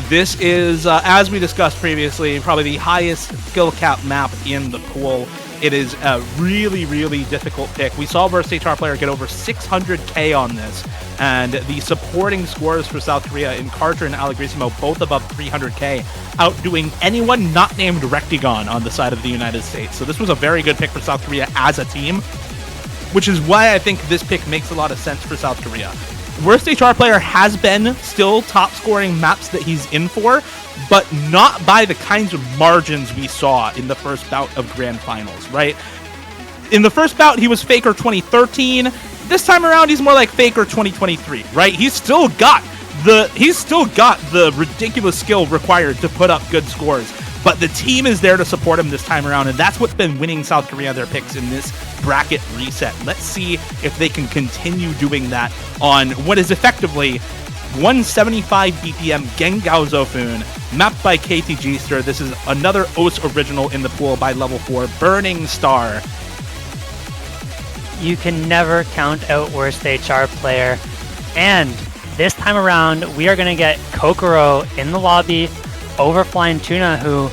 This is, as we discussed previously, probably the highest skill cap map in the pool. It is a really, really difficult pick. We saw Worst HR Player get over 600k on this, and the supporting scores for South Korea in Carter and Allegrisimo both above 300k, outdoing anyone not named Rectigon on the side of the United States. So this was a very good pick for South Korea as a team, which is why I think this pick makes a lot of sense for South Korea. Worst HR Player has been still top scoring maps that he's in for, but not by the kinds of margins we saw in the first bout of Grand Finals, right? In the first bout, he was Faker 2013. This time around, he's more like Faker 2023, right? He's still got the ridiculous skill required to put up good scores, but the team is there to support him this time around, and that's what's been winning South Korea their picks in this bracket reset. Let's see if they can continue doing that on what is effectively 175 BPM Gengao Zofun, mapped by KTGster. This is another OS original in the pool by level 4, Burning Star. You can never count out Worst HR Player, and this time around we are going to get Kokoro in the lobby over Flying Tuna, who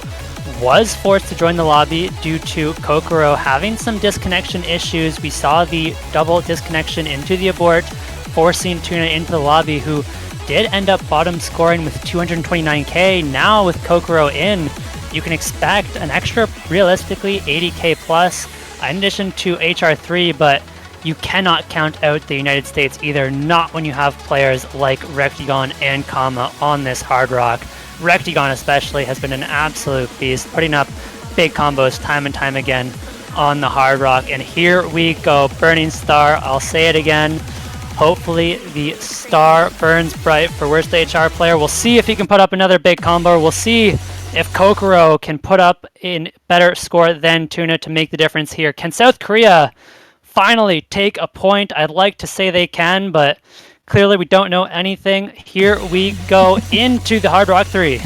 was forced to join the lobby due to Kokoro having some disconnection issues. We saw the double disconnection into the abort, forcing Tuna into the lobby, who did end up bottom scoring with 229k. Now with Kokoro in, you can expect an extra, realistically, 80k plus in addition to HR3, but you cannot count out the United States either, not when you have players like Rectigon and Kama on this Hard Rock. Rectigon especially has been an absolute beast, putting up big combos time and time again on the Hard Rock. And here we go, Burning Star. I'll say it again. Hopefully the star burns bright for Worst HR Player. We'll see if he can put up another big combo. We'll see if Kokoro can put up a better score than Tuna to make the difference here. Can South Korea finally take a point? I'd like to say they can, but clearly we don't know anything. Here we go into the Hard Rock 3.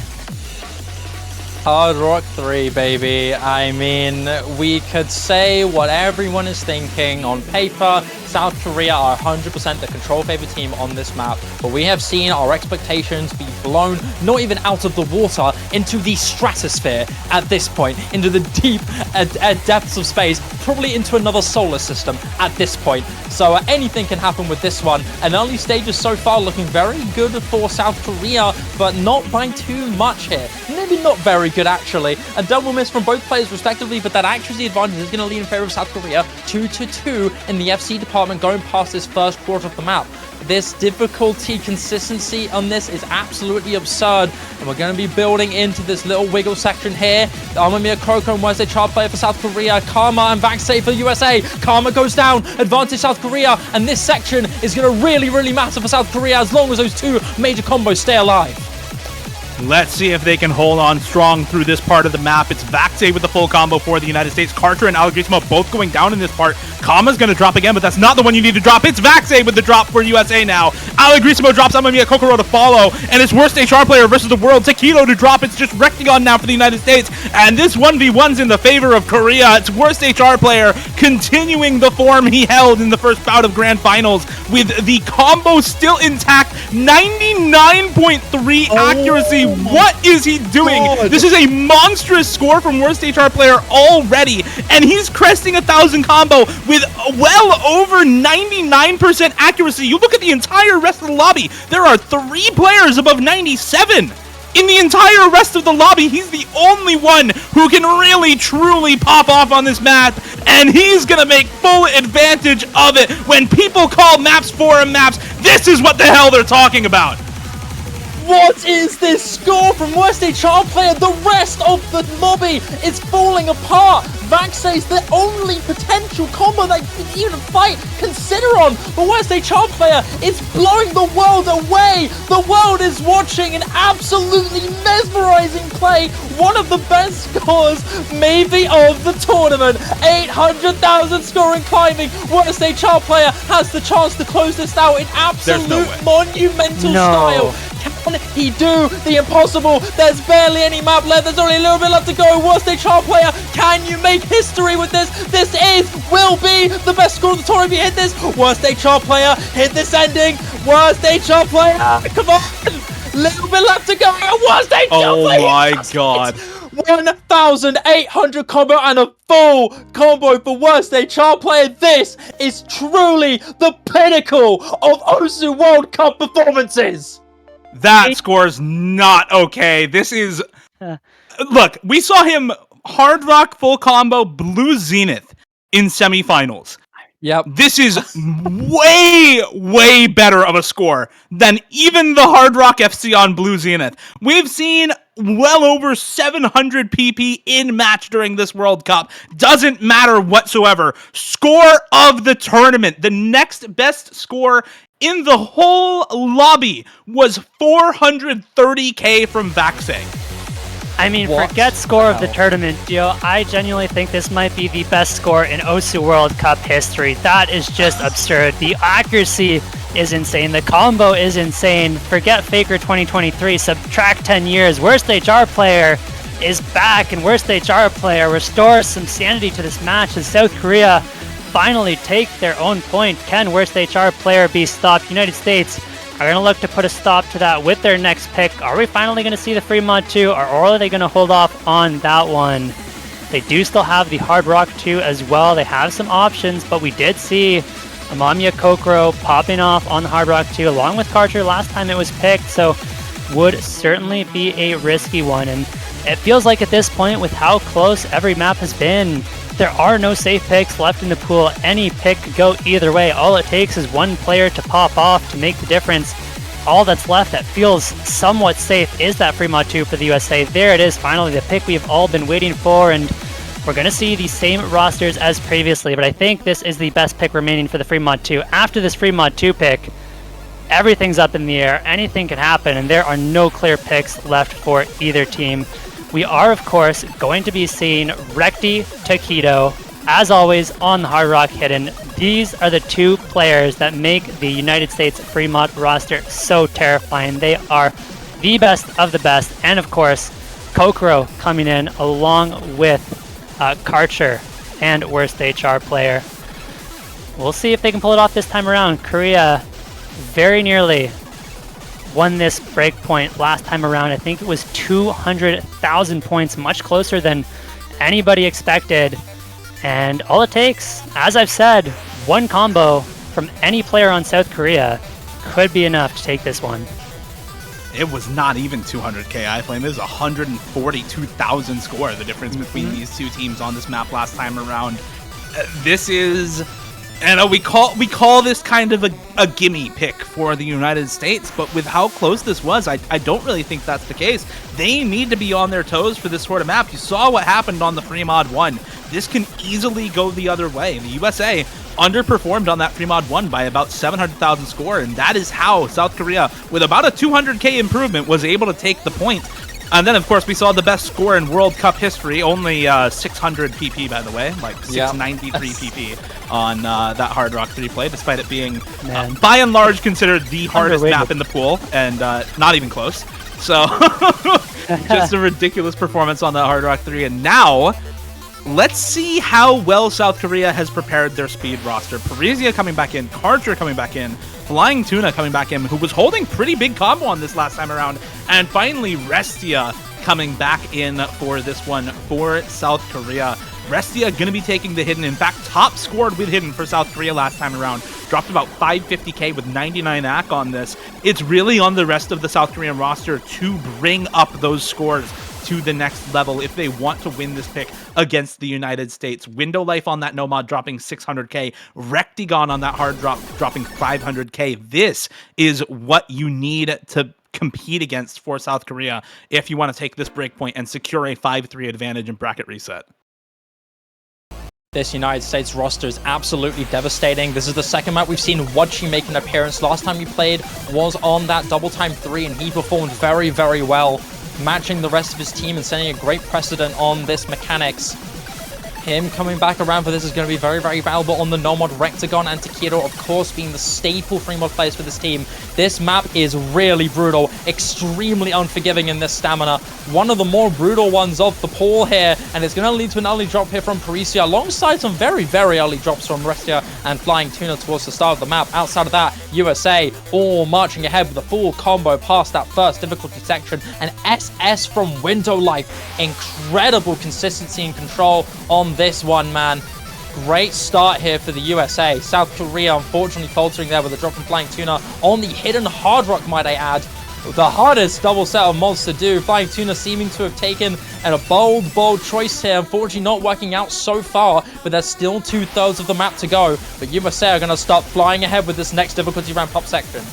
Hard Rock 3, baby. I mean, we could say what everyone is thinking. On paper, South Korea are 100% the control favor team on this map, but we have seen our expectations be blown, not even out of the water, into the stratosphere at this point, into the deep depths of space, probably into another solar system at this point. So anything can happen with this one. And early stages so far looking very good for South Korea, but not by too much here. Maybe maybe not very good actually. A double miss from both players respectively, but that accuracy advantage is going to lean in favor of South Korea. 2-2 in the FC department going past this first quarter of the map. This difficulty consistency on this is absolutely absurd, and we're going to be building into this little wiggle section here. Amamiya Coco and Wednesday Child player for South Korea, Karma and Vaxei for USA. Karma goes down, advantage South Korea, and this section is going to really matter for South Korea as long as those two major combos stay alive. Let's see if they can hold on strong through this part of the map. It's Vaxei with the full combo for the United States. Karcher and Allegrisimo both going down in this part. Kama's going to drop again, but that's not the one you need to drop. It's Vaxei with the drop for USA now. Allegrisimo drops Amamiya Kokoro to follow, and it's worst HR player versus the world. Takedo to drop. It's just Rectigon now for the United States, and this 1v1's in the favor of Korea. It's worst HR player continuing the form he held in the first bout of Grand Finals with the combo still intact. 99.3 accuracy. What is he doing? God. This is a monstrous score from worst HR player already, and he's cresting 1,000 combo with well over 99% accuracy. You look at the entire rest of the lobby, there are 3 players above 97. In the entire rest of the lobby, he's the only one who can really, truly pop off on this map, and he's gonna make full advantage of it. When people call maps forum maps, this is what the hell they're talking about. What is this score from worst HR player? The rest of the lobby is falling apart. Vaxei's the only potential combo that you can even fight, consider on. But worst HR player is blowing the world away. The world is watching an absolutely mesmerizing play. One of the best scores, maybe, of the tournament. 800,000 scoring climbing. Worst HR player has the chance to close this out in absolute monumental style. Can he do the impossible? There's barely any map left. There's only a little bit left to go. Worst HR player, can you make history with this? This will be the best score of the tournament if you hit this. Worst HR player, hit this ending. Worst HR player, come on. Little bit left to go. Worst HR player. Oh my god. 1,800 combo and a full combo for worst HR player. This is truly the pinnacle of Osu World Cup performances. That score's not okay. This is... Look, we saw him Hard Rock full combo Blue Zenith in semifinals. Yep. This is way better of a score than even the Hard Rock FC on Blue Zenith. We've seen well over 700 PP in match during this World Cup. Doesn't matter whatsoever. Score of the tournament. The next best score in the whole lobby was 430k from Vaxei. I mean, forget score of the tournament, Dio. I genuinely think this might be the best score in Osu World Cup history. That is just absurd. The accuracy is insane. The combo is insane. Forget Faker 2023. Subtract 10 years. Worst HR player is back, and worst HR player restores some sanity to this match as South Korea finally take their own point. Can worst HR player be stopped? United States are going to look to put a stop to that with their next pick. Are we finally going to see the Fremont 2, or are they going to hold off on that one? They do still have the Hard Rock 2 as well. They have some options, but we did see Amamiya Kokoro popping off on the Hard Rock 2 along with Karcher last time it was picked, so would certainly be a risky one. And it feels like at this point, with how close every map has been, there are no safe picks left in the pool. Any pick could go either way. All it takes is one player to pop off to make the difference. All that's left that feels somewhat safe is that Fremont 2 for the USA. There it is, finally, the pick we've all been waiting for, and we're going to see the same rosters as previously, but I think this is the best pick remaining for the Fremont 2. After this Fremont 2 pick, everything's up in the air. Anything can happen, and there are no clear picks left for either team. We are, of course, going to be seeing Recti Takedo, as always, on the Hard Rock Hidden. These are the two players that make the United States Fremont roster so terrifying. They are the best of the best. And, of course, Kokoro coming in along with Karcher and worst HR player. We'll see if they can pull it off this time around. Korea very nearly won this breakpoint last time around. I think it was 200,000 points, much closer than anybody expected. And all it takes, as I've said, one combo from any player on South Korea could be enough to take this one. it was not even 200k iFlame. It was 142,000 score, the difference between these two teams on this map last time around. This is, and we call this kind of a gimme pick for the United States, but with how close this was, I don't really think that's the case. They need to be on their toes for this sort of map. You saw what happened on the Free Mod 1. This can easily go the other way. The USA underperformed on that Free Mod 1 by about 700,000 score, and that is how South Korea, with about a 200k improvement, was able to take the point. And then, of course, we saw the best score in World Cup history, only 600 PP, by the way, like 693 PP on that Hard Rock 3 play, despite it being, by and large, considered the hardest map in the pool, and not even close. So, just a ridiculous performance on that Hard Rock 3. And now, let's see how well South Korea has prepared their speed roster. Parisia coming back in, Karcher coming back in, Flying Tuna coming back in, who was holding pretty big combo on this last time around, and finally Restia coming back in for this one for South Korea. Restia going to be taking the Hidden. In fact, top scored with Hidden for South Korea last time around. Dropped about 550k with 99 AC on this. It's really on the rest of the South Korean roster to bring up those scores to the next level if they want to win this pick against the United States. Window Life on that Nomad dropping 600k. Rectigon on that hard drop dropping 500k. This is what you need to compete against for South Korea if you want to take this breakpoint and secure a 5-3 advantage in bracket reset. This United States roster is absolutely devastating. This is the second map we've seen Wadchi make an appearance. Last time he played was on that Double Time 3, and he performed very, very well, matching the rest of his team and setting a great precedent on this mechanics. Him coming back around for this is going to be very, very valuable on the Nomad. Rectagon and Takedo, of course, being the staple free mod players for this team. This map is really brutal, extremely unforgiving in this stamina. One of the more brutal ones of the pool here, and it's going to lead to an early drop here from Parisia, alongside some very, very early drops from Restia and Flying Tuna towards the start of the map. Outside of that, USA all marching ahead with a full combo past that first difficulty section, and SS from Window Life. Incredible consistency and control on this one, man. Great start here for the USA. South Korea unfortunately faltering there with a drop from Flying Tuna on the Hidden Hard Rock, might I add. The hardest double set of mods to do. Flying Tuna seeming to have taken a bold choice here. Unfortunately not working out so far, but there's still 2/3 of the map to go. But USA are going to start flying ahead with this next difficulty ramp up section.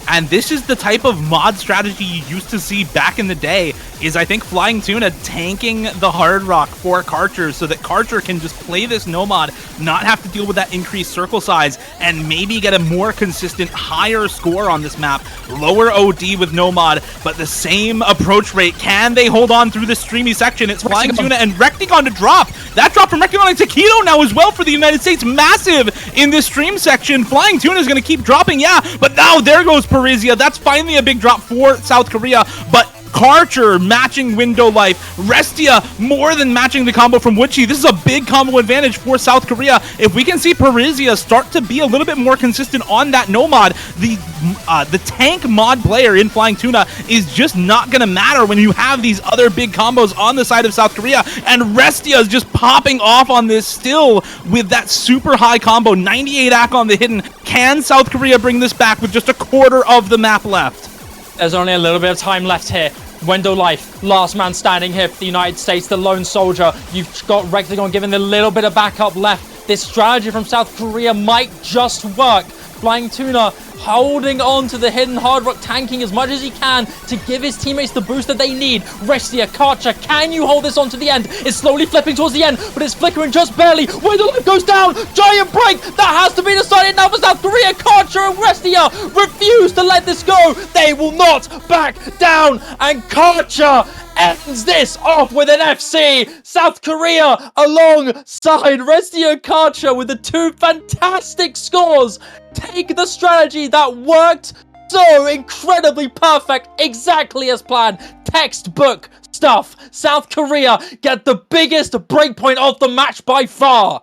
And this is the type of mod strategy you used to see back in the day, is I think Flying Tuna tanking the Hard Rock for Karcher so that Karcher can just play this Nomad, not have to deal with that increased circle size, and maybe get a more consistent, higher score on this map. Lower OD with Nomad, but the same approach rate. Can they hold on through this streamy section? It's Flying Tuna and Rectigon to drop. That drop from Rectigon and Takedo now as well for the United States. Massive in this stream section. Flying Tuna is going to keep dropping, yeah, but now there goes Parisia. That's finally a big drop for South Korea, but Karcher matching Window Life. Restia more than matching the combo from Wadchi. This is a big combo advantage for South Korea. If we can see Parisia start to be a little bit more consistent on that Nomad, the tank mod player in Flying Tuna is just not going to matter when you have these other big combos on the side of South Korea. And Restia is just popping off on this still with that super high combo. 98 AC on the Hidden. Can South Korea bring this back with just a quarter of the map left? There's only a little bit of time left here. Window Life, last man standing here for the United States, the lone soldier. You've got Rectagon giving a little bit of backup left. This strategy from South Korea might just work. Flying Tuna holding on to the Hidden Hard Rock, tanking as much as he can to give his teammates the boost that they need. Restia, Karcher, can you hold this on to the end? It's slowly flipping towards the end, but it's flickering just barely. Window Life goes down. Giant break. That has to be decided now for South Korea. Karcher and Restia refuse to let this go. They will not back down. And Karcher ends this off with an FC. South Korea alongside Restia and Karcher with the two fantastic scores take the strategy that worked so incredibly perfect, exactly as planned. Textbook stuff. South Korea get the biggest breakpoint of the match by far.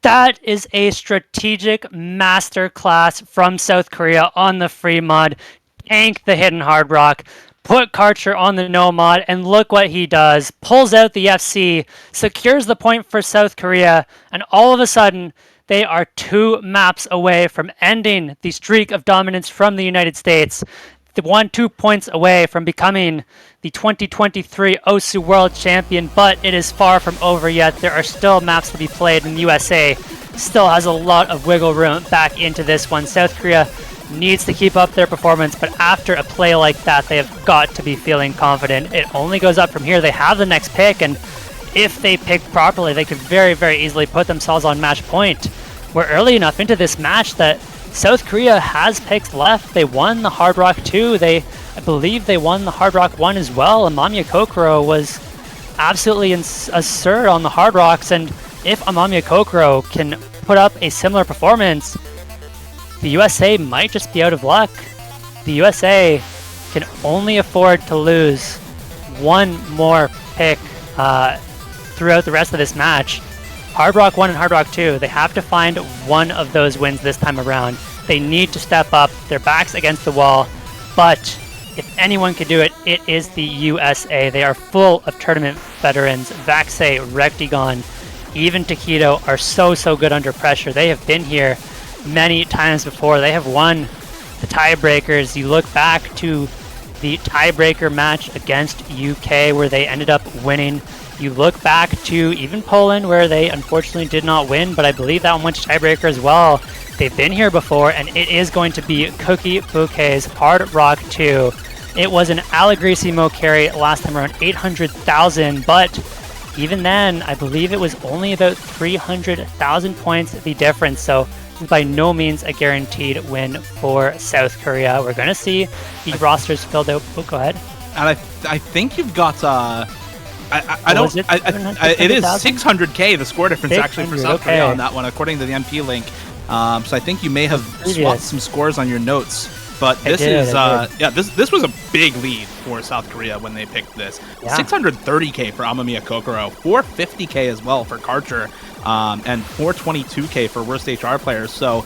That is a strategic masterclass from South Korea on the free mod. Tank the Hidden Hard Rock. Put Karcher on the Nomad, and look what he does. Pulls out the FC, secures the point for South Korea, and all of a sudden, they are 2 maps away from ending the streak of dominance from the United States. the 2 points away from becoming the 2023 OSU World Champion, but it is far from over yet. There are still maps to be played, and the USA still has a lot of wiggle room back into this one. South Korea needs to keep up their performance, but after a play like that, they have got to be feeling confident. It only goes up from here. They have the next pick, and if they pick properly, they could very, very easily put themselves on match point. We're early enough into this match that South Korea has picks left. They won the Hard Rock 2. I believe they won the Hard Rock 1 as well. Amamiya Kokoro was absolutely absurd on the Hard Rocks, and if Amamiya Kokoro can put up a similar performance, the USA might just be out of luck. The USA can only afford to lose one more pick throughout the rest of this match. Hard Rock 1 and Hard Rock 2, they have to find one of those wins this time around. They need to step up. Their back's against the wall, but if anyone could do it, it is the USA. They are full of tournament veterans. Vaxei, Rectigon, even Taquito are so good under pressure. They have been here many times before. They have won the tiebreakers. You look back to the tiebreaker match against UK where they ended up winning. You look back to even Poland where they unfortunately did not win, but I believe that one went to tiebreaker as well. They've been here before, and it is going to be Cookie Bouquet's Hard Rock 2. It was an Allegrisimo carry last time around, 800,000, but even then, I believe it was only about 300,000 points the difference, so by no means a guaranteed win for South Korea. We're going to see the rosters filled out. Oh, go ahead. And I think you've got it is 600k the score difference actually for South Korea on that one, according to the MP link. So I think you may have swapped some scores on your notes. But this this was a big lead for South Korea when they picked this. 630k for Amamiya Kokoro, 450k as well for Karcher, and 422k for worst HR players. So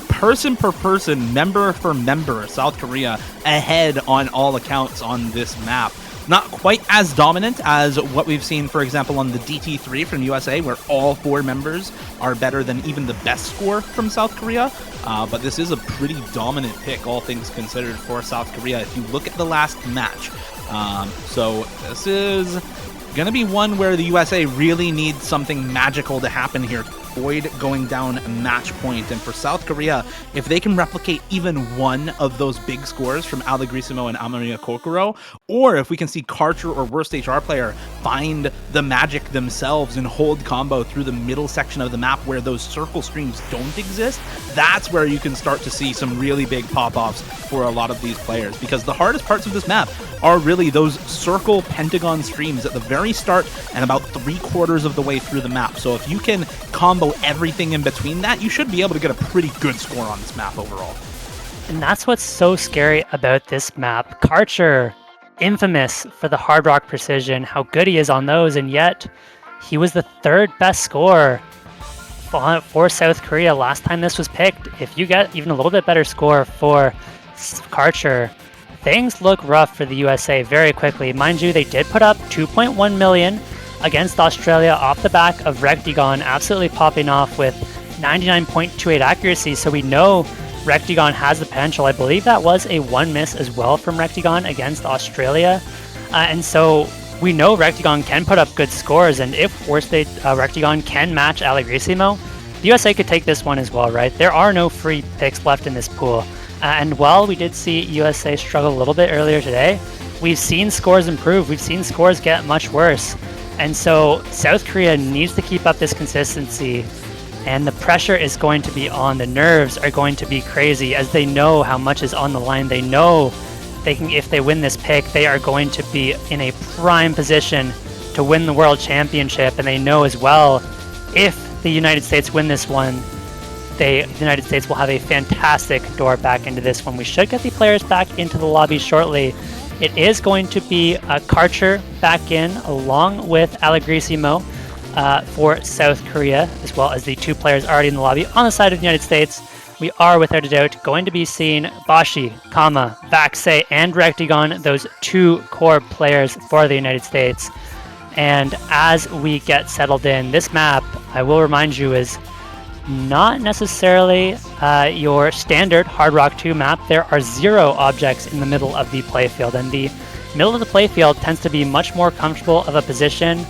person per person, member for member, South Korea ahead on all accounts on this map. Not quite as dominant as what we've seen, for example, on the DT3 from USA, where all 4 members are better than even the best score from South Korea. But this is a pretty dominant pick, all things considered, for South Korea if you look at the last match. So this is going to be one where the USA really needs something magical to happen here. Avoid going down match point. And for South Korea, if they can replicate even one of those big scores from Allegrisimo and Amamiya Kokoro, or if we can see Karcher or worst HR player find the magic themselves and hold combo through the middle section of the map where those circle streams don't exist, that's where you can start to see some really big pop-offs for a lot of these players, because the hardest parts of this map are really those circle pentagon streams at the very start and about 3/4 of the way through the map. So if you can combo everything in between that, you should be able to get a pretty good score on this map overall. And that's what's so scary about this map. Karcher, infamous for the Hard Rock precision, how good he is on those, and yet he was the 3rd best scorer for South Korea last time this was picked. If you get even a little bit better score for Karcher, things look rough for the USA very quickly. Mind you, they did put up 2.1 million against Australia off the back of Rectigon absolutely popping off with 99.28 accuracy, so we know Rectigon has the potential. I believe that was a 1 miss as well from Rectigon against Australia, and so we know Rectigon can put up good scores, and if Rectigon can match Allegrisimo, the USA could take this one as well, right? There are no free picks left in this pool, and while we did see USA struggle a little bit earlier today, we've seen scores improve, we've seen scores get much worse. And so South Korea needs to keep up this consistency, and the pressure is going to be on. The nerves are going to be crazy as they know how much is on the line. They know they can, if they win this pick, they are going to be in a prime position to win the World Championship. And they know as well, if the United States win this one, the United States will have a fantastic door back into this one. We should get the players back into the lobby shortly. It is going to be Karcher back in along with Allegrisimo for South Korea, as well as the 2 players already in the lobby. On the side of the United States, we are without a doubt going to be seeing Bashi, Kama, Vaxei, and Rectigon, those 2 core players for the United States. And as we get settled in, this map, I will remind you, is not necessarily your standard Hard Rock 2 map. There are 0 objects in the middle of the playfield, and the middle of the playfield tends to be much more comfortable of a position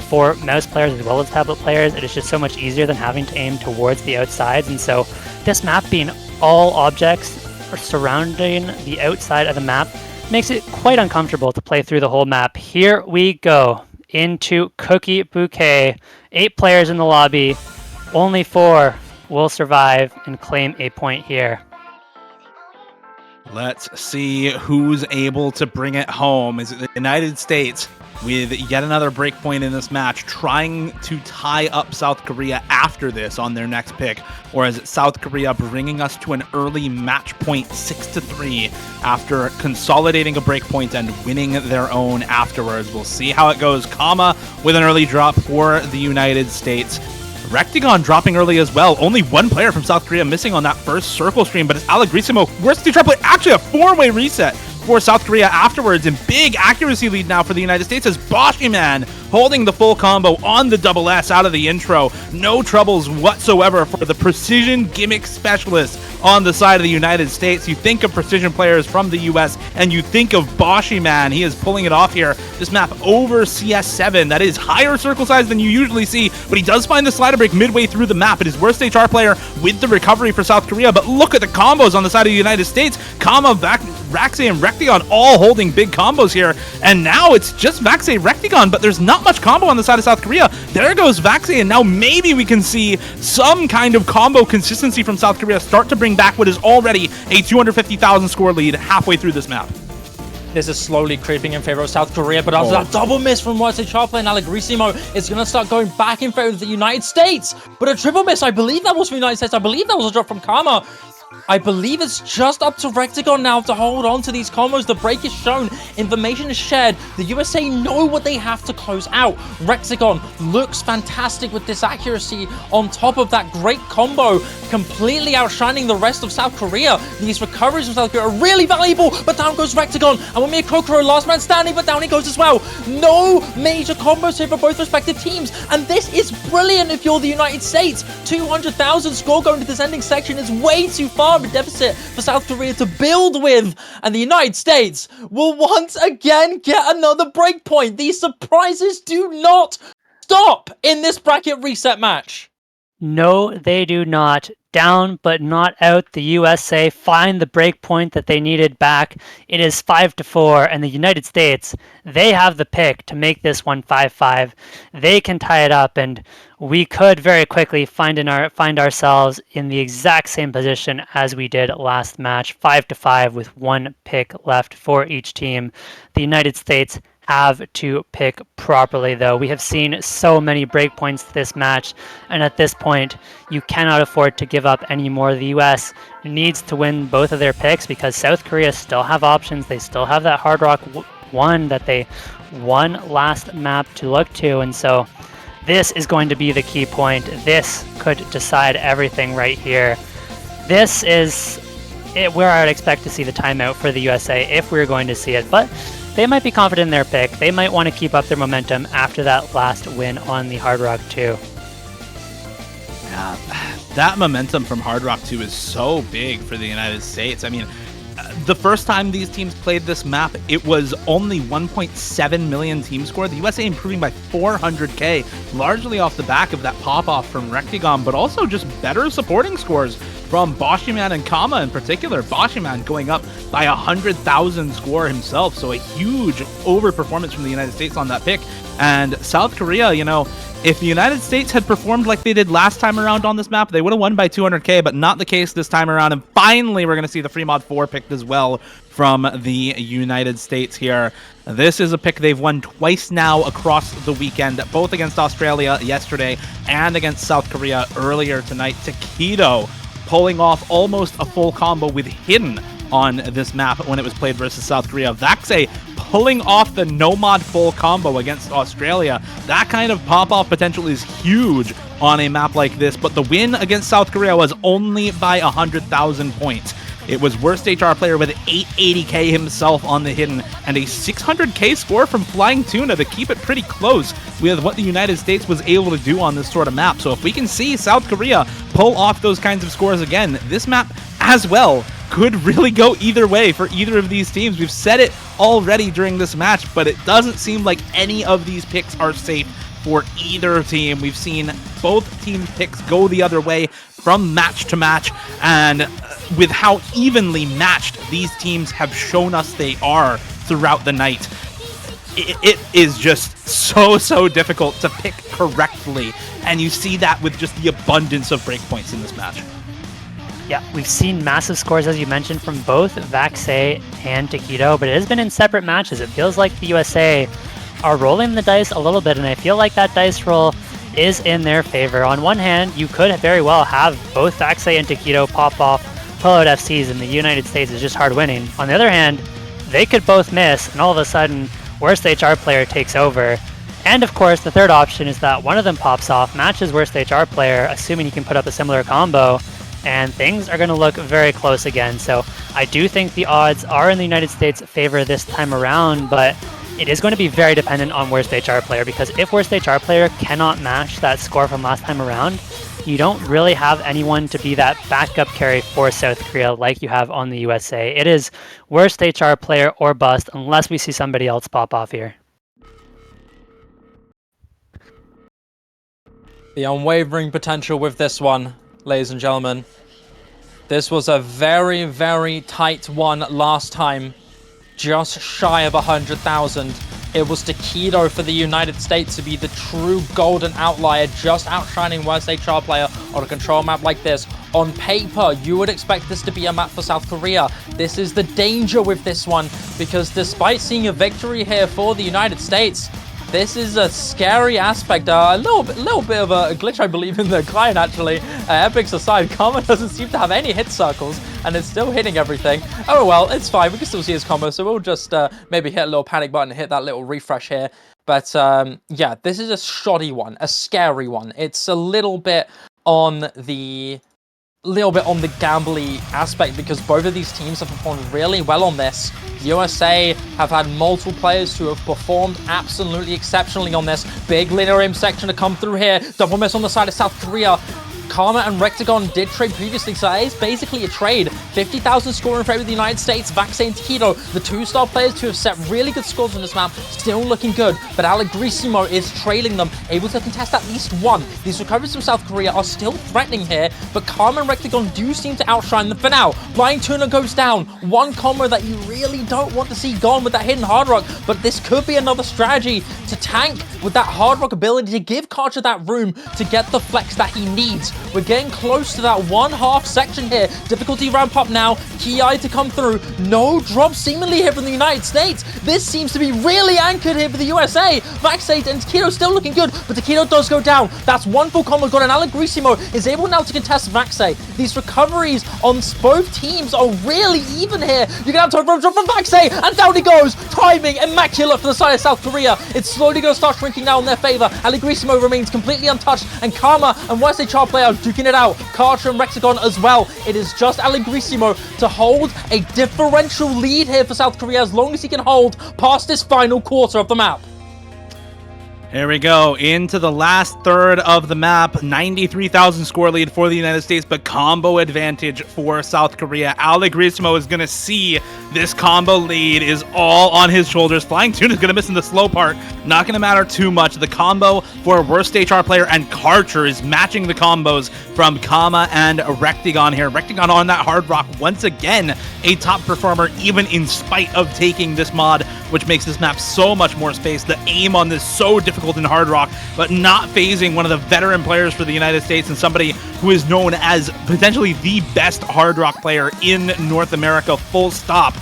for mouse players as well as tablet players. It is just so much easier than having to aim towards the outsides, and so this map being all objects surrounding the outside of the map makes it quite uncomfortable to play through the whole map. Here we go into Cookie Bouquet. 8 players in the lobby. Only 4 will survive and claim a point here. Let's see who's able to bring it home. Is it the United States with yet another breakpoint in this match, trying to tie up South Korea after this on their next pick? Or is it South Korea bringing us to an early match point 6-3 after consolidating a breakpoint and winning their own afterwards? We'll see how it goes. Kama with an early drop for the United States. Rectigon dropping early as well. Only 1 player from South Korea missing on that first circle stream, but it's Allegrisimo. Worst to try play, actually a 4-way reset for South Korea afterwards, and big accuracy lead now for the United States as Boshiman holding the full combo on the double S out of the intro. No troubles whatsoever for the precision gimmick specialist on the side of the United States. You think of precision players from the US and you think of Boshiman. He is pulling it off here. This map over CS7, that is higher circle size than you usually see, but he does find the slider break midway through the map. It is worst HR player with the recovery for South Korea, but look at the combos on the side of the United States. Kama, Vaxei, and Rectigon all holding big combos here, and now it's just Vaxei, Rectigon, but there's not much combo on the side of South Korea. There goes Vaxei, and now maybe we can see some kind of combo consistency from South Korea start to bring back what is already a 250,000 score lead halfway through this map. This is slowly creeping in favor of South Korea, but after that double miss from Worst HR player and Allegrisimo, it's going to start going back in favor of the United States. But a triple miss, I believe that was from the United States. I believe that was a drop from Kama. I believe it's just up to Rectigon now to hold on to these combos. The break is shown. Information is shared. The USA know what they have to close out. Rectigon looks fantastic with this accuracy on top of that great combo, completely outshining the rest of South Korea. These recoveries from South Korea are really valuable, but down goes Rectigon. And with me, Kokoro, last man standing, but down he goes as well. No major combos here for both respective teams, and this is brilliant if you're the United States. 200,000 score going to this ending section is way too far of a deficit for South Korea to build with, and the United States will once again get another breakpoint. These surprises do not stop in this bracket reset match. No, they do not. Down but not out. The USA find the breakpoint that they needed back. It is 5-4, and the United States, they have the pick to make this one 5-5. They can tie it up, and we could very quickly find ourselves in the exact same position as we did last match, 5-5 with 1 pick left for each team. The United States have to pick properly, though. We have seen so many breakpoints this match, and at this point, you cannot afford to give up any more. The US needs to win both of their picks because South Korea still have options. They still have that Hard Rock 1 that they won last map to look to, and so this is going to be the key point. This could decide everything right here. This is where I would expect to see the timeout for the USA if we were going to see it, but they might be confident in their pick. They might want to keep up their momentum after that last win on the Hard Rock 2. Yeah, that momentum from Hard Rock 2 is so big for the United States. I mean, the first time these teams played this map, it was only 1.7 million team score. The USA improving by 400k, largely off the back of that pop-off from Rectigon, but also just better supporting scores from Boshiman and Kama in particular. Boshiman going up by 100,000 score himself, so a huge overperformance from the United States on that pick. And South Korea, you know, if the United States had performed like they did last time around on this map, they would have won by 200k, but not the case this time around. And finally, we're going to see the Fremod 4 picked as well from the United States here. This is a pick they've won twice now across the weekend, both against Australia yesterday and against South Korea earlier tonight. Takedo pulling off almost a full combo with Hidden on this map when it was played versus South Korea. Vaxei pulling off the no-mod full combo against Australia. That kind of pop-off potential is huge on a map like this, but the win against South Korea was only by 100,000 points. It was Worst HR Player with 880k himself on the hidden, and a 600k score from Flying Tuna to keep it pretty close with what the United States was able to do on this sort of map. So if we can see South Korea pull off those kinds of scores again, this map as well could really go either way for either of these teams. We've said it already during this match, but it doesn't seem like any of these picks are safe for either team. We've seen both team picks go the other way from match to match, and with how evenly matched these teams have shown us they are throughout the night, it is just so difficult to pick correctly, and you see that with just the abundance of breakpoints in this match. Yeah, we've seen massive scores, as you mentioned, from both Vaxei and Taquito, but it has been in separate matches. It feels like the USA are rolling the dice a little bit, and I feel like that dice roll is in their favor. On one hand, you could very well have both Vaxei and Taquito pop off pullout FCs, and the United States is just hard winning. On the other hand, they could both miss, and all of a sudden, Worst HR Player takes over. And of course, the third option is that one of them pops off, matches Worst HR Player, assuming he can put up a similar combo, and things are going to look very close again. So I do think the odds are in the United States' favor this time around, but it is going to be very dependent on Worst HR Player, because if Worst HR Player cannot match that score from last time around, you don't really have anyone to be that backup carry for South Korea like you have on the USA. It is Worst HR Player or bust unless we see somebody else pop off here. The unwavering potential with this one, ladies and gentlemen. This was a very tight one last time. Just shy of 100,000. It was Taquito for the United States to be the true golden outlier, just outshining Worst HR Player on a control map like this. On paper, you would expect this to be a map for South Korea. This is the danger with this one, because despite seeing a victory here for the United States, this is a scary aspect, a little bit of a glitch, I believe, in the client, actually. Epics aside, Karma doesn't seem to have any hit circles, and it's still hitting everything. Oh well, it's fine, we can still see his combo, so we'll just maybe hit a little panic button and hit that little refresh here. But yeah, this is a shoddy one, a scary one. It's a little bit on the gambly aspect, because both of these teams have performed really well on this. USA have had multiple players who have performed absolutely exceptionally on this. Big linear aim section to come through here. Double miss on the side of South Korea. Karma and Rectagon did trade previously, so that is basically a trade. 50,000 score in favor of the United States. Vaxei and Taquito, the two-star players who have set really good scores on this map, still looking good. But Allegrisimo is trailing them, able to contest at least one. These recoveries from South Korea are still threatening here, but Karma and Rectagon do seem to outshine them for now. Flying Tuna goes down. One combo that you really don't want to see gone with that hidden Hard Rock, but this could be another strategy to tank with that Hard Rock ability to give Karcher that room to get the flex that he needs. We're getting close to that 1/2 section here. Difficulty ramp up now. Ki to come through. No drop seemingly here from the United States. This seems to be really anchored here for the USA. Vaxei and Taquito still looking good, but Taquito does go down. That's one full combo gone, and Allegrisimo is able now to contest Vaxei. These recoveries on both teams are really even here. You're gonna have to drop from Vaxei, and down he goes. Timing immaculate for the side of South Korea. It's slowly going to start shrinking now in their favor. Allegrisimo remains completely untouched, and Karma and Worst HR Player duking it out. Karcher and Rectagon as well. It is just Allegrisimo to hold a differential lead here for South Korea as long as he can hold past this final quarter of the map. Here we go, into the last third of the map. 93,000 score lead for the United States, but combo advantage for South Korea. Allegrisimo is going to see this combo lead is all on his shoulders. Flying Tuna is going to miss in the slow part. Not going to matter too much. The combo for Worst HR Player and Karcher is matching the combos from Kama and Rectagon here. Rectagon on that Hard Rock, once again, a top performer, even in spite of taking this mod, which makes this map so much more space. The aim on this so difficult in Hard Rock, but not phasing one of the veteran players for the United States and somebody who is known as potentially the best Hard Rock player in North America, full stop.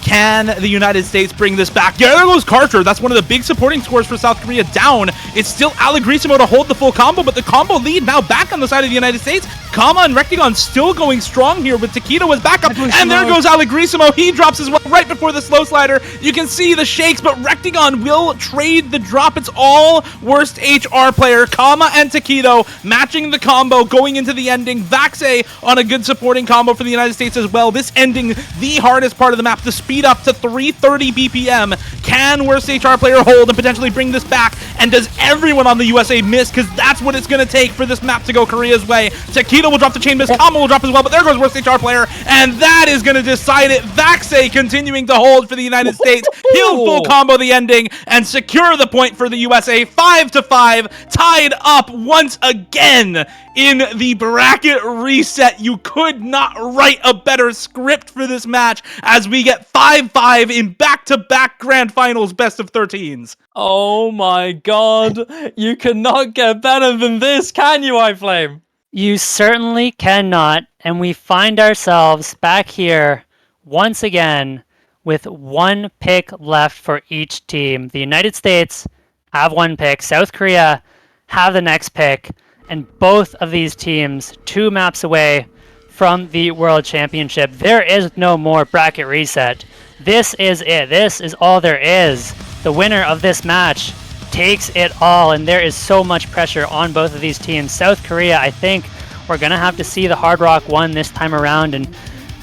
Can the United States bring this back? Yeah, there goes Karcher. That's one of the big supporting scores for South Korea down. It's still Allegrisimo to hold the full combo, but the combo lead now back on the side of the United States. Kama and Rectagon still going strong here with Takedo as backup. And there goes Allegrisimo. He drops as well right before the slow slider. You can see the shakes, but Rectagon will trade the drop. It's all worst HR player. Kama and Takedo matching the combo going into the ending. Vaxe on a good supporting combo for the United States as well. This ending the hardest part of the map. The speed up to 330 BPM. Can worst HR player hold and potentially bring this back? And does everyone on the USA miss? Because that's what it's going to take for this map to go Korea's way. Takedo will drop the chain miss. Kama will drop as well, but there goes worst HR player. And that is going to decide it. Vaxe continuing to hold for the United States. He'll full combo the ending and secure the point for the USA. 5-5, tied up once again in the bracket reset. You could not write a better script for this match as we get 5-5 in back-to-back grand finals best of 13s. Oh my god, you cannot get better than this, can you, iFlame? You certainly cannot, and we find ourselves back here once again with one pick left for each team. The United States have one pick, South Korea have the next pick, and both of these teams 2 maps away from the World Championship. There is no more bracket reset. This is it. This is all there is. The winner of this match takes it all, and there is so much pressure on both of these teams. South Korea, I think we're going to have to see the Hard Rock 1 this time around, and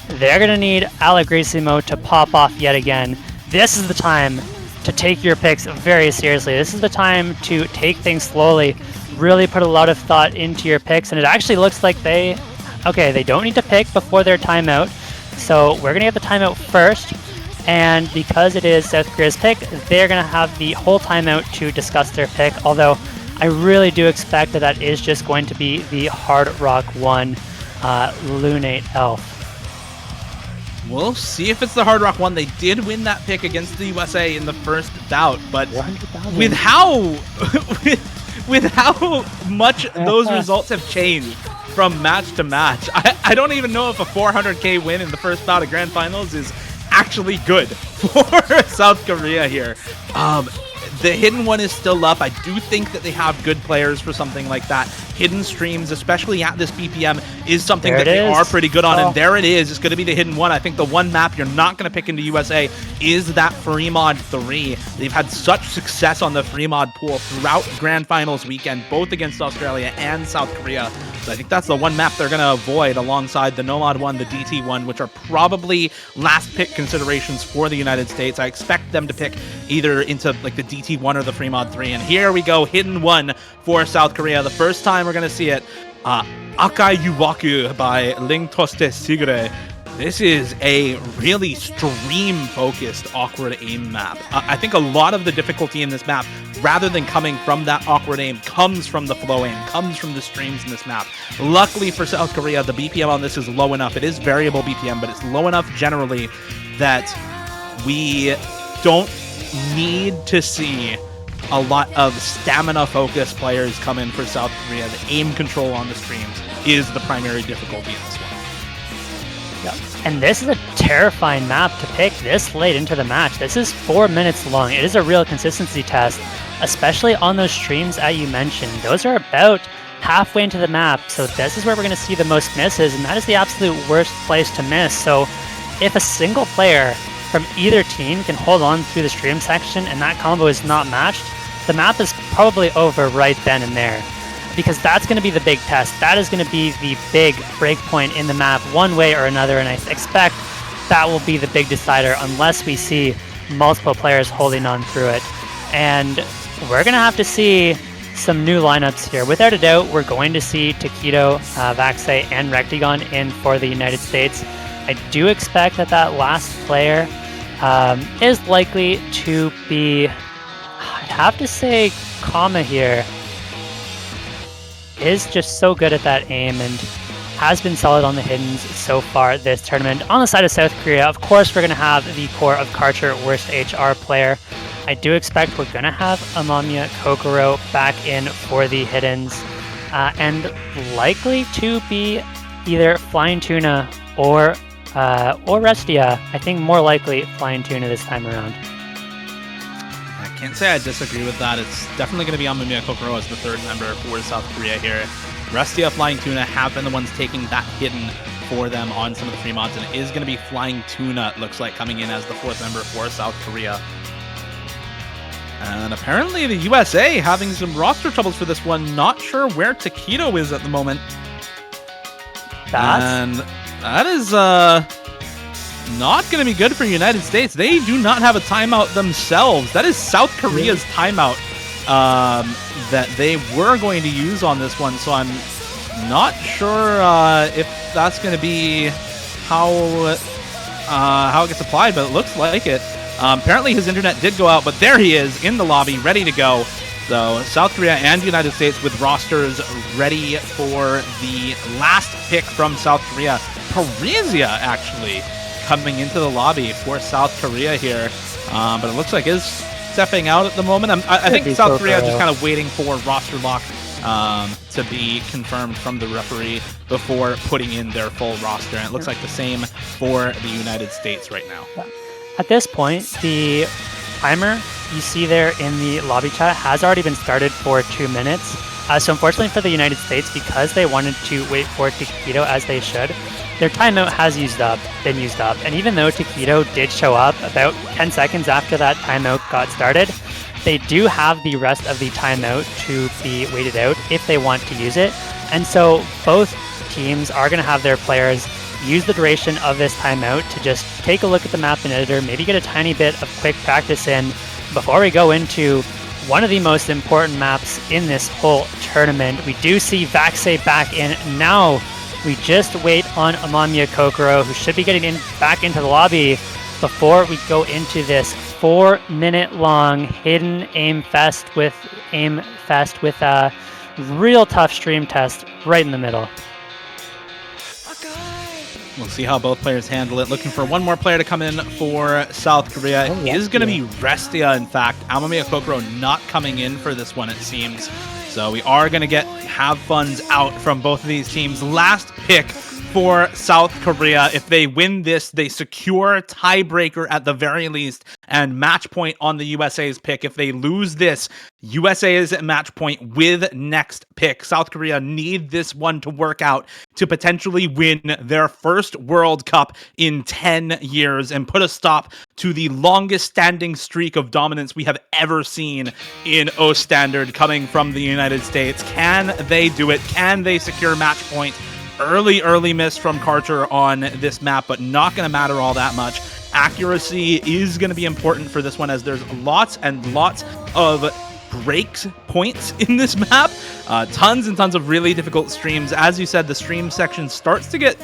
they're going to need Allegrisimo to pop off yet again. This is the time to take your picks very seriously. This is the time to take things slowly, really put a lot of thought into your picks, and it actually looks like they don't need to pick before their timeout, so we're going to get the timeout first. And because it is South Korea's pick, they're going to have the whole timeout to discuss their pick, although I really do expect that that is just going to be the Hard Rock 1 Lunate Elf. We'll see if it's the Hard Rock 1. They did win that pick against the USA in the first bout, but with how much those results have changed from match to match, I don't even know if a 400k win in the first bout of Grand Finals is actually good for South Korea here. The Hidden one is still up. I do think that they have good players for something like that. Hidden streams, especially at this BPM, is something that they are pretty good on. And there it is. It's going to be the Hidden one. I think the one map you're not going to pick into USA is that Fremod 3. They've had such success on the Fremod pool throughout Grand Finals weekend, both against Australia and South Korea. So I think that's the one map they're going to avoid alongside the Nomad 1, the DT 1, which are probably last pick considerations for the United States. I expect them to pick either into like the DT 1 or the Fremod 3. And here we go, Hidden 1 for South Korea. The first time we're going to see it, Akai Yuwaku by Ling Toste Sigure. This is a really stream-focused awkward aim map. I think a lot of the difficulty in this map, rather than coming from that awkward aim, comes from the flow aim, comes from the streams in this map. Luckily for South Korea, the BPM on this is low enough. It is variable BPM, but it's low enough generally that we don't need to see a lot of stamina-focused players come in for South Korea. The aim control on the streams is the primary difficulty in this one. Yep. And this is a terrifying map to pick this late into the match. This is 4 minutes long. It is a real consistency test, especially on those streams that you mentioned. Those are about halfway into the map, so this is where we're going to see the most misses, and that is the absolute worst place to miss. So if a single player from either team can hold on through the stream section and that combo is not matched, the map is probably over right then and there. Because that's going to be the big test. That is going to be the big breakpoint in the map one way or another, and I expect that will be the big decider unless we see multiple players holding on through it. And we're going to have to see some new lineups here. Without a doubt, we're going to see Takedo, Vaxe, and Rectagon in for the United States. I do expect that that last player is likely to be, I'd have to say, Kama here. Is just so good at that aim and has been solid on the hiddens so far this tournament. On the side of South Korea, of course, we're going to have the core of Karcher, worst HR player. I do expect we're going to have Amamiya Kokoro back in for the hiddens, and likely to be either Flying Tuna or Restia. I think more likely Flying Tuna this time around. Can't say I disagree with that. It's definitely going to be Amamiya Kokoro as the third member for South Korea here. Restia, Flying Tuna have been the ones taking that hidden for them on some of the free mods, and it is going to be Flying Tuna, it looks like, coming in as the 4th member for South Korea. And apparently the USA having some roster troubles for this one. Not sure where Taquito is at the moment. And that is not going to be good for United States. They do not have a timeout themselves. That is South Korea's timeout that they were going to use on this one. So I'm not sure if that's going to be how it gets applied, but it looks like it. Apparently his internet did go out, but there he is in the lobby, ready to go. So South Korea and United States with rosters ready for the last pick from South Korea. Parisia actually coming into the lobby for South Korea here, but it looks like is stepping out at the moment. I think South Korea just kind of waiting for roster lock to be confirmed from the referee before putting in their full roster, and it looks like the same for the United States right now. At this point, the timer you see there in the lobby chat has already been started for 2 minutes. So unfortunately for the United States, because they wanted to wait for Taquito as they should, their timeout has been used up. And even though Taquito did show up about 10 seconds after that timeout got started, they do have the rest of the timeout to be waited out if they want to use it. And so both teams are going to have their players use the duration of this timeout to just take a look at the map and editor, maybe get a tiny bit of quick practice in before we go into one of the most important maps in this whole tournament. We do see Vaxei back in now. We just wait on Amamiya Kokoro, who should be getting back into the lobby before we go into this 4-minute long hidden aim fest with a real tough stream test right in the middle. We'll see how both players handle it. Looking for one more player to come in for South Korea. It is going to be Restia, in fact. Amamiya Kokoro not coming in for this one, it seems. So we are going to have funds out from both of these teams. Last pick for South Korea. If they win this, they secure tiebreaker at the very least and match point on the USA's pick. If they lose this, USA is at match point with next pick. South Korea need this one to work out to potentially win their first World Cup in 10 years and put a stop to the longest standing streak of dominance we have ever seen in O Standard coming from the United States. Can they do it? Can they secure match point? Early miss from Karcher on this map, but not going to matter all that much. Accuracy is going to be important for this one, as there's lots and lots of breaks points in this map. Tons and tons of really difficult streams. As you said, the stream section starts to get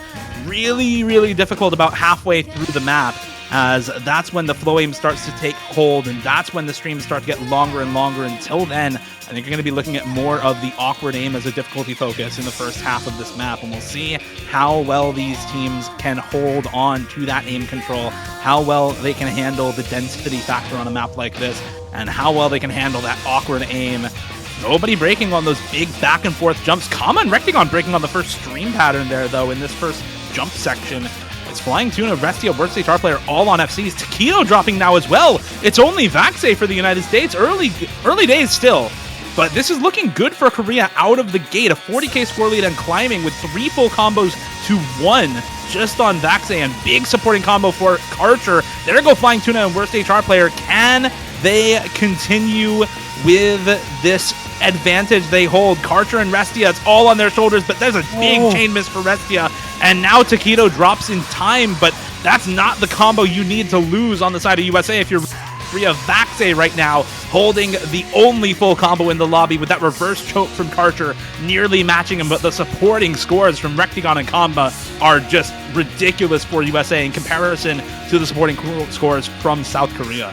really difficult about halfway through the map, as that's when the flow aim starts to take hold, and that's when the streams start to get longer and longer. Until then, I think you're going to be looking at more of the awkward aim as a difficulty focus in the first half of this map, and we'll see how well these teams can hold on to that aim control, how well they can handle the density factor on a map like this, and how well they can handle that awkward aim. Nobody breaking on those big back and forth jumps. Kama and Rectagon breaking on the first stream pattern there, though, in this first jump section. It's Flying Tuna, Restia, Worst Star player all on FCs. Taquito dropping now as well. It's only Vaxei for the United States. Early days still. But this is looking good for Korea out of the gate. A 40k score lead and climbing with 3 full combos to 1 just on Vaxei, and big supporting combo for Karcher. There go Flying Tuna and Worst HR player. Can they continue with this advantage they hold? Karcher and Restia, it's all on their shoulders, but there's a big chain miss for Restia. And now Taquito drops in time, but that's not the combo you need to lose on the side of USA if you're Korea. Vaxei right now holding the only full combo in the lobby with that reverse choke from Karcher nearly matching him, but the supporting scores from Rectagon and Kamba are just ridiculous for USA in comparison to the supporting scores from South Korea.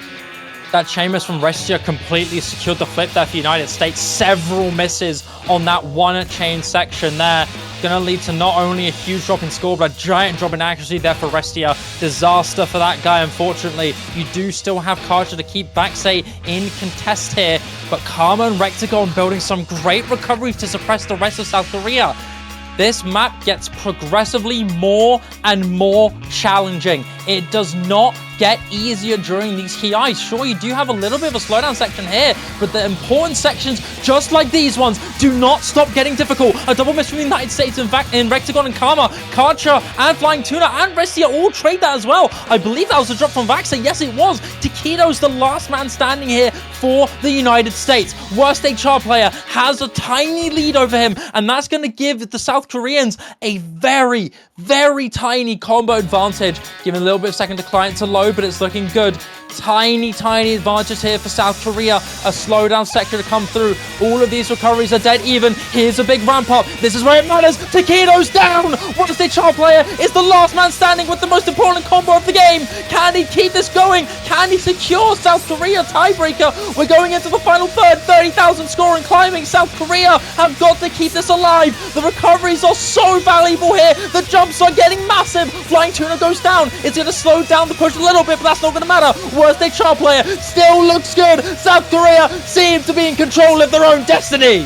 That chain miss from Restia completely secured the flip there for United States. Several misses on that one chain section there. Going to lead to not only a huge drop in score, but a giant drop in accuracy there for Restia. Disaster for that guy, unfortunately. You do still have Karcher to keep Vaxei in contest here, but Kama and Rectagon building some great recoveries to suppress the rest of South Korea. This map gets progressively more and more challenging. It does not get easier during these key eyes. Sure, you do have a little bit of a slowdown section here, but the important sections, just like these ones, do not stop getting difficult. A double miss from the United States in Rectagon and Karma, Karcher and Flying Tuna and Restia all trade that as well. I believe that was a drop from Vaxa. Yes, it was. Taquitos the last man standing here for the United States. Worst HR player has a tiny lead over him, and that's going to give the South Koreans a very, very tiny combo advantage. Giving a little bit of second decline to low, but it's looking good. Tiny advantage here for South Korea. A slowdown sector to come through. All of these recoveries are dead even. Here's a big ramp up. This is where it matters. Taquitos down. Worst HR player is the last man standing with the most important combo of the game. Can he keep this going? Can he secure South Korea tiebreaker? We're going into the final third. 30,000 score and climbing. South Korea have got to keep this alive. The recoveries are so valuable here. The jumps are getting massive. Flying Tuna goes down. It's going to slow down the push a little bit, but that's not going to matter. Worst HR player still looks good. South Korea seems to be in control of their own destiny.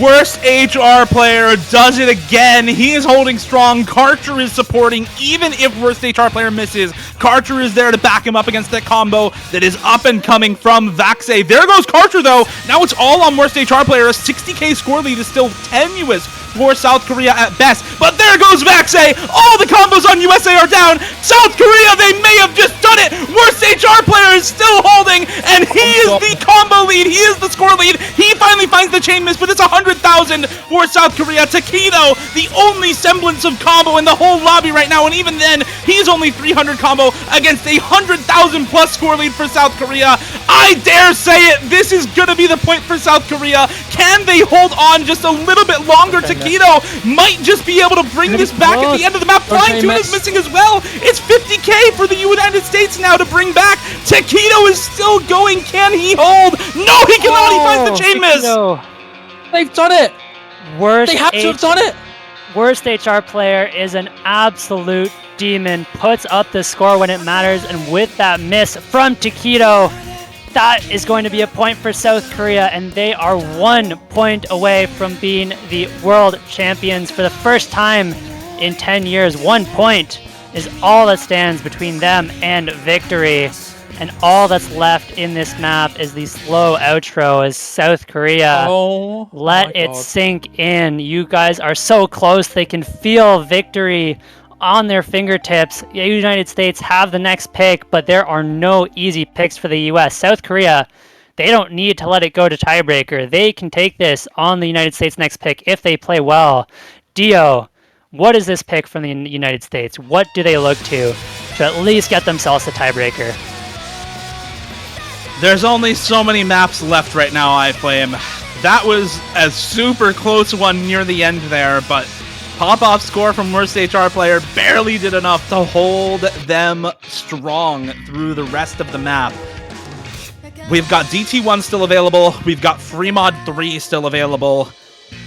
Worst HR player does it again. He is holding strong. Karcher is supporting. Even if worst HR player misses, Karcher is there to back him up against that combo that is up and coming from Vaxe. There goes Karcher though. Now it's all on worst HR player. A 60k score lead is still tenuous for South Korea at best. But there goes Vaxe. All the combos on USA are down. South Korea, they may have just done it. Worst HR player is still holding, and he is the combo lead. He is the score lead. He finally finds the chain miss, but it's 100,000 for South Korea. Taquito, the only semblance of combo in the whole lobby right now, and even then, he's only 300 combo against a 100,000 plus score lead for South Korea. I dare say it, this is gonna be the point for South Korea. Can they hold on just a little bit longer? Taquito might just be able to bring this back at the end of the map. Flying Tuna is missing as well. It's 50k for the United States now to bring back. Taquito is still going. Can he hold? No, he cannot. He finds the chain miss. They've done it. Worst they have to have done it. Worst HR player is an absolute demon. Puts up the score when it matters, and with that miss from Taquito, that is going to be a point for South Korea, and they are 1 point away from being the world champions for the first time in 10 years. 1 point is all that stands between them and victory. And all that's left in this map is the slow outro as South Korea. Let it sink in. You guys are so close. They can feel victory on their fingertips. The United States have the next pick, but there are no easy picks for the US. South Korea, they don't need to let it go to tiebreaker. They can take this on the United States next pick if they play well. Dio, what is this pick from the United States? What do they look to at least get themselves a tiebreaker? There's only so many maps left right now, iFlame. That was a super close one near the end there, but pop-off score from worst HR player barely did enough to hold them strong through the rest of the map. We've got DT1 still available. We've got Fremod 3 still available.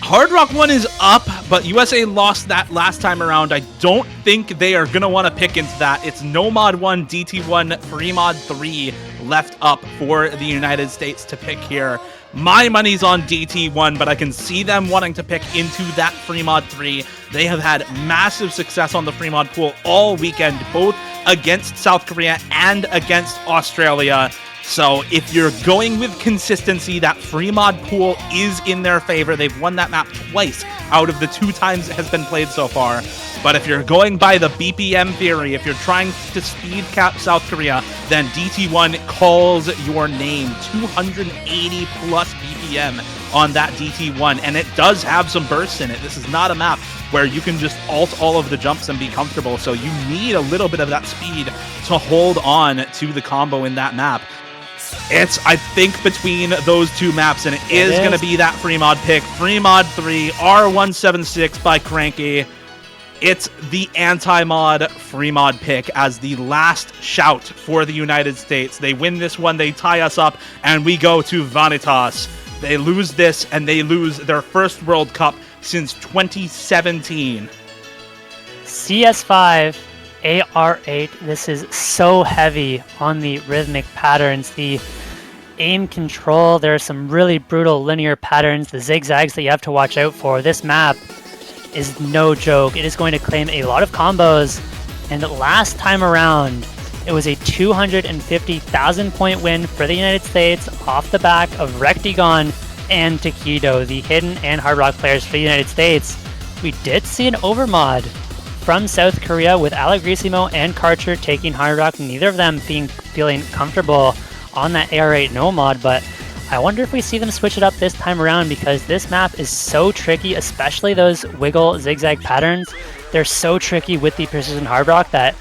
Hard Rock 1 is up, but USA lost that last time around. I don't think they are going to want to pick into that. It's Nomad 1, DT1, Fremod 3 left up for the United States to pick here. My money's on DT1, but I can see them wanting to pick into that Fremod 3. They have had massive success on the Fremod pool all weekend, both against South Korea and against Australia. So if you're going with consistency, that Fremod pool is in their favor. They've won that map twice out of the 2 times it has been played so far. But if you're going by the BPM theory, if you're trying to speed cap South Korea, then DT1 calls your name. 280 plus BPM on that DT1, and it does have some bursts in it. This is not a map where you can just ult all of the jumps and be comfortable, so you need a little bit of that speed to hold on to the combo in that map. It's, I think, between those 2 maps, and it is going to be that Fremod pick. Fremod 3, R176 by Cranky. It's the anti-mod Fremod pick as the last shout for the United States. They win this one, they tie us up, and we go to Vanitas. They lose this, and they lose their first World Cup since 2017. CS5, AR8, this is so heavy on the rhythmic patterns. The aim control, there are some really brutal linear patterns, the zigzags that you have to watch out for. This map is no joke. It is going to claim a lot of combos, and last time around, It was a 250,000 point win for the United States off the back of Rectigon and Takedo, the hidden and Hard Rock players for the United States. We did see an overmod from South Korea with Allegrissimo and Karcher taking Hard Rock, neither of them feeling comfortable on that AR8 no mod, but I wonder if we see them switch it up this time around, because this map is so tricky, especially those wiggle zigzag patterns. They're so tricky with the Precision Hard Rock that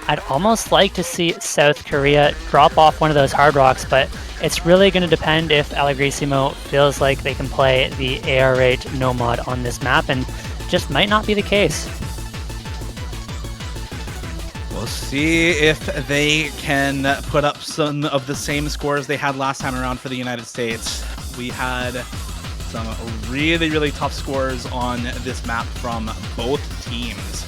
I'd almost like to see South Korea drop off one of those Hard Rocks, but it's really going to depend if Allegrissimo feels like they can play the AR8 no mod on this map, and just might not be the case. We'll see if they can put up some of the same scores they had last time around for the United States. We had some really, really tough scores on this map from both teams.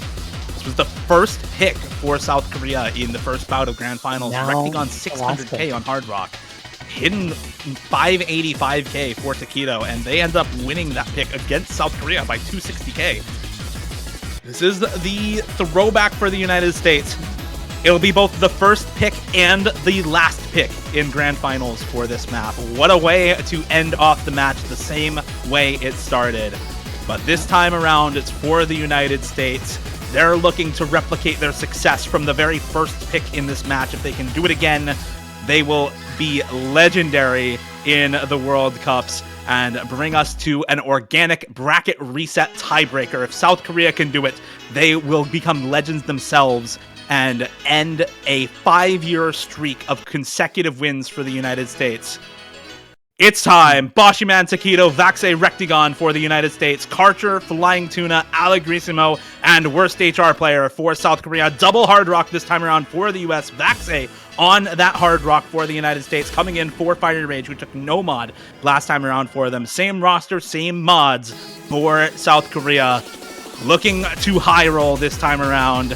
This was the first pick for South Korea in the first bout of Grand Finals. Rectigon 600k on Hard Rock. Hidden 585k for Takedo, and they end up winning that pick against South Korea by 260k. This is the throwback for the United States. It'll be both the first pick and the last pick in Grand Finals for this map. What a way to end off the match the same way it started. But this time around, it's for the United States. They're looking to replicate their success from the very first pick in this match. If they can do it again, they will be legendary in the World Cups and bring us to an organic bracket reset tiebreaker. If South Korea can do it, they will become legends themselves and end a 5-year streak of consecutive wins for the United States. It's time. Boshiman, Takedo, Vaxei, Rectigon for the United States. Karcher, Flying Tuna, Allegrissimo, and worst HR player for South Korea. Double Hard Rock this time around for the US. Vaxei on that Hard Rock for the United States. Coming in for Fire Rage, who took no mod last time around for them. Same roster, same mods for South Korea. Looking to high roll this time around.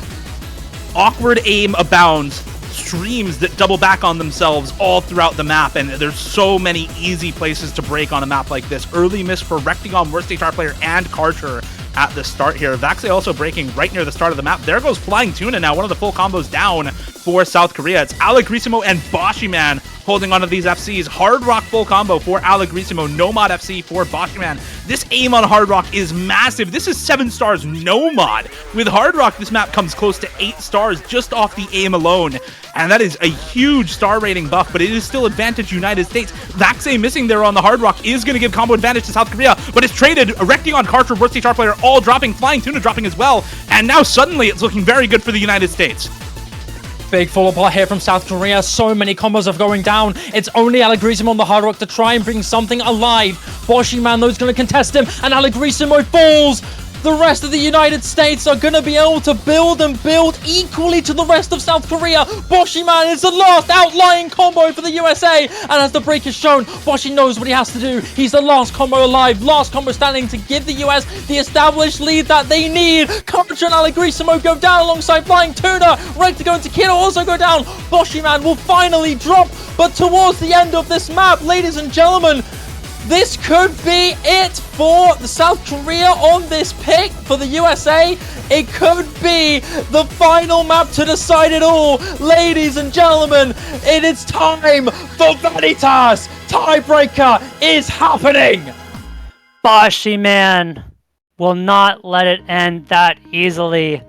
Awkward aim abounds. Streams that double back on themselves all throughout the map, and there's so many easy places to break on a map like this. Early miss for Rectigon, worst HR player, and Karcher at the start here. Vaxei also breaking right near the start of the map. There goes Flying Tuna now, one of the full combos down for South Korea. It's Allegrissimo and Boshiman holding onto these FCs. Hard Rock full combo for Allegrissimo, no mod FC for Boshiman. This aim on Hard Rock is massive. This is 7 stars no mod. With Hard Rock, this map comes close to 8 stars just off the aim alone. And that is a huge star rating buff, but it is still advantage United States. Vaxei missing there on the Hard Rock is going to give combo advantage to South Korea, but it's traded. Rectigon, Karcher, worst HR player all dropping, Flying Tuna dropping as well. And now suddenly it's looking very good for the United States. Big fall apart here from South Korea. So many combos are going down. It's only Allegrissimo on the Hard Rock to try and bring something alive. Boshiman, though, is going to contest him, and Allegrissimo falls. The rest of the United States are going to be able to build and build equally to the rest of South Korea. Boshiman is the last outlying combo for the USA. And as the break is shown, Boshi knows what he has to do. He's the last combo alive, last combo standing to give the US the established lead that they need. Karcher and Allegrissimo go down alongside Flying Tuna. Rectigon and Takedo also go down. Boshiman will finally drop. But towards the end of this map, ladies and gentlemen, this could be it for the South Korea on this pick for the USA. It could be the final map to decide it all. Ladies and gentlemen, it is time for Vanitas. Tiebreaker is happening. Boshiman will not let it end that easily.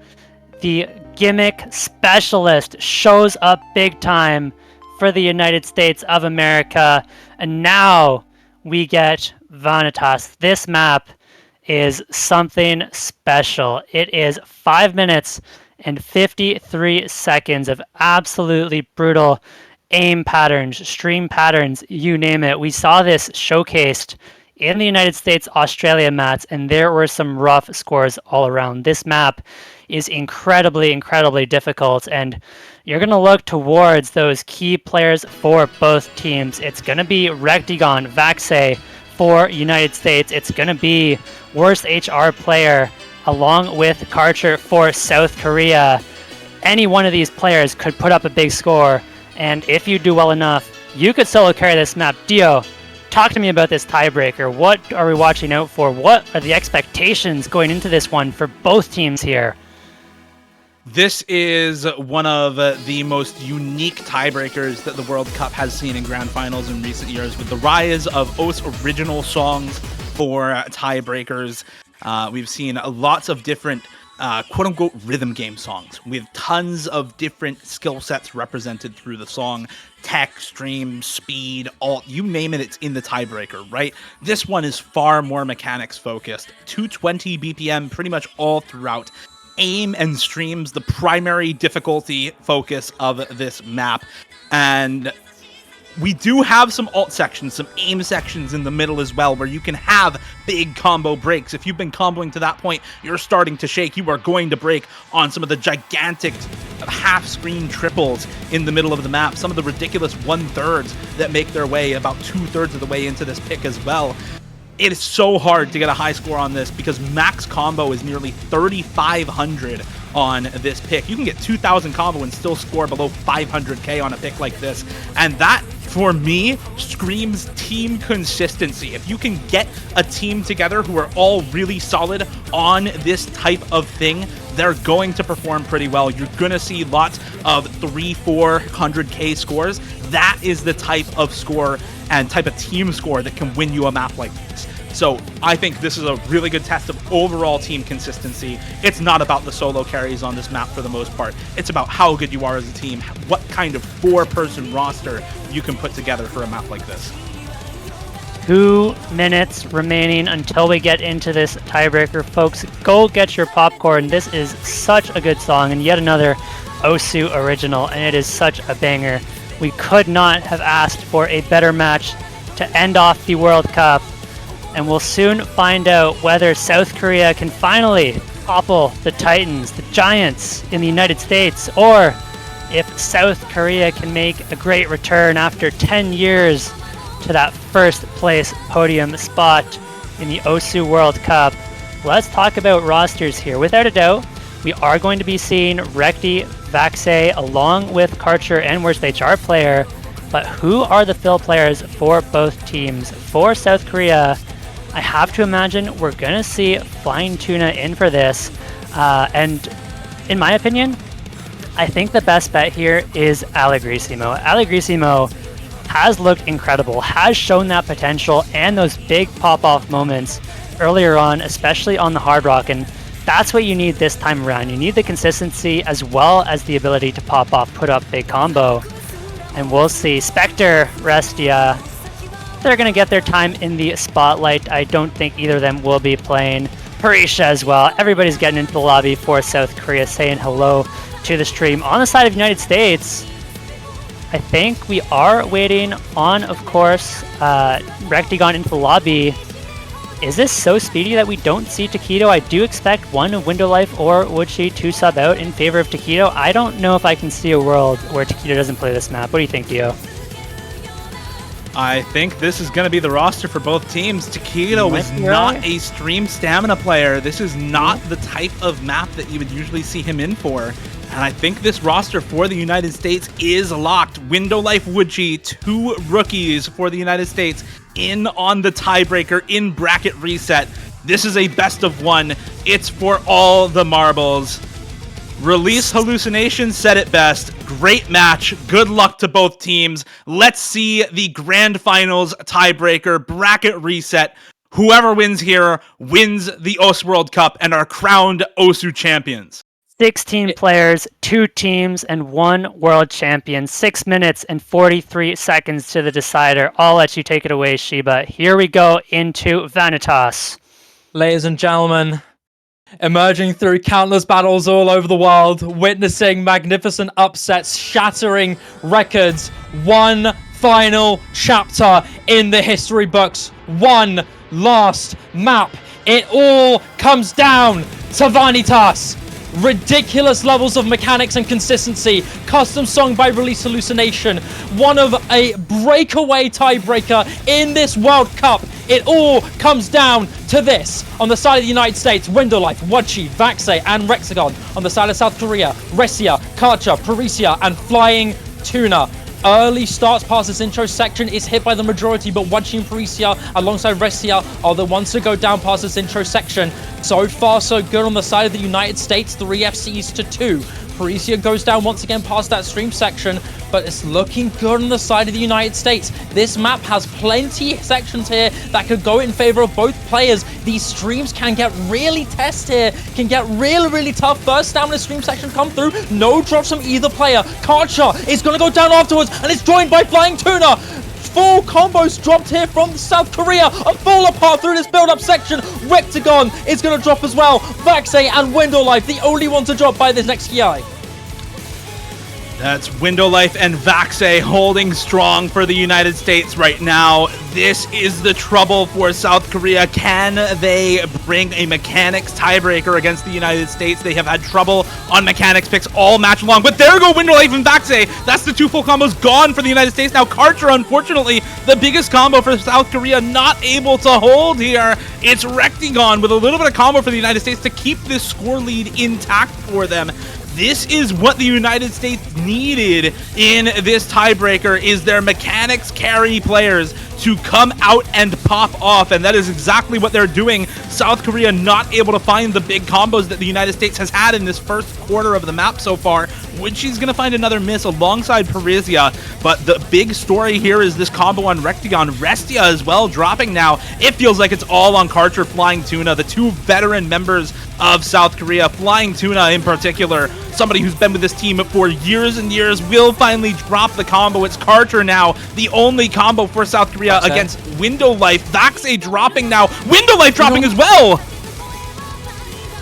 The gimmick specialist shows up big time for the United States of America. And now we get Vanitas. This map is something special. It is 5 minutes and 53 seconds of absolutely brutal aim patterns, stream patterns, you name it. We saw this showcased in the United States Australia mats, and there were some rough scores all around. This map is incredibly, incredibly difficult, and you're going to look towards those key players for both teams. It's going to be Rectigon, Vaxei for United States. It's going to be worst HR player along with Karcher for South Korea. Any one of these players could put up a big score, and if you do well enough, you could solo carry this map. Dio, talk to me about this tiebreaker. What are we watching out for? What are the expectations going into this one for both teams here? This is one of the most unique tiebreakers that the World Cup has seen in grand finals in recent years, with the rise of OS original songs for tiebreakers. We've seen lots of different quote-unquote rhythm game songs with tons of different skill sets represented through the song. Tech, stream, speed, alt, you name it, it's in the tiebreaker, right? This one is far more mechanics focused. 220 BPM pretty much all throughout. Aim and streams the primary difficulty focus of this map. And we do have some alt sections, some aim sections in the middle as well, where you can have big combo breaks. If you've been comboing to that point, you're starting to shake. You are going to break on some of the gigantic half-screen triples in the middle of the map. Some of the ridiculous 1/3 that make their way about 2/3 of the way into this pick as well. It is so hard to get a high score on this because max combo is nearly 3,500 on this pick. You can get 2,000 combo and still score below 500k on a pick like this. And that, for me, screams team consistency. If you can get a team together who are all really solid on this type of thing, they're going to perform pretty well. You're going to see lots of 300-400k scores. That is the type of score and type of team score that can win you a map like this. So I think this is a really good test of overall team consistency. It's not about the solo carries on this map for the most part. It's about how good you are as a team, what kind of 4-person roster you can put together for a map like this. 2 minutes remaining until we get into this tiebreaker, folks. Go get your popcorn. This is such a good song and yet another Osu original, and it is such a banger. We could not have asked for a better match to end off the World Cup, and we'll soon find out whether South Korea can finally topple the Titans, the Giants in the United States, or if South Korea can make a great return after 10 years to that first place podium spot in the Osu World Cup. Let's talk about rosters here. Without a doubt, we are going to be seeing Rekti, Vaxei, along with Karcher and Worst HR player, but who are the fill players for both teams? For South Korea, I have to imagine we're going to see Flying Tuna in for this, and in my opinion, I think the best bet here is Allegrisimo. Allegrisimo has looked incredible, has shown that potential and those big pop-off moments earlier on, especially on the Hard Rock, and that's what you need this time around. You need the consistency as well as the ability to pop off, put up big combo. And we'll see. Spectre, Restia, they're going to get their time in the spotlight. I don't think either of them will be playing. Parisha as well. Everybody's getting into the lobby for South Korea, saying hello to the stream. On the side of the United States, I think we are waiting on, of course, Rectigon into the lobby. Is this so speedy that we don't see Taquito? I do expect one of Window Life or Woodshi to sub out in favor of Taquito. I don't know if I can see a world where Taquito doesn't play this map. What do you think, Dio? I think this is going to be the roster for both teams. Taquito is not a stream stamina player. This is not the type of map that you would usually see him in for. And I think this roster for the United States is locked. Window Life Woodshi, 2 rookies for the United States in on the tiebreaker in bracket reset. This is a best of 1. It's for all the marbles. Release Hallucination said it best. Great match. Good luck to both teams. Let's see the grand finals tiebreaker bracket reset. Whoever wins here wins the OS World Cup and are crowned Osu champions. 16 players, 2 teams, and 1 world champion. 6 minutes and 43 seconds to the decider. I'll let you take it away, Shiba. Here we go into Vanitas. Ladies and gentlemen, emerging through countless battles all over the world, witnessing magnificent upsets, shattering records, one final chapter in the history books, one last map. It all comes down to Vanitas. Ridiculous levels of mechanics and consistency, custom song by Release Hallucination, one of a breakaway tiebreaker in this World Cup. It all comes down to this. On the side of the United States, Window Life, Woodshi, Vaxei, and Rexagon. On the side of South Korea, Restia, Karcher, Parisia, and Flying Tuna. Early starts past this intro section is hit by the majority, but Woodshi and Parisia alongside Restia are the ones to go down past this intro section. So far, so good on the side of the United States, 3 FCs to 2. Parisia goes down once again past that stream section, but it's looking good on the side of the United States. This map has plenty of sections here that could go in favor of both players. These streams can get really tested here, can get really tough. First down in the stream section come through, no drops from either player. Karcher is going to go down afterwards, and it's joined by Flying Tuna. Full combos dropped here from South Korea. A fall apart through this build-up section. Rectagon is going to drop as well. Vaxei and Window Life, the only one to drop by this next Ki. That's Window Life and Vaxei holding strong for the United States right now. This is the trouble for South Korea. Can they bring a mechanics tiebreaker against the United States? They have had trouble on mechanics picks all match long, but there go Window Life and Vaxei. That's the two full combos gone for the United States. Now Karcher, unfortunately, the biggest combo for South Korea, not able to hold here. It's Rectagon with a little bit of combo for the United States to keep this score lead intact for them. This is what the United States needed in this tiebreaker, is their mechanics carry players to come out and pop off, and that is exactly what they're doing. South Korea not able to find the big combos that the United States has had in this first quarter of the map so far. Woodshe's going to find another miss alongside Parisia, but the big story here is this combo on Rectagon. Restia as well dropping now. It feels like it's all on Karcher, Flying Tuna, the two veteran members of South Korea. Flying Tuna in particular, somebody who's been with this team for years and years, will finally drop the combo. It's Karcher now, the only combo for South Korea against Window Life. Vaxei dropping now. Window Life dropping as well.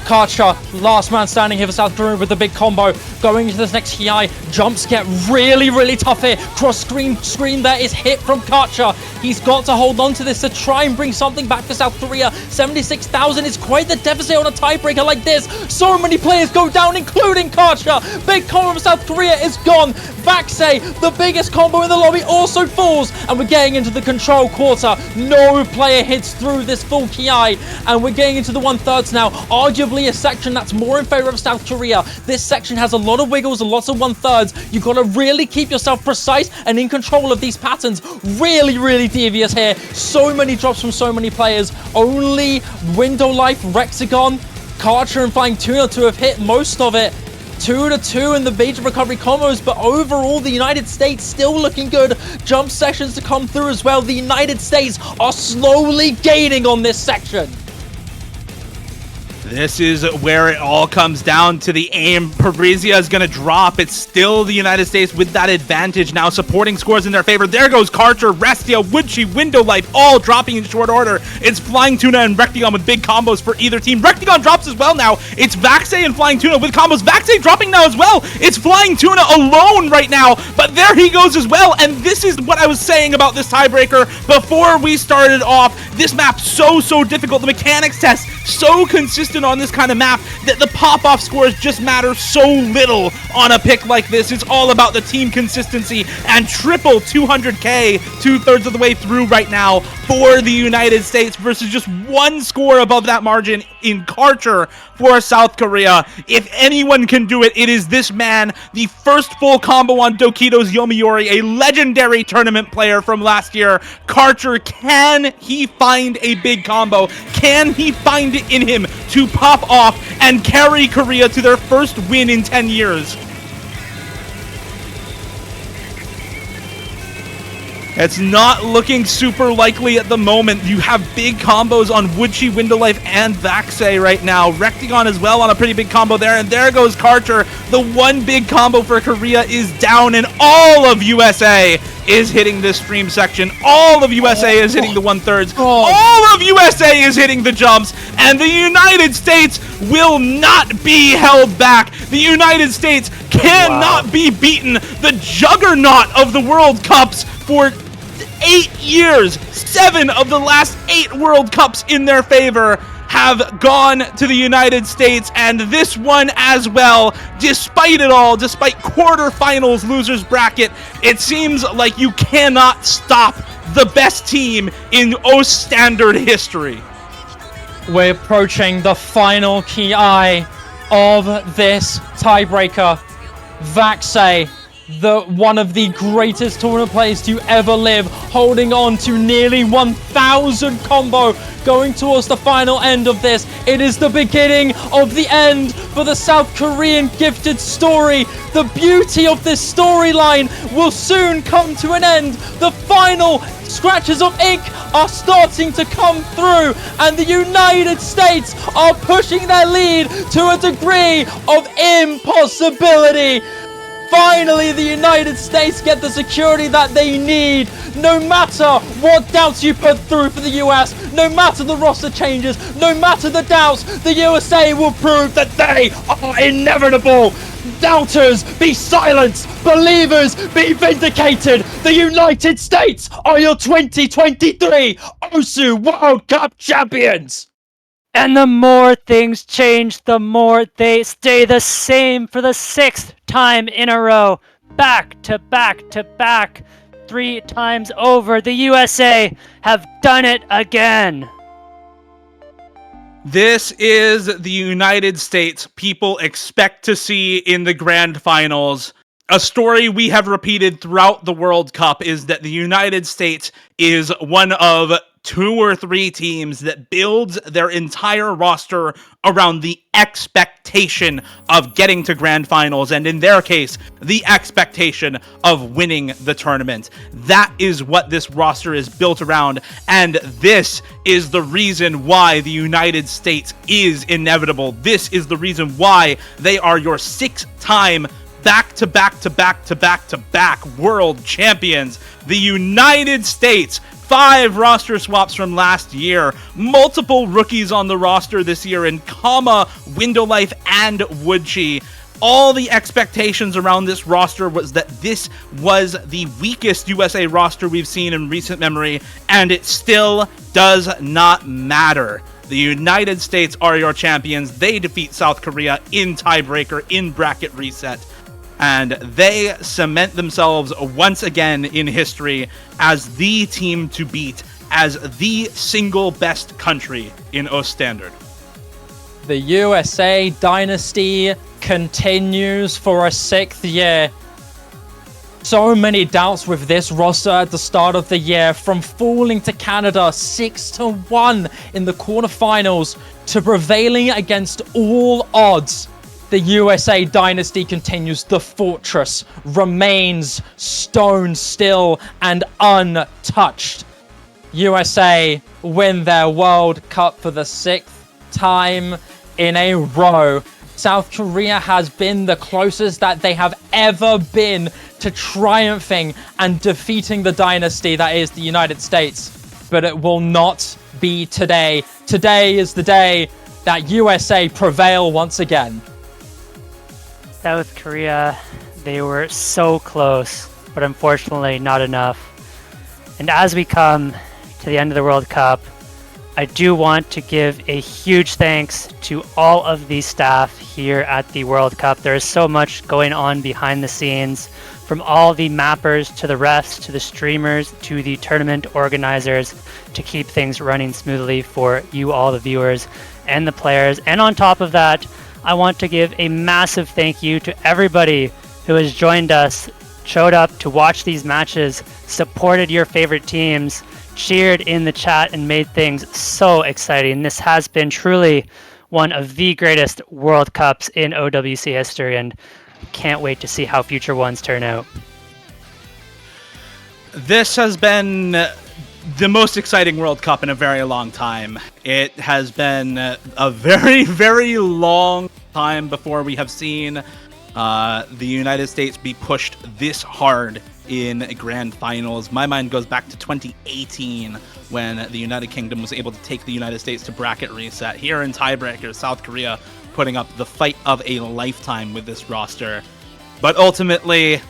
Karcher, last man standing here for South Korea with the big combo. Going into this next Ki, jumps get really tough here. Cross screen there is hit from Karcher. He's got to hold on to this to try and bring something back for South Korea. 76,000 is quite the deficit on a tiebreaker like this. So many players go down, including Karcher. Big combo from South Korea is gone. Vaxei, the biggest combo in the lobby, also falls. And we're getting into the control quarter. No player hits through this full Ki. And we're getting into the 1/3 now. Arguably a section that's more in favor of South Korea. This section has a lot of wiggles and lots of 1/3. You've got to really keep yourself precise and in control of these patterns. Really devious here. So many drops from so many players. Only Window Life, Rectagon, Karcher, and Flying Tuna to have hit most of it. 2-2 in the major recovery combos, but overall the United States still looking good. Jump sections to come through as well. The United States are slowly gaining on this section. This is where it all comes down to the aim. Parisia is going to drop. It's still the United States with that advantage now, supporting scores in their favor. There goes Karcher, Restia, Woodshe, Window Life, all dropping in short order. It's Flying Tuna and Rectagon with big combos for either team. Rectagon drops as well now. It's Vaxei and Flying Tuna with combos. Vaxei dropping now as well. It's Flying Tuna alone right now, but there he goes as well. And this is what I was saying about this tiebreaker before we started off. This map so difficult. The mechanics test so consistent on this kind of map that the pop-off scores just matter so little on a pick like this. It's all about the team consistency, and triple 200k 2/3 of the way through right now for the United States versus just one score above that margin in Karcher for South Korea. If anyone can do it, it is this man, the first full combo on Dokito's Yomiuri, a legendary tournament player from last year. Karcher, can he find a big combo? Can he find it in him to pop off and carry Korea to their first win in 10 years? It's not looking super likely at the moment. You have big combos on Woodshe, Window Life, and Vaxei right now. Rectagon as well on a pretty big combo there, and there goes Karcher. The one big combo for Korea is down, and all of USA is hitting this stream section. All of USA is hitting the 1/3. All of USA is hitting the jumps, and the United States will not be held back. The United States cannot be beaten. The juggernaut of the World Cups for 8 years, 7 of the last 8 World Cups in their favor have gone to the United States, and this one as well. Despite it all, despite quarterfinals losers bracket, it seems like you cannot stop the best team in Ostandard history. We're approaching the final Ki of this tiebreaker. Vaxei one of the greatest tournament players to ever live, holding on to nearly 1,000 combo, going towards the final end of this. It is the beginning of the end for the South Korean gifted story. The beauty of this storyline will soon come to an end. The final scratches of ink are starting to come through, and the United States are pushing their lead to a degree of impossibility. Finally, the United States get the security that they need. No matter what doubts you put through for the US, no matter the roster changes, no matter the doubts, the USA will prove that they are inevitable. Doubters, be silenced. Believers, be vindicated. The United States are your 2023 OSU World Cup champions. And the more things change, the more they stay the same for the 6th time in a row. Back to back to back. 3 times over, the USA have done it again. This is the United States people expect to see in the grand finals. A story we have repeated throughout the World Cup is that the United States is one of 2 or 3 teams that builds their entire roster around the expectation of getting to grand finals, and in their case, the expectation of winning the tournament. That is what this roster is built around, and this is the reason why the United States is inevitable. This is the reason why they are your 6-time back-to-back-to-back-to-back-to-back world champions. The United States, 5 roster swaps from last year, multiple rookies on the roster this year in Kama, Window Life, and Woodchi. All the expectations around this roster was that this was the weakest USA roster we've seen in recent memory, and it still does not matter. The United States are your champions. They defeat South Korea in tiebreaker, in bracket reset, and they cement themselves once again in history as the team to beat, as the single best country in Ostandard. The USA dynasty continues for a 6th year. So many doubts with this roster at the start of the year, from falling to Canada 6-1 in the quarterfinals to prevailing against all odds. The USA dynasty continues. The fortress remains stone still and untouched. USA win their World Cup for the 6th time in a row. South Korea has been the closest that they have ever been to triumphing and defeating the dynasty that is the United States. But it will not be today. Today is the day that USA prevail once again. South Korea, they were so close, but unfortunately not enough. And as we come to the end of the World Cup, I do want to give a huge thanks to all of the staff here at the World Cup. There is so much going on behind the scenes, from all the mappers to the refs to the streamers to the tournament organizers, to keep things running smoothly for you, all the viewers and the players. And on top of that, I want to give a massive thank you to everybody who has joined us, showed up to watch these matches, supported your favorite teams, cheered in the chat, and made things so exciting. This has been truly one of the greatest World Cups in OWC history, and can't wait to see how future ones turn out. This has been the most exciting World Cup in a very long time. It has been a very, very long time before we have seen the United States be pushed this hard in grand finals. My mind goes back to 2018 when the United Kingdom was able to take the United States to bracket reset. Here in tiebreakers, South Korea putting up the fight of a lifetime with this roster. But ultimately,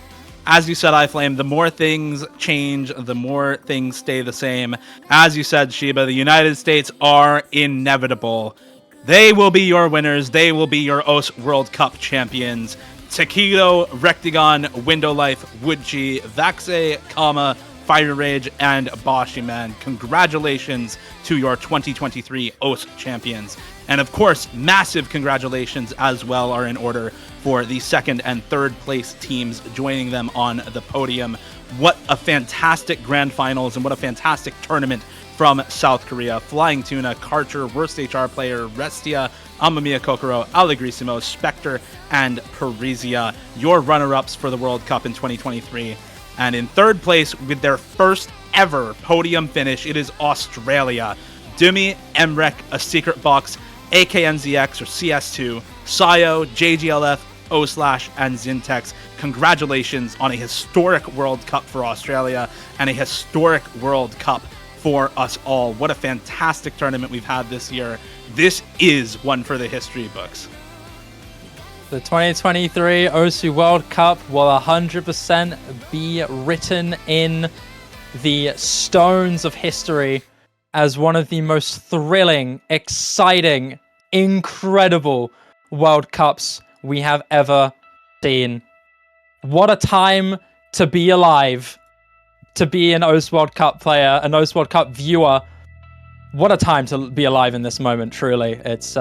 as you said, iFlame, the more things change, the more things stay the same. As you said, Shiba, the United States are inevitable. They will be your winners. They will be your OS World Cup champions. Takido, Rectagon, Window Life, Woodchi, Vaxe, Kama, Fire Rage, and Boshiman. Congratulations to your 2023 OS champions. And of course, massive congratulations as well are in order for the second and third place teams joining them on the podium. What a fantastic grand finals and what a fantastic tournament from South Korea. Flying Tuna, Karcher, Worst HR Player, Restia, Amamiya Kokoro, Allegrissimo, Spectre, and Parisia, your runner-ups for the World Cup in 2023. And in third place with their first ever podium finish, it is Australia. Dumi, Emrek, A Secret Box, AKNZX or CS2, Sayo, JGLF, O/, and Zintex. Congratulations on a historic World Cup for Australia and a historic World Cup for us all. What a fantastic tournament we've had this year. This is one for the history books. The 2023 OSU World Cup will 100% be written in the stones of history as one of the most thrilling, exciting, incredible World Cups we have ever seen. What a time to be alive, to be an OS World Cup player, an OS World Cup viewer. What a time to be alive in this moment, truly. It's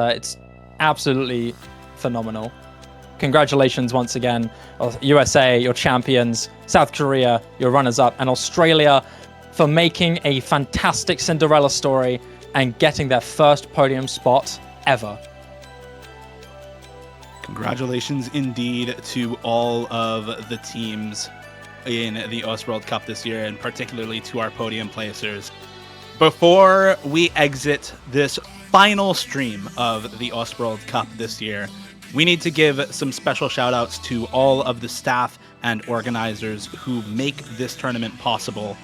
absolutely phenomenal. Congratulations once again, USA, your champions, South Korea, your runners-up, and Australia for making a fantastic Cinderella story and getting their first podium spot ever. Congratulations indeed to all of the teams in the OS World Cup this year, and particularly to our podium placers. Before we exit this final stream of the OS World Cup this year, we need to give some special shout outs to all of the staff and organizers who make this tournament possible.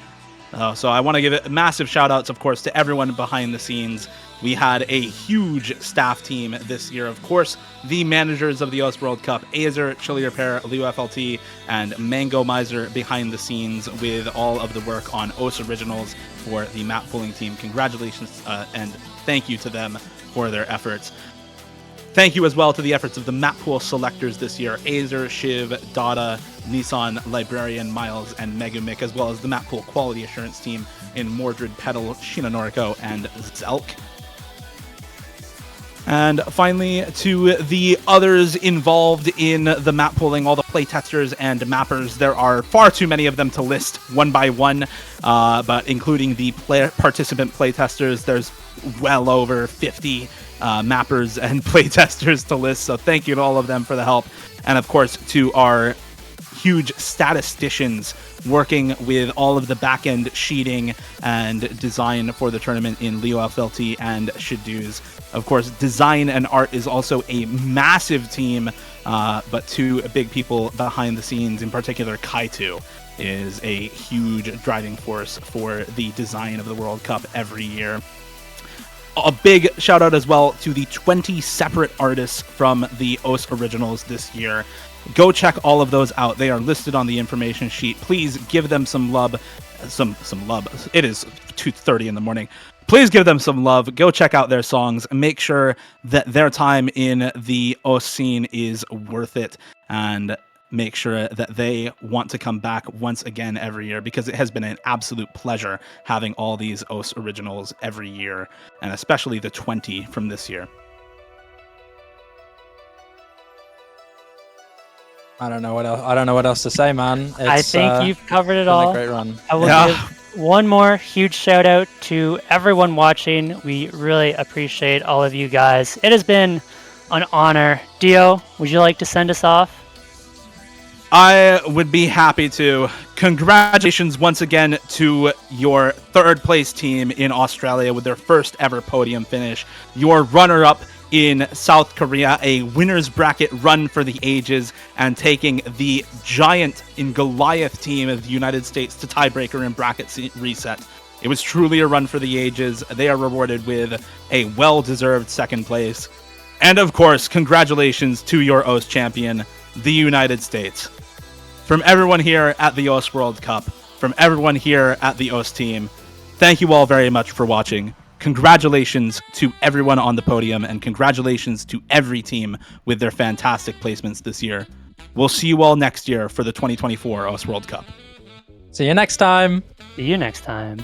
So I want to give massive shout outs, of course, to everyone behind the scenes. We had a huge staff team this year. Of course, the managers of the OS World Cup, Azer, Chili Repair, Liu FLT, and Mango Miser behind the scenes with all of the work on OS Originals for the map pooling team. Congratulations and thank you to them for their efforts. Thank you as well to the efforts of the map pool selectors this year, Azer, Shiv, Dada, Nissan, Librarian, Miles, and Megumik, as well as the map pool quality assurance team in Mordred, Petal, Shinonorico, and Zelk. And finally, to the others involved in the map pooling, all the playtesters and mappers. There are far too many of them to list one by one, but including the participant playtesters, there's well over 50 mappers and playtesters to list. So thank you to all of them for the help. And of course, to our huge statisticians working with all of the back-end sheeting and design for the tournament in Leo FLT and Shadooz. Of course, design and art is also a massive team, but two big people behind the scenes, in particular Kaitu, is a huge driving force for the design of the World Cup every year. A big shout out as well to the 20 separate artists from the OS Originals this year. Go check all of those out. They are listed on the information sheet. Please give them some love. Some love. It is 2:30 in the morning. Please give them some love. Go check out their songs. Make sure that their time in the OS scene is worth it, and make sure that they want to come back once again every year, because it has been an absolute pleasure having all these OS Originals every year, and especially the 20 from this year. I don't know what else. I don't know what else to say, man. I think you've covered it been all. a great run. I will give one more huge shout out to everyone watching. We really appreciate all of you guys. It has been an honor. Dio, would you like to send us off? I would be happy to. Congratulations once again to your third place team in Australia with their first ever podium finish. Your runner-up in South Korea, a winner's bracket run for the ages, and taking the giant in Goliath team of the United States to tiebreaker and bracket reset. It was truly a run for the ages. They are rewarded with a well-deserved second place. And of course, congratulations to your OS champion, the United States. From everyone here at the OS World Cup, from everyone here at the OS team, thank you all very much for watching. Congratulations to everyone on the podium, and congratulations to every team with their fantastic placements this year. We'll see you all next year for the 2024 OS World Cup. See you next time. See you next time.